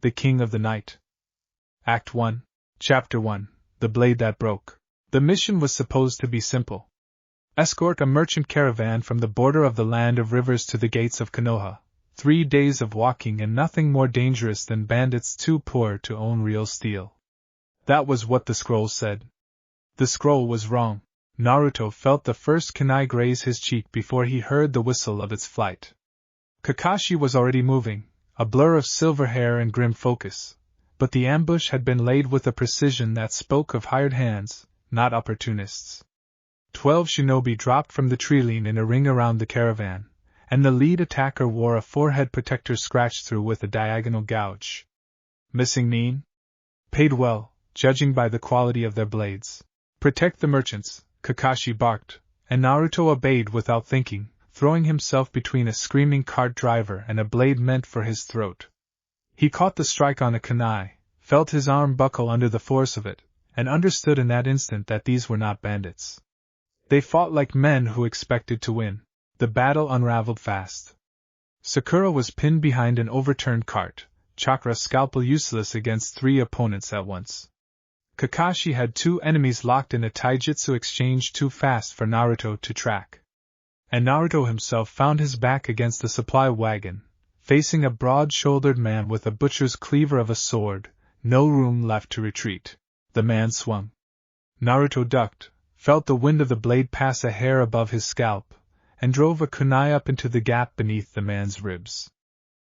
the King of the Night. Act 1, Chapter 1, The Blade That Broke. The mission was supposed to be simple. Escort a merchant caravan from the border of the land of rivers to the gates of Konoha. 3 days of walking and nothing more dangerous than bandits too poor to own real steel. That was what the scroll said. The scroll was wrong. Naruto felt the first kunai graze his cheek before he heard the whistle of its flight. Kakashi was already moving, a blur of silver hair and grim focus, but the ambush had been laid with a precision that spoke of hired hands, not opportunists. 12 shinobi dropped from the tree-line in a ring around the caravan, and the lead attacker wore a forehead protector scratched through with a diagonal gouge. Missing nin? Paid well, judging by the quality of their blades. Protect the merchants, Kakashi barked, and Naruto obeyed without thinking, throwing himself between a screaming cart driver and a blade meant for his throat. He caught the strike on a kunai, felt his arm buckle under the force of it, and understood in that instant that these were not bandits. They fought like men who expected to win. The battle unraveled fast. Sakura was pinned behind an overturned cart, chakra scalpel useless against 3 opponents at once. Kakashi had 2 enemies locked in a taijutsu exchange too fast for Naruto to track. And Naruto himself found his back against the supply wagon, facing a broad-shouldered man with a butcher's cleaver of a sword, no room left to retreat. The man swung. Naruto ducked, felt the wind of the blade pass a hair above his scalp, and drove a kunai up into the gap beneath the man's ribs.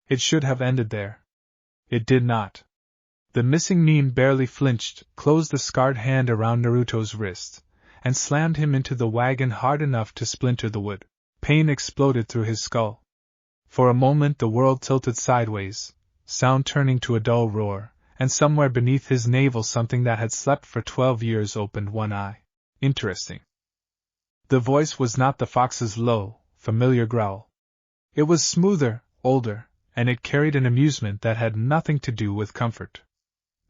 It should have ended there. It did not. The missing nin barely flinched, closed the scarred hand around Naruto's wrist, and slammed him into the wagon hard enough to splinter the wood. Pain exploded through his skull. For a moment the world tilted sideways, sound turning to a dull roar, and somewhere beneath his navel something that had slept for 12 years opened one eye. Interesting. The voice was not the fox's low, familiar growl. It was smoother, older, and it carried an amusement that had nothing to do with comfort.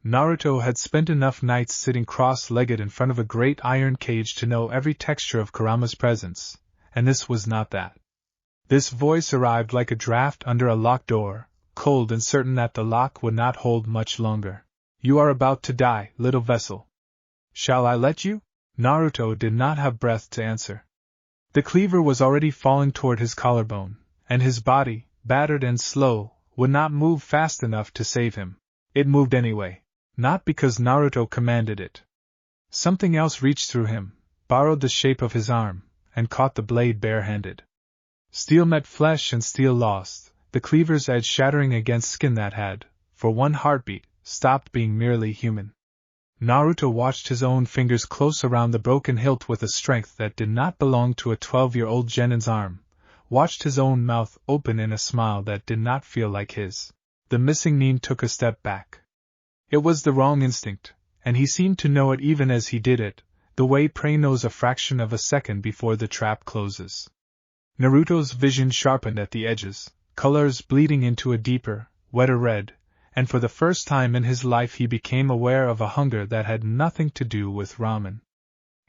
Naruto had spent enough nights sitting cross-legged in front of a great iron cage to know every texture of Kurama's presence, and this was not that. This voice arrived like a draft under a locked door, cold and certain that the lock would not hold much longer. You are about to die, little vessel. Shall I let you? Naruto did not have breath to answer. The cleaver was already falling toward his collarbone, and his body, battered and slow, would not move fast enough to save him. It moved anyway, not because Naruto commanded it. Something else reached through him, borrowed the shape of his arm, and caught the blade barehanded. Steel met flesh and steel lost, the cleaver's edge shattering against skin that had, for one heartbeat, stopped being merely human. Naruto watched his own fingers close around the broken hilt with a strength that did not belong to a 12-year-old genin's arm, watched his own mouth open in a smile that did not feel like his. The missing nin took a step back. It was the wrong instinct, and he seemed to know it even as he did it, the way prey knows a fraction of a second before the trap closes. Naruto's vision sharpened at the edges, colors bleeding into a deeper, wetter red, and for the first time in his life he became aware of a hunger that had nothing to do with ramen.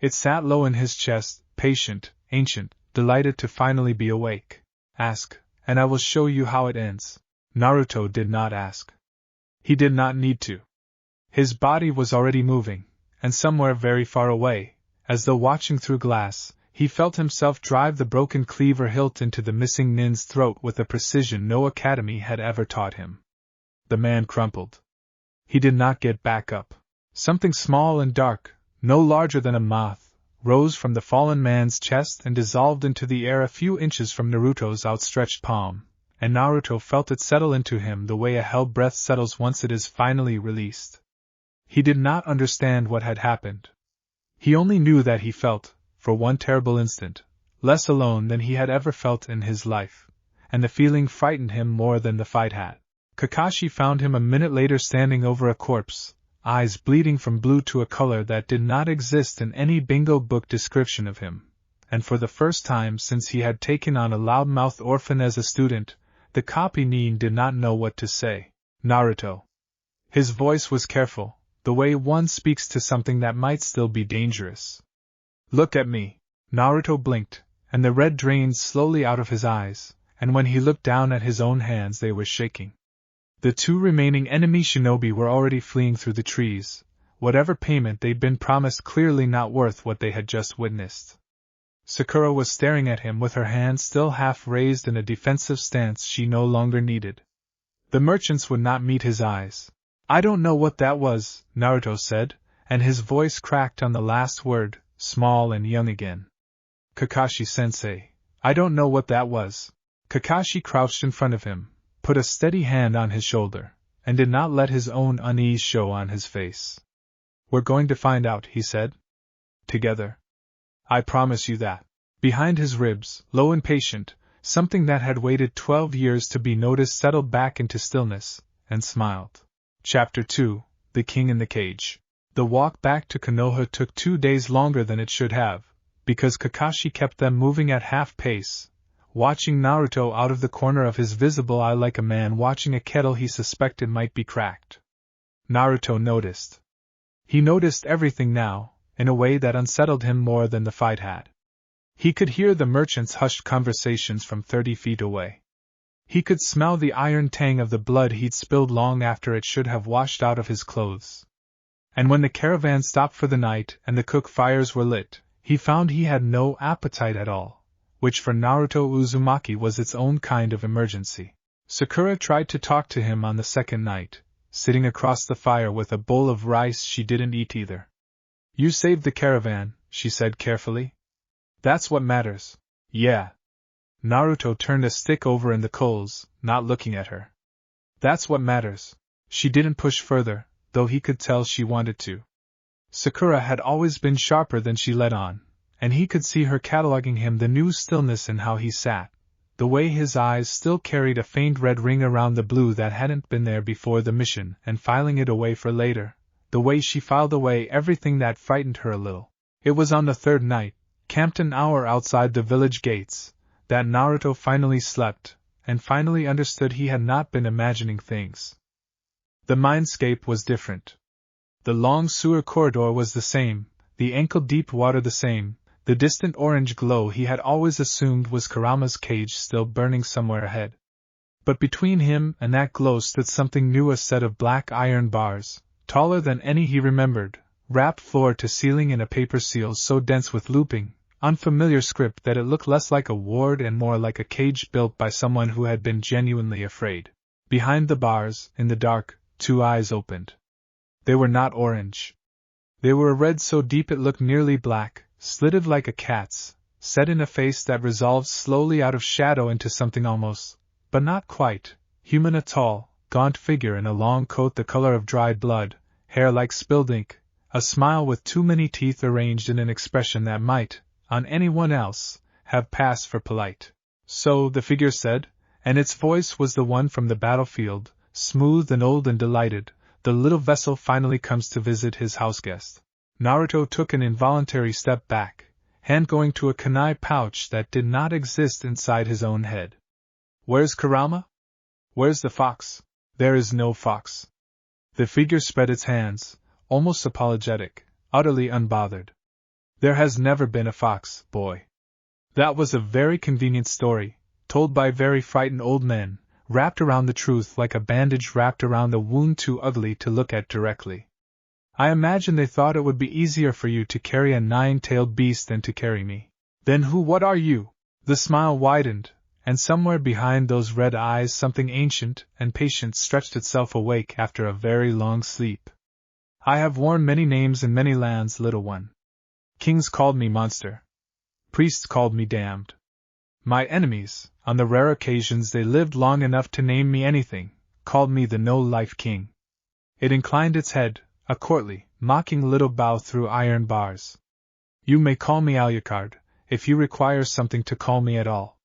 It sat low in his chest, patient, ancient, delighted to finally be awake. Ask, and I will show you how it ends. Naruto did not ask. He did not need to. His body was already moving, and somewhere very far away, as though watching through glass, he felt himself drive the broken cleaver hilt into the missing nin's throat with a precision no academy had ever taught him. The man crumpled. He did not get back up. Something small and dark, no larger than a moth, rose from the fallen man's chest and dissolved into the air a few inches from Naruto's outstretched palm, and Naruto felt it settle into him the way a hell breath settles once it is finally released. He did not understand what had happened. He only knew that he felt, for one terrible instant, less alone than he had ever felt in his life, and the feeling frightened him more than the fight had. Kakashi found him a minute later standing over a corpse, eyes bleeding from blue to a color that did not exist in any bingo book description of him, and for the first time since he had taken on a loudmouth orphan as a student, the copy nin did not know what to say. Naruto. His voice was careful, the way one speaks to something that might still be dangerous. Look at me. Naruto blinked, and the red drained slowly out of his eyes, and when he looked down at his own hands they were shaking. The two remaining enemy shinobi were already fleeing through the trees, whatever payment they'd been promised clearly not worth what they had just witnessed. Sakura was staring at him with her hands still half raised in a defensive stance she no longer needed. The merchants would not meet his eyes. "I don't know what that was," Naruto said, and his voice cracked on the last word, small and young again. "Kakashi-sensei, I don't know what that was." Kakashi crouched in front of him, put a steady hand on his shoulder, and did not let his own unease show on his face. "We're going to find out," he said. "Together. I promise you that." Behind his ribs, low and patient, something that had waited 12 years to be noticed settled back into stillness, and smiled. Chapter 2: The King in the Cage. The walk back to Konoha took 2 days longer than it should have, because Kakashi kept them moving at half pace, watching Naruto out of the corner of his visible eye like a man watching a kettle he suspected might be cracked. Naruto noticed. He noticed everything now, in a way that unsettled him more than the fight had. He could hear the merchants' hushed conversations from 30 feet away. He could smell the iron tang of the blood he'd spilled long after it should have washed out of his clothes. And when the caravan stopped for the night and the cook fires were lit, he found he had no appetite at all, which for Naruto Uzumaki was its own kind of emergency. Sakura tried to talk to him on the second night, sitting across the fire with a bowl of rice she didn't eat either. "You saved the caravan," she said carefully. "That's what matters." "Yeah." Naruto turned a stick over in the coals, not looking at her. "That's what matters." She didn't push further, though he could tell she wanted to. Sakura had always been sharper than she let on, and he could see her cataloging him the new stillness in how he sat, the way his eyes still carried a faint red ring around the blue that hadn't been there before the mission and filing it away for later, the way she filed away everything that frightened her a little. It was on the third night, camped an hour outside the village gates, that Naruto finally slept, and finally understood he had not been imagining things. The mindscape was different. The long sewer corridor was the same, the ankle-deep water the same, the distant orange glow he had always assumed was Kurama's cage still burning somewhere ahead. But between him and that glow stood something new, a set of black iron bars, taller than any he remembered, wrapped floor to ceiling in a paper seal so dense with looping, unfamiliar script that it looked less like a ward and more like a cage built by someone who had been genuinely afraid. Behind the bars, in the dark, 2 eyes opened. They were not orange. They were a red so deep it looked nearly black, slitted like a cat's, set in a face that resolved slowly out of shadow into something almost, but not quite, human. A tall, gaunt figure in a long coat the color of dried blood, hair like spilled ink, a smile with too many teeth arranged in an expression that might, on anyone else, have passed for polite. "So," the figure said, and its voice was the one from the battlefield, smooth and old and delighted, "the little vessel finally comes to visit his houseguest." Naruto took an involuntary step back, hand going to a kunai pouch that did not exist inside his own head. "Where's Kurama? Where's the fox?" "There is no fox." The figure spread its hands, almost apologetic, utterly unbothered. "There has never been a fox, boy." That was a very convenient story, told by very frightened old men, wrapped around the truth like a bandage wrapped around a wound too ugly to look at directly. "I imagine they thought it would be easier for you to carry a 9-tailed beast than to carry me." "Then what are you?" The smile widened, and somewhere behind those red eyes something ancient and patient stretched itself awake after a very long sleep. "I have worn many names in many lands, little one. Kings called me monster. Priests called me damned. My enemies, on the rare occasions they lived long enough to name me anything, called me the no-life king." It inclined its head, a courtly, mocking little bow through iron bars. "You may call me Alucard, if you require something to call me at all.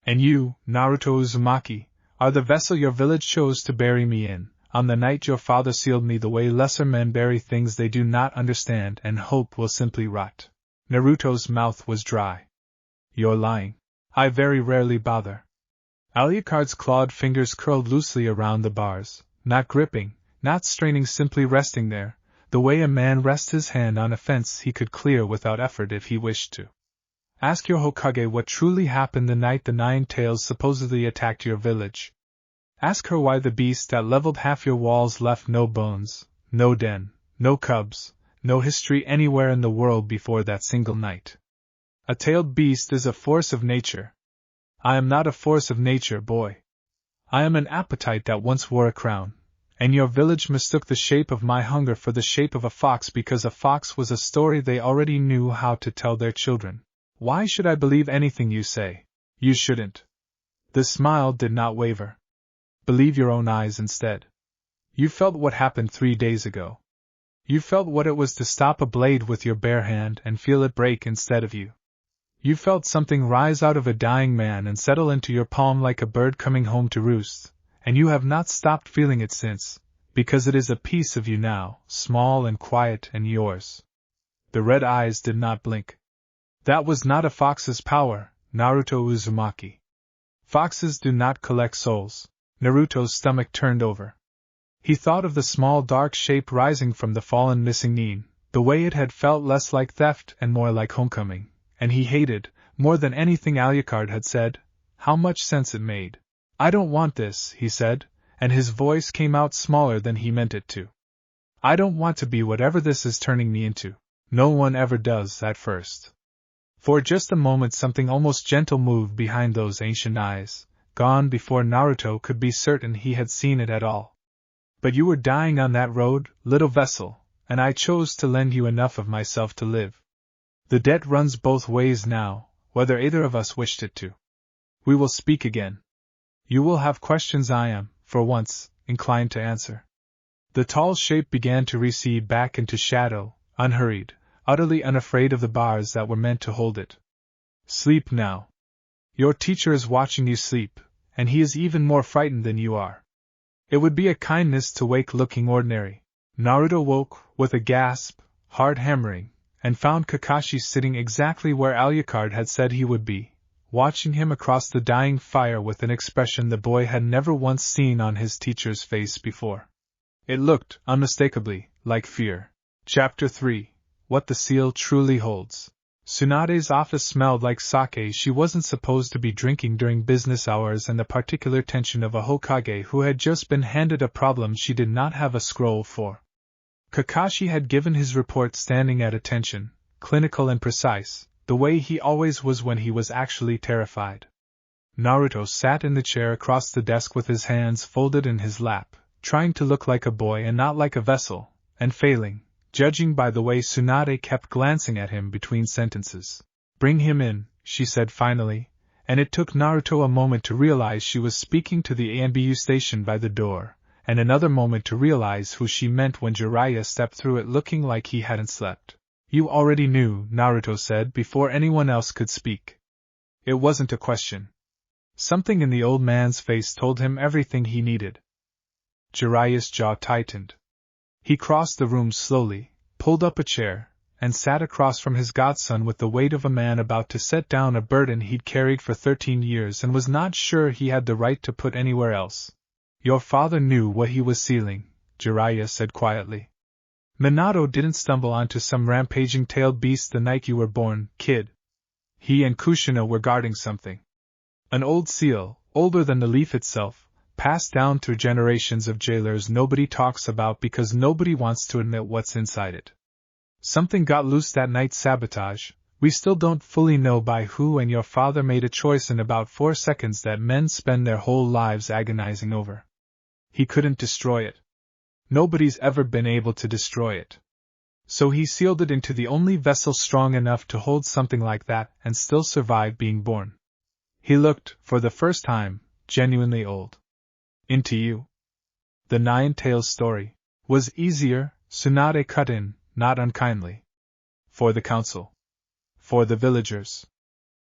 And you, Naruto Uzumaki, are the vessel your village chose to bury me in, on the night your father sealed me, the way lesser men bury things they do not understand and hope will simply rot." Naruto's mouth was dry. "You're lying." "I very rarely bother." Alucard's clawed fingers curled loosely around the bars, not gripping, not straining, simply resting there, the way a man rests his hand on a fence he could clear without effort if he wished to. "Ask your Hokage what truly happened the night the 9 tails supposedly attacked your village." Ask her why the beast that leveled half your walls left no bones, no den, no cubs, no history anywhere in the world before that single night. A tailed beast is a force of nature. I am not a force of nature, boy. I am an appetite that once wore a crown, and your village mistook the shape of my hunger for the shape of a fox because a fox was a story they already knew how to tell their children. Why should I believe anything you say? You shouldn't. The smile did not waver. Believe your own eyes instead. You felt what happened 3 days ago. You felt what it was to stop a blade with your bare hand and feel it break instead of you. You felt something rise out of a dying man and settle into your palm like a bird coming home to roost, and you have not stopped feeling it since, because it is a piece of you now, small and quiet and yours. The red eyes did not blink. That was not a fox's power, Naruto Uzumaki. Foxes do not collect souls. Naruto's stomach turned over. He thought of the small dark shape rising from the fallen missing Nin, the way it had felt less like theft and more like homecoming, and he hated, more than anything Alucard had said, how much sense it made. I don't want this, he said, and his voice came out smaller than he meant it to. I don't want to be whatever this is turning me into. No one ever does at first. For just a moment something almost gentle moved behind those ancient eyes, gone before Naruto could be certain he had seen it at all. But you were dying on that road, little vessel, and I chose to lend you enough of myself to live. The debt runs both ways now, whether either of us wished it to. We will speak again. You will have questions I am, for once, inclined to answer. The tall shape began to recede back into shadow, unhurried, utterly unafraid of the bars that were meant to hold it. Sleep now. Your teacher is watching you sleep, and he is even more frightened than you are. It would be a kindness to wake looking ordinary. Naruto woke, with a gasp, heart hammering, and found Kakashi sitting exactly where Alucard had said he would be, watching him across the dying fire with an expression the boy had never once seen on his teacher's face before. It looked, unmistakably, like fear. Chapter 3. What the Seal Truly Holds. Tsunade's office smelled like sake she wasn't supposed to be drinking during business hours and the particular tension of a Hokage who had just been handed a problem she did not have a scroll for. Kakashi had given his report standing at attention, clinical and precise, the way he always was when he was actually terrified. Naruto sat in the chair across the desk with his hands folded in his lap, trying to look like a boy and not like a vessel, and failing, judging by the way Tsunade kept glancing at him between sentences. Bring him in, she said finally, and it took Naruto a moment to realize she was speaking to the ANBU station by the door, and another moment to realize who she meant when Jiraiya stepped through it looking like he hadn't slept. You already knew, Naruto said before anyone else could speak. It wasn't a question. Something in the old man's face told him everything he needed. Jiraiya's jaw tightened. He crossed the room slowly, pulled up a chair, and sat across from his godson with the weight of a man about to set down a burden he'd carried for 13 years and was not sure he had the right to put anywhere else. Your father knew what he was sealing, Jiraiya said quietly. Minato didn't stumble onto some rampaging tailed beast the night you were born, kid. He and Kushina were guarding something. An old seal, older than the leaf itself, passed down through generations of jailers nobody talks about because nobody wants to admit what's inside it. Something got loose that night. Sabotage. We still don't fully know by who, and your father made a choice in about 4 seconds that men spend their whole lives agonizing over. He couldn't destroy it. Nobody's ever been able to destroy it. So he sealed it into the only vessel strong enough to hold something like that and still survive being born. He looked, for the first time, genuinely old. Into you. The Nine-Tails story was easier, Tsunade cut in, not unkindly. For the council. For the villagers.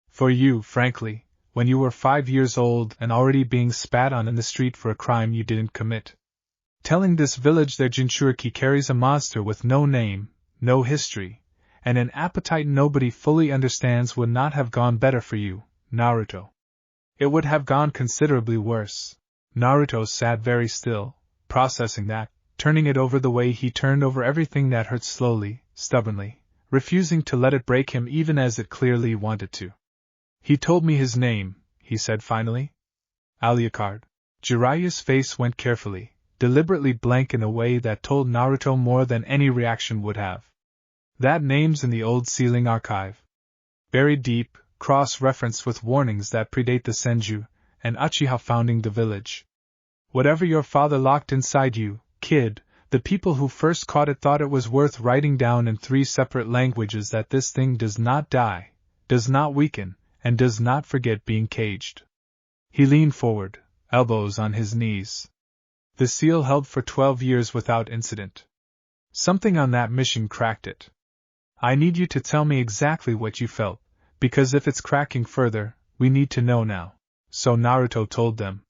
For you, frankly, when you were 5 years old and already being spat on in the street for a crime you didn't commit. Telling this village their Jinchuriki carries a monster with no name, no history, and an appetite nobody fully understands would not have gone better for you, Naruto. It would have gone considerably worse. Naruto sat very still, processing that, turning it over the way he turned over everything that hurt slowly, stubbornly, refusing to let it break him even as it clearly wanted to. He told me his name, he said finally. Alucard. Jiraiya's face went carefully, deliberately blank in a way that told Naruto more than any reaction would have. That name's in the old sealing archive. Buried deep, cross-referenced with warnings that predate the Senju and Uchiha founding the village. Whatever your father locked inside you, kid, the people who first caught it thought it was worth writing down in 3 separate languages that this thing does not die, does not weaken, and does not forget being caged. He leaned forward, elbows on his knees. The seal held for 12 years without incident. Something on that mission cracked it. I need you to tell me exactly what you felt, because if it's cracking further, we need to know now. So Naruto told them.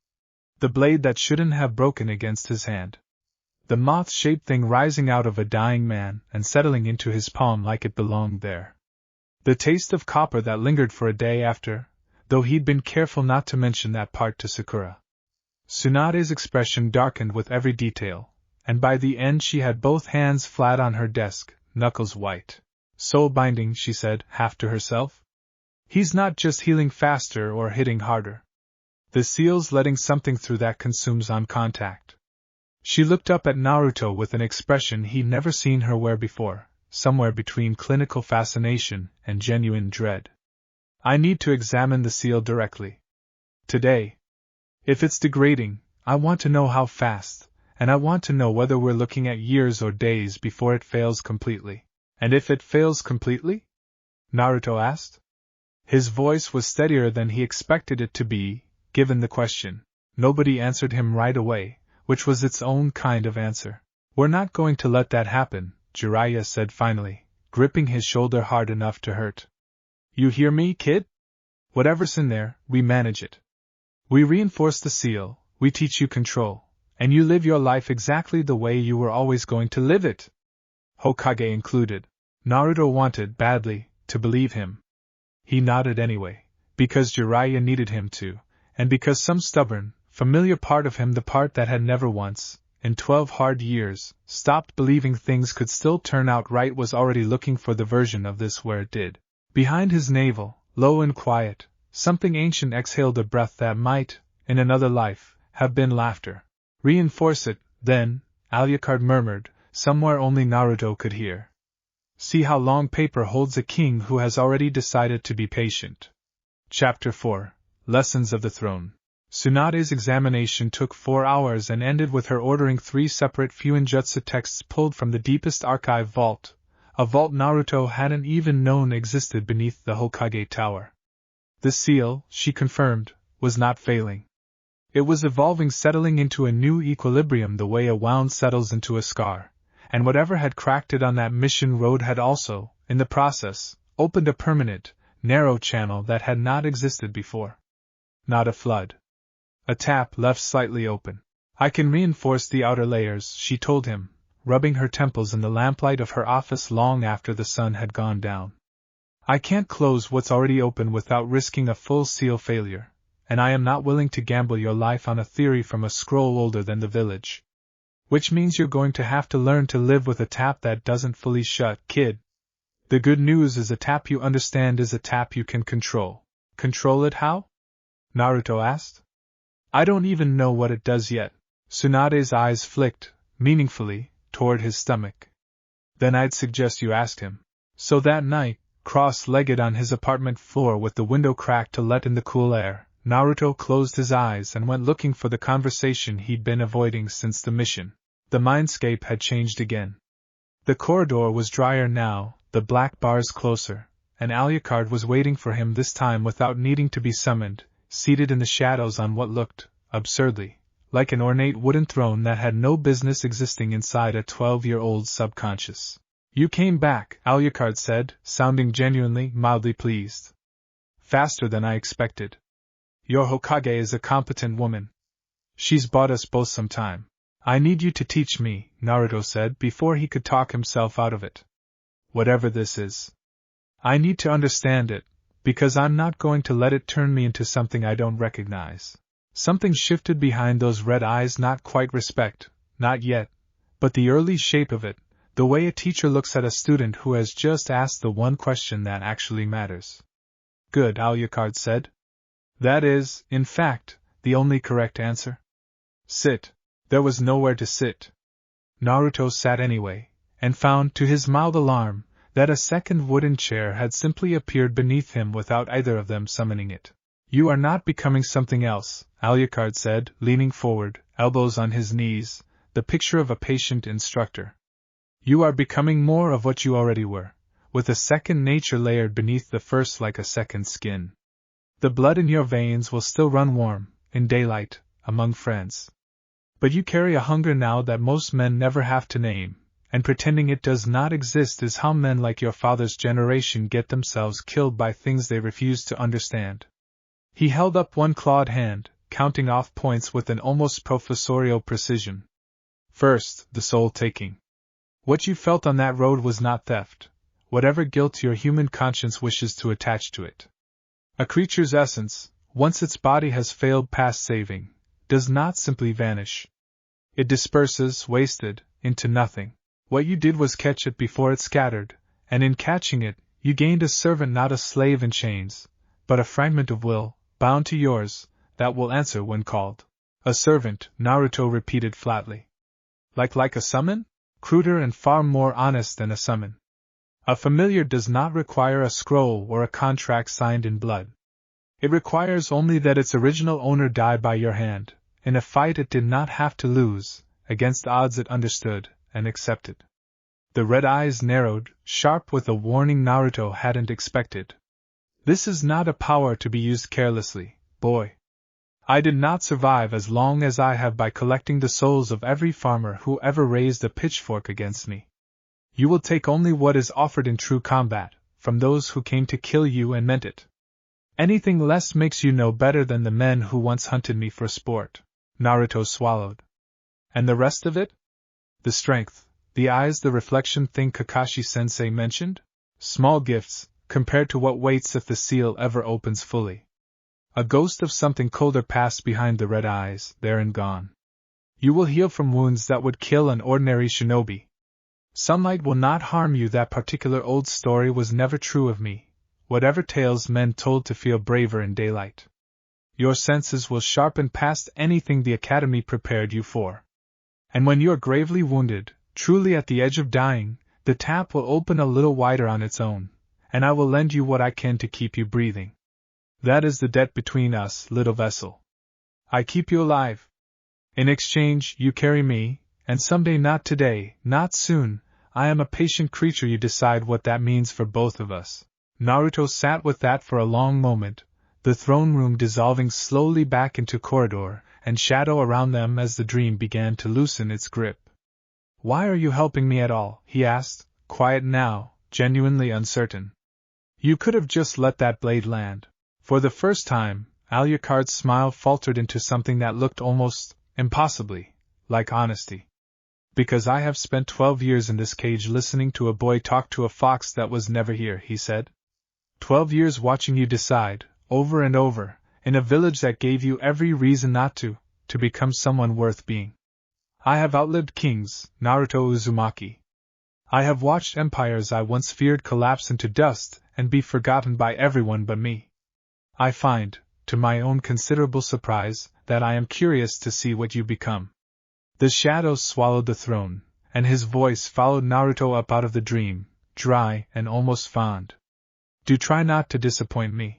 The blade that shouldn't have broken against his hand. The moth-shaped thing rising out of a dying man and settling into his palm like it belonged there. The taste of copper that lingered for a day after, though he'd been careful not to mention that part to Sakura. Tsunade's expression darkened with every detail, and by the end she had both hands flat on her desk, knuckles white. Soul binding, she said, half to herself. He's not just healing faster or hitting harder. The seal's letting something through that consumes on contact. She looked up at Naruto with an expression he'd never seen her wear before, somewhere between clinical fascination and genuine dread. I need to examine the seal directly. Today. If it's degrading, I want to know how fast, and I want to know whether we're looking at years or days before it fails completely. And if it fails completely? Naruto asked. His voice was steadier than he expected it to be, given the question. Nobody answered him right away, which was its own kind of answer. We're not going to let that happen, Jiraiya said finally, gripping his shoulder hard enough to hurt. You hear me, kid? Whatever's in there, we manage it. We reinforce the seal, we teach you control, and you live your life exactly the way you were always going to live it. Hokage included. Naruto wanted, badly, to believe him. He nodded anyway, because Jiraiya needed him to, and because some stubborn, familiar part of him, the part that had never once, in 12 hard years, stopped believing things could still turn out right, was already looking for the version of this where it did. Behind his navel, low and quiet, something ancient exhaled a breath that might, in another life, have been laughter. Reinforce it, then, Alucard murmured, somewhere only Naruto could hear. See how long paper holds a king who has already decided to be patient. Chapter 4. Lessons of the Throne. Tsunade's examination took 4 hours and ended with her ordering 3 separate Fuinjutsu texts pulled from the deepest archive vault, a vault Naruto hadn't even known existed beneath the Hokage Tower. The seal, she confirmed, was not failing. It was evolving, settling into a new equilibrium the way a wound settles into a scar, and whatever had cracked it on that mission road had also, in the process, opened a permanent, narrow channel that had not existed before. Not a flood. A tap left slightly open. I can reinforce the outer layers, she told him, rubbing her temples in the lamplight of her office long after the sun had gone down. I can't close what's already open without risking a full seal failure, and I am not willing to gamble your life on a theory from a scroll older than the village. Which means you're going to have to learn to live with a tap that doesn't fully shut, kid. The good news is a tap you understand is a tap you can control. Control it how? Naruto asked. I don't even know what it does yet. Tsunade's eyes flicked, meaningfully, toward his stomach. Then I'd suggest you ask him. So that night, cross-legged on his apartment floor with the window cracked to let in the cool air, Naruto closed his eyes and went looking for the conversation he'd been avoiding since the mission. The mindscape had changed again. The corridor was drier now, the black bars closer, and Alucard was waiting for him this time without needing to be summoned, seated in the shadows on what looked, absurdly, like an ornate wooden throne that had no business existing inside a 12-year-old's subconscious. You came back, Alucard said, sounding genuinely, mildly pleased. Faster than I expected. Your Hokage is a competent woman. She's bought us both some time. I need you to teach me, Naruto said before he could talk himself out of it. Whatever this is. I need to understand it, because I'm not going to let it turn me into something I don't recognize. Something shifted behind those red eyes, not quite respect, not yet, but the early shape of it, the way a teacher looks at a student who has just asked the one question that actually matters. Good, Alucard said. That is, in fact, the only correct answer. Sit. There was nowhere to sit. Naruto sat anyway, and found, to his mild alarm, that a second wooden chair had simply appeared beneath him without either of them summoning it. You are not becoming something else, Alucard said, leaning forward, elbows on his knees, the picture of a patient instructor. You are becoming more of what you already were, with a second nature layered beneath the first like a second skin. The blood in your veins will still run warm, in daylight, among friends. But you carry a hunger now that most men never have to name, and pretending it does not exist is how men like your father's generation get themselves killed by things they refuse to understand. He held up one clawed hand, counting off points with an almost professorial precision. First, the soul taking. What you felt on that road was not theft, whatever guilt your human conscience wishes to attach to it. A creature's essence, once its body has failed past saving, does not simply vanish. It disperses, wasted, into nothing. What you did was catch it before it scattered, and in catching it, you gained a servant, not a slave in chains, but a fragment of will, bound to yours, that will answer when called. A servant, Naruto repeated flatly. Like a summon? Cruder and far more honest than a summon. A familiar does not require a scroll or a contract signed in blood. It requires only that its original owner die by your hand, in a fight it did not have to lose, against odds it understood and accepted. The red eyes narrowed, sharp with a warning Naruto hadn't expected. This is not a power to be used carelessly, boy. I did not survive as long as I have by collecting the souls of every farmer who ever raised a pitchfork against me. You will take only what is offered in true combat, from those who came to kill you and meant it. Anything less makes you no better than the men who once hunted me for sport. Naruto swallowed. And the rest of it? The strength, the eyes, the reflection thing Kakashi-sensei mentioned? Small gifts, compared to what waits if the seal ever opens fully. A ghost of something colder passed behind the red eyes, there and gone. You will heal from wounds that would kill an ordinary shinobi. Sunlight will not harm you. That particular old story was never true of me, whatever tales men told to feel braver in daylight. Your senses will sharpen past anything the academy prepared you for. And when you are gravely wounded, truly at the edge of dying, the tap will open a little wider on its own, and I will lend you what I can to keep you breathing. That is the debt between us, little vessel. I keep you alive. In exchange, you carry me, and someday, not today, not soon, I am a patient creature. You decide what that means for both of us. Naruto sat with that for a long moment, the throne room dissolving slowly back into corridor and shadow around them as the dream began to loosen its grip. Why are you helping me at all? He asked, quiet now, genuinely uncertain. You could have just let that blade land. For the first time, Alucard's smile faltered into something that looked almost, impossibly, like honesty. Because I have spent 12 years in this cage listening to a boy talk to a fox that was never here, he said. 12 years watching you decide, over and over, in a village that gave you every reason not to become someone worth being. I have outlived kings, Naruto Uzumaki. I have watched empires I once feared collapse into dust and be forgotten by everyone but me. I find, to my own considerable surprise, that I am curious to see what you become. The shadows swallowed the throne, and his voice followed Naruto up out of the dream, dry and almost fond. Do try not to disappoint me.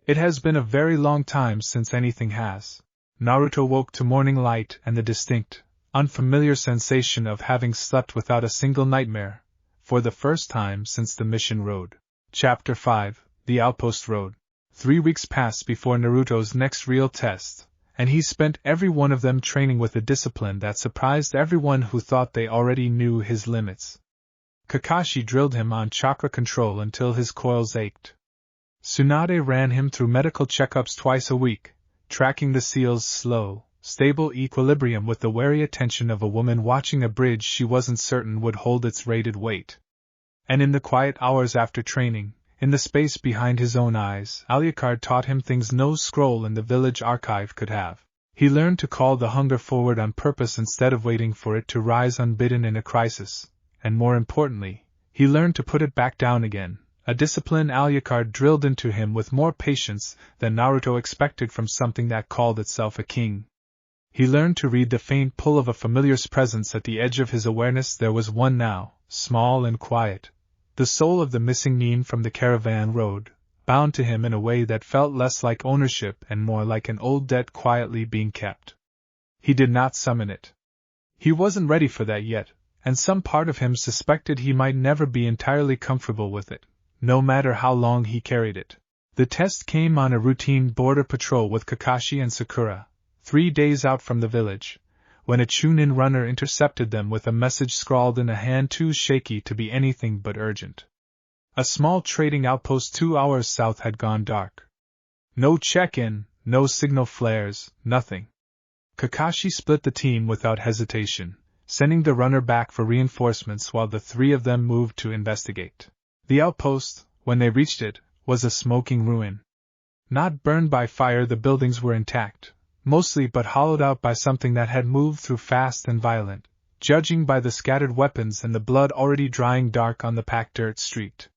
It has been a very long time since anything has. Naruto woke to morning light and the distinct, unfamiliar sensation of having slept without a single nightmare, for the first time since the mission road. Chapter 5, The Outpost Road. 3 weeks passed before Naruto's next real test, and he spent every one of them training with a discipline that surprised everyone who thought they already knew his limits. Kakashi drilled him on chakra control until his coils ached. Tsunade ran him through medical checkups twice a week, tracking the seal's slow, stable equilibrium with the wary attention of a woman watching a bridge she wasn't certain would hold its rated weight. And in the quiet hours after training, in the space behind his own eyes, Alucard taught him things no scroll in the village archive could have. He learned to call the hunger forward on purpose instead of waiting for it to rise unbidden in a crisis, and more importantly, he learned to put it back down again, a discipline Alucard drilled into him with more patience than Naruto expected from something that called itself a king. He learned to read the faint pull of a familiar presence at the edge of his awareness. There was one now, small and quiet, the soul of the missing Nin from the caravan road, bound to him in a way that felt less like ownership and more like an old debt quietly being kept. He did not summon it. He wasn't ready for that yet, and some part of him suspected he might never be entirely comfortable with it, no matter how long he carried it. The test came on a routine border patrol with Kakashi and Sakura, 3 days out from the village, when a Chunin runner intercepted them with a message scrawled in a hand too shaky to be anything but urgent. A small trading outpost 2 hours south had gone dark. No check-in, no signal flares, nothing. Kakashi split the team without hesitation, sending the runner back for reinforcements while the 3 of them moved to investigate. The outpost, when they reached it, was a smoking ruin. Not burned by fire, the buildings were intact, mostly, but hollowed out by something that had moved through fast and violent, judging by the scattered weapons and the blood already drying dark on the packed dirt street.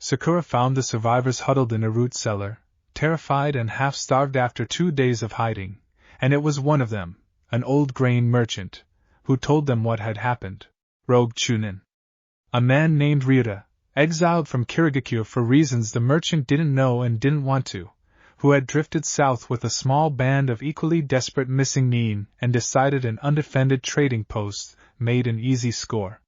Sakura found the survivors huddled in a root cellar, terrified and half-starved after 2 days of hiding, and it was one of them, an old grain merchant, who told them what had happened. Rogue Chunin. A man named Ryuta, exiled from Kirigakure for reasons the merchant didn't know and didn't want to, who had drifted south with a small band of equally desperate missing Nin and decided an undefended trading post made an easy score.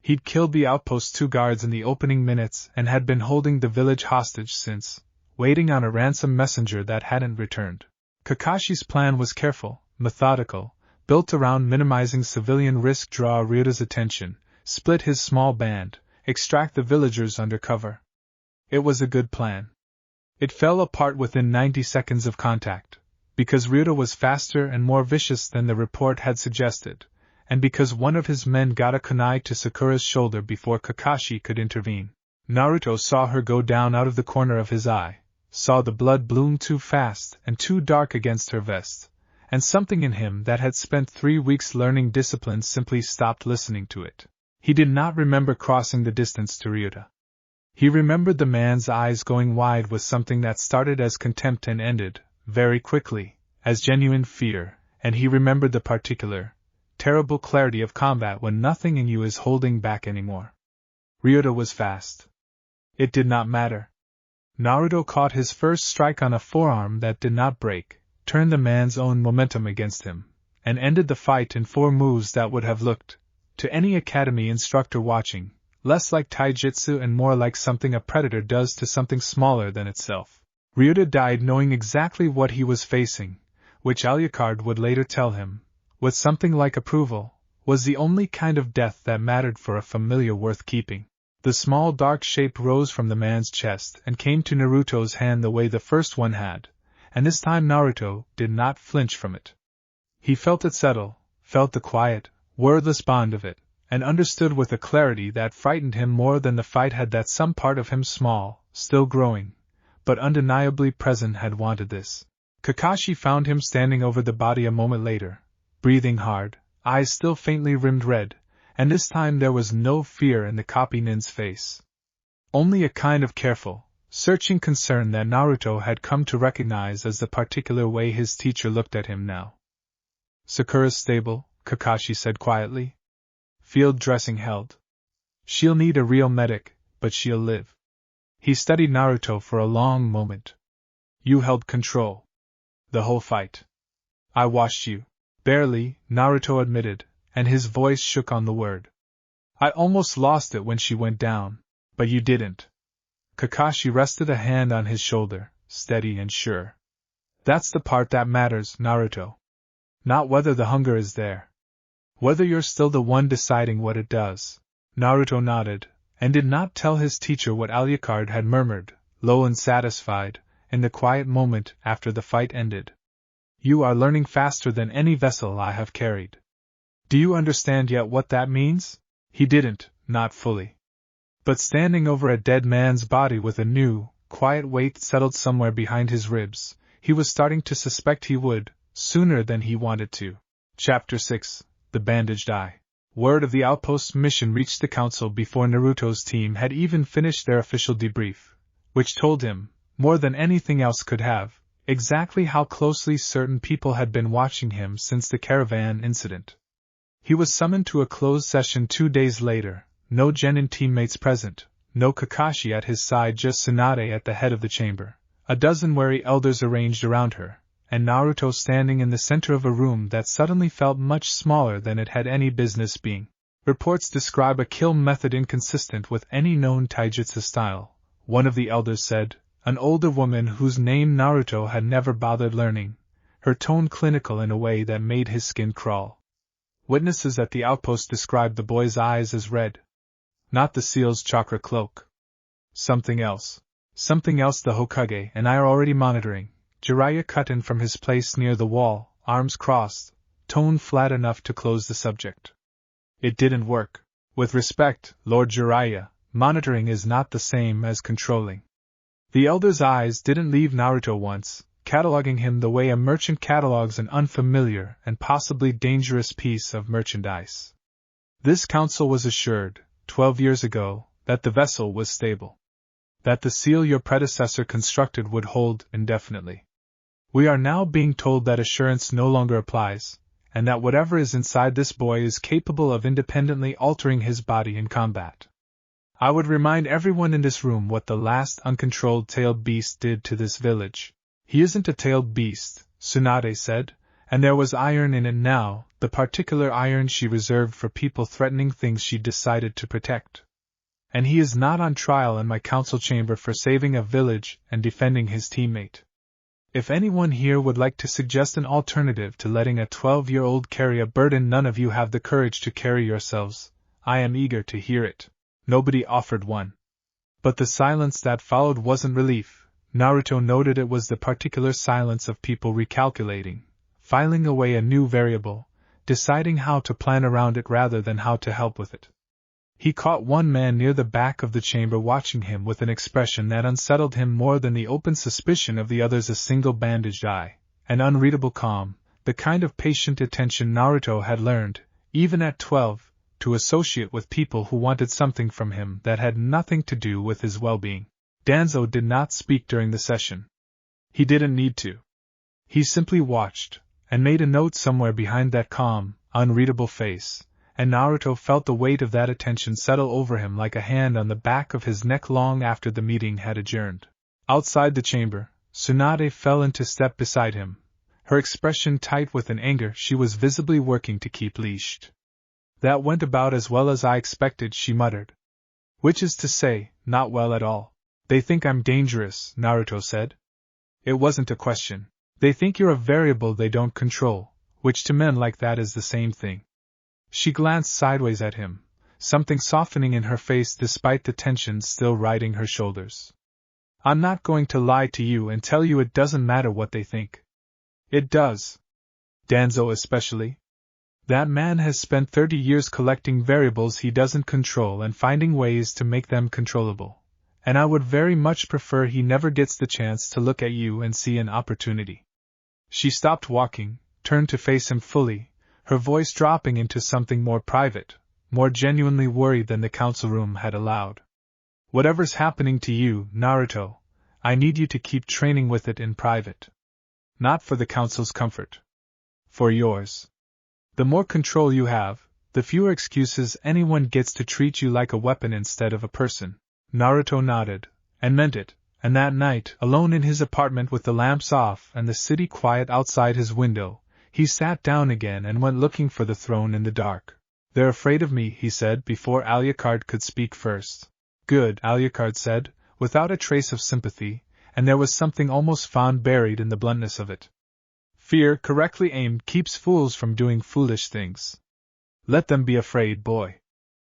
He'd killed the outpost's 2 guards in the opening minutes and had been holding the village hostage since, waiting on a ransom messenger that hadn't returned. Kakashi's plan was careful, methodical, built around minimizing civilian risk. Draw Ryuta's attention, split his small band, extract the villagers under cover. It was a good plan. It fell apart within 90 seconds of contact, because Ryuta was faster and more vicious than the report had suggested, and because one of his men got a kunai to Sakura's shoulder before Kakashi could intervene. Naruto saw her go down out of the corner of his eye, saw the blood bloom too fast and too dark against her vest, and something in him that had spent 3 weeks learning discipline simply stopped listening to it. He did not remember crossing the distance to Ryuta. He remembered the man's eyes going wide with something that started as contempt and ended, very quickly, as genuine fear, and he remembered the particular, terrible clarity of combat when nothing in you is holding back anymore. Ryuta was fast. It did not matter. Naruto caught his first strike on a forearm that did not break, turned the man's own momentum against him, and ended the fight in 4 moves that would have looked, to any academy instructor watching, less like taijutsu and more like something a predator does to something smaller than itself. Ryuta died knowing exactly what he was facing, which Alucard would later tell him, with something like approval, was the only kind of death that mattered for a familiar worth keeping. The small dark shape rose from the man's chest and came to Naruto's hand the way the first one had, and this time Naruto did not flinch from it. He felt it settle, felt the quiet, wordless bond of it, and understood with a clarity that frightened him more than the fight had that some part of him small, still growing, but undeniably present had wanted this. Kakashi found him standing over the body a moment later, breathing hard, eyes still faintly rimmed red, and this time there was no fear in the copy nin's face. Only a kind of careful, searching concern that Naruto had come to recognize as the particular way his teacher looked at him now. Sakura's stable, Kakashi said quietly. Field dressing held. She'll need a real medic, but she'll live. He studied Naruto for a long moment. You held control. The whole fight. I watched you. Barely, Naruto admitted, and his voice shook on the word. I almost lost it when she went down, but you didn't. Kakashi rested a hand on his shoulder, steady and sure. That's the part that matters, Naruto. Not whether the hunger is there. Whether you're still the one deciding what it does. Naruto nodded, and did not tell his teacher what Alucard had murmured, low and satisfied, in the quiet moment after the fight ended. You are learning faster than any vessel I have carried. Do you understand yet what that means? He didn't, not fully. But standing over a dead man's body with a new, quiet weight settled somewhere behind his ribs, he was starting to suspect he would, sooner than he wanted to. Chapter 6. The Bandaged Eye. Word of the outpost's mission reached the council before Naruto's team had even finished their official debrief, which told him, more than anything else could have, exactly how closely certain people had been watching him since the caravan incident. He was summoned to a closed session 2 days later, no genin teammates present, no Kakashi at his side, just Tsunade at the head of the chamber, a dozen wary elders arranged around her, and Naruto standing in the center of a room that suddenly felt much smaller than it had any business being. Reports describe a kill method inconsistent with any known taijutsu style, one of the elders said, an older woman whose name Naruto had never bothered learning, her tone clinical in a way that made his skin crawl. Witnesses at the outpost described the boy's eyes as red. Not the seal's chakra cloak. Something else. Something else the Hokage and I are already monitoring. Jiraiya cut in from his place near the wall, arms crossed, tone flat enough to close the subject. It didn't work. With respect, Lord Jiraiya, monitoring is not the same as controlling. The elder's eyes didn't leave Naruto once, cataloging him the way a merchant catalogs an unfamiliar and possibly dangerous piece of merchandise. This council was assured, 12 years ago, that the vessel was stable. That the seal your predecessor constructed would hold indefinitely. We are now being told that assurance no longer applies, and that whatever is inside this boy is capable of independently altering his body in combat. I would remind everyone in this room what the last uncontrolled tailed beast did to this village. He isn't a tailed beast, Tsunade said, and there was iron in it now, the particular iron she reserved for people threatening things she decided to protect. And he is not on trial in my council chamber for saving a village and defending his teammate. If anyone here would like to suggest an alternative to letting a 12-year-old carry a burden none of you have the courage to carry yourselves, I am eager to hear it. Nobody offered one. But the silence that followed wasn't relief. Naruto noted it was the particular silence of people recalculating, filing away a new variable, deciding how to plan around it rather than how to help with it. He caught one man near the back of the chamber watching him with an expression that unsettled him more than the open suspicion of the other's a single bandaged eye, an unreadable calm, the kind of patient attention Naruto had learned, even at 12, to associate with people who wanted something from him that had nothing to do with his well-being. Danzo did not speak during the session. He didn't need to. He simply watched, and made a note somewhere behind that calm, unreadable face, and Naruto felt the weight of that attention settle over him like a hand on the back of his neck long after the meeting had adjourned. Outside the chamber, Tsunade fell into step beside him, her expression tight with an anger she was visibly working to keep leashed. That went about as well as I expected, she muttered. Which is to say, not well at all. They think I'm dangerous, Naruto said. It wasn't a question. They think you're a variable they don't control, which to men like that is the same thing. She glanced sideways at him, something softening in her face despite the tension still riding her shoulders. I'm not going to lie to you and tell you it doesn't matter what they think. It does. Danzo especially. That man has spent 30 years collecting variables he doesn't control and finding ways to make them controllable. And I would very much prefer he never gets the chance to look at you and see an opportunity. She stopped walking, turned to face him fully, her voice dropping into something more private, more genuinely worried than the council room had allowed. Whatever's happening to you, Naruto, I need you to keep training with it in private. Not for the council's comfort. For yours. The more control you have, the fewer excuses anyone gets to treat you like a weapon instead of a person. Naruto nodded, and meant it, and that night, alone in his apartment with the lamps off and the city quiet outside his window, he sat down again and went looking for the throne in the dark. They're afraid of me, he said before Alucard could speak first. Good, Alucard said, without a trace of sympathy, and there was something almost fond buried in the bluntness of it. Fear, correctly aimed, keeps fools from doing foolish things. Let them be afraid, boy.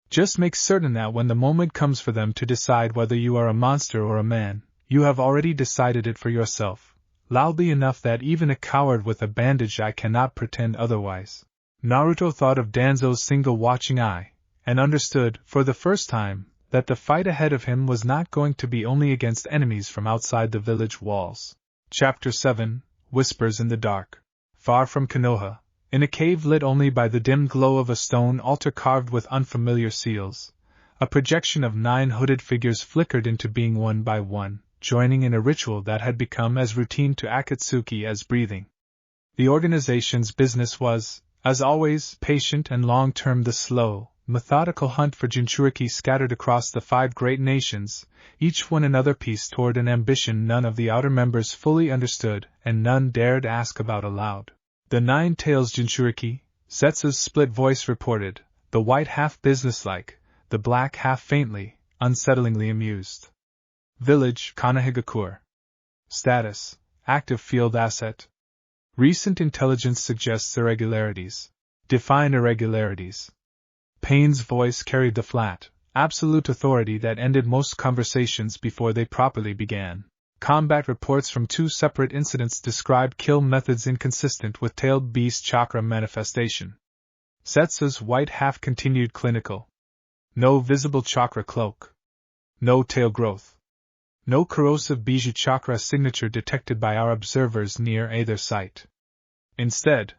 Just make certain that when the moment comes for them to decide whether you are a monster or a man, you have already decided it for yourself, loudly enough that even a coward with a bandaged eye cannot pretend otherwise. Naruto thought of Danzo's single watching eye, and understood, for the first time, that the fight ahead of him was not going to be only against enemies from outside the village walls. Chapter 7 Whispers in the Dark. Far from Konoha, in a cave lit only by the dim glow of a stone altar carved with unfamiliar seals, a projection of 9 hooded figures flickered into being one by one, joining in a ritual that had become as routine to Akatsuki as breathing. The organization's business was, as always, patient and long-term. The slow, methodical hunt for Jinchuriki scattered across the 5 great nations, each one another piece toward an ambition none of the outer members fully understood and none dared ask about aloud. The 9 tails Jinchuriki, Zetsu's split voice reported, the white half businesslike, the black half faintly, unsettlingly amused. Village, Kanahigakure. Status, active field asset. Recent intelligence suggests irregularities. Define irregularities. Payne's voice carried the flat, absolute authority that ended most conversations before they properly began. Combat reports from 2 separate incidents described kill methods inconsistent with tailed beast chakra manifestation. Zetsu's white half continued clinical. No visible chakra cloak. No tail growth. No corrosive bijou chakra signature detected by our observers near either site. Instead,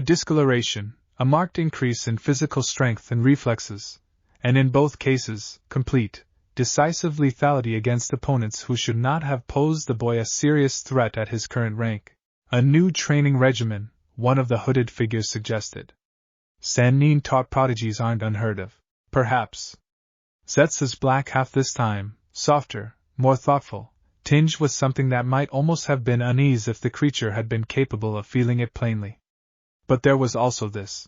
discoloration, a marked increase in physical strength and reflexes, and in both cases, complete, decisive lethality against opponents who should not have posed the boy a serious threat at his current rank. A new training regimen, one of the hooded figures suggested. Sannin taught prodigies aren't unheard of. Perhaps. Zetsu's black half this time, softer, more thoughtful, tinged with something that might almost have been unease if the creature had been capable of feeling it plainly. But there was also this.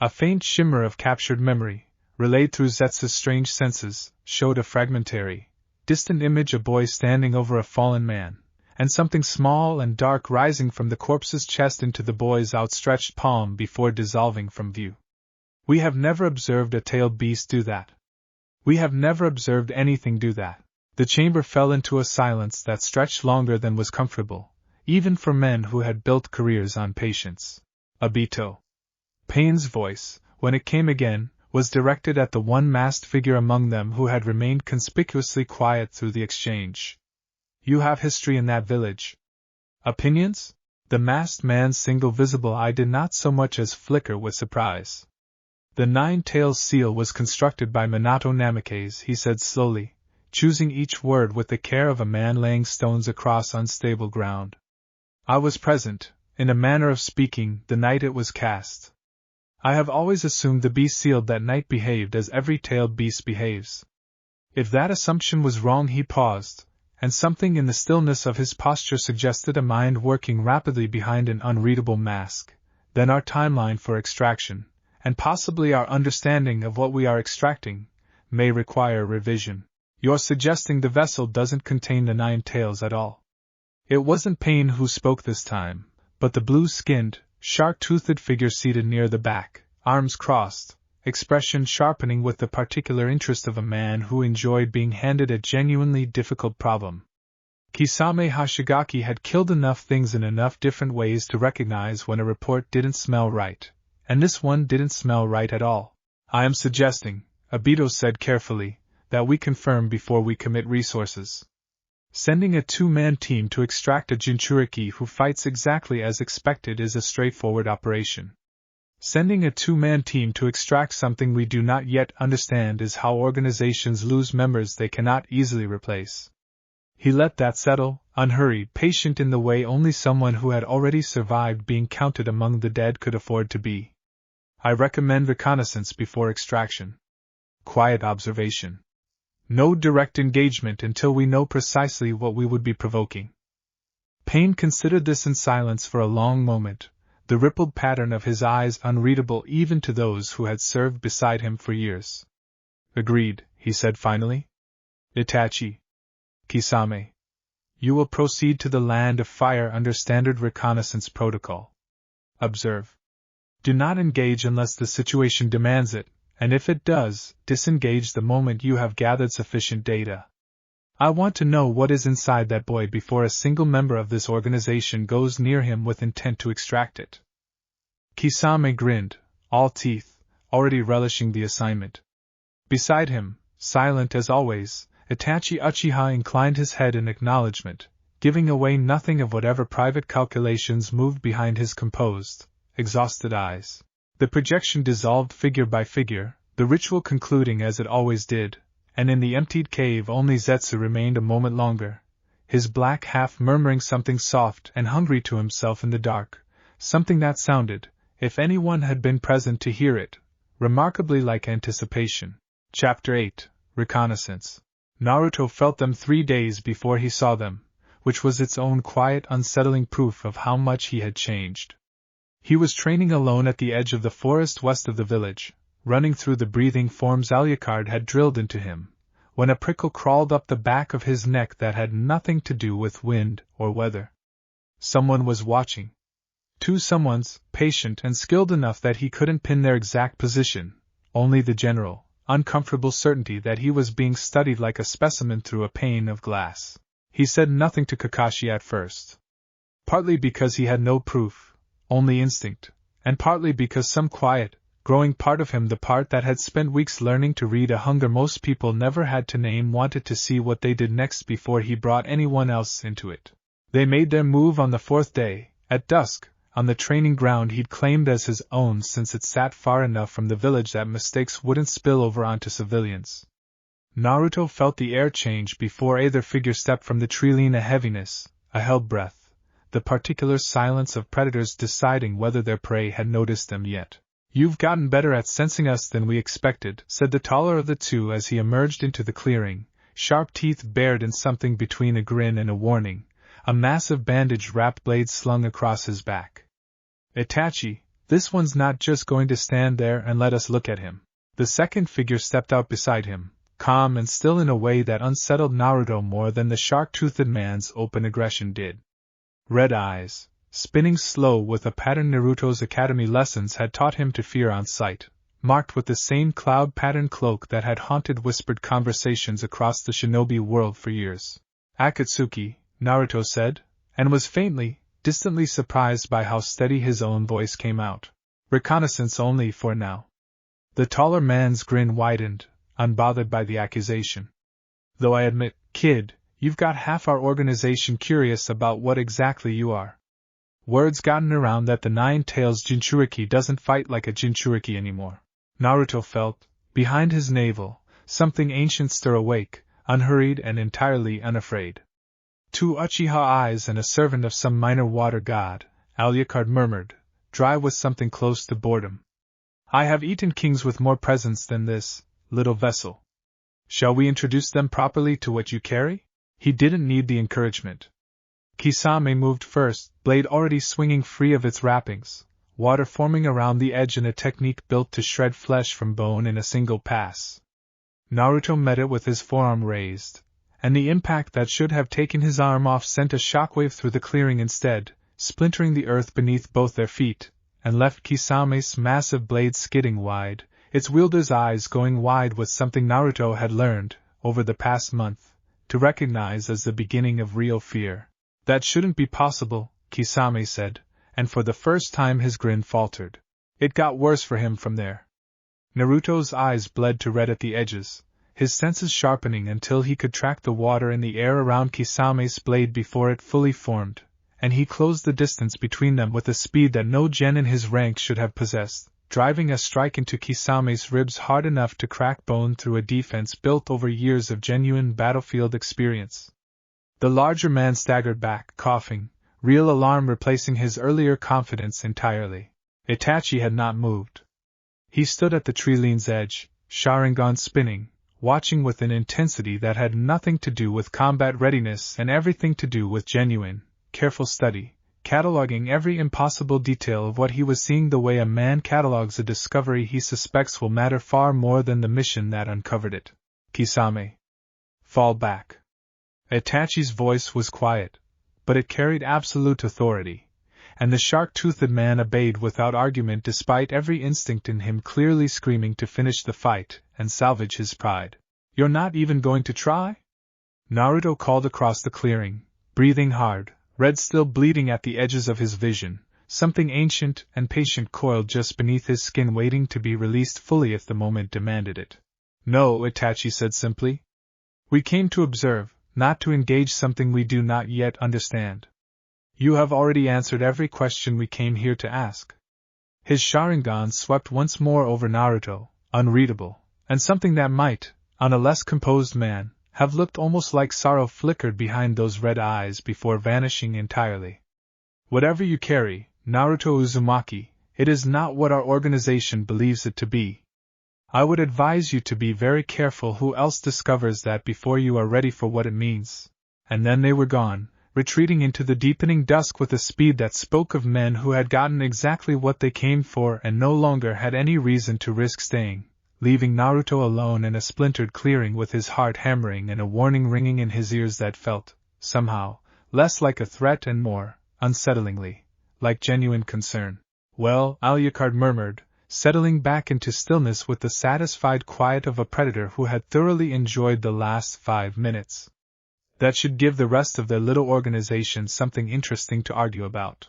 A faint shimmer of captured memory, relayed through Zetsu's strange senses, showed a fragmentary, distant image of a boy standing over a fallen man, and something small and dark rising from the corpse's chest into the boy's outstretched palm before dissolving from view. We have never observed a tailed beast do that. We have never observed anything do that. The chamber fell into a silence that stretched longer than was comfortable, even for men who had built careers on patience. Abito. Payne's voice, when it came again, was directed at the one masked figure among them who had remained conspicuously quiet through the exchange. You have history in that village. Opinions? The masked man's single visible eye did not so much as flicker with surprise. The 9 tails seal was constructed by Minato Namikaze, he said slowly, choosing each word with the care of a man laying stones across unstable ground. I was present, in a manner of speaking, the night it was cast. I have always assumed the beast sealed that night behaved as every tailed beast behaves. If that assumption was wrong, he paused, and something in the stillness of his posture suggested a mind working rapidly behind an unreadable mask. Then our timeline for extraction, and possibly our understanding of what we are extracting, may require revision. You're suggesting the vessel doesn't contain the 9 tails at all. It wasn't Payne who spoke this time, but the blue-skinned, shark-toothed figure seated near the back, arms crossed, expression sharpening with the particular interest of a man who enjoyed being handed a genuinely difficult problem. Kisame Hashigaki had killed enough things in enough different ways to recognize when a report didn't smell right, and this one didn't smell right at all. I am suggesting, Abito said carefully, that we confirm before we commit resources. Sending a 2-man team to extract a Jinchuriki who fights exactly as expected is a straightforward operation. Sending a 2-man team to extract something we do not yet understand is how organizations lose members they cannot easily replace. He let that settle, unhurried, patient in the way only someone who had already survived being counted among the dead could afford to be. I recommend reconnaissance before extraction. Quiet observation. No direct engagement until we know precisely what we would be provoking. Payne considered this in silence for a long moment, the rippled pattern of his eyes unreadable even to those who had served beside him for years. Agreed, he said finally. Itachi. Kisame. You will proceed to the Land of Fire under standard reconnaissance protocol. Observe. Do not engage unless the situation demands it, and if it does, disengage the moment you have gathered sufficient data. I want to know what is inside that boy before a single member of this organization goes near him with intent to extract it. Kisame grinned, all teeth, already relishing the assignment. Beside him, silent as always, Itachi Uchiha inclined his head in acknowledgement, giving away nothing of whatever private calculations moved behind his composed, exhausted eyes. The projection dissolved figure by figure, the ritual concluding as it always did, and in the emptied cave only Zetsu remained a moment longer, his black half murmuring something soft and hungry to himself in the dark, something that sounded, if anyone had been present to hear it, remarkably like anticipation. Chapter 8, Reconnaissance. Naruto felt them 3 days before he saw them, which was its own quiet, unsettling proof of how much he had changed. He was training alone at the edge of the forest west of the village, running through the breathing forms Alucard had drilled into him, when a prickle crawled up the back of his neck that had nothing to do with wind or weather. Someone was watching. 2 someones, patient and skilled enough that he couldn't pin their exact position, only the general, uncomfortable certainty that he was being studied like a specimen through a pane of glass. He said nothing to Kakashi at first. Partly because he had no proof, only instinct, and partly because some quiet, growing part of him, the part that had spent weeks learning to read a hunger most people never had to name, wanted to see what they did next before he brought anyone else into it. They made their move on the 4th day, at dusk, on the training ground he'd claimed as his own since it sat far enough from the village that mistakes wouldn't spill over onto civilians. Naruto felt the air change before either figure stepped from the tree, a heaviness, a held breath, the particular silence of predators deciding whether their prey had noticed them yet. "You've gotten better at sensing us than we expected," said the taller of the 2 as he emerged into the clearing, sharp teeth bared in something between a grin and a warning, a massive bandage-wrapped blade slung across his back. "Itachi, this one's not just going to stand there and let us look at him." The second figure stepped out beside him, calm and still in a way that unsettled Naruto more than the shark-toothed man's open aggression did. Red eyes, spinning slow with a pattern Naruto's academy lessons had taught him to fear on sight, marked with the same cloud-patterned cloak that had haunted whispered conversations across the Shinobi World for years. "Akatsuki," Naruto said, and was faintly, distantly surprised by how steady his own voice came out. "Reconnaissance only for now." The taller man's grin widened, unbothered by the accusation. "Though I admit, kid, you've got half our organization curious about what exactly you are." Word's gotten around that the 9 Tails Jinchuriki doesn't fight like a Jinchuriki anymore. Naruto felt, behind his navel, something ancient stir awake, unhurried and entirely unafraid. "2 Uchiha eyes and a servant of some minor water god," Alucard murmured, dry with something close to boredom. "I have eaten kings with more presence than this, little vessel. Shall we introduce them properly to what you carry?" He didn't need the encouragement. Kisame moved first, blade already swinging free of its wrappings, water forming around the edge in a technique built to shred flesh from bone in a single pass. Naruto met it with his forearm raised, and the impact that should have taken his arm off sent a shockwave through the clearing instead, splintering the earth beneath both their feet, and left Kisame's massive blade skidding wide, its wielder's eyes going wide with something Naruto had learned, over the past month, to recognize as the beginning of real fear. "That shouldn't be possible," Kisame said, and for the first time his grin faltered. It got worse for him from there. Naruto's eyes bled to red at the edges, his senses sharpening until he could track the water in the air around Kisame's blade before it fully formed, and he closed the distance between them with a speed that no gen in his rank should have possessed, driving a strike into Kisame's ribs hard enough to crack bone through a defense built over years of genuine battlefield experience. The larger man staggered back, coughing, real alarm replacing his earlier confidence entirely. Itachi had not moved. He stood at the tree-lean's edge, Sharingan spinning, watching with an intensity that had nothing to do with combat readiness and everything to do with genuine, careful study, cataloging every impossible detail of what he was seeing the way a man catalogs a discovery he suspects will matter far more than the mission that uncovered it. "Kisame. Fall back." Itachi's voice was quiet, but it carried absolute authority, and the shark-toothed man obeyed without argument despite every instinct in him clearly screaming to finish the fight and salvage his pride. "You're not even going to try?" Naruto called across the clearing, breathing hard, red still bleeding at the edges of his vision, something ancient and patient coiled just beneath his skin waiting to be released fully if the moment demanded it. "No," Itachi said simply. "We came to observe, not to engage something we do not yet understand." "You have already answered every question we came here to ask." His Sharingan swept once more over Naruto, unreadable, and something that might, on a less composed man, have looked almost like sorrow flickered behind those red eyes before vanishing entirely. Whatever you carry, Naruto Uzumaki, it is not what our organization believes it to be. I would advise you to be very careful who else discovers that before you are ready for what it means. And then they were gone, retreating into the deepening dusk with a speed that spoke of men who had gotten exactly what they came for and no longer had any reason to risk staying, leaving Naruto alone in a splintered clearing with his heart hammering and a warning ringing in his ears that felt, somehow, less like a threat and more, unsettlingly, like genuine concern. Well, Alucard murmured, settling back into stillness with the satisfied quiet of a predator who had thoroughly enjoyed the last 5 minutes. That should give the rest of their little organization something interesting to argue about.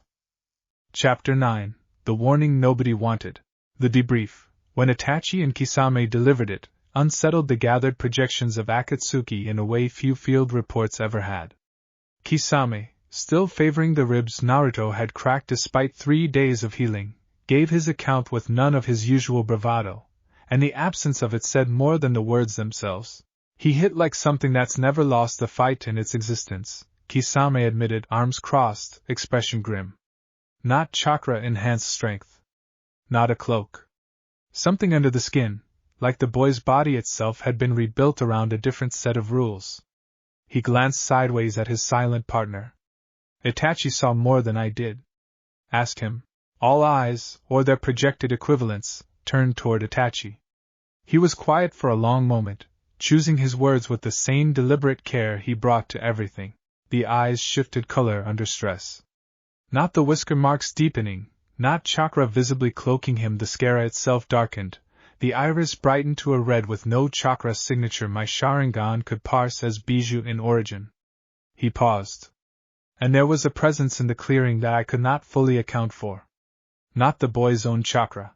Chapter 9. The Warning Nobody Wanted. The debrief, when Itachi and Kisame delivered it, unsettled the gathered projections of Akatsuki in a way few field reports ever had. Kisame, still favoring the ribs Naruto had cracked despite 3 days of healing, gave his account with none of his usual bravado, and the absence of it said more than the words themselves. He hit like something that's never lost a fight in its existence, Kisame admitted, arms crossed, expression grim. Not chakra-enhanced strength. Not a cloak. Something under the skin, like the boy's body itself had been rebuilt around a different set of rules. He glanced sideways at his silent partner. Itachi saw more than I did. Asked him. All eyes, or their projected equivalents, turned toward Itachi. He was quiet for a long moment, choosing his words with the same deliberate care he brought to everything. The eyes shifted color under stress. Not the whisker marks deepening, not chakra visibly cloaking him. The scara itself darkened, the iris brightened to a red with no chakra signature my Sharingan could parse as bijou in origin. He paused. And there was a presence in the clearing that I could not fully account for. Not the boy's own chakra.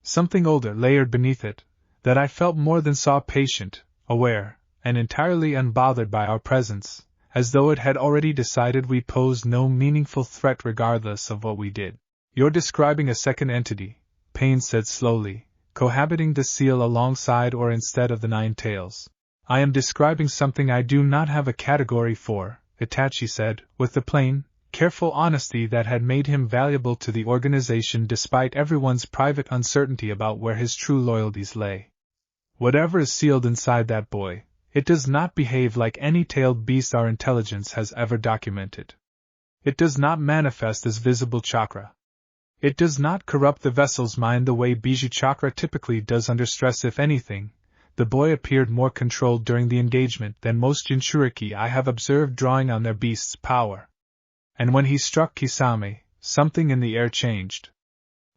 Something older layered beneath it, that I felt more than saw, patient, aware, and entirely unbothered by our presence, as though it had already decided we posed no meaningful threat regardless of what we did. You're describing a second entity, Pain said slowly, cohabiting the seal alongside or instead of the 9 tails. I am describing something I do not have a category for, Itachi said, with the plain, careful honesty that had made him valuable to the organization despite everyone's private uncertainty about where his true loyalties lay. Whatever is sealed inside that boy, it does not behave like any tailed beast our intelligence has ever documented. It does not manifest as visible chakra. It does not corrupt the vessel's mind the way bijou chakra typically does under stress. If anything, the boy appeared more controlled during the engagement than most Jinchuriki I have observed drawing on their beast's power. And when he struck Kisame, something in the air changed.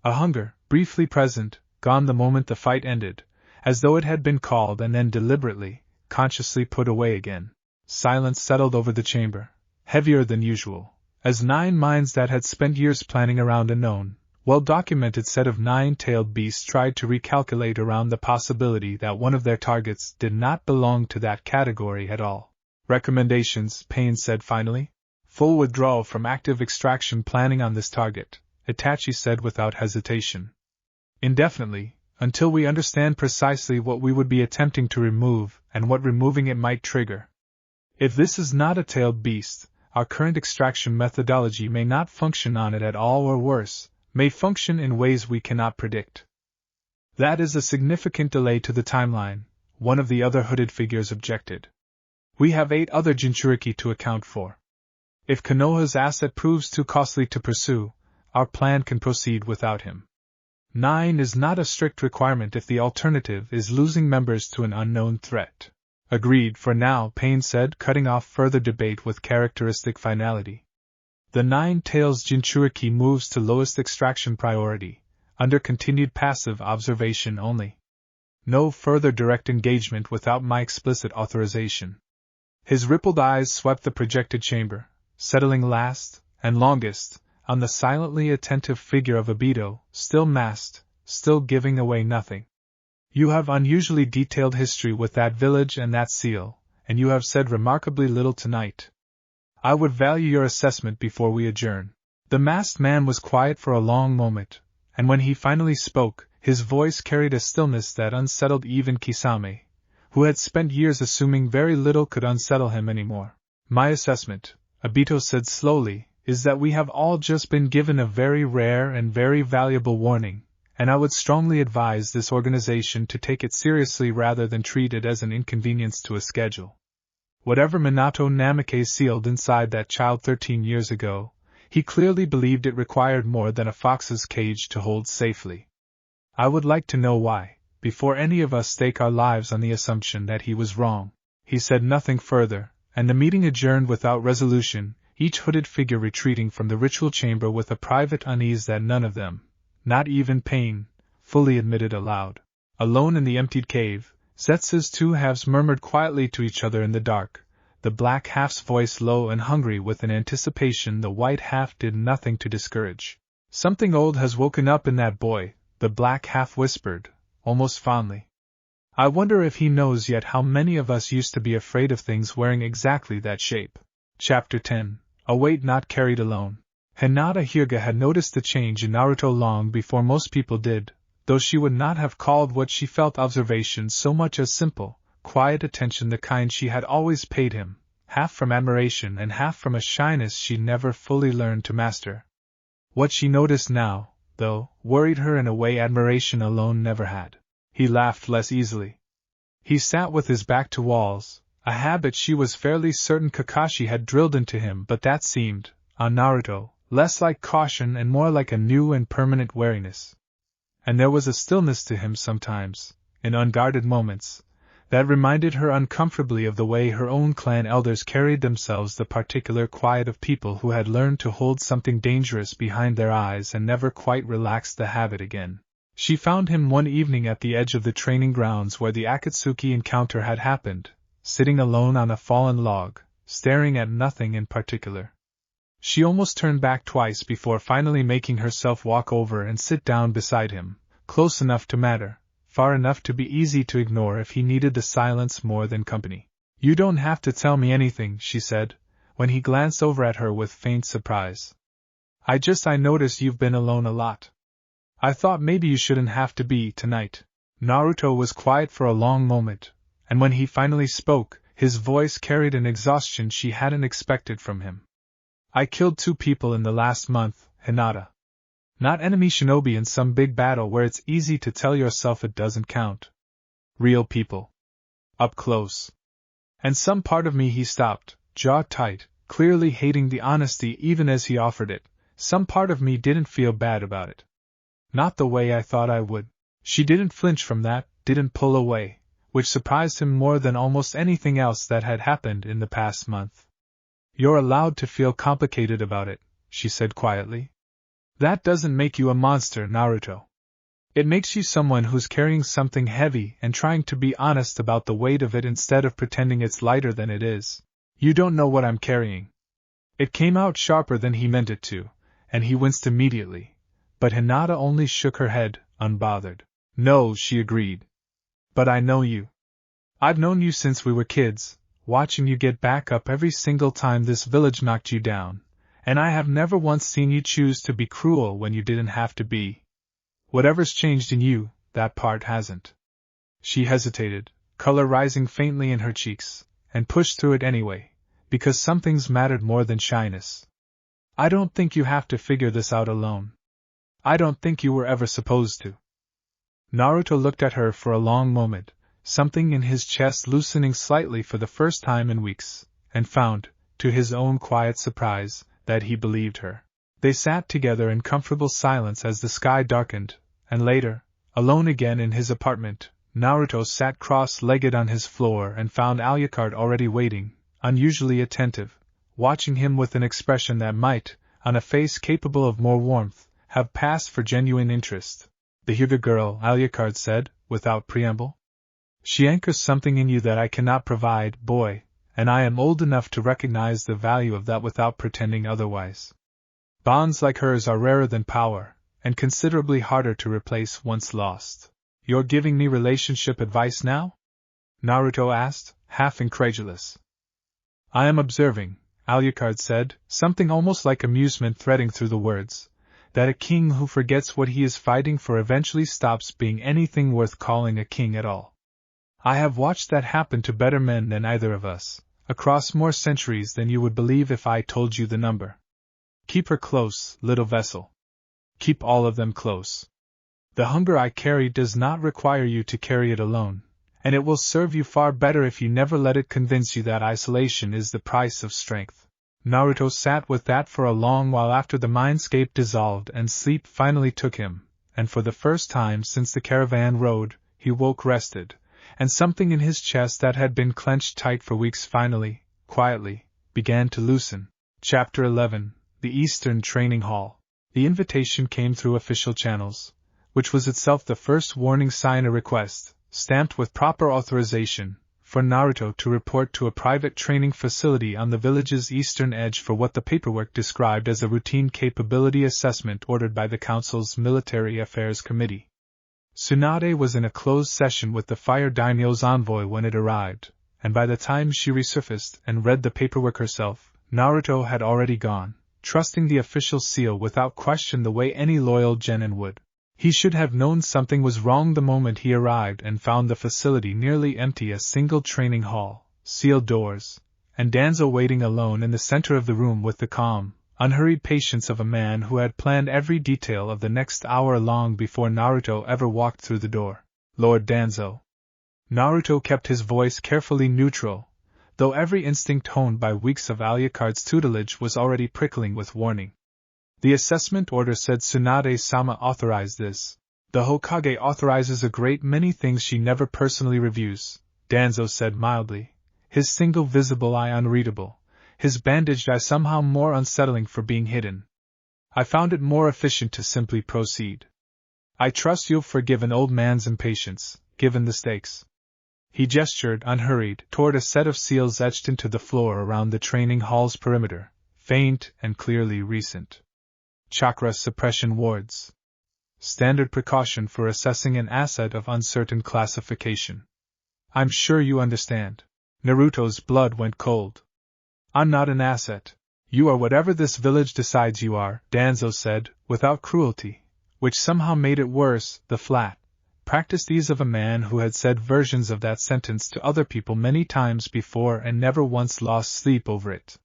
A hunger, briefly present, gone the moment the fight ended, as though it had been called and then deliberately, consciously put away again. Silence settled over the chamber, heavier than usual, as 9 minds that had spent years planning around a known, well-documented set of 9-tailed beasts tried to recalculate around the possibility that one of their targets did not belong to that category at all. Recommendations, Pain said finally. Full withdrawal from active extraction planning on this target, Itachi said without hesitation. Indefinitely, until we understand precisely what we would be attempting to remove and what removing it might trigger. If this is not a tailed beast, our current extraction methodology may not function on it at all, or worse, may function in ways we cannot predict. That is a significant delay to the timeline, one of the other hooded figures objected. We have 8 other Jinchuriki to account for. If Konoha's asset proves too costly to pursue, our plan can proceed without him. 9 is not a strict requirement if the alternative is losing members to an unknown threat. Agreed for now, Pain said, cutting off further debate with characteristic finality. The 9 tails Jinchuriki moves to lowest extraction priority, under continued passive observation only. No further direct engagement without my explicit authorization. His rippled eyes swept the projected chamber, settling last, and longest, on the silently attentive figure of Obito, still masked, still giving away nothing. You have unusually detailed history with that village and that seal, and you have said remarkably little tonight. I would value your assessment before we adjourn. The masked man was quiet for a long moment, and when he finally spoke, his voice carried a stillness that unsettled even Kisame, who had spent years assuming very little could unsettle him anymore. My assessment, Obito said slowly, is that we have all just been given a very rare and very valuable warning, and I would strongly advise this organization to take it seriously rather than treat it as an inconvenience to a schedule. Whatever Minato Namikaze sealed inside that child 13 years ago, he clearly believed it required more than a fox's cage to hold safely. I would like to know why, before any of us stake our lives on the assumption that he was wrong. He said nothing further, and the meeting adjourned without resolution, each hooded figure retreating from the ritual chamber with a private unease that none of them, not even Pain, fully admitted aloud. Alone in the emptied cave, Zetsu's two halves murmured quietly to each other in the dark, the black half's voice low and hungry with an anticipation the white half did nothing to discourage. Something old has woken up in that boy, the black half whispered, almost fondly. I wonder if he knows yet how many of us used to be afraid of things wearing exactly that shape. Chapter 10. A Weight Not Carried Alone. Hinata Hyuga had noticed the change in Naruto long before most people did, though she would not have called what she felt observation so much as simple, quiet attention, the kind she had always paid him, half from admiration and half from a shyness she never fully learned to master. What she noticed now, though, worried her in a way admiration alone never had. He laughed less easily. He sat with his back to walls, a habit she was fairly certain Kakashi had drilled into him, but that seemed, on Naruto, less like caution and more like a new and permanent wariness. And there was a stillness to him sometimes, in unguarded moments, that reminded her uncomfortably of the way her own clan elders carried themselves, the particular quiet of people who had learned to hold something dangerous behind their eyes and never quite relaxed the habit again. She found him one evening at the edge of the training grounds where the Akatsuki encounter had happened, sitting alone on a fallen log, staring at nothing in particular. She almost turned back twice before finally making herself walk over and sit down beside him, close enough to matter, far enough to be easy to ignore if he needed the silence more than company. You don't have to tell me anything, she said, when he glanced over at her with faint surprise. I noticed you've been alone a lot. I thought maybe you shouldn't have to be tonight. Naruto was quiet for a long moment, and when he finally spoke, his voice carried an exhaustion she hadn't expected from him. I killed 2 people in the last month, Hinata. Not enemy shinobi in some big battle where it's easy to tell yourself it doesn't count. Real people. Up close. And some part of me, he stopped, jaw tight, clearly hating the honesty even as he offered it. Some part of me didn't feel bad about it. Not the way I thought I would. She didn't flinch from that, didn't pull away, which surprised him more than almost anything else that had happened in the past month. You're allowed to feel complicated about it, she said quietly. That doesn't make you a monster, Naruto. It makes you someone who's carrying something heavy and trying to be honest about the weight of it instead of pretending it's lighter than it is. You don't know what I'm carrying. It came out sharper than he meant it to, and he winced immediately. But Hinata only shook her head, unbothered. No, she agreed. But I know you. I've known you since we were kids, watching you get back up every single time this village knocked you down, and I have never once seen you choose to be cruel when you didn't have to be. Whatever's changed in you, that part hasn't. She hesitated, color rising faintly in her cheeks, and pushed through it anyway, because some things mattered more than shyness. I don't think you have to figure this out alone. I don't think you were ever supposed to. Naruto looked at her for a long moment, something in his chest loosening slightly for the first time in weeks, and found, to his own quiet surprise, that he believed her. They sat together in comfortable silence as the sky darkened, and later, alone again in his apartment, Naruto sat cross-legged on his floor and found Alucard already waiting, unusually attentive, watching him with an expression that might, on a face capable of more warmth, have passed for genuine interest. The Hyuga girl, Alucard said, without preamble. She anchors something in you that I cannot provide, boy, and I am old enough to recognize the value of that without pretending otherwise. Bonds like hers are rarer than power, and considerably harder to replace once lost. You're giving me relationship advice now? Naruto asked, half incredulous. I am observing, Alucard said, something almost like amusement threading through the words, that a king who forgets what he is fighting for eventually stops being anything worth calling a king at all. I have watched that happen to better men than either of us, across more centuries than you would believe if I told you the number. Keep her close, little vessel. Keep all of them close. The hunger I carry does not require you to carry it alone, and it will serve you far better if you never let it convince you that isolation is the price of strength. Naruto sat with that for a long while after the mindscape dissolved and sleep finally took him, and for the first time since the caravan rode, he woke rested, and something in his chest that had been clenched tight for weeks finally, quietly, began to loosen. Chapter 11. The Eastern Training Hall. The invitation came through official channels, which was itself the first warning sign, a request, stamped with proper authorization, for Naruto to report to a private training facility on the village's eastern edge for what the paperwork described as a routine capability assessment ordered by the Council's Military Affairs Committee. Tsunade was in a closed session with the Fire Daimyo's envoy when it arrived, and by the time she resurfaced and read the paperwork herself, Naruto had already gone, trusting the official seal without question the way any loyal genin would. He should have known something was wrong the moment he arrived and found the facility nearly empty, a single training hall, sealed doors, and Danzo waiting alone in the center of the room with the calm, unhurried patience of a man who had planned every detail of the next hour long before Naruto ever walked through the door. Lord Danzo. Naruto kept his voice carefully neutral, though every instinct honed by weeks of Alucard's tutelage was already prickling with warning. The assessment order said Tsunade-sama authorized this. The Hokage authorizes a great many things she never personally reviews, Danzo said mildly, his single visible eye unreadable, his bandaged eye somehow more unsettling for being hidden. I found it more efficient to simply proceed. I trust you'll forgive an old man's impatience, given the stakes. He gestured, unhurried, toward a set of seals etched into the floor around the training hall's perimeter, faint and clearly recent. Chakra suppression wards. Standard precaution for assessing an asset of uncertain classification. I'm sure you understand. Naruto's blood went cold. I'm not an asset. You are whatever this village decides you are, Danzo said, without cruelty, which somehow made it worse, the flat, practiced ease of a man who had said versions of that sentence to other people many times before and never once lost sleep over it.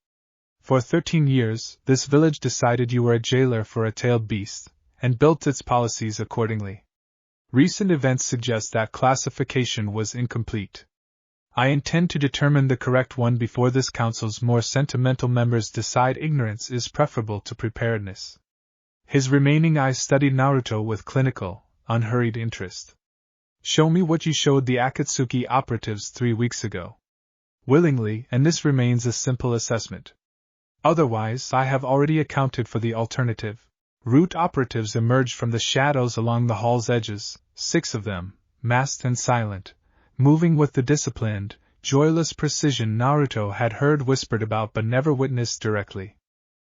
For 13 years, this village decided you were a jailer for a tailed beast, and built its policies accordingly. Recent events suggest that classification was incomplete. I intend to determine the correct one before this council's more sentimental members decide ignorance is preferable to preparedness. His remaining eyes studied Naruto with clinical, unhurried interest. Show me what you showed the Akatsuki operatives 3 weeks ago. Willingly, and this remains a simple assessment. Otherwise, I have already accounted for the alternative. Root operatives emerged from the shadows along the hall's edges, 6 of them, masked and silent, moving with the disciplined, joyless precision Naruto had heard whispered about but never witnessed directly.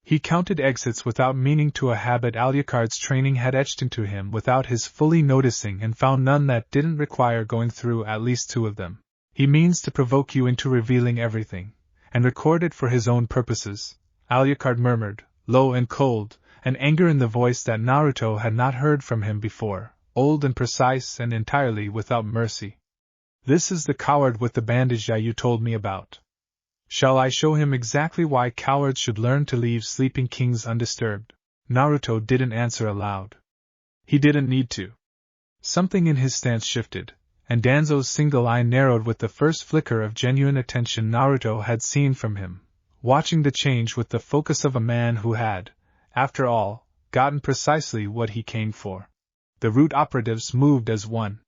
He counted exits without meaning to, a habit Alucard's training had etched into him without his fully noticing, and found none that didn't require going through at least 2 of them. He means to provoke you into revealing everything, and record it for his own purposes, Alucard murmured, low and cold, an anger in the voice that Naruto had not heard from him before, old and precise and entirely without mercy. This is the coward with the bandaged eye you told me about. Shall I show him exactly why cowards should learn to leave sleeping kings undisturbed? Naruto didn't answer aloud. He didn't need to. Something in his stance shifted, and Danzo's single eye narrowed with the first flicker of genuine attention Naruto had seen from him, watching the change with the focus of a man who had, after all, gotten precisely what he came for. The root operatives moved as one.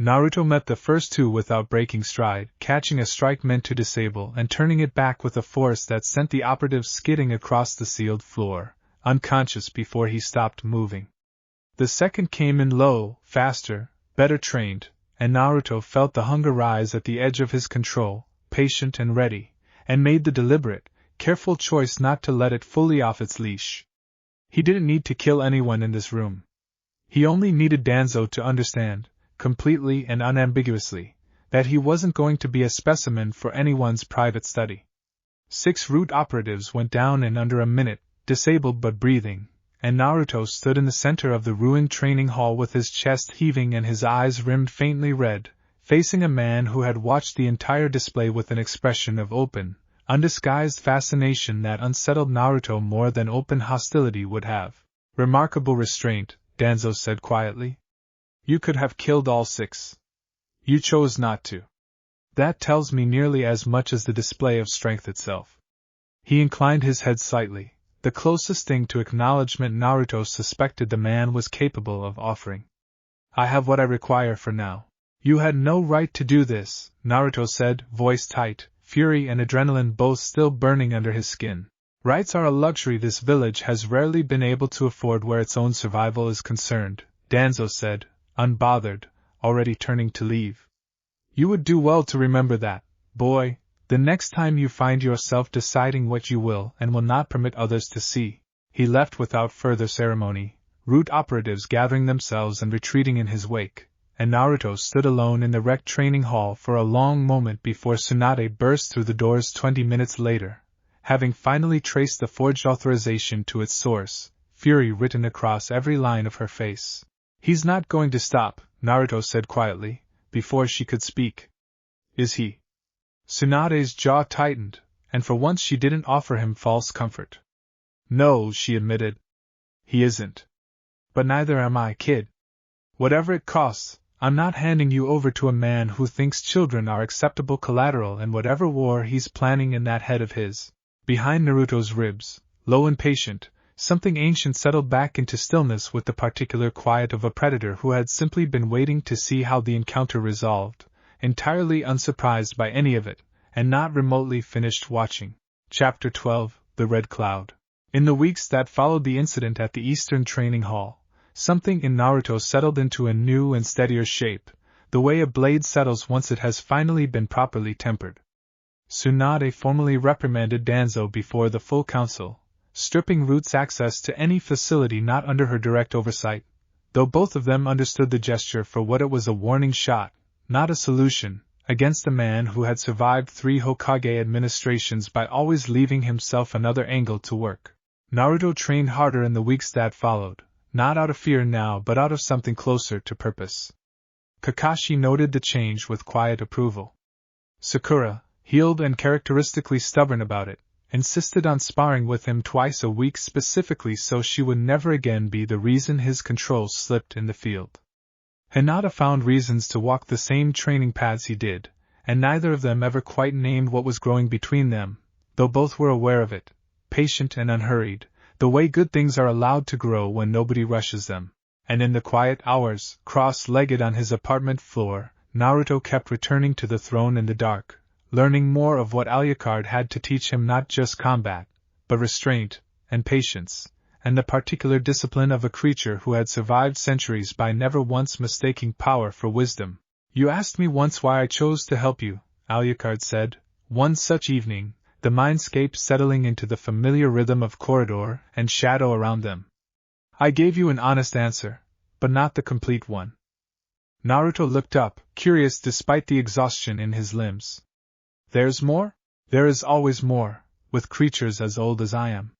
Naruto met the first 2 without breaking stride, catching a strike meant to disable and turning it back with a force that sent the operatives skidding across the sealed floor, unconscious before he stopped moving. The second came in low, faster, better trained, and Naruto felt the hunger rise at the edge of his control, patient and ready, and made the deliberate, careful choice not to let it fully off its leash. He didn't need to kill anyone in this room. He only needed Danzo to understand, completely and unambiguously, that he wasn't going to be a specimen for anyone's private study. 6 root operatives went down in under a minute, disabled but breathing, and Naruto stood in the center of the ruined training hall with his chest heaving and his eyes rimmed faintly red, facing a man who had watched the entire display with an expression of open, undisguised fascination that unsettled Naruto more than open hostility would have. Remarkable restraint, Danzo said quietly. You could have killed all 6. You chose not to. That tells me nearly as much as the display of strength itself. He inclined his head slightly, the closest thing to acknowledgement Naruto suspected the man was capable of offering. I have what I require for now. You had no right to do this, Naruto said, voice tight, fury and adrenaline both still burning under his skin. Rights are a luxury this village has rarely been able to afford where its own survival is concerned, Danzo said, unbothered, already turning to leave. You would do well to remember that, boy, the next time you find yourself deciding what you will and will not permit others to see. He left without further ceremony, root operatives gathering themselves and retreating in his wake, and Naruto stood alone in the wrecked training hall for a long moment before Tsunade burst through the doors 20 minutes later, having finally traced the forged authorization to its source, fury written across every line of her face. He's not going to stop, Naruto said quietly, before she could speak. Is he? Tsunade's jaw tightened, and for once she didn't offer him false comfort. No, she admitted. He isn't. But neither am I, kid. Whatever it costs, I'm not handing you over to a man who thinks children are acceptable collateral in whatever war he's planning in that head of his. Behind Naruto's ribs, low and patient, something ancient settled back into stillness with the particular quiet of a predator who had simply been waiting to see how the encounter resolved, entirely unsurprised by any of it, and not remotely finished watching. Chapter 12, The Red Cloud. In the weeks that followed the incident at the Eastern Training Hall, something in Naruto settled into a new and steadier shape, the way a blade settles once it has finally been properly tempered. Tsunade formally reprimanded Danzo before the full council, stripping Root's access to any facility not under her direct oversight, though both of them understood the gesture for what it was, a warning shot, not a solution, against a man who had survived 3 Hokage administrations by always leaving himself another angle to work. Naruto trained harder in the weeks that followed, not out of fear now but out of something closer to purpose. Kakashi noted the change with quiet approval. Sakura, healed and characteristically stubborn about it, insisted on sparring with him twice a week specifically so she would never again be the reason his control slipped in the field. Hinata found reasons to walk the same training paths he did, and neither of them ever quite named what was growing between them, though both were aware of it, patient and unhurried, the way good things are allowed to grow when nobody rushes them. And in the quiet hours, cross-legged on his apartment floor, Naruto kept returning to the throne in the dark, learning more of what Alucard had to teach him, not just combat, but restraint, and patience, and the particular discipline of a creature who had survived centuries by never once mistaking power for wisdom. You asked me once why I chose to help you, Alucard said, one such evening, the mindscape settling into the familiar rhythm of corridor and shadow around them. I gave you an honest answer, but not the complete one. Naruto looked up, curious despite the exhaustion in his limbs. There's more? There is always more, with creatures as old as I am.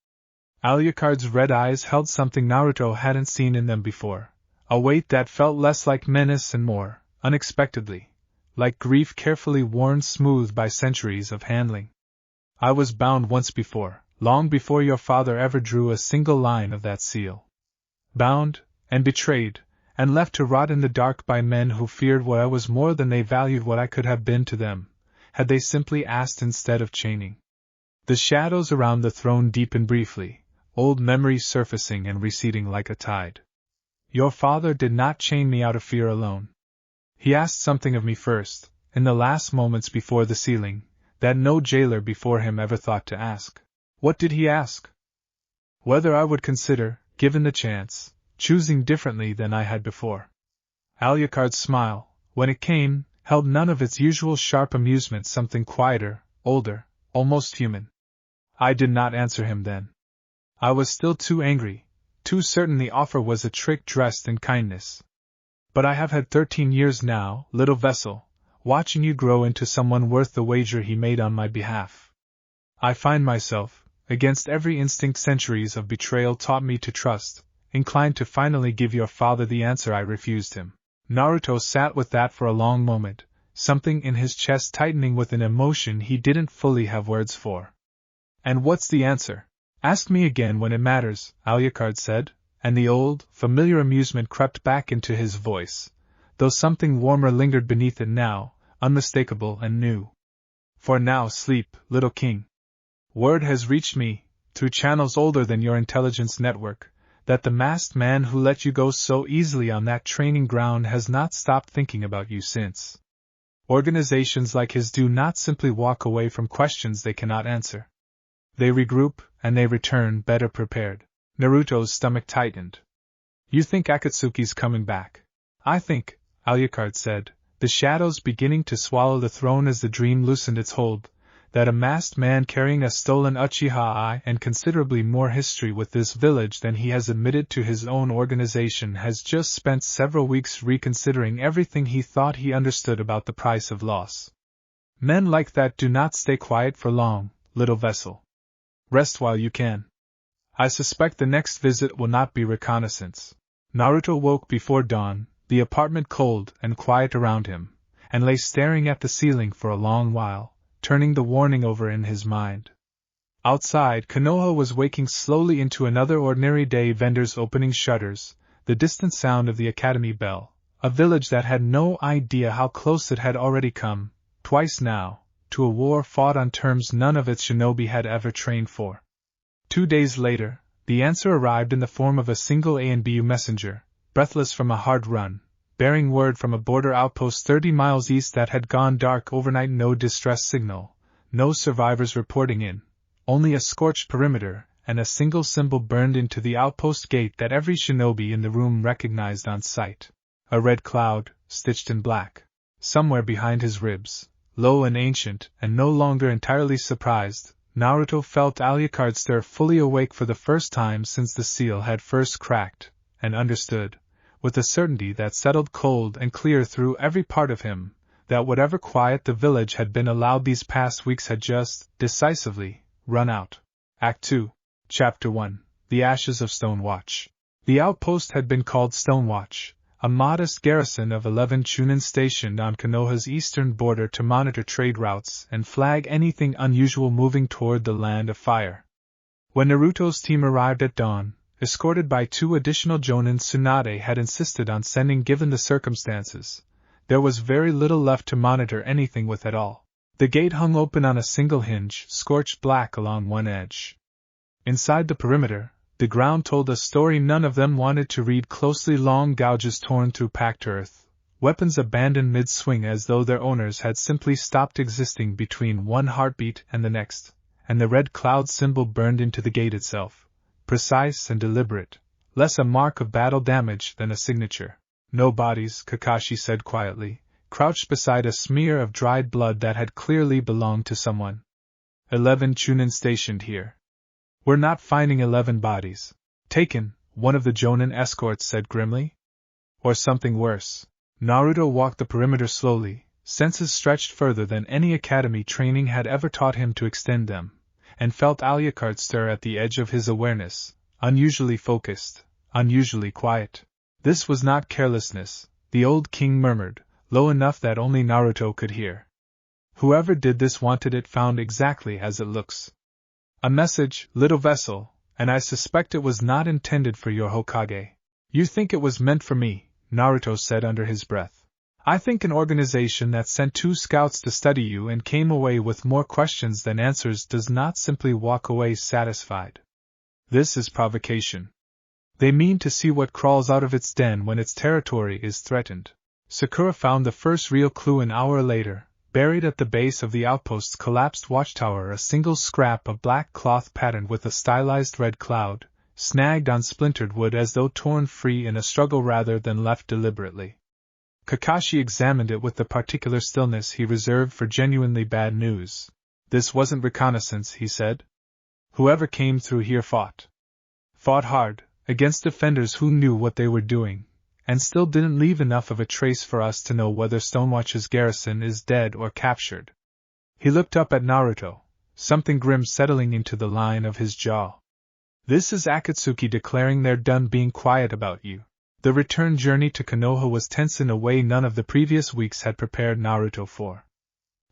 Alucard's red eyes held something Naruto hadn't seen in them before, a weight that felt less like menace and more, unexpectedly, like grief carefully worn smooth by centuries of handling. I was bound once before, long before your father ever drew a single line of that seal. Bound, and betrayed, and left to rot in the dark by men who feared what I was more than they valued what I could have been to them, had they simply asked instead of chaining. The shadows around the throne deepened briefly, old memories surfacing and receding like a tide. Your father did not chain me out of fear alone. He asked something of me first, in the last moments before the sealing, that no jailer before him ever thought to ask. What did he ask? Whether I would consider, given the chance, choosing differently than I had before. Alucard's smile, when it came, held none of its usual sharp amusement, something quieter, older, almost human. I did not answer him then. I was still too angry, too certain the offer was a trick dressed in kindness. But I have had 13 years now, little vessel, watching you grow into someone worth the wager he made on my behalf. I find myself, against every instinct centuries of betrayal taught me to trust, inclined to finally give your father the answer I refused him. Naruto sat with that for a long moment, something in his chest tightening with an emotion he didn't fully have words for. And what's the answer? Ask me again when it matters, Alucard said, and the old, familiar amusement crept back into his voice, though something warmer lingered beneath it now, unmistakable and new. For now sleep, little king. Word has reached me, through channels older than your intelligence network, that the masked man who let you go so easily on that training ground has not stopped thinking about you since. Organizations like his do not simply walk away from questions they cannot answer. They regroup, and they return better prepared. Naruto's stomach tightened. You think Akatsuki's coming back? I think, Alucard said, the shadows beginning to swallow the throne as the dream loosened its hold, that a masked man carrying a stolen Uchiha eye and considerably more history with this village than he has admitted to his own organization has just spent several weeks reconsidering everything he thought he understood about the price of loss. Men like that do not stay quiet for long, little vessel. Rest while you can. I suspect the next visit will not be reconnaissance. Naruto woke before dawn, the apartment cold and quiet around him, and lay staring at the ceiling for a long while, turning the warning over in his mind. Outside, Konoha was waking slowly into another ordinary day, vendors opening shutters, the distant sound of the academy bell, a village that had no idea how close it had already come, twice now, to a war fought on terms none of its shinobi had ever trained for. 2 days later, the answer arrived in the form of a single ANBU messenger, breathless from a hard run, bearing word from a border outpost 30 miles east that had gone dark overnight. No distress signal, no survivors reporting in, only a scorched perimeter, and a single symbol burned into the outpost gate that every shinobi in the room recognized on sight. A red cloud, stitched in black. Somewhere behind his ribs, low and ancient, and no longer entirely surprised, Naruto felt Alucard stir, fully awake for the first time since the seal had first cracked, and understood, with a certainty that settled cold and clear through every part of him, that whatever quiet the village had been allowed these past weeks had just, decisively, run out. Act 2, Chapter 1, The Ashes of Stonewatch. The outpost had been called Stonewatch, a modest garrison of 11 Chunin stationed on Konoha's eastern border to monitor trade routes and flag anything unusual moving toward the Land of Fire. When Naruto's team arrived at dawn, escorted by 2 additional Jonin, Tsunade had insisted on sending given the circumstances. There was very little left to monitor anything with at all. The gate hung open on a single hinge, scorched black along one edge. Inside the perimeter, the ground told a story none of them wanted to read closely. Long gouges torn through packed earth, weapons abandoned mid-swing as though their owners had simply stopped existing between one heartbeat and the next, and the red cloud symbol burned into the gate itself, precise and deliberate, less a mark of battle damage than a signature. No bodies, Kakashi said quietly, crouched beside a smear of dried blood that had clearly belonged to someone. 11 Chunin stationed here. We're not finding 11 bodies. Taken, one of the Jonin escorts said grimly. Or something worse. Naruto walked the perimeter slowly, senses stretched further than any academy training had ever taught him to extend them, and felt Alucard stir at the edge of his awareness, unusually focused, unusually quiet. This was not carelessness, the old king murmured, low enough that only Naruto could hear. Whoever did this wanted it found exactly as it looks. A message, little vessel, and I suspect it was not intended for your Hokage. You think it was meant for me, Naruto said under his breath. I think an organization that sent 2 scouts to study you and came away with more questions than answers does not simply walk away satisfied. This is provocation. They mean to see what crawls out of its den when its territory is threatened. Sakura found the first real clue an hour later. Buried at the base of the outpost's collapsed watchtower, a single scrap of black cloth patterned with a stylized red cloud, snagged on splintered wood as though torn free in a struggle rather than left deliberately. Kakashi examined it with the particular stillness he reserved for genuinely bad news. This wasn't reconnaissance, he said. Whoever came through here fought. Fought hard, against defenders who knew what they were doing, and still didn't leave enough of a trace for us to know whether Stonewatch's garrison is dead or captured. He looked up at Naruto, something grim settling into the line of his jaw. This is Akatsuki declaring they're done being quiet about you. The return journey to Konoha was tense in a way none of the previous weeks had prepared Naruto for.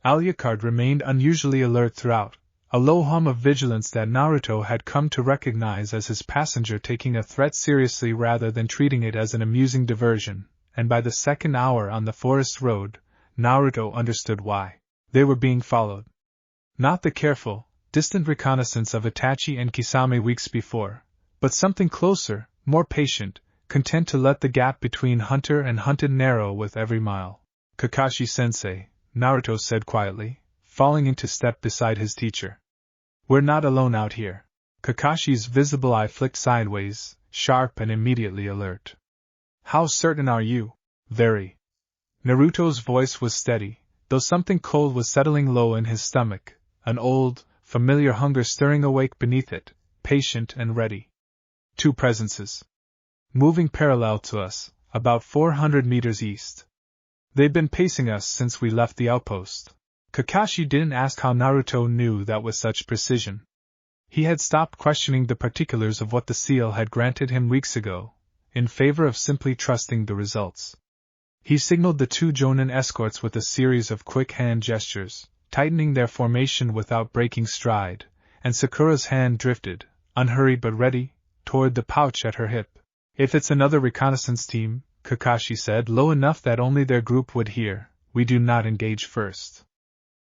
Alucard remained unusually alert throughout, a low hum of vigilance that Naruto had come to recognize as his passenger taking a threat seriously rather than treating it as an amusing diversion, and by the second hour on the forest road, Naruto understood why. They were being followed. Not the careful, distant reconnaissance of Itachi and Kisame weeks before, but something closer, more patient, content to let the gap between hunter and hunted narrow with every mile. Kakashi-sensei, Naruto said quietly, falling into step beside his teacher. We're not alone out here. Kakashi's visible eye flicked sideways, sharp and immediately alert. How certain are you? Very. Naruto's voice was steady, though something cold was settling low in his stomach, an old, familiar hunger stirring awake beneath it, patient and ready. Two presences. Moving parallel to us, about 400 meters east. They've been pacing us since we left the outpost. Kakashi didn't ask how Naruto knew that with such precision. He had stopped questioning the particulars of what the seal had granted him weeks ago, in favor of simply trusting the results. He signaled the two Jonin escorts with a series of quick hand gestures, tightening their formation without breaking stride, and Sakura's hand drifted, unhurried but ready, toward the pouch at her hip. If it's another reconnaissance team, Kakashi said low enough that only their group would hear, we do not engage first.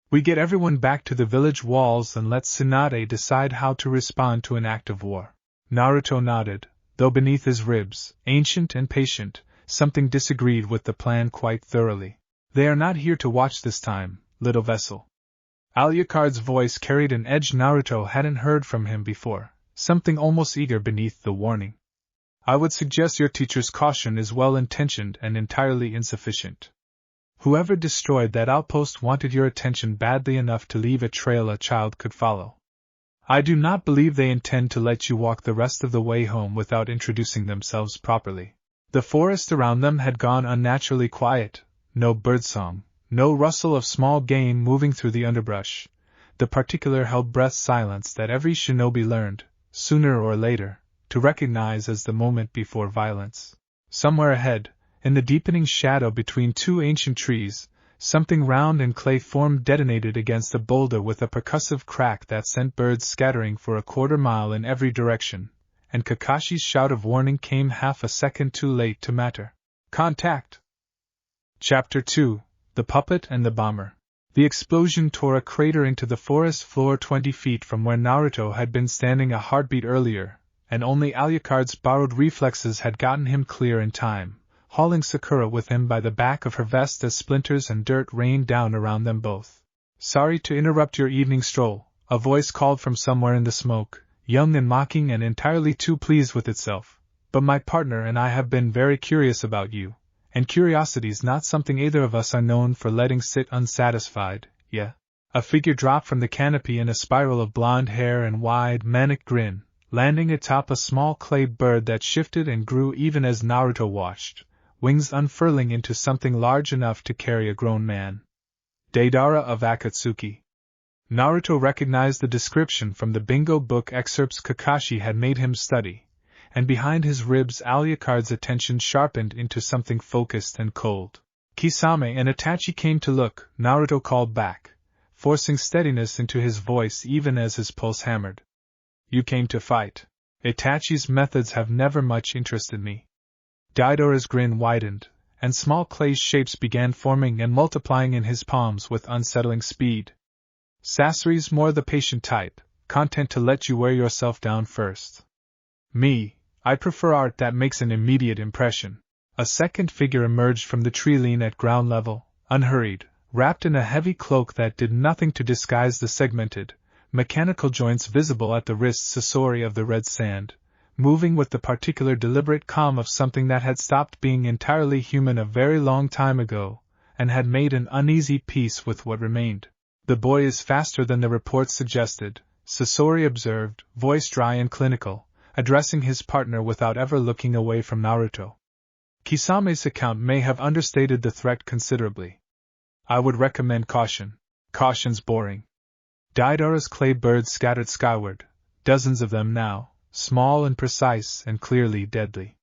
We get everyone back to the village walls and let Tsunade decide how to respond to an act of war. Naruto nodded, though beneath his ribs, ancient and patient, something disagreed with the plan quite thoroughly. They are not here to watch this time, little vessel. Alucard's voice carried an edge Naruto hadn't heard from him before, something almost eager beneath the warning. I would suggest your teacher's caution is well-intentioned and entirely insufficient. Whoever destroyed that outpost wanted your attention badly enough to leave a trail a child could follow. I do not believe they intend to let you walk the rest of the way home without introducing themselves properly. The forest around them had gone unnaturally quiet, no birdsong, no rustle of small game moving through the underbrush, the particular held-breath silence that every shinobi learned, sooner or later, to recognize as the moment before violence. Somewhere ahead, in the deepening shadow between two ancient trees, something round and clay-formed detonated against a boulder with a percussive crack that sent birds scattering for a quarter-mile in every direction, and Kakashi's shout of warning came half a second too late to matter. Contact! Chapter 2: The Puppet and the Bomber. The explosion tore a crater into the forest floor 20 feet from where Naruto had been standing a heartbeat earlier, and only Alucard's borrowed reflexes had gotten him clear in time, hauling Sakura with him by the back of her vest as splinters and dirt rained down around them both. Sorry to interrupt your evening stroll, a voice called from somewhere in the smoke, young and mocking and entirely too pleased with itself, but my partner and I have been very curious about you, and curiosity's not something either of us are known for letting sit unsatisfied, yeah? A figure dropped from the canopy in a spiral of blonde hair and wide, manic grin, landing atop a small clay bird that shifted and grew even as Naruto watched, wings unfurling into something large enough to carry a grown man. Deidara of Akatsuki. Naruto recognized the description from the bingo book excerpts Kakashi had made him study, and behind his ribs Alucard's attention sharpened into something focused and cold. Kisame and Itachi came to look, Naruto called back, forcing steadiness into his voice even as his pulse hammered. You came to fight. Itachi's methods have never much interested me. Deidara's grin widened, and small clay shapes began forming and multiplying in his palms with unsettling speed. Sasori's more the patient type, content to let you wear yourself down first. Me, I prefer art that makes an immediate impression. A second figure emerged from the tree lean at ground level, unhurried, wrapped in a heavy cloak that did nothing to disguise the segmented, mechanical joints visible at the wrists. Sasori of the red sand, moving with the particular deliberate calm of something that had stopped being entirely human a very long time ago, and had made an uneasy peace with what remained. The boy is faster than the reports suggested, Sasori observed, voice dry and clinical, addressing his partner without ever looking away from Naruto. Kisame's account may have understated the threat considerably. I would recommend caution. Caution's boring. Deidara's clay birds scattered skyward, dozens of them now, small and precise and clearly deadly.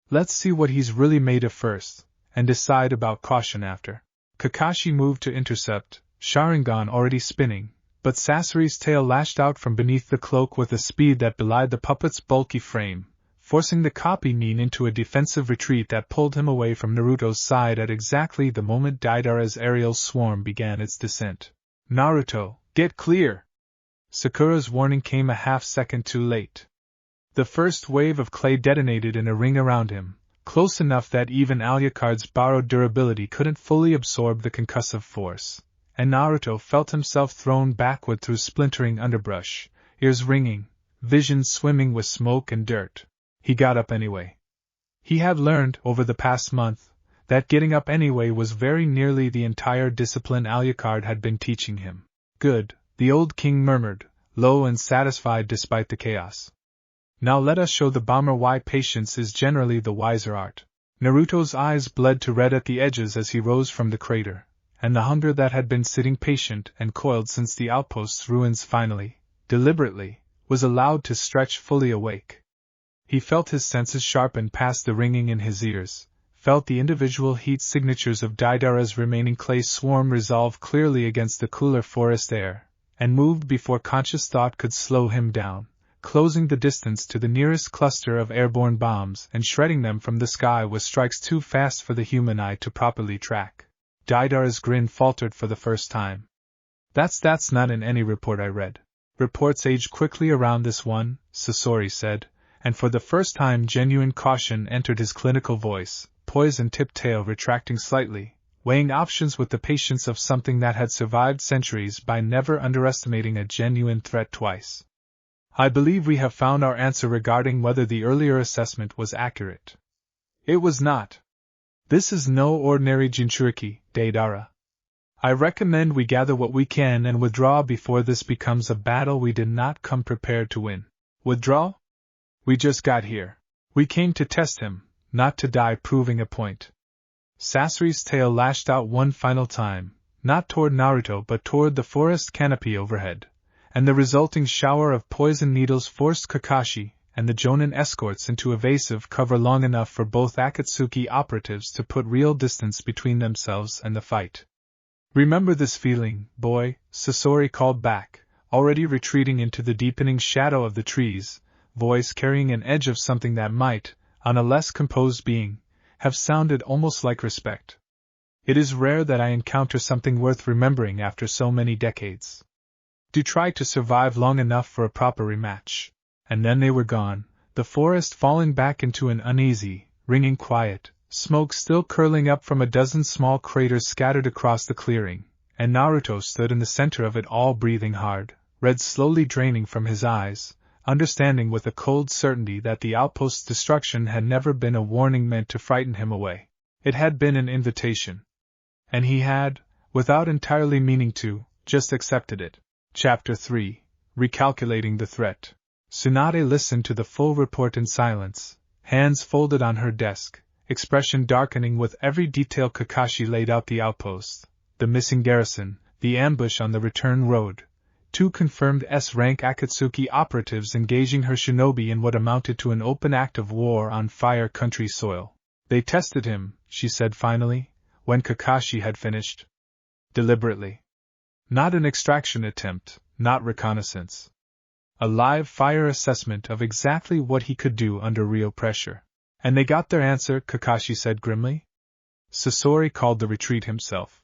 Let's see what he's really made of first, and decide about caution after. Kakashi moved to intercept, Sharingan already spinning, but Sasori's tail lashed out from beneath the cloak with a speed that belied the puppet's bulky frame, forcing the copy Nin into a defensive retreat that pulled him away from Naruto's side at exactly the moment Deidara's aerial swarm began its descent. Naruto, get clear! Sakura's warning came a half-second too late. The first wave of clay detonated in a ring around him, close enough that even Alucard's borrowed durability couldn't fully absorb the concussive force, and Naruto felt himself thrown backward through splintering underbrush, ears ringing, vision swimming with smoke and dirt. He got up anyway. He had learned, over the past month, that getting up anyway was very nearly the entire discipline Alucard had been teaching him. Good, the old king murmured, low and satisfied despite the chaos. Now let us show the bomber why patience is generally the wiser art. Naruto's eyes bled to red at the edges as he rose from the crater, and the hunger that had been sitting patient and coiled since the outpost's ruins finally, deliberately, was allowed to stretch fully awake. He felt his senses sharpen past the ringing in his ears, felt the individual heat signatures of Deidara's remaining clay swarm resolve clearly against the cooler forest air, and moved before conscious thought could slow him down, closing the distance to the nearest cluster of airborne bombs and shredding them from the sky with strikes too fast for the human eye to properly track. Deidara's grin faltered for the first time. That's not in any report I read. Reports age quickly around this one, Sasori said, and for the first time genuine caution entered his clinical voice, poise and tipped tail retracting slightly, weighing options with the patience of something that had survived centuries by never underestimating a genuine threat twice. I believe we have found our answer regarding whether the earlier assessment was accurate. It was not. This is no ordinary Jinchuriki, Deidara. I recommend we gather what we can and withdraw before this becomes a battle we did not come prepared to win. Withdraw? We just got here. We came to test him, not to die proving a point. Sasori's tail lashed out one final time, not toward Naruto but toward the forest canopy overhead, and the resulting shower of poison needles forced Kakashi and the Jonin escorts into evasive cover long enough for both Akatsuki operatives to put real distance between themselves and the fight. Remember this feeling, boy, Sasori called back, already retreating into the deepening shadow of the trees, voice carrying an edge of something that might, on a less composed being, have sounded almost like respect. It is rare that I encounter something worth remembering after so many decades. Do try to survive long enough for a proper rematch. And then they were gone, the forest falling back into an uneasy, ringing quiet, smoke still curling up from a dozen small craters scattered across the clearing, and Naruto stood in the center of it all breathing hard, red slowly draining from his eyes, understanding with a cold certainty that the outpost's destruction had never been a warning meant to frighten him away. It had been an invitation. And he had, without entirely meaning to, just accepted it. Chapter 3. Recalculating the Threat. Tsunade listened to the full report in silence, hands folded on her desk, expression darkening with every detail. Kakashi laid out the outpost, the missing garrison, the ambush on the return road, 2 confirmed S-rank Akatsuki operatives engaging her shinobi in what amounted to an open act of war on Fire Country soil. They tested him, she said finally, when Kakashi had finished. Deliberately. Not an extraction attempt, not reconnaissance. A live fire assessment of exactly what he could do under real pressure. And they got their answer, Kakashi said grimly. Sasori called the retreat himself.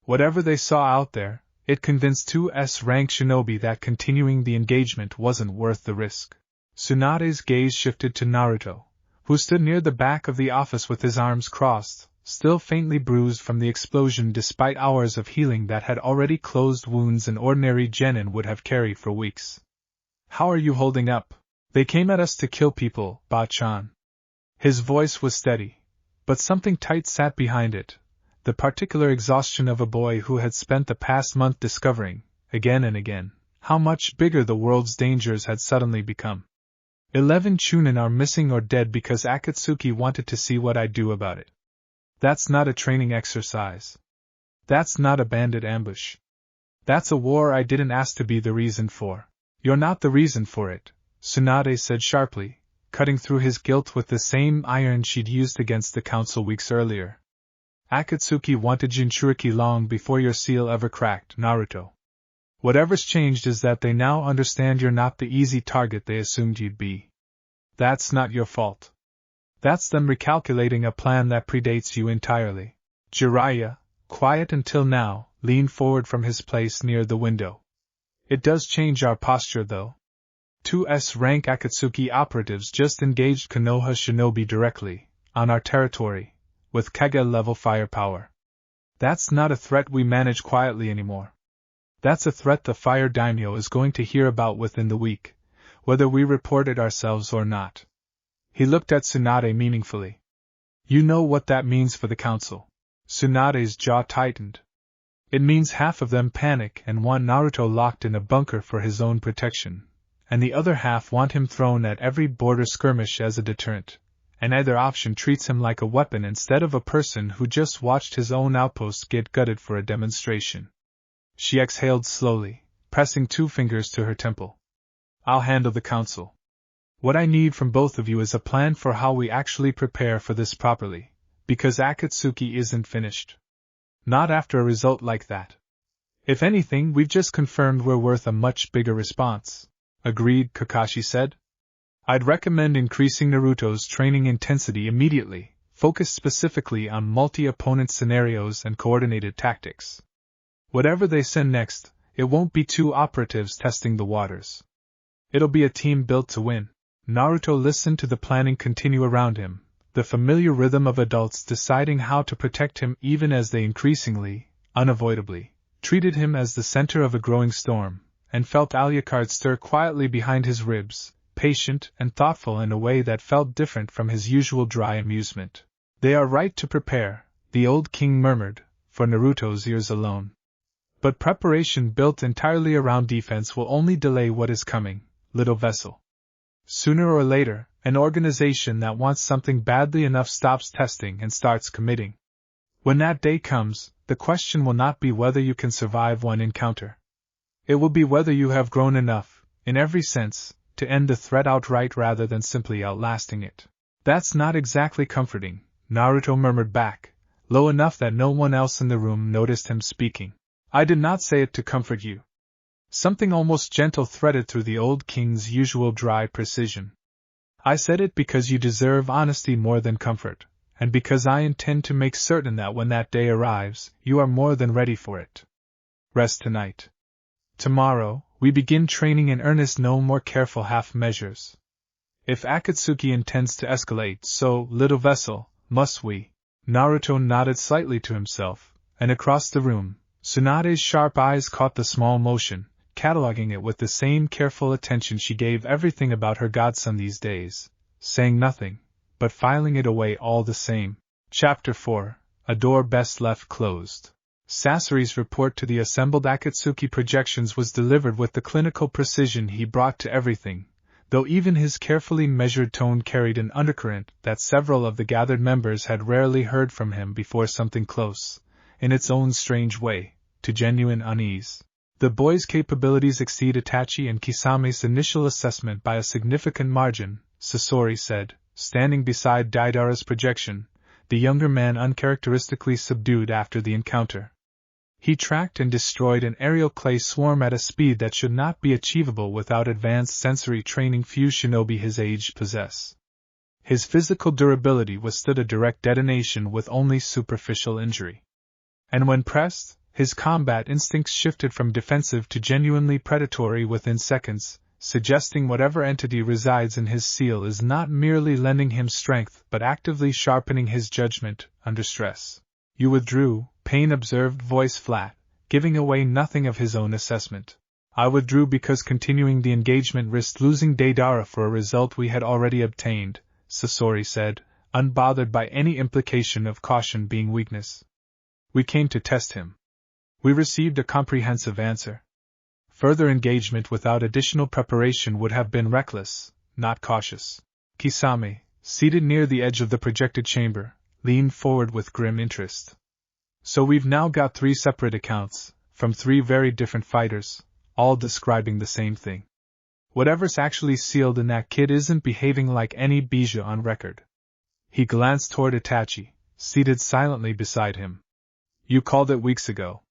Whatever they saw out there, it convinced 2 S-rank shinobi that continuing the engagement wasn't worth the risk. Tsunade's gaze shifted to Naruto, who stood near the back of the office with his arms crossed, still faintly bruised from the explosion despite hours of healing that had already closed wounds an ordinary genin would have carried for weeks. How are you holding up? They came at us to kill people, Ba-chan. His voice was steady, but something tight sat behind it, the particular exhaustion of a boy who had spent the past month discovering, again and again, how much bigger the world's dangers had suddenly become. 11 Chunin are missing or dead because Akatsuki wanted to see what I'd do about it. That's not a training exercise. That's not a bandit ambush. That's a war I didn't ask to be the reason for. You're not the reason for it, Tsunade said sharply, cutting through his guilt with the same iron she'd used against the council weeks earlier. Akatsuki wanted Jinchuriki long before your seal ever cracked, Naruto. Whatever's changed is that they now understand you're not the easy target they assumed you'd be. That's not your fault. That's them recalculating a plan that predates you entirely. Jiraiya, quiet until now, leaned forward from his place near the window. It does change our posture, though. 2S-rank Akatsuki operatives just engaged Konoha Shinobi directly, on our territory, with Kage-level firepower. That's not a threat we manage quietly anymore. That's a threat the Fire Daimyo is going to hear about within the week, whether we report it ourselves or not. He looked at Tsunade meaningfully. You know what that means for the council. Tsunade's jaw tightened. It means half of them panic and want Naruto locked in a bunker for his own protection, and the other half want him thrown at every border skirmish as a deterrent, and either option treats him like a weapon instead of a person who just watched his own outpost get gutted for a demonstration. She exhaled slowly, pressing 2 fingers to her temple. I'll handle the council. What I need from both of you is a plan for how we actually prepare for this properly, because Akatsuki isn't finished. Not after a result like that. If anything, we've just confirmed we're worth a much bigger response. Agreed, Kakashi said. I'd recommend increasing Naruto's training intensity immediately, focused specifically on multi-opponent scenarios and coordinated tactics. Whatever they send next, it won't be 2 operatives testing the waters. It'll be a team built to win. Naruto listened to the planning continue around him, the familiar rhythm of adults deciding how to protect him even as they increasingly, unavoidably, treated him as the center of a growing storm, and felt Alucard stir quietly behind his ribs, patient and thoughtful in a way that felt different from his usual dry amusement. They are right to prepare, the old king murmured, for Naruto's ears alone. But preparation built entirely around defense will only delay what is coming, little vessel. Sooner or later, an organization that wants something badly enough stops testing and starts committing. When that day comes, the question will not be whether you can survive one encounter. It will be whether you have grown enough, in every sense, to end the threat outright rather than simply outlasting it. That's not exactly comforting, Naruto murmured back, low enough that no one else in the room noticed him speaking. I did not say it to comfort you. Something almost gentle threaded through the old king's usual dry precision. I said it because you deserve honesty more than comfort, and because I intend to make certain that when that day arrives, you are more than ready for it. Rest tonight. Tomorrow, we begin training in earnest, no more careful half measures. If Akatsuki intends to escalate, so, little vessel, must we. Naruto nodded slightly to himself, and across the room, Tsunade's sharp eyes caught the small motion, cataloging it with the same careful attention she gave everything about her godson these days, saying nothing, but filing it away all the same. Chapter 4, A Door Best Left Closed. Sasori's report to the assembled Akatsuki projections was delivered with the clinical precision he brought to everything, though even his carefully measured tone carried an undercurrent that several of the gathered members had rarely heard from him before, something close, in its own strange way, to genuine unease. The boy's capabilities exceed Itachi and Kisame's initial assessment by a significant margin, Sasori said, standing beside Deidara's projection, the younger man uncharacteristically subdued after the encounter. He tracked and destroyed an aerial clay swarm at a speed that should not be achievable without advanced sensory training few shinobi his age possess. His physical durability withstood a direct detonation with only superficial injury. And when pressed, his combat instincts shifted from defensive to genuinely predatory within seconds, suggesting whatever entity resides in his seal is not merely lending him strength but actively sharpening his judgment under stress. You withdrew, Payne observed, voice flat, giving away nothing of his own assessment. I withdrew because continuing the engagement risked losing Deidara for a result we had already obtained, Sasori said, unbothered by any implication of caution being weakness. We came to test him. We received a comprehensive answer. Further engagement without additional preparation would have been reckless, not cautious. Kisame, seated near the edge of the projected chamber, leaned forward with grim interest. So we've now got 3 separate accounts, from 3 very different fighters, all describing the same thing. Whatever's actually sealed in that kid isn't behaving like any bijou on record. He glanced toward Itachi, seated silently beside him. You called it weeks ago.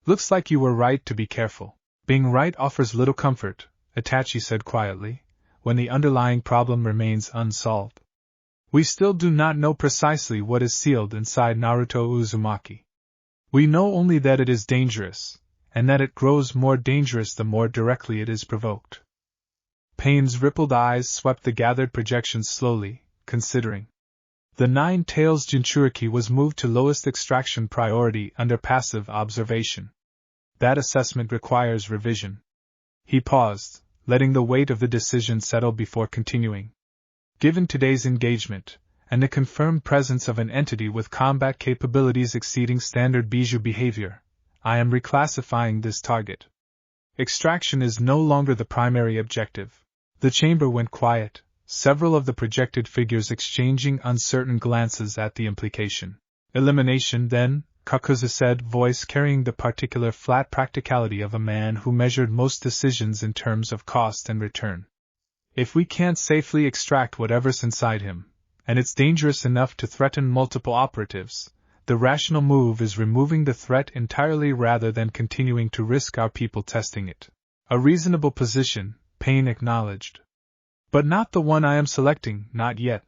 Looks like you were right to be careful. Being right offers little comfort, Itachi said quietly, when the underlying problem remains unsolved. We still do not know precisely what is sealed inside Naruto Uzumaki. We know only that it is dangerous, and that it grows more dangerous the more directly it is provoked. Pain's rippled eyes swept the gathered projections slowly, considering. The Nine Tails Jinchuriki was moved to lowest extraction priority under passive observation. That assessment requires revision. He paused, letting the weight of the decision settle before continuing. Given today's engagement, and the confirmed presence of an entity with combat capabilities exceeding standard bijou behavior, I am reclassifying this target. Extraction is no longer the primary objective. The chamber went quiet, several of the projected figures exchanging uncertain glances at the implication. Elimination, then, Kakuzu said, voice carrying the particular flat practicality of a man who measured most decisions in terms of cost and return. If we can't safely extract whatever's inside him, and it's dangerous enough to threaten multiple operatives, the rational move is removing the threat entirely rather than continuing to risk our people testing it. A reasonable position, Pain acknowledged. But not the one I am selecting, not yet.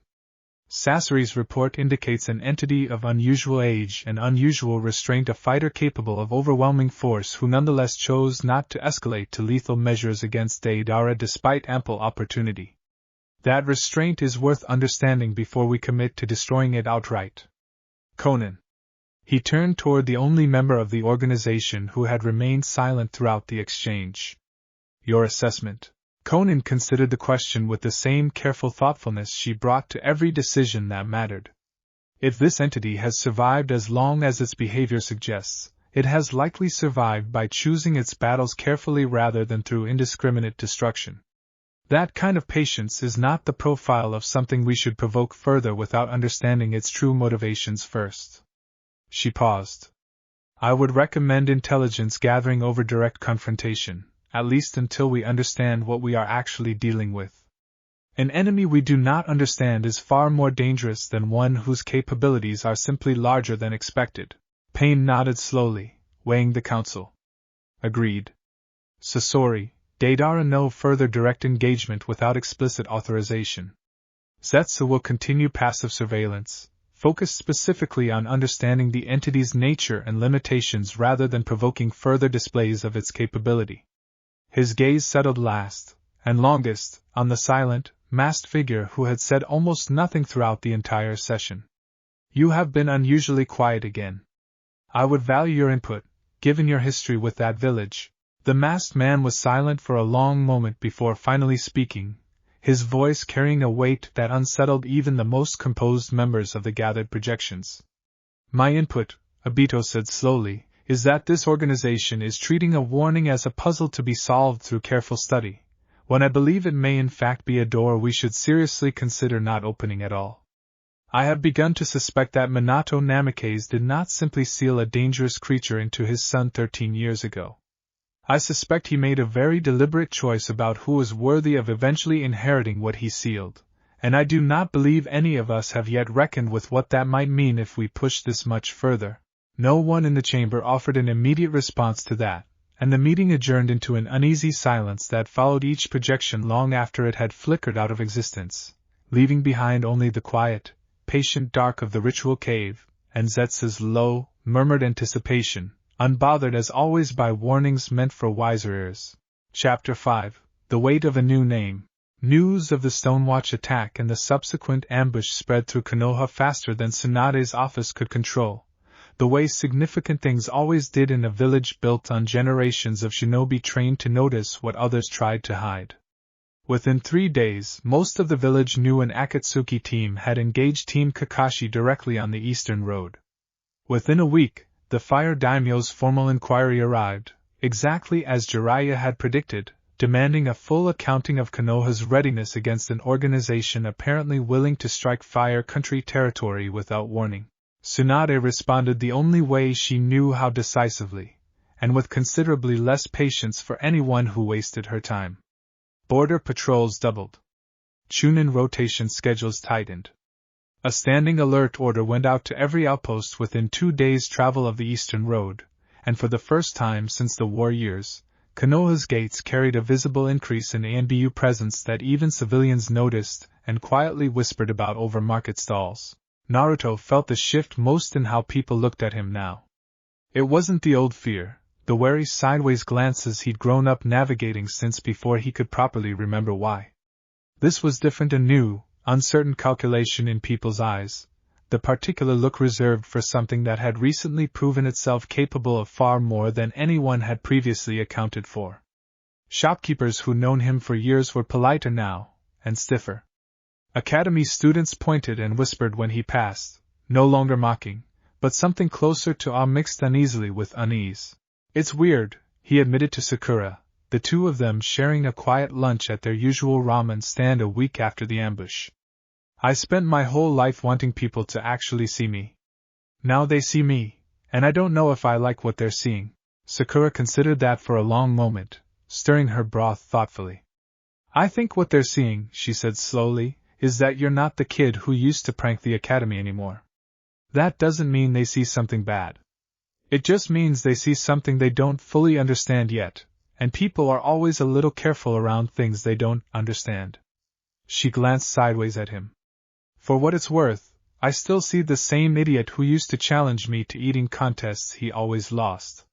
Sasori's report indicates an entity of unusual age and unusual restraint, a fighter capable of overwhelming force who nonetheless chose not to escalate to lethal measures against Deidara despite ample opportunity. That restraint is worth understanding before we commit to destroying it outright. Conan. He turned toward the only member of the organization who had remained silent throughout the exchange. Your assessment. Conan considered the question with the same careful thoughtfulness she brought to every decision that mattered. If this entity has survived as long as its behavior suggests, it has likely survived by choosing its battles carefully rather than through indiscriminate destruction. That kind of patience is not the profile of something we should provoke further without understanding its true motivations first. She paused. I would recommend intelligence gathering over direct confrontation, at least until we understand what we are actually dealing with. An enemy we do not understand is far more dangerous than one whose capabilities are simply larger than expected. Pain nodded slowly, weighing the counsel. Agreed. Sasori, Deidara, no further direct engagement without explicit authorization. Zetsu will continue passive surveillance, focused specifically on understanding the entity's nature and limitations rather than provoking further displays of its capability. His gaze settled last, and longest, on the silent, masked figure who had said almost nothing throughout the entire session. You have been unusually quiet again. I would value your input, given your history with that village. The masked man was silent for a long moment before finally speaking, his voice carrying a weight that unsettled even the most composed members of the gathered projections. My input, Obito said slowly, is that this organization is treating a warning as a puzzle to be solved through careful study, when I believe it may in fact be a door we should seriously consider not opening at all. I have begun to suspect that Minato Namikaze did not simply seal a dangerous creature into his son 13 years ago. I suspect he made a very deliberate choice about who was worthy of eventually inheriting what he sealed, and I do not believe any of us have yet reckoned with what that might mean if we push this much further. No one in the chamber offered an immediate response to that, and the meeting adjourned into an uneasy silence that followed each projection long after it had flickered out of existence, leaving behind only the quiet, patient dark of the ritual cave, and Zetsu's low, murmured anticipation, unbothered as always by warnings meant for wiser ears. Chapter 5. The Weight of a New Name. News of the Stonewatch attack and the subsequent ambush spread through Konoha faster than Tsunade's office could control, the way significant things always did in a village built on generations of shinobi trained to notice what others tried to hide. Within 3 days, most of the village knew an Akatsuki team had engaged Team Kakashi directly on the eastern road. Within a week, the Fire Daimyo's formal inquiry arrived, exactly as Jiraiya had predicted, demanding a full accounting of Konoha's readiness against an organization apparently willing to strike Fire Country territory without warning. Tsunade responded the only way she knew how, decisively, and with considerably less patience for anyone who wasted her time. Border patrols doubled. Chunin rotation schedules tightened. A standing alert order went out to every outpost within 2 days' travel of the Eastern Road, and for the first time since the war years, Konoha's gates carried a visible increase in ANBU presence that even civilians noticed and quietly whispered about over market stalls. Naruto felt the shift most in how people looked at him now. It wasn't the old fear, the wary sideways glances he'd grown up navigating since before he could properly remember why. This was different, a new, uncertain calculation in people's eyes, the particular look reserved for something that had recently proven itself capable of far more than anyone had previously accounted for. Shopkeepers who'd known him for years were politer now, and stiffer. Academy students pointed and whispered when he passed, no longer mocking, but something closer to awe mixed uneasily with unease. "It's weird," he admitted to Sakura, the two of them sharing a quiet lunch at their usual ramen stand a week after the ambush. "I spent my whole life wanting people to actually see me. Now they see me, and I don't know if I like what they're seeing." Sakura considered that for a long moment, stirring her broth thoughtfully. "I think what they're seeing," she said slowly, "is that you're not the kid who used to prank the academy anymore. That doesn't mean they see something bad. It just means they see something they don't fully understand yet, and people are always a little careful around things they don't understand." She glanced sideways at him. "For what it's worth, I still see the same idiot who used to challenge me to eating contests he always lost.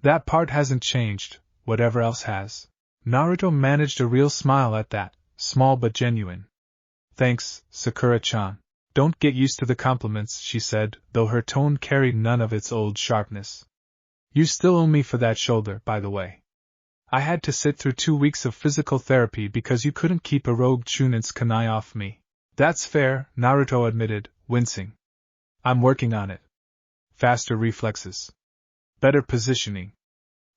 That part hasn't changed, whatever else has." Naruto managed a real smile at that, small but genuine. "Thanks, Sakura-chan. Don't get used to the compliments," she said, though her tone carried none of its old sharpness. "You still owe me for that shoulder, by the way. I had to sit through 2 weeks of physical therapy because you couldn't keep a rogue Chunin's kunai off me." "That's fair," Naruto admitted, wincing. "I'm working on it. Faster reflexes. Better positioning.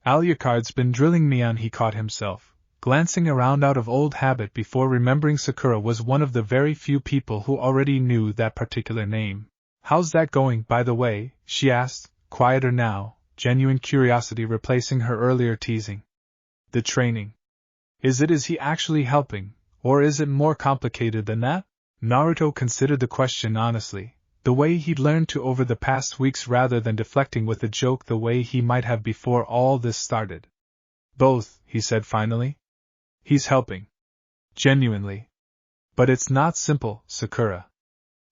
Alucard's been drilling me on," he caught himself, glancing around out of old habit before remembering Sakura was one of the very few people who already knew that particular name. "How's that going, by the way?" she asked, quieter now, genuine curiosity replacing her earlier teasing. "The training. Is he actually helping, or is it more complicated than that?" Naruto considered the question honestly, the way he'd learned to over the past weeks rather than deflecting with a joke the way he might have before all this started. "Both," he said finally. "He's helping. Genuinely. But it's not simple, Sakura.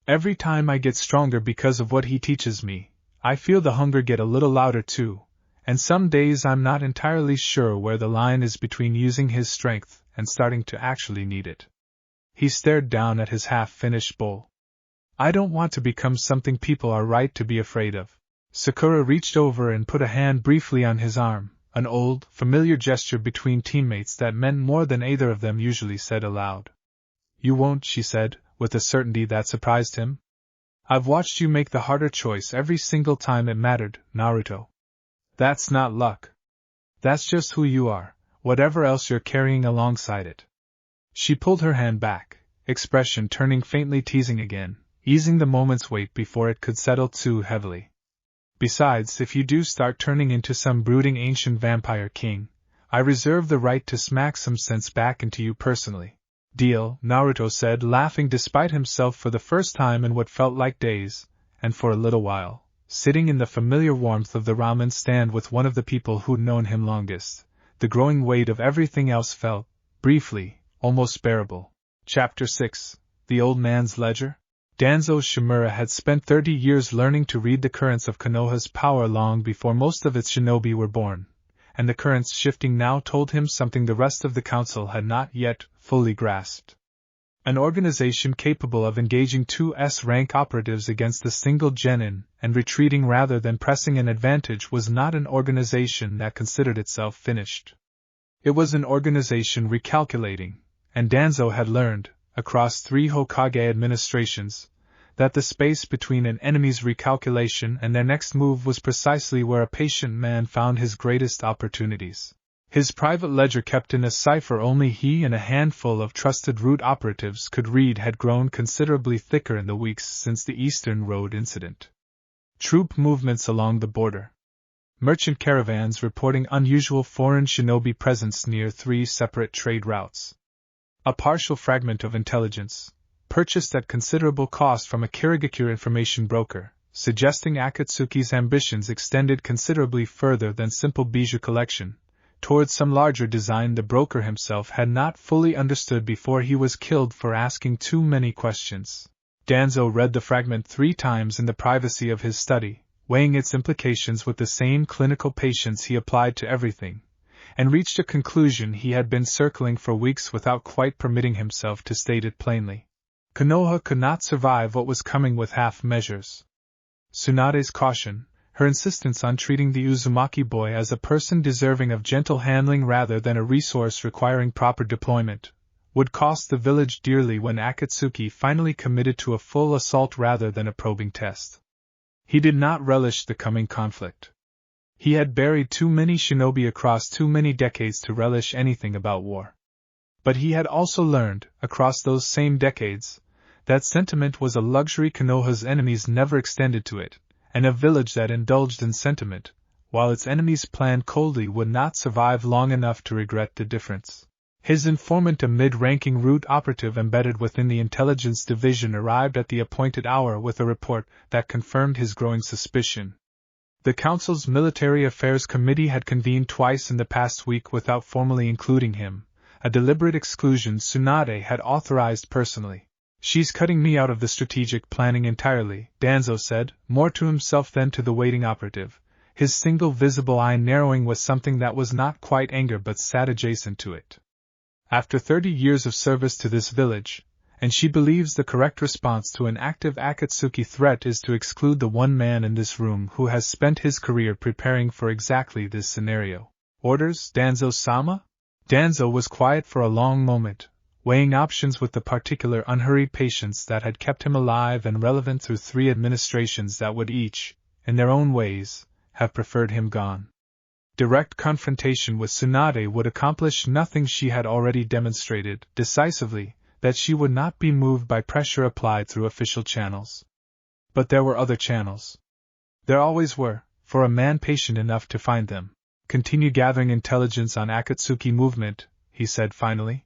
Every time I get stronger because of what he teaches me, I feel the hunger get a little louder too, and some days I'm not entirely sure where the line is between using his strength and starting to actually need it." He stared down at his half-finished bowl. "I don't want to become something people are right to be afraid of." Sakura reached over and put a hand briefly on his arm, an old, familiar gesture between teammates that meant more than either of them usually said aloud. "You won't," she said, with a certainty that surprised him. "I've watched you make the harder choice every single time it mattered, Naruto. That's not luck. That's just who you are, whatever else you're carrying alongside it." She pulled her hand back, expression turning faintly teasing again, easing the moment's weight before it could settle too heavily. "Besides, if you do start turning into some brooding ancient vampire king, I reserve the right to smack some sense back into you personally." "Deal," Naruto said, laughing despite himself for the first time in what felt like days, and for a little while, sitting in the familiar warmth of the ramen stand with one of the people who'd known him longest, the growing weight of everything else felt, briefly, almost bearable. Chapter 6: The Old Man's Ledger? Danzo Shimura had spent 30 years learning to read the currents of Konoha's power long before most of its shinobi were born, and the currents shifting now told him something the rest of the council had not yet fully grasped. An organization capable of engaging 2 S-rank operatives against a single genin and retreating rather than pressing an advantage was not an organization that considered itself finished. It was an organization recalculating, and Danzo had learned, across 3 Hokage administrations, that the space between an enemy's recalculation and their next move was precisely where a patient man found his greatest opportunities. His private ledger kept in a cipher only he and a handful of trusted root operatives could read had grown considerably thicker in the weeks since the Eastern Road incident. Troop movements along the border. merchant caravans reporting unusual foreign shinobi presence near 3 separate trade routes. A partial fragment of intelligence, purchased at considerable cost from a Kirigakure information broker, suggesting Akatsuki's ambitions extended considerably further than simple bijou collection, towards some larger design the broker himself had not fully understood before he was killed for asking too many questions. Danzo read the fragment 3 times in the privacy of his study, weighing its implications with the same clinical patience he applied to everything, and reached a conclusion he had been circling for weeks without quite permitting himself to state it plainly. Konoha could not survive what was coming with half measures. Tsunade's caution, her insistence on treating the Uzumaki boy as a person deserving of gentle handling rather than a resource requiring proper deployment, would cost the village dearly when Akatsuki finally committed to a full assault rather than a probing test. He did not relish the coming conflict. He had buried too many shinobi across too many decades to relish anything about war. But he had also learned, across those same decades, that sentiment was a luxury Konoha's enemies never extended to it, and a village that indulged in sentiment, while its enemies planned coldly, would not survive long enough to regret the difference. His informant, a mid-ranking root operative embedded within the intelligence division, arrived at the appointed hour with a report that confirmed his growing suspicion. The Council's Military Affairs Committee had convened twice in the past week without formally including him, a deliberate exclusion Tsunade had authorized personally. "She's cutting me out of the strategic planning entirely," Danzo said, more to himself than to the waiting operative, his single visible eye narrowing with something that was not quite anger but sat adjacent to it. After 30 years of service to this village, and she believes the correct response to an active Akatsuki threat is to exclude the one man in this room who has spent his career preparing for exactly this scenario. "Orders, Danzo-sama?" Danzo was quiet for a long moment, weighing options with the particular unhurried patience that had kept him alive and relevant through 3 administrations that would each, in their own ways, have preferred him gone. Direct confrontation with Tsunade would accomplish nothing. She had already demonstrated, decisively, that she would not be moved by pressure applied through official channels. But there were other channels. There always were, for a man patient enough to find them. "Continue gathering intelligence on Akatsuki movement," he said finally.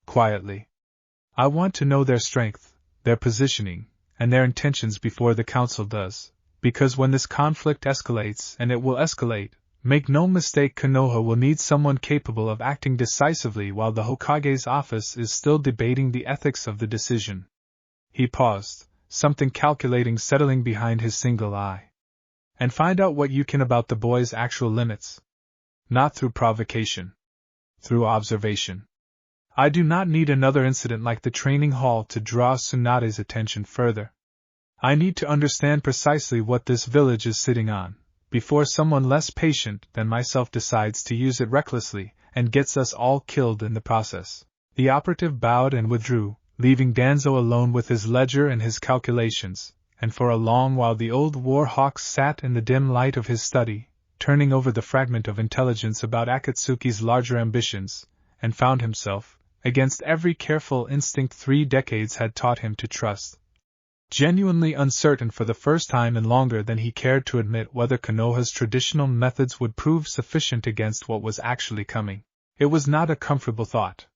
Quietly. "I want to know their strength, their positioning, and their intentions before the Council does, because when this conflict escalates, and it will escalate, make no mistake, Konoha will need someone capable of acting decisively while the Hokage's office is still debating the ethics of the decision." He paused, something calculating settling behind his single eye. "And find out what you can about the boy's actual limits. Not through provocation. Through observation. I do not need another incident like the training hall to draw Tsunade's attention further. I need to understand precisely what this village is sitting on, before someone less patient than myself decides to use it recklessly and gets us all killed in the process." The operative bowed and withdrew, leaving Danzo alone with his ledger and his calculations, and for a long while the old war hawk sat in the dim light of his study, turning over the fragment of intelligence about Akatsuki's larger ambitions, and found himself, against every careful instinct 3 decades had taught him to trust, genuinely uncertain for the first time in longer than he cared to admit whether Konoha's traditional methods would prove sufficient against what was actually coming. It was not a comfortable thought.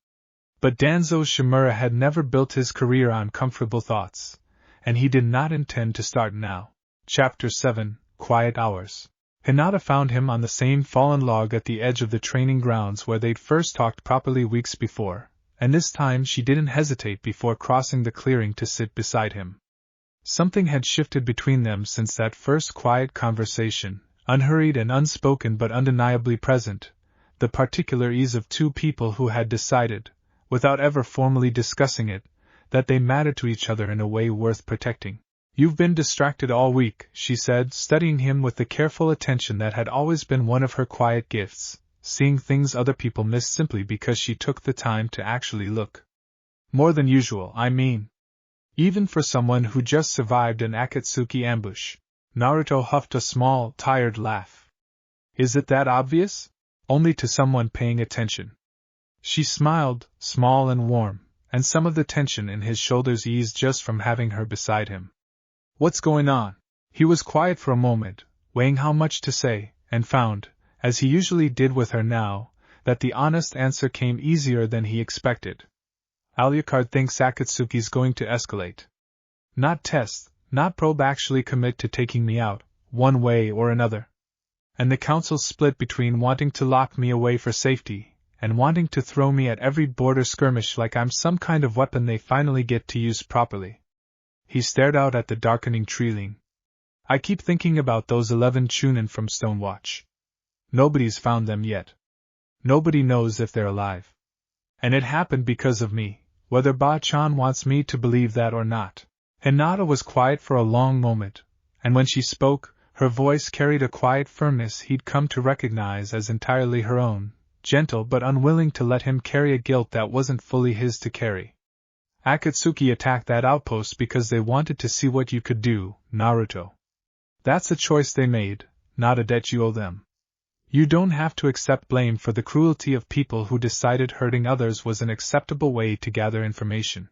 But Danzo Shimura had never built his career on comfortable thoughts, and he did not intend to start now. Chapter 7, Quiet Hours. Hinata found him on the same fallen log at the edge of the training grounds where they'd first talked properly weeks before, and this time she didn't hesitate before crossing the clearing to sit beside him. Something had shifted between them since that first quiet conversation, unhurried and unspoken but undeniably present, the particular ease of 2 people who had decided, without ever formally discussing it, that they mattered to each other in a way worth protecting. "You've been distracted all week," she said, studying him with the careful attention that had always been one of her quiet gifts, seeing things other people missed simply because she took the time to actually look. "More than usual, I mean. Even for someone who just survived an Akatsuki ambush." Naruto huffed a small, tired laugh. "Is it that obvious?" "Only to someone paying attention." She smiled, small and warm, and some of the tension in his shoulders eased just from having her beside him. "What's going on?" He was quiet for a moment, weighing how much to say, and found, as he usually did with her now, that the honest answer came easier than he expected. Alucard thinks Akatsuki's going to escalate. Not test, not probe, actually commit to taking me out, one way or another. And the council's split between wanting to lock me away for safety, and wanting to throw me at every border skirmish like I'm some kind of weapon they finally get to use properly. He stared out at the darkening treeling. I keep thinking about those 11 Chunin from Stonewatch. Nobody's found them yet. Nobody knows if they're alive. And it happened because of me, whether Ba-chan wants me to believe that or not. Hinata was quiet for a long moment, and when she spoke, her voice carried a quiet firmness he'd come to recognize as entirely her own, gentle but unwilling to let him carry a guilt that wasn't fully his to carry. Akatsuki attacked that outpost because they wanted to see what you could do, Naruto. That's a choice they made, not a debt you owe them. You don't have to accept blame for the cruelty of people who decided hurting others was an acceptable way to gather information.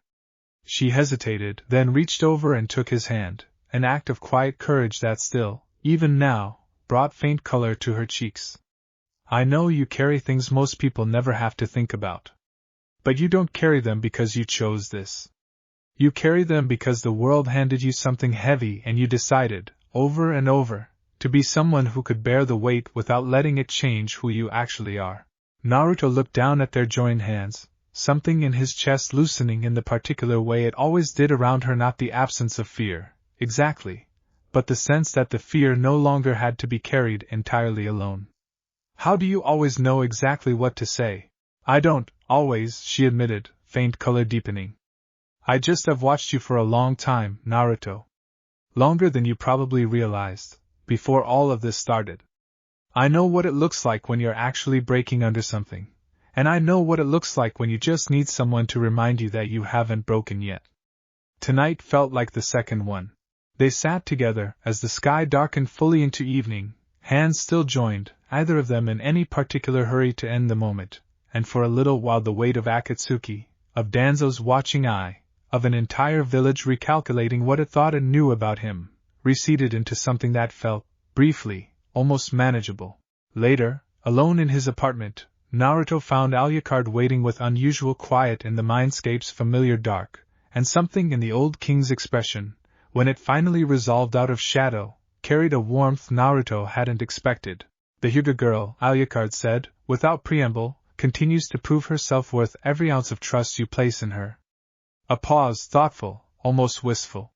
She hesitated, then reached over and took his hand, an act of quiet courage that still, even now, brought faint color to her cheeks. I know you carry things most people never have to think about. But you don't carry them because you chose this. You carry them because the world handed you something heavy and you decided, over and over, to be someone who could bear the weight without letting it change who you actually are. Naruto looked down at their joined hands, something in his chest loosening in the particular way it always did around her, not the absence of fear, exactly, but the sense that the fear no longer had to be carried entirely alone. How do you always know exactly what to say? I don't, always, she admitted, faint color deepening. I just have watched you for a long time, Naruto. Longer than you probably realized, before all of this started. I know what it looks like when you're actually breaking under something, and I know what it looks like when you just need someone to remind you that you haven't broken yet. Tonight felt like the second one. They sat together as the sky darkened fully into evening, hands still joined, either of them in any particular hurry to end the moment, and for a little while the weight of Akatsuki, of Danzo's watching eye, of an entire village recalculating what it thought and knew about him, receded into something that felt, briefly, almost manageable. Later, alone in his apartment, Naruto found Alucard waiting with unusual quiet in the mindscape's familiar dark, and something in the old king's expression, when it finally resolved out of shadow, carried a warmth Naruto hadn't expected. The Hyuga girl, Alucard said, without preamble, continues to prove herself worth every ounce of trust you place in her. A pause, thoughtful, almost wistful.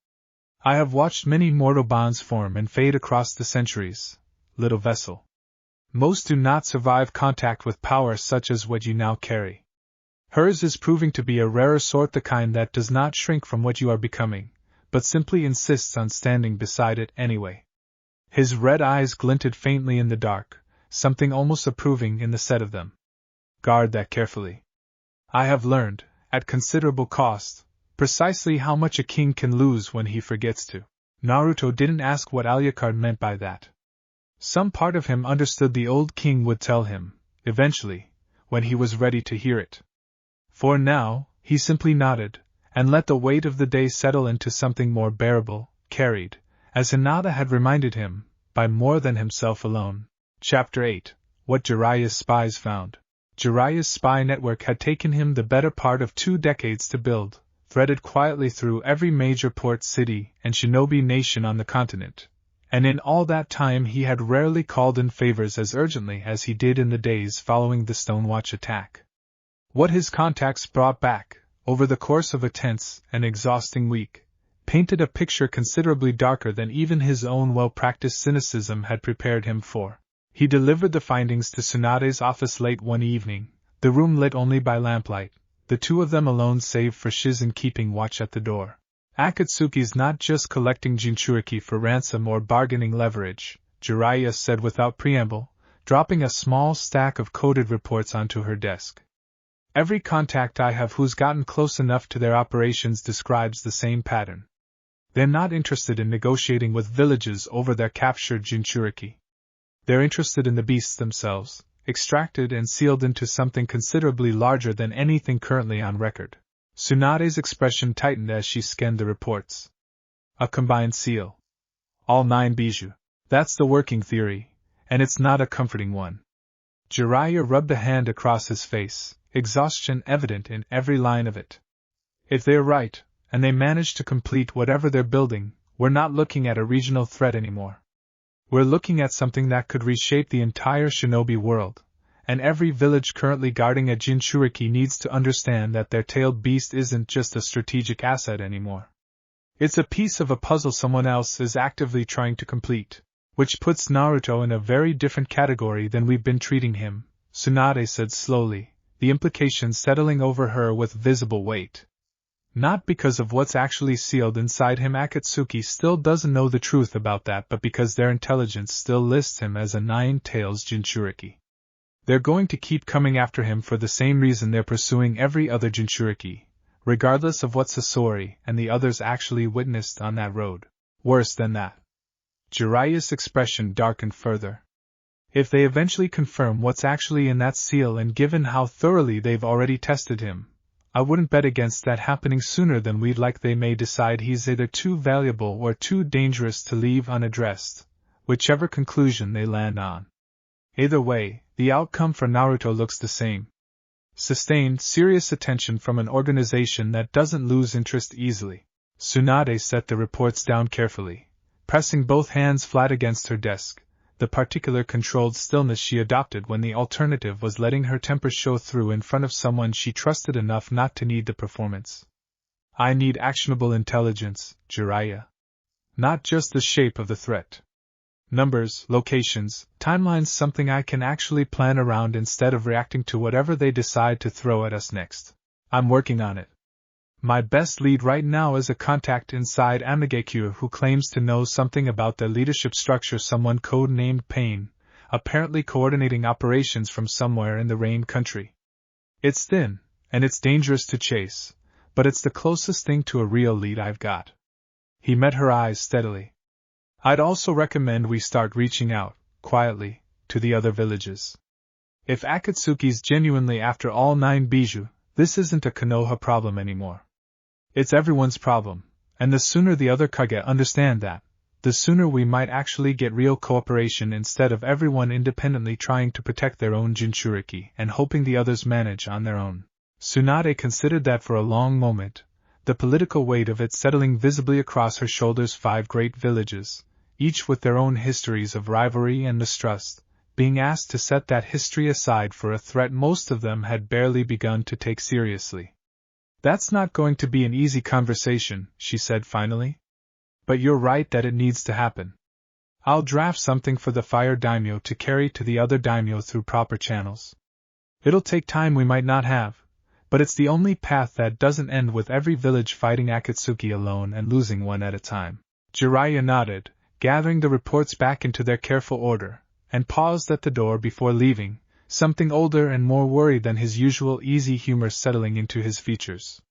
I have watched many mortal bonds form and fade across the centuries, little vessel. Most do not survive contact with power such as what you now carry. Hers is proving to be a rarer sort, the kind that does not shrink from what you are becoming, but simply insists on standing beside it anyway. His red eyes glinted faintly in the dark, something almost approving in the set of them. Guard that carefully. I have learned, at considerable cost, precisely how much a king can lose when he forgets to. Naruto didn't ask what Alucard meant by that. Some part of him understood the old king would tell him, eventually, when he was ready to hear it. For now, he simply nodded, and let the weight of the day settle into something more bearable, carried, as Hinata had reminded him, by more than himself alone. Chapter 8. What Jiraiya's Spies Found. Jiraiya's spy network had taken him the better part of 2 decades to build, threaded quietly through every major port city and shinobi nation on the continent, and in all that time he had rarely called in favors as urgently as he did in the days following the Stonewatch attack. What his contacts brought back, over the course of a tense and exhausting week, painted a picture considerably darker than even his own well-practiced cynicism had prepared him for. He delivered the findings to Tsunade's office late one evening, the room lit only by lamplight, the two of them alone save for Shizen keeping watch at the door. Akatsuki's not just collecting Jinchuriki for ransom or bargaining leverage, Jiraiya said without preamble, dropping a small stack of coded reports onto her desk. Every contact I have who's gotten close enough to their operations describes the same pattern. They're not interested in negotiating with villages over their captured Jinchuriki. They're interested in the beasts themselves, extracted and sealed into something considerably larger than anything currently on record. Tsunade's expression tightened as she scanned the reports. A combined seal. All 9 bijou. That's the working theory, and it's not a comforting one. Jiraiya rubbed a hand across his face, exhaustion evident in every line of it. If they're right, and they manage to complete whatever they're building, we're not looking at a regional threat anymore. We're looking at something that could reshape the entire Shinobi world, and every village currently guarding a Jinchuriki needs to understand that their tailed beast isn't just a strategic asset anymore. It's a piece of a puzzle someone else is actively trying to complete, which puts Naruto in a very different category than we've been treating him, Tsunade said slowly, the implications settling over her with visible weight. Not because of what's actually sealed inside him. Akatsuki still doesn't know the truth about that, but because their intelligence still lists him as a nine-tails Jinchuriki. They're going to keep coming after him for the same reason they're pursuing every other Jinchuriki, regardless of what Sasori and the others actually witnessed on that road. Worse than that. Jiraiya's expression darkened further. If they eventually confirm what's actually in that seal, and given how thoroughly they've already tested him, I wouldn't bet against that happening sooner than we'd like. They may decide he's either too valuable or too dangerous to leave unaddressed, whichever conclusion they land on. Either way, the outcome for Naruto looks the same. Sustained, serious attention from an organization that doesn't lose interest easily. Tsunade set the reports down carefully, pressing both hands flat against her desk, the particular controlled stillness she adopted when the alternative was letting her temper show through in front of someone she trusted enough not to need the performance. I need actionable intelligence, Jiraiya. Not just the shape of the threat. Numbers, locations, timelines, something I can actually plan around instead of reacting to whatever they decide to throw at us next. I'm working on it. My best lead right now is a contact inside Amagekyo who claims to know something about their leadership structure, someone code-named Pain, apparently coordinating operations from somewhere in the Rain country. It's thin, and it's dangerous to chase, but it's the closest thing to a real lead I've got. He met her eyes steadily. I'd also recommend we start reaching out, quietly, to the other villages. If Akatsuki's genuinely after all 9 bijou, this isn't a Konoha problem anymore. It's everyone's problem, and the sooner the other Kage understand that, the sooner we might actually get real cooperation instead of everyone independently trying to protect their own Jinchuriki and hoping the others manage on their own. Tsunade considered that for a long moment, the political weight of it settling visibly across her shoulders. 5 great villages, each with their own histories of rivalry and mistrust, being asked to set that history aside for a threat most of them had barely begun to take seriously. That's not going to be an easy conversation, she said finally. But you're right that it needs to happen. I'll draft something for the fire daimyo to carry to the other daimyo through proper channels. It'll take time we might not have, but it's the only path that doesn't end with every village fighting Akatsuki alone and losing one at a time. Jiraiya nodded, gathering the reports back into their careful order, and paused at the door before leaving, something older and more worried than his usual easy humor settling into his features.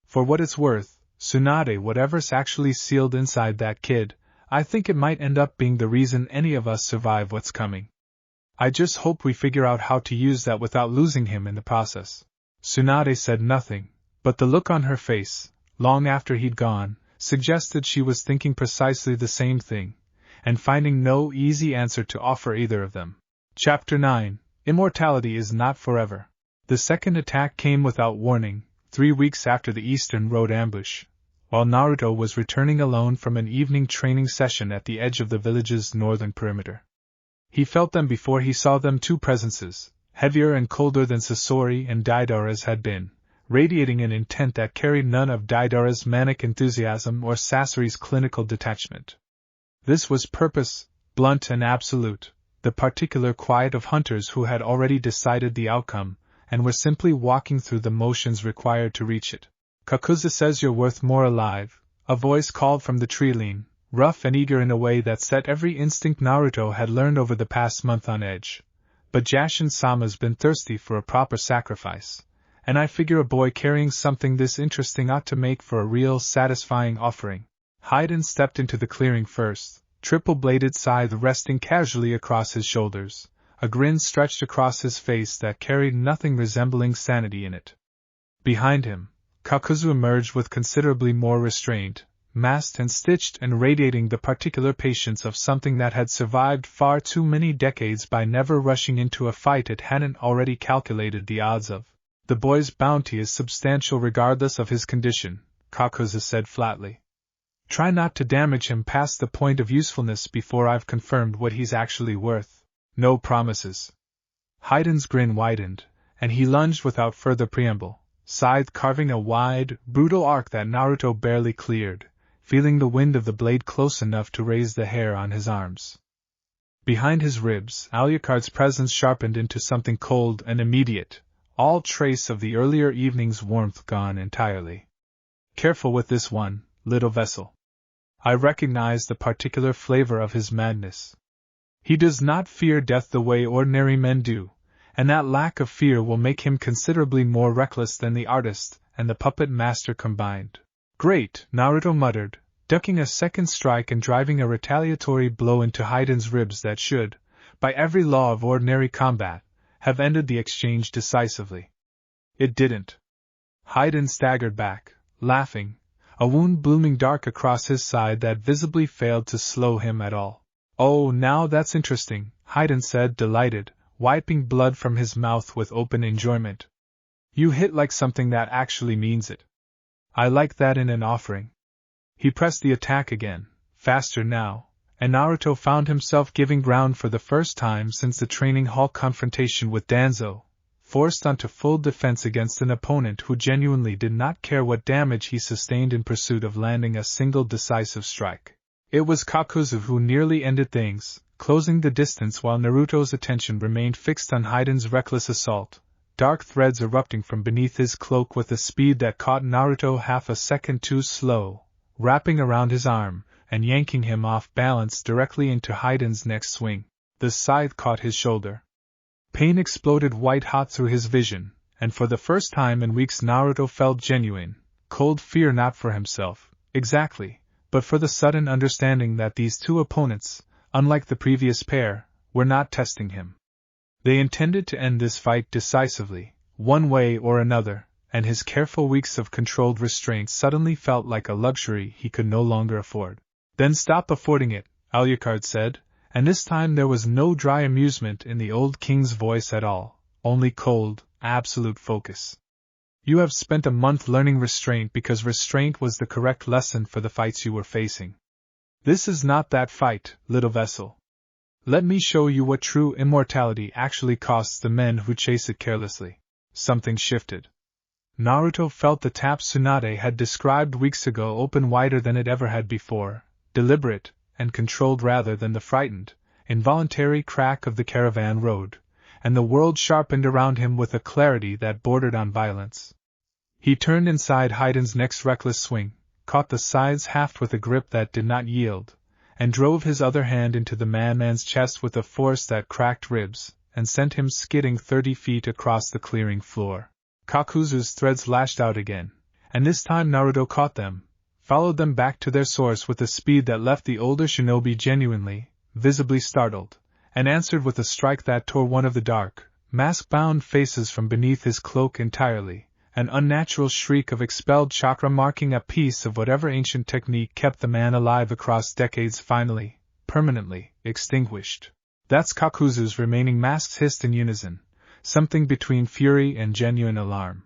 For what it's worth, Tsunade, whatever's actually sealed inside that kid, I think it might end up being the reason any of us survive what's coming. I just hope we figure out how to use that without losing him in the process. Tsunade said nothing, but the look on her face, long after he'd gone, suggested she was thinking precisely the same thing, and finding no easy answer to offer either of them. Chapter 9. Immortality is not forever. The second attack came without warning, 3 weeks after the Eastern Road ambush, while Naruto was returning alone from an evening training session at the edge of the village's northern perimeter. He felt them before he saw them, 2 presences, heavier and colder than Sasori and Deidara's had been, radiating an intent that carried none of Deidara's manic enthusiasm or Sasori's clinical detachment. This was purpose, blunt and absolute, the particular quiet of hunters who had already decided the outcome, and were simply walking through the motions required to reach it. Kakuza says you're worth more alive, a voice called from the tree-line, rough and eager in a way that set every instinct Naruto had learned over the past month on edge. But Jashin-sama's been thirsty for a proper sacrifice, and I figure a boy carrying something this interesting ought to make for a real satisfying offering. Haiden stepped into the clearing first, triple-bladed scythe resting casually across his shoulders, a grin stretched across his face that carried nothing resembling sanity in it. Behind him, Kakuzu emerged with considerably more restraint, masked and stitched and radiating the particular patience of something that had survived far too many decades by never rushing into a fight it hadn't already calculated the odds of. The boy's bounty is substantial regardless of his condition, Kakuzu said flatly. Try not to damage him past the point of usefulness before I've confirmed what he's actually worth. No promises. Hayden's grin widened, and he lunged without further preamble, scythe carving a wide, brutal arc that Naruto barely cleared, feeling the wind of the blade close enough to raise the hair on his arms. Behind his ribs, Alucard's presence sharpened into something cold and immediate, all trace of the earlier evening's warmth gone entirely. Careful with this one, little vessel. I recognize the particular flavor of his madness. He does not fear death the way ordinary men do, and that lack of fear will make him considerably more reckless than the artist and the puppet master combined. Great, Naruto muttered, ducking a second strike and driving a retaliatory blow into Hayden's ribs that should, by every law of ordinary combat, have ended the exchange decisively. It didn't. Hayden staggered back, laughing, a wound blooming dark across his side that visibly failed to slow him at all. Oh, now that's interesting, Hayden said, delighted, wiping blood from his mouth with open enjoyment. You hit like something that actually means it. I like that in an offering. He pressed the attack again, faster now, and Naruto found himself giving ground for the first time since the training hall confrontation with Danzo, forced onto full defense against an opponent who genuinely did not care what damage he sustained in pursuit of landing a single decisive strike. It was Kakuzu who nearly ended things, closing the distance while Naruto's attention remained fixed on Hayden's reckless assault, dark threads erupting from beneath his cloak with a speed that caught Naruto half a second too slow, wrapping around his arm and yanking him off balance directly into Hayden's next swing. The scythe caught his shoulder. Pain exploded white-hot through his vision, and for the first time in weeks Naruto felt genuine, cold fear not for himself, exactly, but for the sudden understanding that these two opponents, unlike the previous pair, were not testing him. They intended to end this fight decisively, one way or another, and his careful weeks of controlled restraint suddenly felt like a luxury he could no longer afford. Then stop affording it, Alucard said, and this time there was no dry amusement in the old king's voice at all, only cold, absolute focus. You have spent a month learning restraint because restraint was the correct lesson for the fights you were facing. This is not that fight, little vessel. Let me show you what true immortality actually costs the men who chase it carelessly. Something shifted. Naruto felt the tap Tsunade had described weeks ago open wider than it ever had before, deliberate and controlled rather than the frightened, involuntary crack of the caravan road, and the world sharpened around him with a clarity that bordered on violence. He turned inside Hayden's next reckless swing, caught the scythe's haft with a grip that did not yield, and drove his other hand into the man's chest with a force that cracked ribs, and sent him skidding 30 feet across the clearing floor. Kakuzu's threads lashed out again, and this time Naruto caught them, followed them back to their source with a speed that left the older shinobi genuinely, visibly startled, and answered with a strike that tore one of the dark, mask-bound faces from beneath his cloak entirely, an unnatural shriek of expelled chakra marking a piece of whatever ancient technique kept the man alive across decades finally, permanently, extinguished. That's Kakuzu's remaining masks hissed in unison, something between fury and genuine alarm.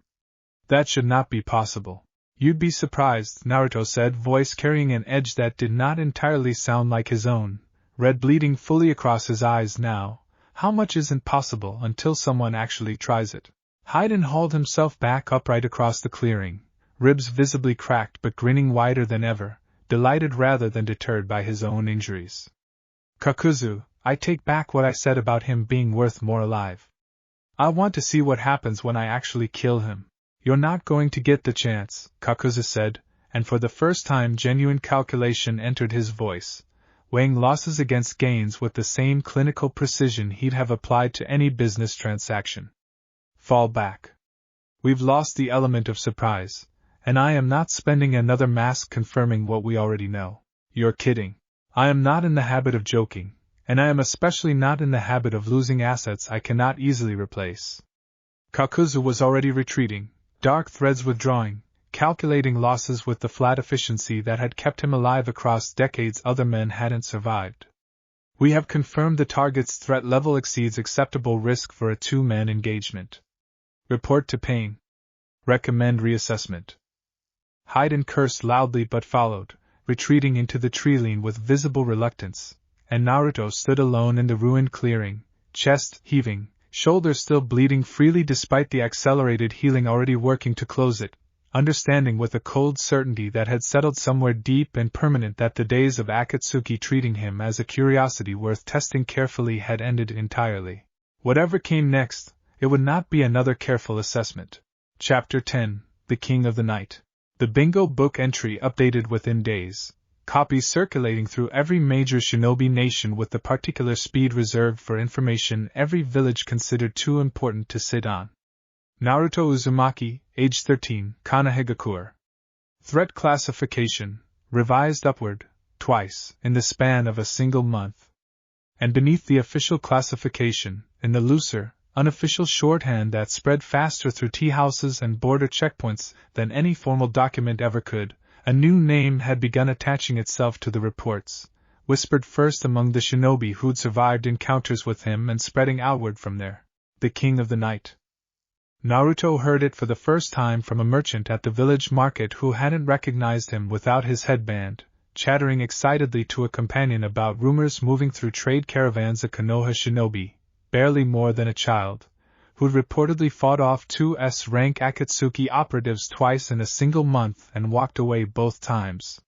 That should not be possible. You'd be surprised, Naruto said, voice carrying an edge that did not entirely sound like his own, red bleeding fully across his eyes now, how much isn't possible until someone actually tries it. Hayden hauled himself back upright across the clearing, ribs visibly cracked but grinning wider than ever, delighted rather than deterred by his own injuries. Kakuzu, I take back what I said about him being worth more alive. I want to see what happens when I actually kill him. You're not going to get the chance, Kakuzu said, and for the first time genuine calculation entered his voice, weighing losses against gains with the same clinical precision he'd have applied to any business transaction. Fall back. We've lost the element of surprise, and I am not spending another mask confirming what we already know. You're kidding. I am not in the habit of joking, and I am especially not in the habit of losing assets I cannot easily replace. Kakuzu was already retreating, dark threads withdrawing, calculating losses with the flat efficiency that had kept him alive across decades other men hadn't survived. We have confirmed the target's threat level exceeds acceptable risk for a two-man engagement. Report to Pain. Recommend reassessment. Haiden cursed loudly but followed, retreating into the treeline with visible reluctance, and Naruto stood alone in the ruined clearing, chest heaving, shoulders still bleeding freely despite the accelerated healing already working to close it, understanding with a cold certainty that had settled somewhere deep and permanent that the days of Akatsuki treating him as a curiosity worth testing carefully had ended entirely. Whatever came next, it would not be another careful assessment. Chapter 10, The King of the Night. The bingo book entry updated within days, copies circulating through every major shinobi nation with the particular speed reserved for information every village considered too important to sit on. Naruto Uzumaki, age 13, Kanahigakure. Threat classification, revised upward, twice, in the span of a single month. And beneath the official classification, in the looser, unofficial shorthand that spread faster through tea houses and border checkpoints than any formal document ever could, a new name had begun attaching itself to the reports, whispered first among the shinobi who'd survived encounters with him and spreading outward from there. The King of the Night. Naruto heard it for the first time from a merchant at the village market who hadn't recognized him without his headband, chattering excitedly to a companion about rumors moving through trade caravans a Konoha shinobi, barely more than a child, who'd reportedly fought off two S-rank Akatsuki operatives twice in a single month and walked away both times.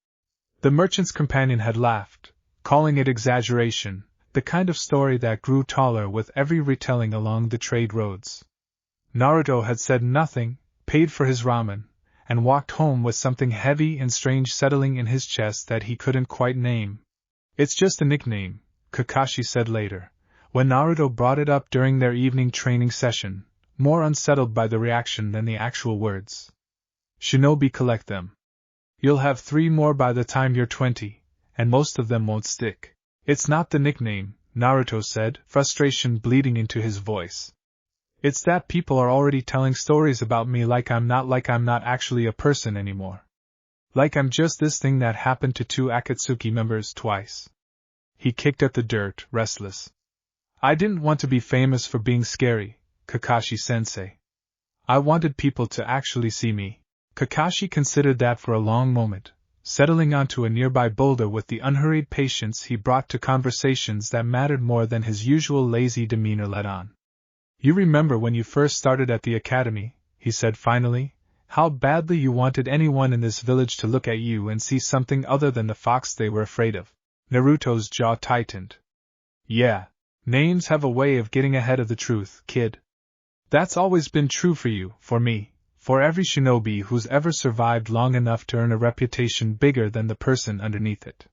The merchant's companion had laughed, calling it exaggeration, the kind of story that grew taller with every retelling along the trade roads. Naruto had said nothing, paid for his ramen, and walked home with something heavy and strange settling in his chest that he couldn't quite name. It's just a nickname, Kakashi said later, when Naruto brought it up during their evening training session, more unsettled by the reaction than the actual words. Shinobi collect them. You'll have 3 more by the time you're 20, and most of them won't stick. It's not the nickname, Naruto said, frustration bleeding into his voice. It's that people are already telling stories about me like I'm not actually a person anymore. Like I'm just this thing that happened to 2 Akatsuki members twice. He kicked at the dirt, restless. I didn't want to be famous for being scary, Kakashi-sensei. I wanted people to actually see me. Kakashi considered that for a long moment, settling onto a nearby boulder with the unhurried patience he brought to conversations that mattered more than his usual lazy demeanor let on. You remember when you first started at the academy, he said finally, how badly you wanted anyone in this village to look at you and see something other than the fox they were afraid of. Naruto's jaw tightened. Yeah, names have a way of getting ahead of the truth, kid. That's always been true for you, for me, for every shinobi who's ever survived long enough to earn a reputation bigger than the person underneath it.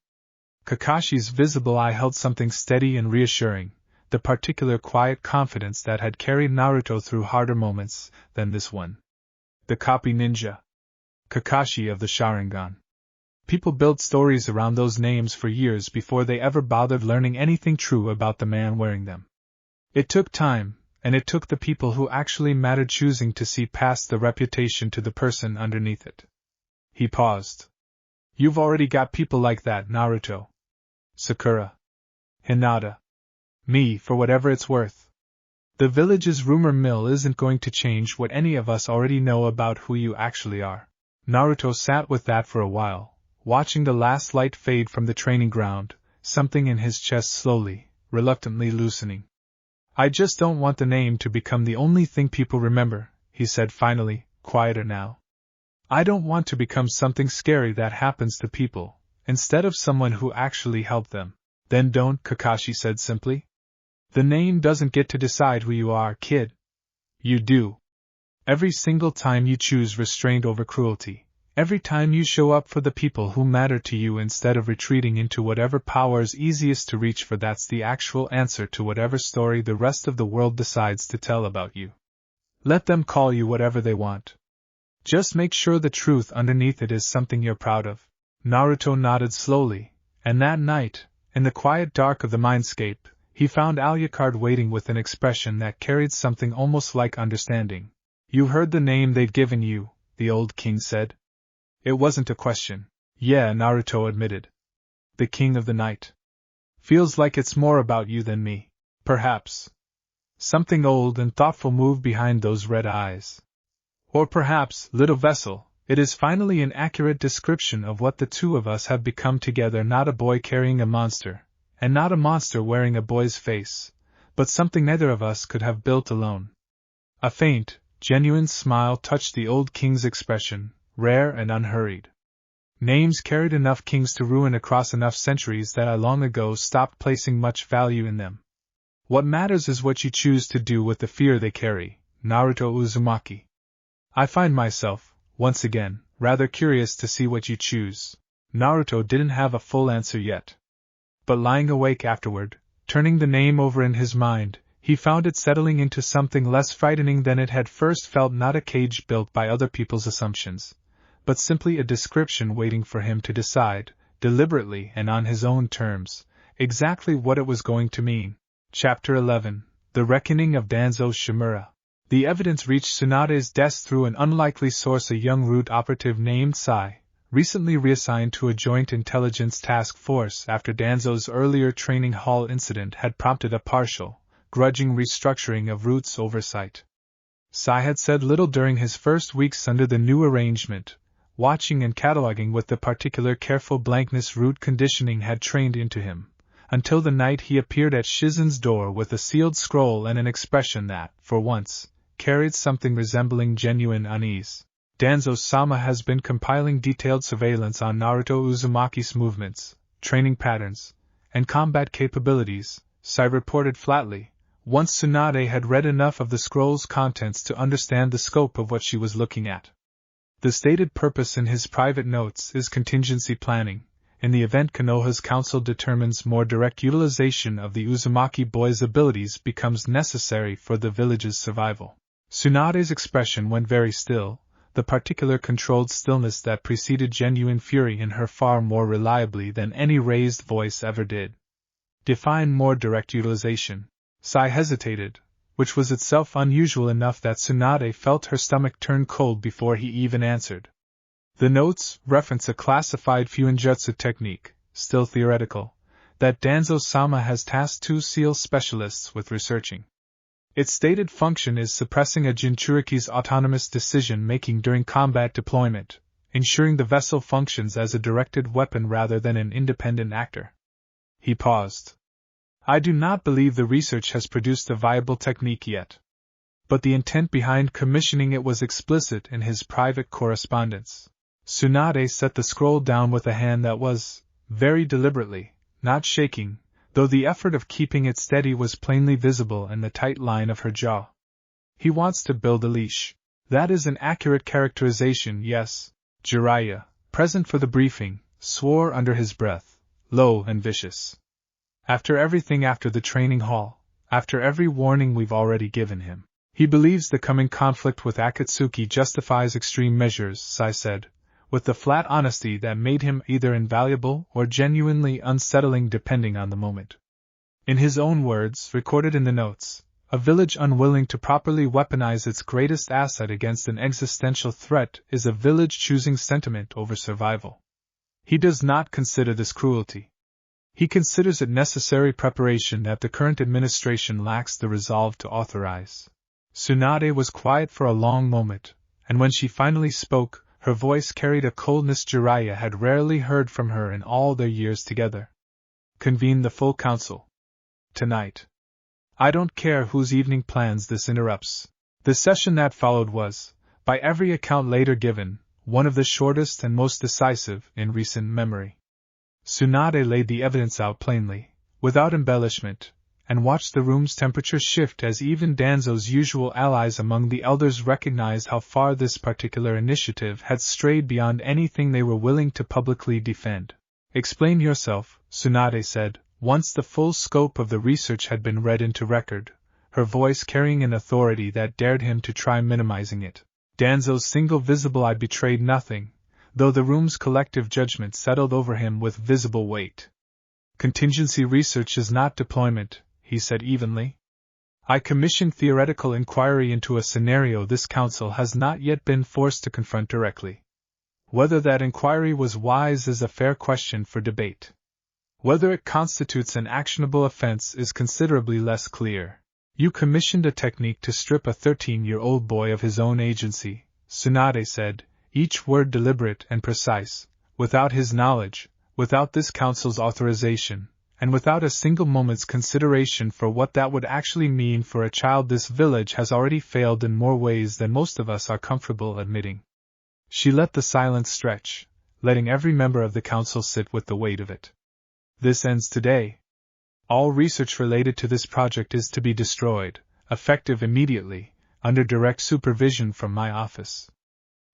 Kakashi's visible eye held something steady and reassuring, the particular quiet confidence that had carried Naruto through harder moments than this one. The copy ninja. Kakashi of the Sharingan. People built stories around those names for years before they ever bothered learning anything true about the man wearing them. It took time, and it took the people who actually mattered choosing to see past the reputation to the person underneath it. He paused. You've already got people like that, Naruto. Sakura. Hinata. Me, for whatever it's worth. The village's rumor mill isn't going to change what any of us already know about who you actually are. Naruto sat with that for a while, watching the last light fade from the training ground, something in his chest slowly, reluctantly loosening. I just don't want the name to become the only thing people remember, he said finally, quieter now. I don't want to become something scary that happens to people, instead of someone who actually helped them. Then don't, Kakashi said simply. The name doesn't get to decide who you are, kid. You do. Every single time you choose restraint over cruelty, every time you show up for the people who matter to you instead of retreating into whatever power is easiest to reach for, that's the actual answer to whatever story the rest of the world decides to tell about you. Let them call you whatever they want. Just make sure the truth underneath it is something you're proud of. Naruto nodded slowly, and that night, in the quiet dark of the mindscape, he found Alucard waiting with an expression that carried something almost like understanding. You heard the name they'd given you, the old king said. It wasn't a question. Yeah, Naruto admitted. The king of the night. Feels like it's more about you than me. Perhaps. Something old and thoughtful moved behind those red eyes. Or perhaps, little vessel, it is finally an accurate description of what the two of us have become together, not a boy carrying a monster, and not a monster wearing a boy's face, but something neither of us could have built alone. A faint, genuine smile touched the old king's expression, rare and unhurried. Names carried enough kings to ruin across enough centuries that I long ago stopped placing much value in them. What matters is what you choose to do with the fear they carry, Naruto Uzumaki. I find myself, once again, rather curious to see what you choose. Naruto didn't have a full answer yet. But lying awake afterward, turning the name over in his mind, he found it settling into something less frightening than it had first felt, not a cage built by other people's assumptions, but simply a description waiting for him to decide, deliberately and on his own terms, exactly what it was going to mean. Chapter 11: The Reckoning of Danzo Shimura. The evidence reached Tsunade's desk through an unlikely source, a young root operative named Sai, recently reassigned to a joint intelligence task force after Danzo's earlier training hall incident had prompted a partial, grudging restructuring of Root's oversight. Sai had said little during his first weeks under the new arrangement, watching and cataloging with the particular careful blankness Root conditioning had trained into him, until the night he appeared at Shizen's door with a sealed scroll and an expression that, for once, carried something resembling genuine unease. Danzo-sama has been compiling detailed surveillance on Naruto Uzumaki's movements, training patterns, and combat capabilities, Sai reported flatly, once Tsunade had read enough of the scroll's contents to understand the scope of what she was looking at. The stated purpose in his private notes is contingency planning, in the event Konoha's council determines more direct utilization of the Uzumaki boy's abilities becomes necessary for the village's survival. Tsunade's expression went very still, the particular controlled stillness that preceded genuine fury in her far more reliably than any raised voice ever did. Define more direct utilization. Sai hesitated, which was itself unusual enough that Tsunade felt her stomach turn cold before he even answered. The notes reference a classified fuinjutsu technique, still theoretical, that Danzo-sama has tasked two SEAL specialists with researching. Its stated function is suppressing a Jinchuriki's autonomous decision-making during combat deployment, ensuring the vessel functions as a directed weapon rather than an independent actor. He paused. I do not believe the research has produced a viable technique yet. But the intent behind commissioning it was explicit in his private correspondence. Tsunade set the scroll down with a hand that was, very deliberately, not shaking, though the effort of keeping it steady was plainly visible in the tight line of her jaw. He wants to build a leash. That is an accurate characterization, yes. Jiraiya, present for the briefing, swore under his breath, low and vicious. After everything, after the training hall, after every warning we've already given him, he believes the coming conflict with Akatsuki justifies extreme measures, Sai said, with the flat honesty that made him either invaluable or genuinely unsettling depending on the moment. In his own words, recorded in the notes, a village unwilling to properly weaponize its greatest asset against an existential threat is a village choosing sentiment over survival. He does not consider this cruelty. He considers it necessary preparation that the current administration lacks the resolve to authorize. Tsunade was quiet for a long moment, and when she finally spoke, her voice carried a coldness Jiraiya had rarely heard from her in all their years together. Convene the full council. Tonight. I don't care whose evening plans this interrupts. The session that followed was, by every account later given, one of the shortest and most decisive in recent memory. Tsunade laid the evidence out plainly, without embellishment, and watched the room's temperature shift as even Danzo's usual allies among the elders recognized how far this particular initiative had strayed beyond anything they were willing to publicly defend. Explain yourself, Tsunade said, once the full scope of the research had been read into record, her voice carrying an authority that dared him to try minimizing it. Danzo's single visible eye betrayed nothing, though the room's collective judgment settled over him with visible weight. Contingency research is not deployment, he said evenly. I commissioned theoretical inquiry into a scenario this council has not yet been forced to confront directly. Whether that inquiry was wise is a fair question for debate. Whether it constitutes an actionable offense is considerably less clear. You commissioned a technique to strip a 13-year-old boy of his own agency, Tsunade said, each word deliberate and precise, without his knowledge, without this council's authorization, and without a single moment's consideration for what that would actually mean for a child. This village has already failed in more ways than most of us are comfortable admitting. She let the silence stretch, letting every member of the council sit with the weight of it. This ends today. All research related to this project is to be destroyed, effective immediately, under direct supervision from my office.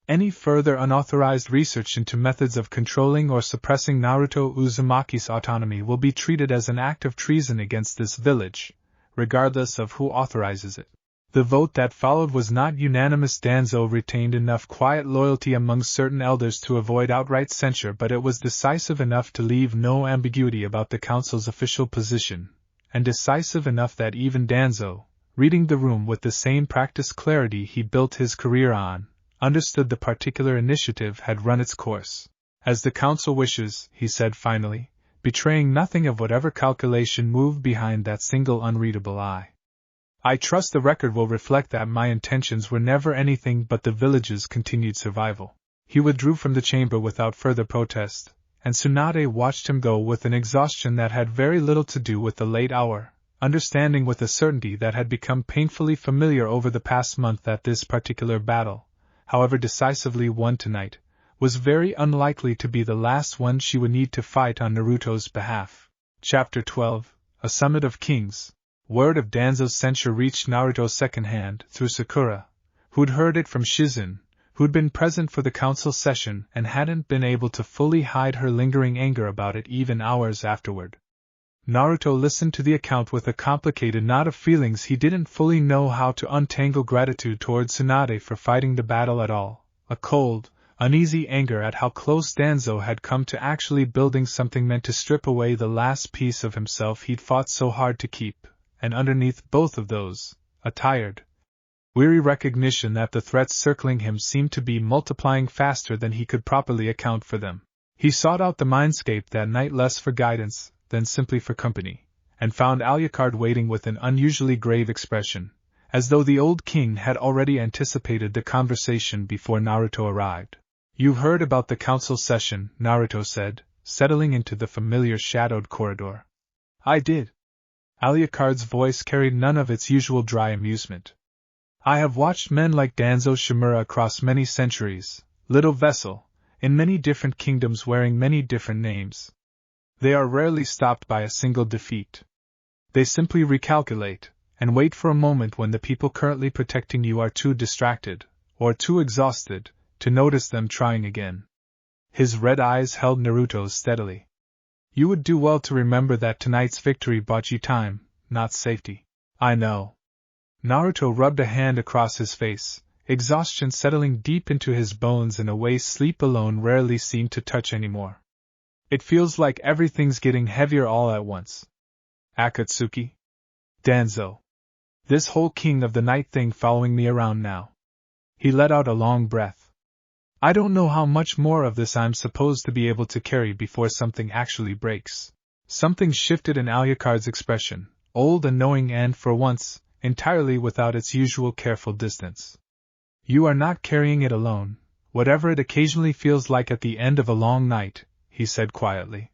Any further unauthorized research into methods of controlling or suppressing Naruto Uzumaki's autonomy will be treated as an act of treason against this village, regardless of who authorizes it. The vote that followed was not unanimous. Danzo retained enough quiet loyalty among certain elders to avoid outright censure, but it was decisive enough to leave no ambiguity about the council's official position, and decisive enough that even Danzo, reading the room with the same practiced clarity he built his career on, understood the particular initiative had run its course. As the council wishes, he said finally, betraying nothing of whatever calculation moved behind that single unreadable eye. I trust the record will reflect that my intentions were never anything but the village's continued survival. He withdrew from the chamber without further protest, and Tsunade watched him go with an exhaustion that had very little to do with the late hour, understanding with a certainty that had become painfully familiar over the past month that this particular battle, however decisively won tonight, was very unlikely to be the last one she would need to fight on Naruto's behalf. Chapter 12, A Summit of Kings. Word of Danzo's censure reached Naruto secondhand through Sakura, who'd heard it from Shizen, who'd been present for the council session and hadn't been able to fully hide her lingering anger about it even hours afterward. Naruto listened to the account with a complicated knot of feelings. He didn't fully know how to untangle gratitude toward Tsunade for fighting the battle at all, a cold, uneasy anger at how close Danzo had come to actually building something meant to strip away the last piece of himself he'd fought so hard to keep, and underneath both of those, a tired, weary recognition that the threats circling him seemed to be multiplying faster than he could properly account for them. He sought out the mindscape that night less for guidance than simply for company, and found Alucard waiting with an unusually grave expression, as though the old king had already anticipated the conversation before Naruto arrived. "You've heard about the council session," Naruto said, settling into the familiar shadowed corridor. "I did." Alucard's voice carried none of its usual dry amusement. "I have watched men like Danzo Shimura across many centuries, little vessel, in many different kingdoms wearing many different names. They are rarely stopped by a single defeat. They simply recalculate, and wait for a moment when the people currently protecting you are too distracted, or too exhausted, to notice them trying again." His red eyes held Naruto's steadily. "You would do well to remember that tonight's victory bought you time, not safety." "I know." Naruto rubbed a hand across his face, exhaustion settling deep into his bones in a way sleep alone rarely seemed to touch anymore. "It feels like everything's getting heavier all at once. Akatsuki. Danzo. This whole king of the night thing following me around now." He let out a long breath. "I don't know how much more of this I'm supposed to be able to carry before something actually breaks." Something shifted in Alucard's expression, old and knowing and, for once, entirely without its usual careful distance. "You are not carrying it alone, whatever it occasionally feels like at the end of a long night," he said quietly.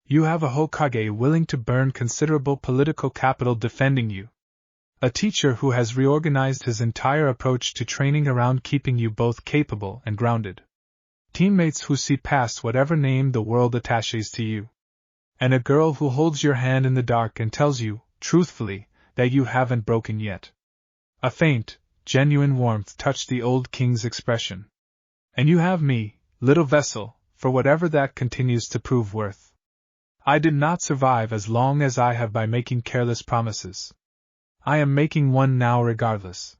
"You have a Hokage willing to burn considerable political capital defending you. A teacher who has reorganized his entire approach to training around keeping you both capable and grounded. Teammates who see past whatever name the world attaches to you. And a girl who holds your hand in the dark and tells you, truthfully, that you haven't broken yet." A faint, genuine warmth touched the old king's expression. "And you have me, little vessel, for whatever that continues to prove worth. I did not survive as long as I have by making careless promises. I am making one now regardless.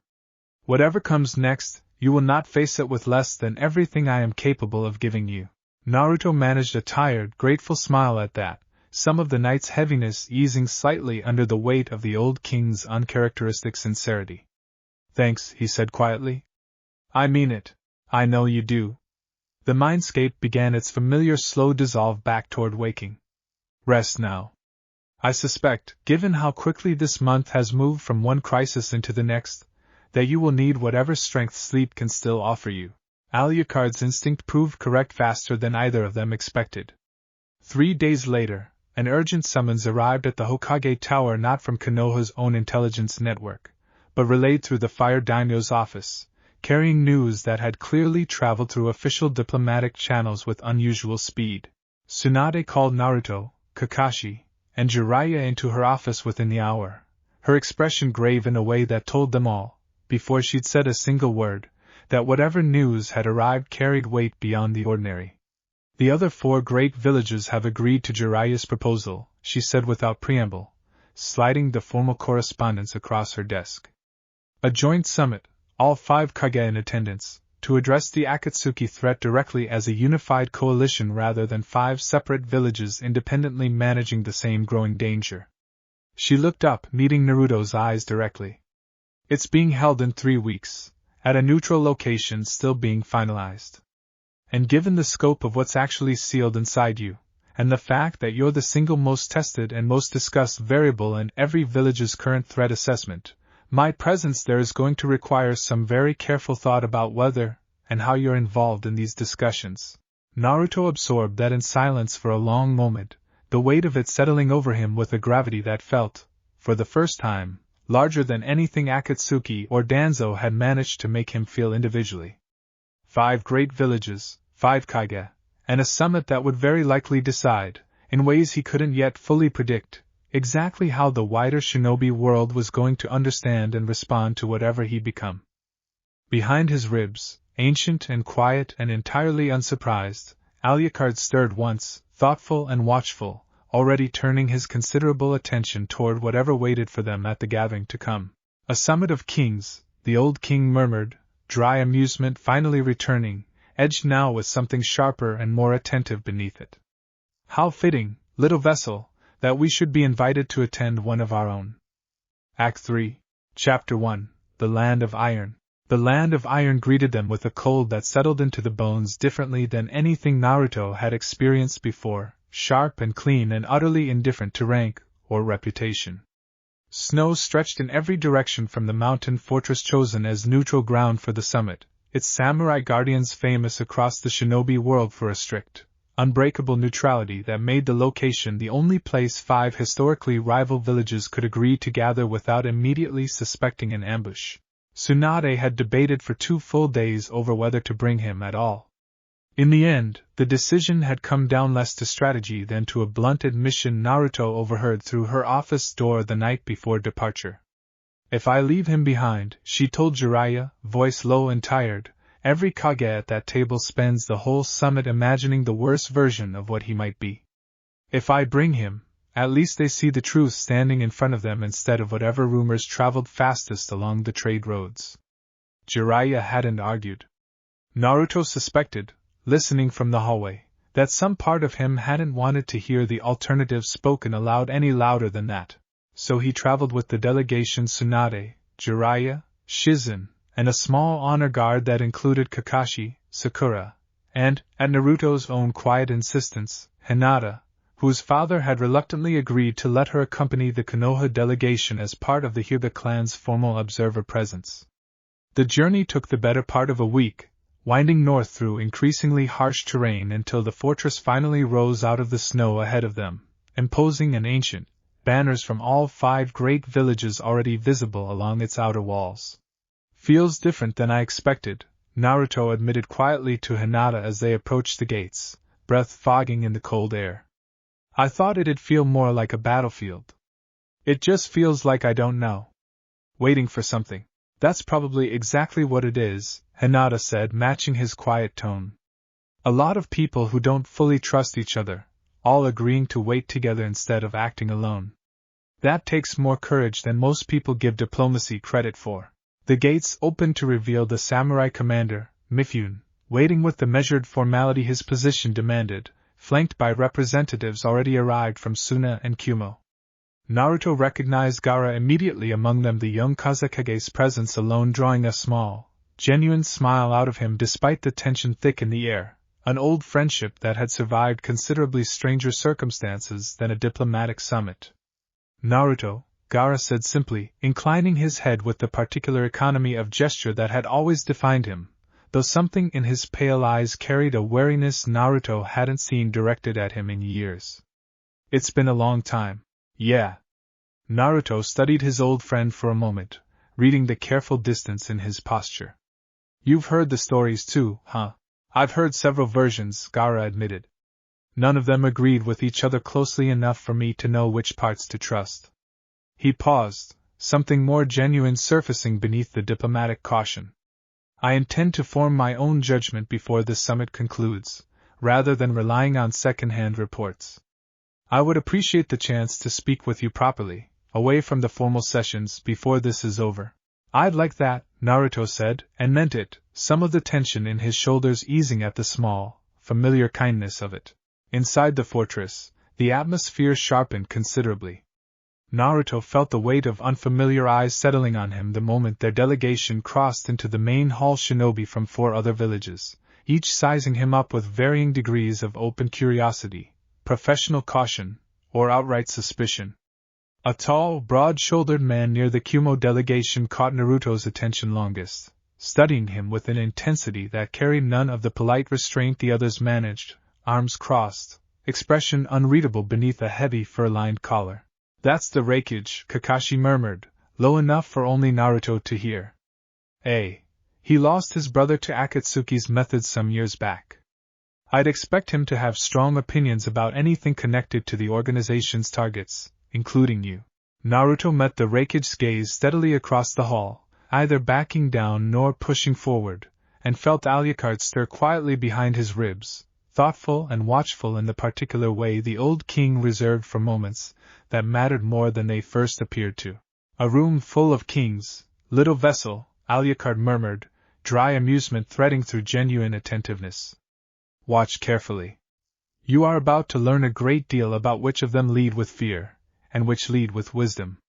Whatever comes next, you will not face it with less than everything I am capable of giving you." Naruto managed a tired, grateful smile at that, some of the night's heaviness easing slightly under the weight of the old king's uncharacteristic sincerity. "Thanks," he said quietly. "I mean it. I know you do." The mindscape began its familiar slow dissolve back toward waking. Rest now. I suspect, given how quickly this month has moved from one crisis into the next, that you will need whatever strength sleep can still offer you. Alucard's instinct proved correct faster than either of them expected. 3 days later, an urgent summons arrived at the Hokage Tower, not from Konoha's own intelligence network, but relayed through the Fire Daimyo's office, carrying news that had clearly traveled through official diplomatic channels with unusual speed. Tsunade called Naruto, Kakashi, and Jiraiya into her office within the hour, her expression grave in a way that told them all, before she'd said a single word, that whatever news had arrived carried weight beyond the ordinary. The other 4 great villages have agreed to Jiraiya's proposal, she said without preamble, sliding the formal correspondence across her desk. A joint summit, all 5 Kage in attendance, to address the Akatsuki threat directly as a unified coalition rather than 5 separate villages independently managing the same growing danger. She looked up, meeting Naruto's eyes directly. It's being held in 3 weeks, at a neutral location still being finalized. And given the scope of what's actually sealed inside you, and the fact that you're the single most tested and most discussed variable in every village's current threat assessment, my presence there is going to require some very careful thought about whether and how you're involved in these discussions. Naruto absorbed that in silence for a long moment, the weight of it settling over him with a gravity that felt, for the first time, larger than anything Akatsuki or Danzo had managed to make him feel individually. 5 great villages, 5 Kage, and a summit that would very likely decide, in ways he couldn't yet fully predict, exactly how the wider Shinobi world was going to understand and respond to whatever he'd become. Behind his ribs, ancient and quiet and entirely unsurprised, Alucard stirred once, thoughtful and watchful, already turning his considerable attention toward whatever waited for them at the gathering to come. A summit of kings, the old king murmured, dry amusement finally returning, edged now with something sharper and more attentive beneath it. How fitting, little vessel, that we should be invited to attend one of our own. Act 3, Chapter 1, The Land of Iron. The Land of Iron greeted them with a cold that settled into the bones differently than anything Naruto had experienced before, sharp and clean and utterly indifferent to rank or reputation. Snow stretched in every direction from the mountain fortress chosen as neutral ground for the summit, its samurai guardians famous across the Shinobi world for a strict, unbreakable neutrality that made the location the only place 5 historically rival villages could agree to gather without immediately suspecting an ambush. Tsunade had debated for 2 full days over whether to bring him at all. In the end, the decision had come down less to strategy than to a blunt admission Naruto overheard through her office door the night before departure. If I leave him behind, she told Jiraiya, voice low and tired, every Kage at that table spends the whole summit imagining the worst version of what he might be. If I bring him, at least they see the truth standing in front of them instead of whatever rumors traveled fastest along the trade roads. Jiraiya hadn't argued. Naruto suspected, listening from the hallway, that some part of him hadn't wanted to hear the alternative spoken aloud any louder than that. So he traveled with the delegation Tsunade, Jiraiya, Shizen, and a small honor guard that included Kakashi, Sakura, and, at Naruto's own quiet insistence, Hinata, whose father had reluctantly agreed to let her accompany the Konoha delegation as part of the Hyuga clan's formal observer presence. The journey took the better part of a week, winding north through increasingly harsh terrain until the fortress finally rose out of the snow ahead of them, imposing and ancient, banners from all 5 great villages already visible along its outer walls. Feels different than I expected, Naruto admitted quietly to Hinata as they approached the gates, breath fogging in the cold air. I thought it'd feel more like a battlefield. It just feels like I don't know. Waiting for something. That's probably exactly what it is, Hinata said, matching his quiet tone. A lot of people who don't fully trust each other, all agreeing to wait together instead of acting alone. That takes more courage than most people give diplomacy credit for. The gates opened to reveal the samurai commander, Mifune, waiting with the measured formality his position demanded, flanked by representatives already arrived from Suna and Kumo. Naruto recognized Gaara immediately, among them the young Kazekage's presence alone drawing a small, genuine smile out of him despite the tension thick in the air, An old friendship that had survived considerably stranger circumstances than a diplomatic summit. Naruto, Gaara said simply, inclining his head with the particular economy of gesture that had always defined him, though something in his pale eyes carried a wariness Naruto hadn't seen directed at him in years. It's been a long time. Yeah. Naruto studied his old friend for a moment, reading the careful distance in his posture. You've heard the stories too, huh? I've heard several versions, Gaara admitted. None of them agreed with each other closely enough for me to know which parts to trust. He paused, something more genuine surfacing beneath the diplomatic caution. I intend to form my own judgment before this summit concludes, rather than relying on second-hand reports. I would appreciate the chance to speak with you properly, away from the formal sessions, before this is over. I'd like that, Naruto said, and meant it, some of the tension in his shoulders easing at the small, familiar kindness of it. Inside the fortress, the atmosphere sharpened considerably. Naruto felt the weight of unfamiliar eyes settling on him the moment their delegation crossed into the main hall. Shinobi from 4 other villages, each sizing him up with varying degrees of open curiosity, professional caution, or outright suspicion. A tall, broad-shouldered man near the Kumo delegation caught Naruto's attention longest, studying him with an intensity that carried none of the polite restraint the others managed, arms crossed, expression unreadable beneath a heavy fur-lined collar. That's the Raikage, Kakashi murmured, low enough for only Naruto to hear. He lost his brother to Akatsuki's methods some years back. I'd expect him to have strong opinions about anything connected to the organization's targets, including you. Naruto met the Raikage's gaze steadily across the hall, either backing down nor pushing forward, and felt Alucard stir quietly behind his ribs, thoughtful and watchful in the particular way the old king reserved for moments that mattered more than they first appeared to. A room full of kings, little vessel, Alucard murmured, dry amusement threading through genuine attentiveness. Watch carefully. You are about to learn a great deal about which of them lead with fear, and which lead with wisdom.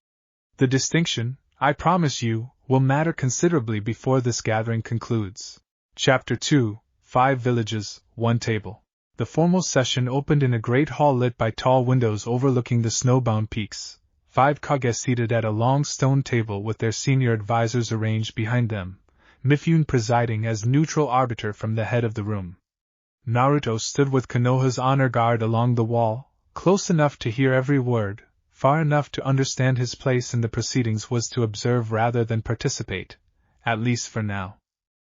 The distinction, I promise you, will matter considerably before this gathering concludes. Chapter 2, 5 Villages, 1 Table. The formal session opened in a great hall lit by tall windows overlooking the snowbound peaks, 5 Kage seated at a long stone table with their senior advisors arranged behind them, Mifune presiding as neutral arbiter from the head of the room. Naruto stood with Konoha's honor guard along the wall, close enough to hear every word, far enough to understand his place in the proceedings was to observe rather than participate, at least for now.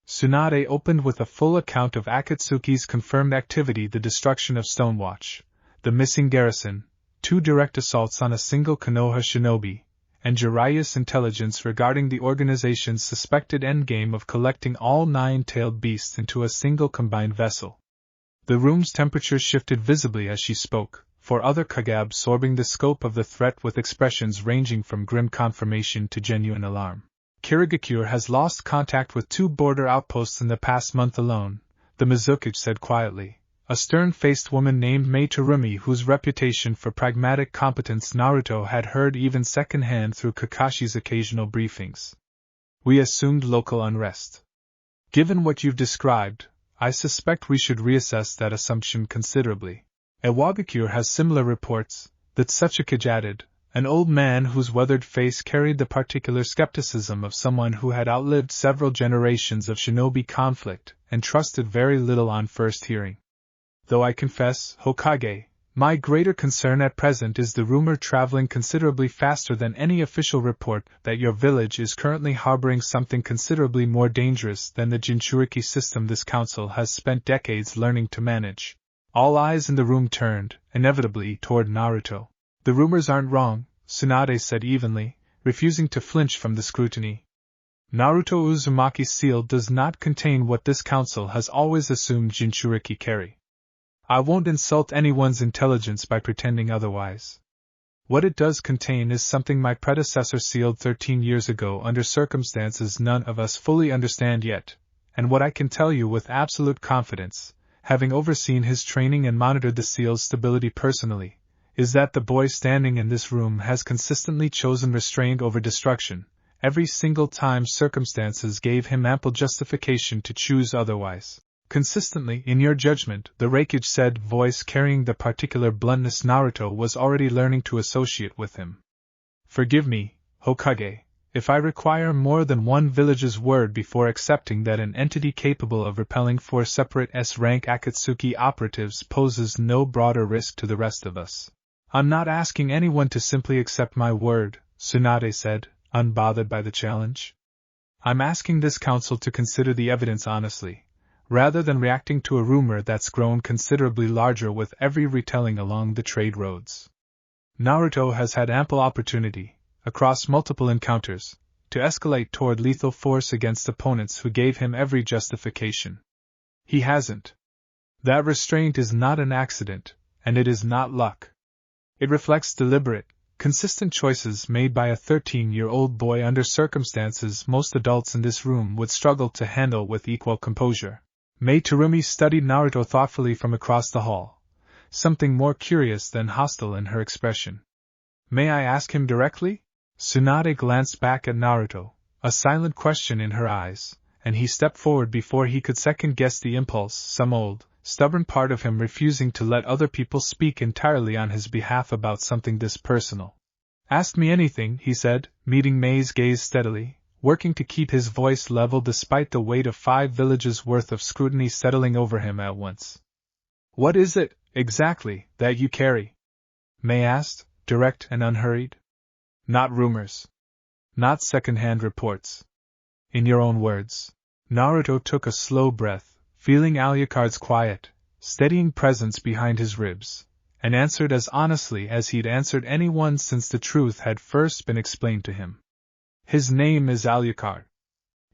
Tsunade opened with a full account of Akatsuki's confirmed activity: the destruction of Stonewatch, the missing garrison, 2 direct assaults on a single Konoha shinobi, and Jiraiya's intelligence regarding the organization's suspected endgame of collecting all 9-tailed beasts into a single combined vessel. The room's temperature shifted visibly as she spoke, for other Kage absorbing the scope of the threat with expressions ranging from grim confirmation to genuine alarm. Kirigakure has lost contact with 2 border outposts in the past month alone, the Mizukage said quietly, a stern-faced woman named Mei Terumi whose reputation for pragmatic competence Naruto had heard even second-hand through Kakashi's occasional briefings. We assumed local unrest. Given what you've described, I suspect we should reassess that assumption considerably. Iwagakure has similar reports, that Tsuchikage added, an old man whose weathered face carried the particular skepticism of someone who had outlived several generations of shinobi conflict and trusted very little on first hearing. Though I confess, Hokage, my greater concern at present is the rumor traveling considerably faster than any official report that your village is currently harboring something considerably more dangerous than the Jinchuriki system this council has spent decades learning to manage. All eyes in the room turned, inevitably, toward Naruto. The rumors aren't wrong, Tsunade said evenly, refusing to flinch from the scrutiny. Naruto Uzumaki's seal does not contain what this council has always assumed Jinchuriki carry. I won't insult anyone's intelligence by pretending otherwise. What it does contain is something my predecessor sealed 13 years ago under circumstances none of us fully understand yet, and what I can tell you with absolute confidence, having overseen his training and monitored the seal's stability personally, is that the boy standing in this room has consistently chosen restraint over destruction, every single time circumstances gave him ample justification to choose otherwise. Consistently, in your judgment, the Reikage said, voice carrying the particular bluntness Naruto was already learning to associate with him. Forgive me, Hokage, if I require more than one village's word before accepting that an entity capable of repelling 4 separate S-rank Akatsuki operatives poses no broader risk to the rest of us. I'm not asking anyone to simply accept my word, Tsunade said, unbothered by the challenge. I'm asking this council to consider the evidence honestly, rather than reacting to a rumor that's grown considerably larger with every retelling along the trade roads. Naruto has had ample opportunity, across multiple encounters, to escalate toward lethal force against opponents who gave him every justification. He hasn't. That restraint is not an accident, and it is not luck. It reflects deliberate, consistent choices made by a 13-year-old boy under circumstances most adults in this room would struggle to handle with equal composure. Mei Terumi studied Naruto thoughtfully from across the hall, something more curious than hostile in her expression. May I ask him directly? Tsunade glanced back at Naruto, a silent question in her eyes, and he stepped forward before he could second-guess the impulse, some old, stubborn part of him refusing to let other people speak entirely on his behalf about something this personal. Ask me anything, he said, meeting Mei's gaze steadily, working to keep his voice level despite the weight of 5 villages' worth of scrutiny settling over him at once. What is it, exactly, that you carry? Mei asked, direct and unhurried. Not rumors. Not second-hand reports. In your own words. Naruto took a slow breath, feeling Alucard's quiet, steadying presence behind his ribs, and answered as honestly as he'd answered anyone since the truth had first been explained to him. His name is Alucard.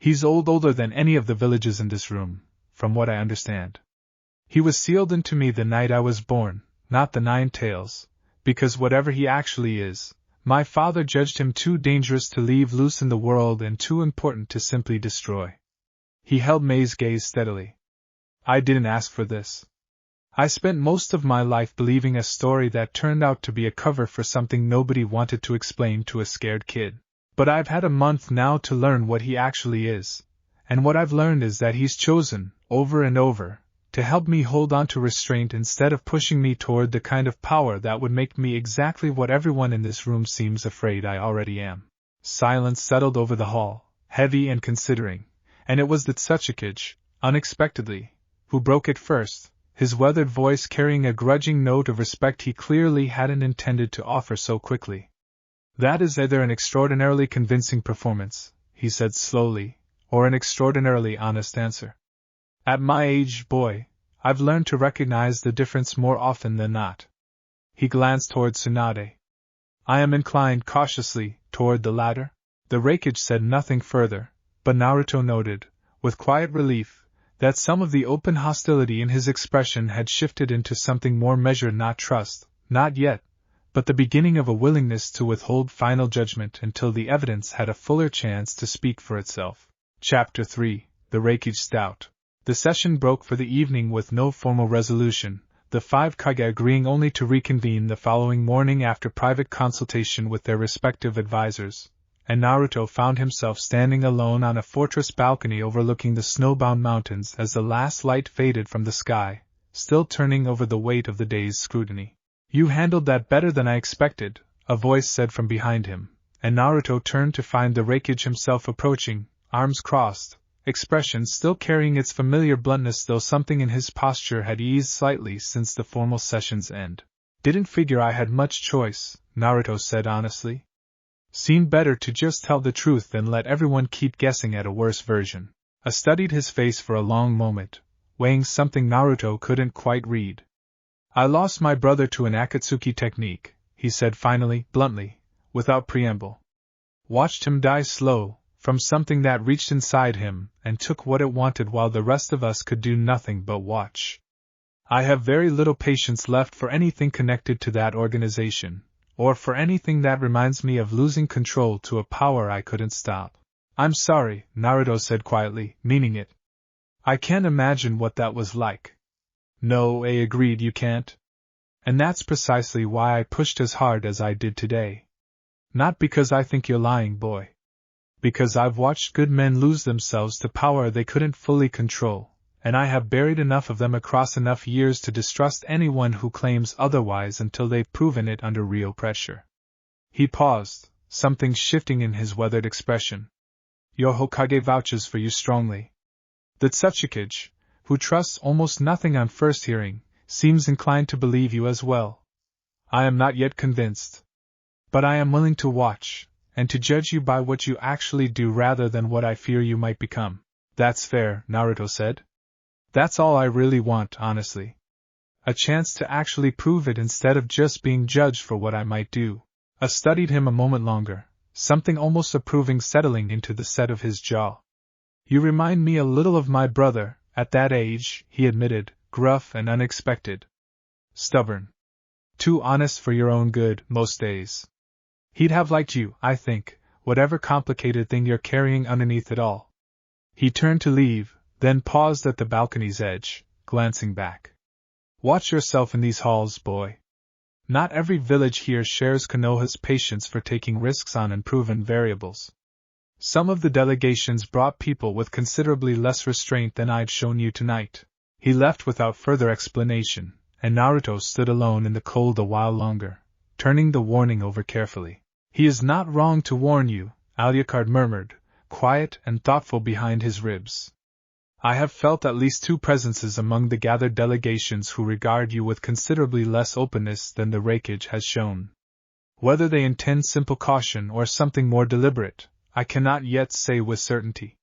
He's older than any of the villages in this room, from what I understand. He was sealed into me the night I was born, not the 9 tails, because whatever he actually is, my father judged him too dangerous to leave loose in the world and too important to simply destroy. He held Mei's gaze steadily. I didn't ask for this. I spent most of my life believing a story that turned out to be a cover for something nobody wanted to explain to a scared kid. But I've had a month now to learn what he actually is, and what I've learned is that he's chosen, over and over, to help me hold on to restraint instead of pushing me toward the kind of power that would make me exactly what everyone in this room seems afraid I already am. Silence settled over the hall, heavy and considering, and it was the Tsuchikage, unexpectedly, who broke it first, his weathered voice carrying a grudging note of respect he clearly hadn't intended to offer so quickly. That is either an extraordinarily convincing performance, he said slowly, or an extraordinarily honest answer. At my age, boy, I've learned to recognize the difference more often than not. He glanced toward Tsunade. I am inclined cautiously toward the latter. The Reikage said nothing further, but Naruto noted, with quiet relief, that some of the open hostility in his expression had shifted into something more measured. Not trust, not yet, but the beginning of a willingness to withhold final judgment until the evidence had a fuller chance to speak for itself. Chapter 3, The Reikage Stout. The session broke for the evening with no formal resolution, the 5 Kage agreeing only to reconvene the following morning after private consultation with their respective advisors, and Naruto found himself standing alone on a fortress balcony overlooking the snowbound mountains as the last light faded from the sky, still turning over the weight of the day's scrutiny. You handled that better than I expected, a voice said from behind him, and Naruto turned to find the Reikage himself approaching, arms crossed, expression still carrying its familiar bluntness though something in his posture had eased slightly since the formal session's end. Didn't figure I had much choice, Naruto said honestly. Seemed better to just tell the truth than let everyone keep guessing at a worse version. I studied his face for a long moment, weighing something Naruto couldn't quite read. I lost my brother to an Akatsuki technique, he said finally, bluntly, without preamble. Watched him die slow, from something that reached inside him and took what it wanted while the rest of us could do nothing but watch. I have very little patience left for anything connected to that organization, or for anything that reminds me of losing control to a power I couldn't stop. I'm sorry, Naruto said quietly, meaning it. I can't imagine what that was like. No, I agreed, you can't. And that's precisely why I pushed as hard as I did today. Not because I think you're lying, boy. Because I've watched good men lose themselves to power they couldn't fully control, and I have buried enough of them across enough years to distrust anyone who claims otherwise until they've proven it under real pressure. He paused, something shifting in his weathered expression. Your Hokage vouches for you strongly. The Tsuchikage, who trusts almost nothing on first hearing, seems inclined to believe you as well. I am not yet convinced. But I am willing to watch, and to judge you by what you actually do rather than what I fear you might become. That's fair, Naruto said. That's all I really want, honestly. A chance to actually prove it instead of just being judged for what I might do. I studied him a moment longer, something almost approving settling into the set of his jaw. You remind me a little of my brother, at that age, he admitted, gruff and unexpected. Stubborn. Too honest for your own good, most days. He'd have liked you, I think, whatever complicated thing you're carrying underneath it all. He turned to leave, then paused at the balcony's edge, glancing back. Watch yourself in these halls, boy. Not every village here shares Konoha's patience for taking risks on unproven variables. Some of the delegations brought people with considerably less restraint than I'd shown you tonight. He left without further explanation, and Naruto stood alone in the cold a while longer, turning the warning over carefully. He is not wrong to warn you, Alucard murmured, quiet and thoughtful behind his ribs. I have felt at least 2 presences among the gathered delegations who regard you with considerably less openness than the Raikage has shown. Whether they intend simple caution or something more deliberate, I cannot yet say with certainty.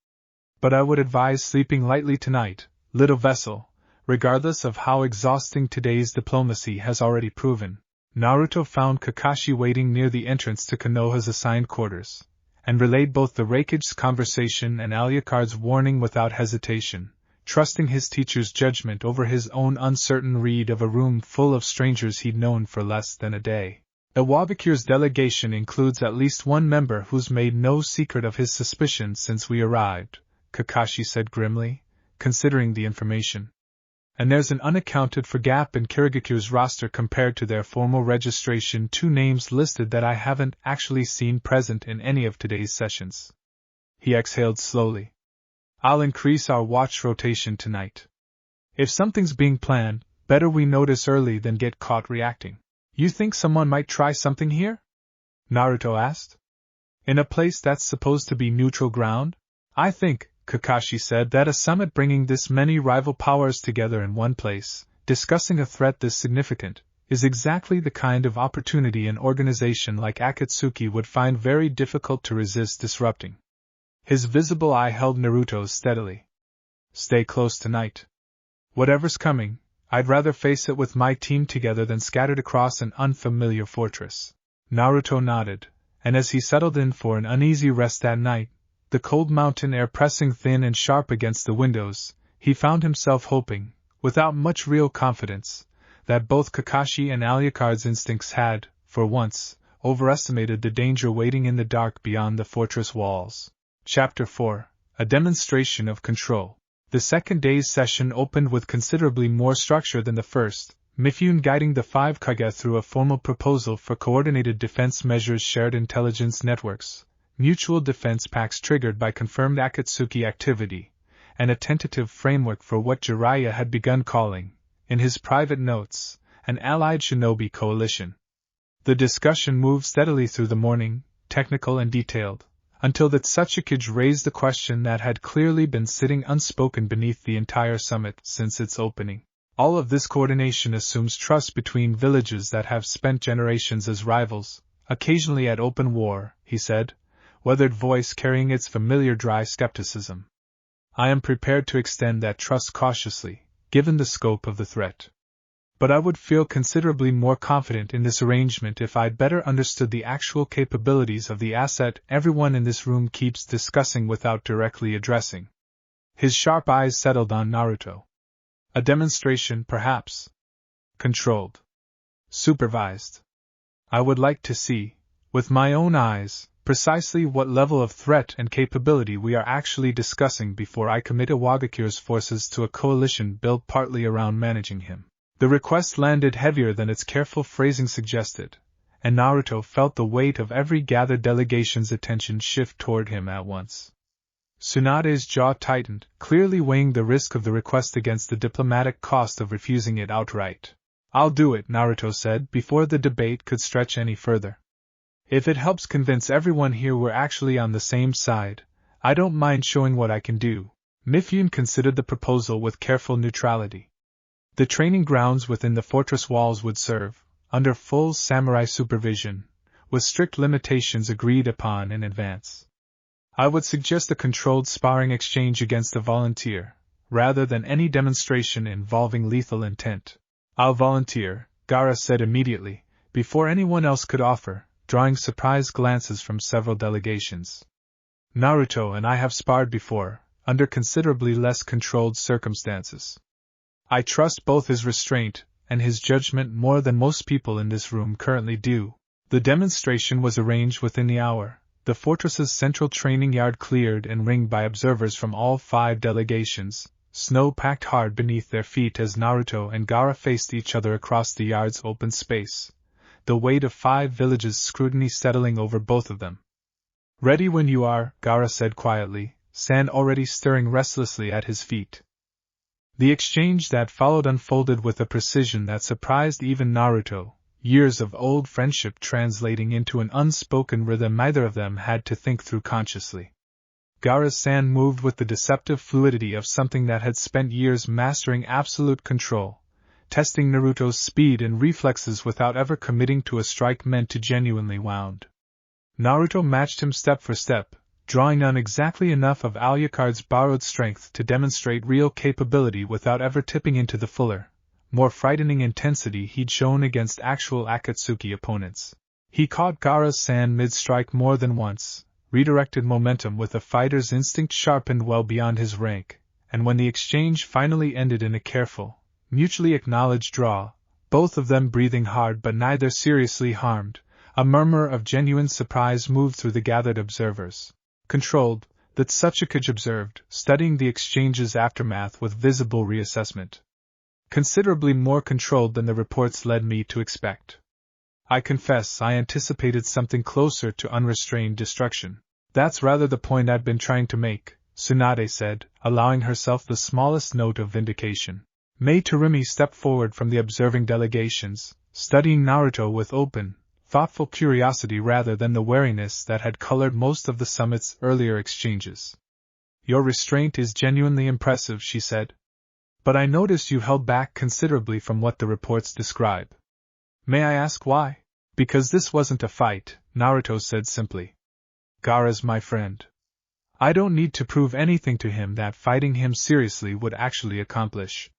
But I would advise sleeping lightly tonight, little vessel, regardless of how exhausting today's diplomacy has already proven. Naruto found Kakashi waiting near the entrance to Konoha's assigned quarters, and relayed both the Raikage's conversation and Alucard's warning without hesitation, trusting his teacher's judgment over his own uncertain read of a room full of strangers he'd known for less than a day. Iwabakure's delegation includes at least one member who's made no secret of his suspicions since we arrived, Kakashi said grimly, considering the information. And there's an unaccounted for gap in Kirigakure's roster compared to their formal registration, 2 names listed that I haven't actually seen present in any of today's sessions. He exhaled slowly. I'll increase our watch rotation tonight. If something's being planned, better we notice early than get caught reacting. You think someone might try something here? Naruto asked. In a place that's supposed to be neutral ground? I think, Kakashi said, that a summit bringing this many rival powers together in one place, discussing a threat this significant, is exactly the kind of opportunity an organization like Akatsuki would find very difficult to resist disrupting. His visible eye held Naruto's steadily. Stay close tonight. Whatever's coming, I'd rather face it with my team together than scattered across an unfamiliar fortress. Naruto nodded, and as he settled in for an uneasy rest that night, the cold mountain air pressing thin and sharp against the windows, he found himself hoping, without much real confidence, that both Kakashi and Alucard's instincts had, for once, overestimated the danger waiting in the dark beyond the fortress walls. Chapter 4: A Demonstration of Control. The second day's session opened with considerably more structure than the first, Mifune guiding the 5 Kage through a formal proposal for coordinated defense measures, shared intelligence networks, mutual defense pacts triggered by confirmed Akatsuki activity, and a tentative framework for what Jiraiya had begun calling, in his private notes, an allied shinobi coalition. The discussion moved steadily through the morning, technical and detailed, until the Tsuchikage raised the question that had clearly been sitting unspoken beneath the entire summit since its opening. All of this coordination assumes trust between villages that have spent generations as rivals, occasionally at open war, he said, weathered voice carrying its familiar dry skepticism. I am prepared to extend that trust cautiously, given the scope of the threat. But I would feel considerably more confident in this arrangement if I'd better understood the actual capabilities of the asset everyone in this room keeps discussing without directly addressing. His sharp eyes settled on Naruto. A demonstration, perhaps. Controlled. Supervised. I would like to see, with my own eyes, precisely what level of threat and capability we are actually discussing before I commit Iwagakure's forces to a coalition built partly around managing him. The request landed heavier than its careful phrasing suggested, and Naruto felt the weight of every gathered delegation's attention shift toward him at once. Tsunade's jaw tightened, clearly weighing the risk of the request against the diplomatic cost of refusing it outright. I'll do it, Naruto said, before the debate could stretch any further. If it helps convince everyone here we're actually on the same side, I don't mind showing what I can do. Mifune considered the proposal with careful neutrality. The training grounds within the fortress walls would serve, under full samurai supervision, with strict limitations agreed upon in advance. I would suggest a controlled sparring exchange against a volunteer, rather than any demonstration involving lethal intent. I'll volunteer, Gaara said immediately, before anyone else could offer, drawing surprised glances from several delegations. Naruto and I have sparred before, under considerably less controlled circumstances. I trust both his restraint and his judgment more than most people in this room currently do. The demonstration was arranged within the hour, the fortress's central training yard cleared and ringed by observers from all 5 delegations, snow packed hard beneath their feet as Naruto and Gaara faced each other across the yard's open space, the weight of 5 villages' scrutiny settling over both of them. Ready when you are, Gaara said quietly, sand already stirring restlessly at his feet. The exchange that followed unfolded with a precision that surprised even Naruto, years of old friendship translating into an unspoken rhythm neither of them had to think through consciously. Gaara's sand moved with the deceptive fluidity of something that had spent years mastering absolute control, testing Naruto's speed and reflexes without ever committing to a strike meant to genuinely wound. Naruto matched him step for step, drawing on exactly enough of Alucard's borrowed strength to demonstrate real capability without ever tipping into the fuller, more frightening intensity he'd shown against actual Akatsuki opponents. He caught Gaara's sand mid-strike more than once, redirected momentum with a fighter's instinct sharpened well beyond his rank, and when the exchange finally ended in a careful, mutually acknowledged draw, both of them breathing hard but neither seriously harmed, a murmur of genuine surprise moved through the gathered observers. Controlled, that Tsuchikage observed, studying the exchange's aftermath with visible reassessment. Considerably more controlled than the reports led me to expect. I confess I anticipated something closer to unrestrained destruction. That's rather the point I've been trying to make, Tsunade said, allowing herself the smallest note of vindication. Mei Terumi stepped forward from the observing delegations, studying Naruto with open, thoughtful curiosity rather than the wariness that had colored most of the summit's earlier exchanges. Your restraint is genuinely impressive, she said. But I notice you held back considerably from what the reports describe. May I ask why? Because this wasn't a fight, Naruto said simply. Gaara's my friend. I don't need to prove anything to him that fighting him seriously would actually accomplish.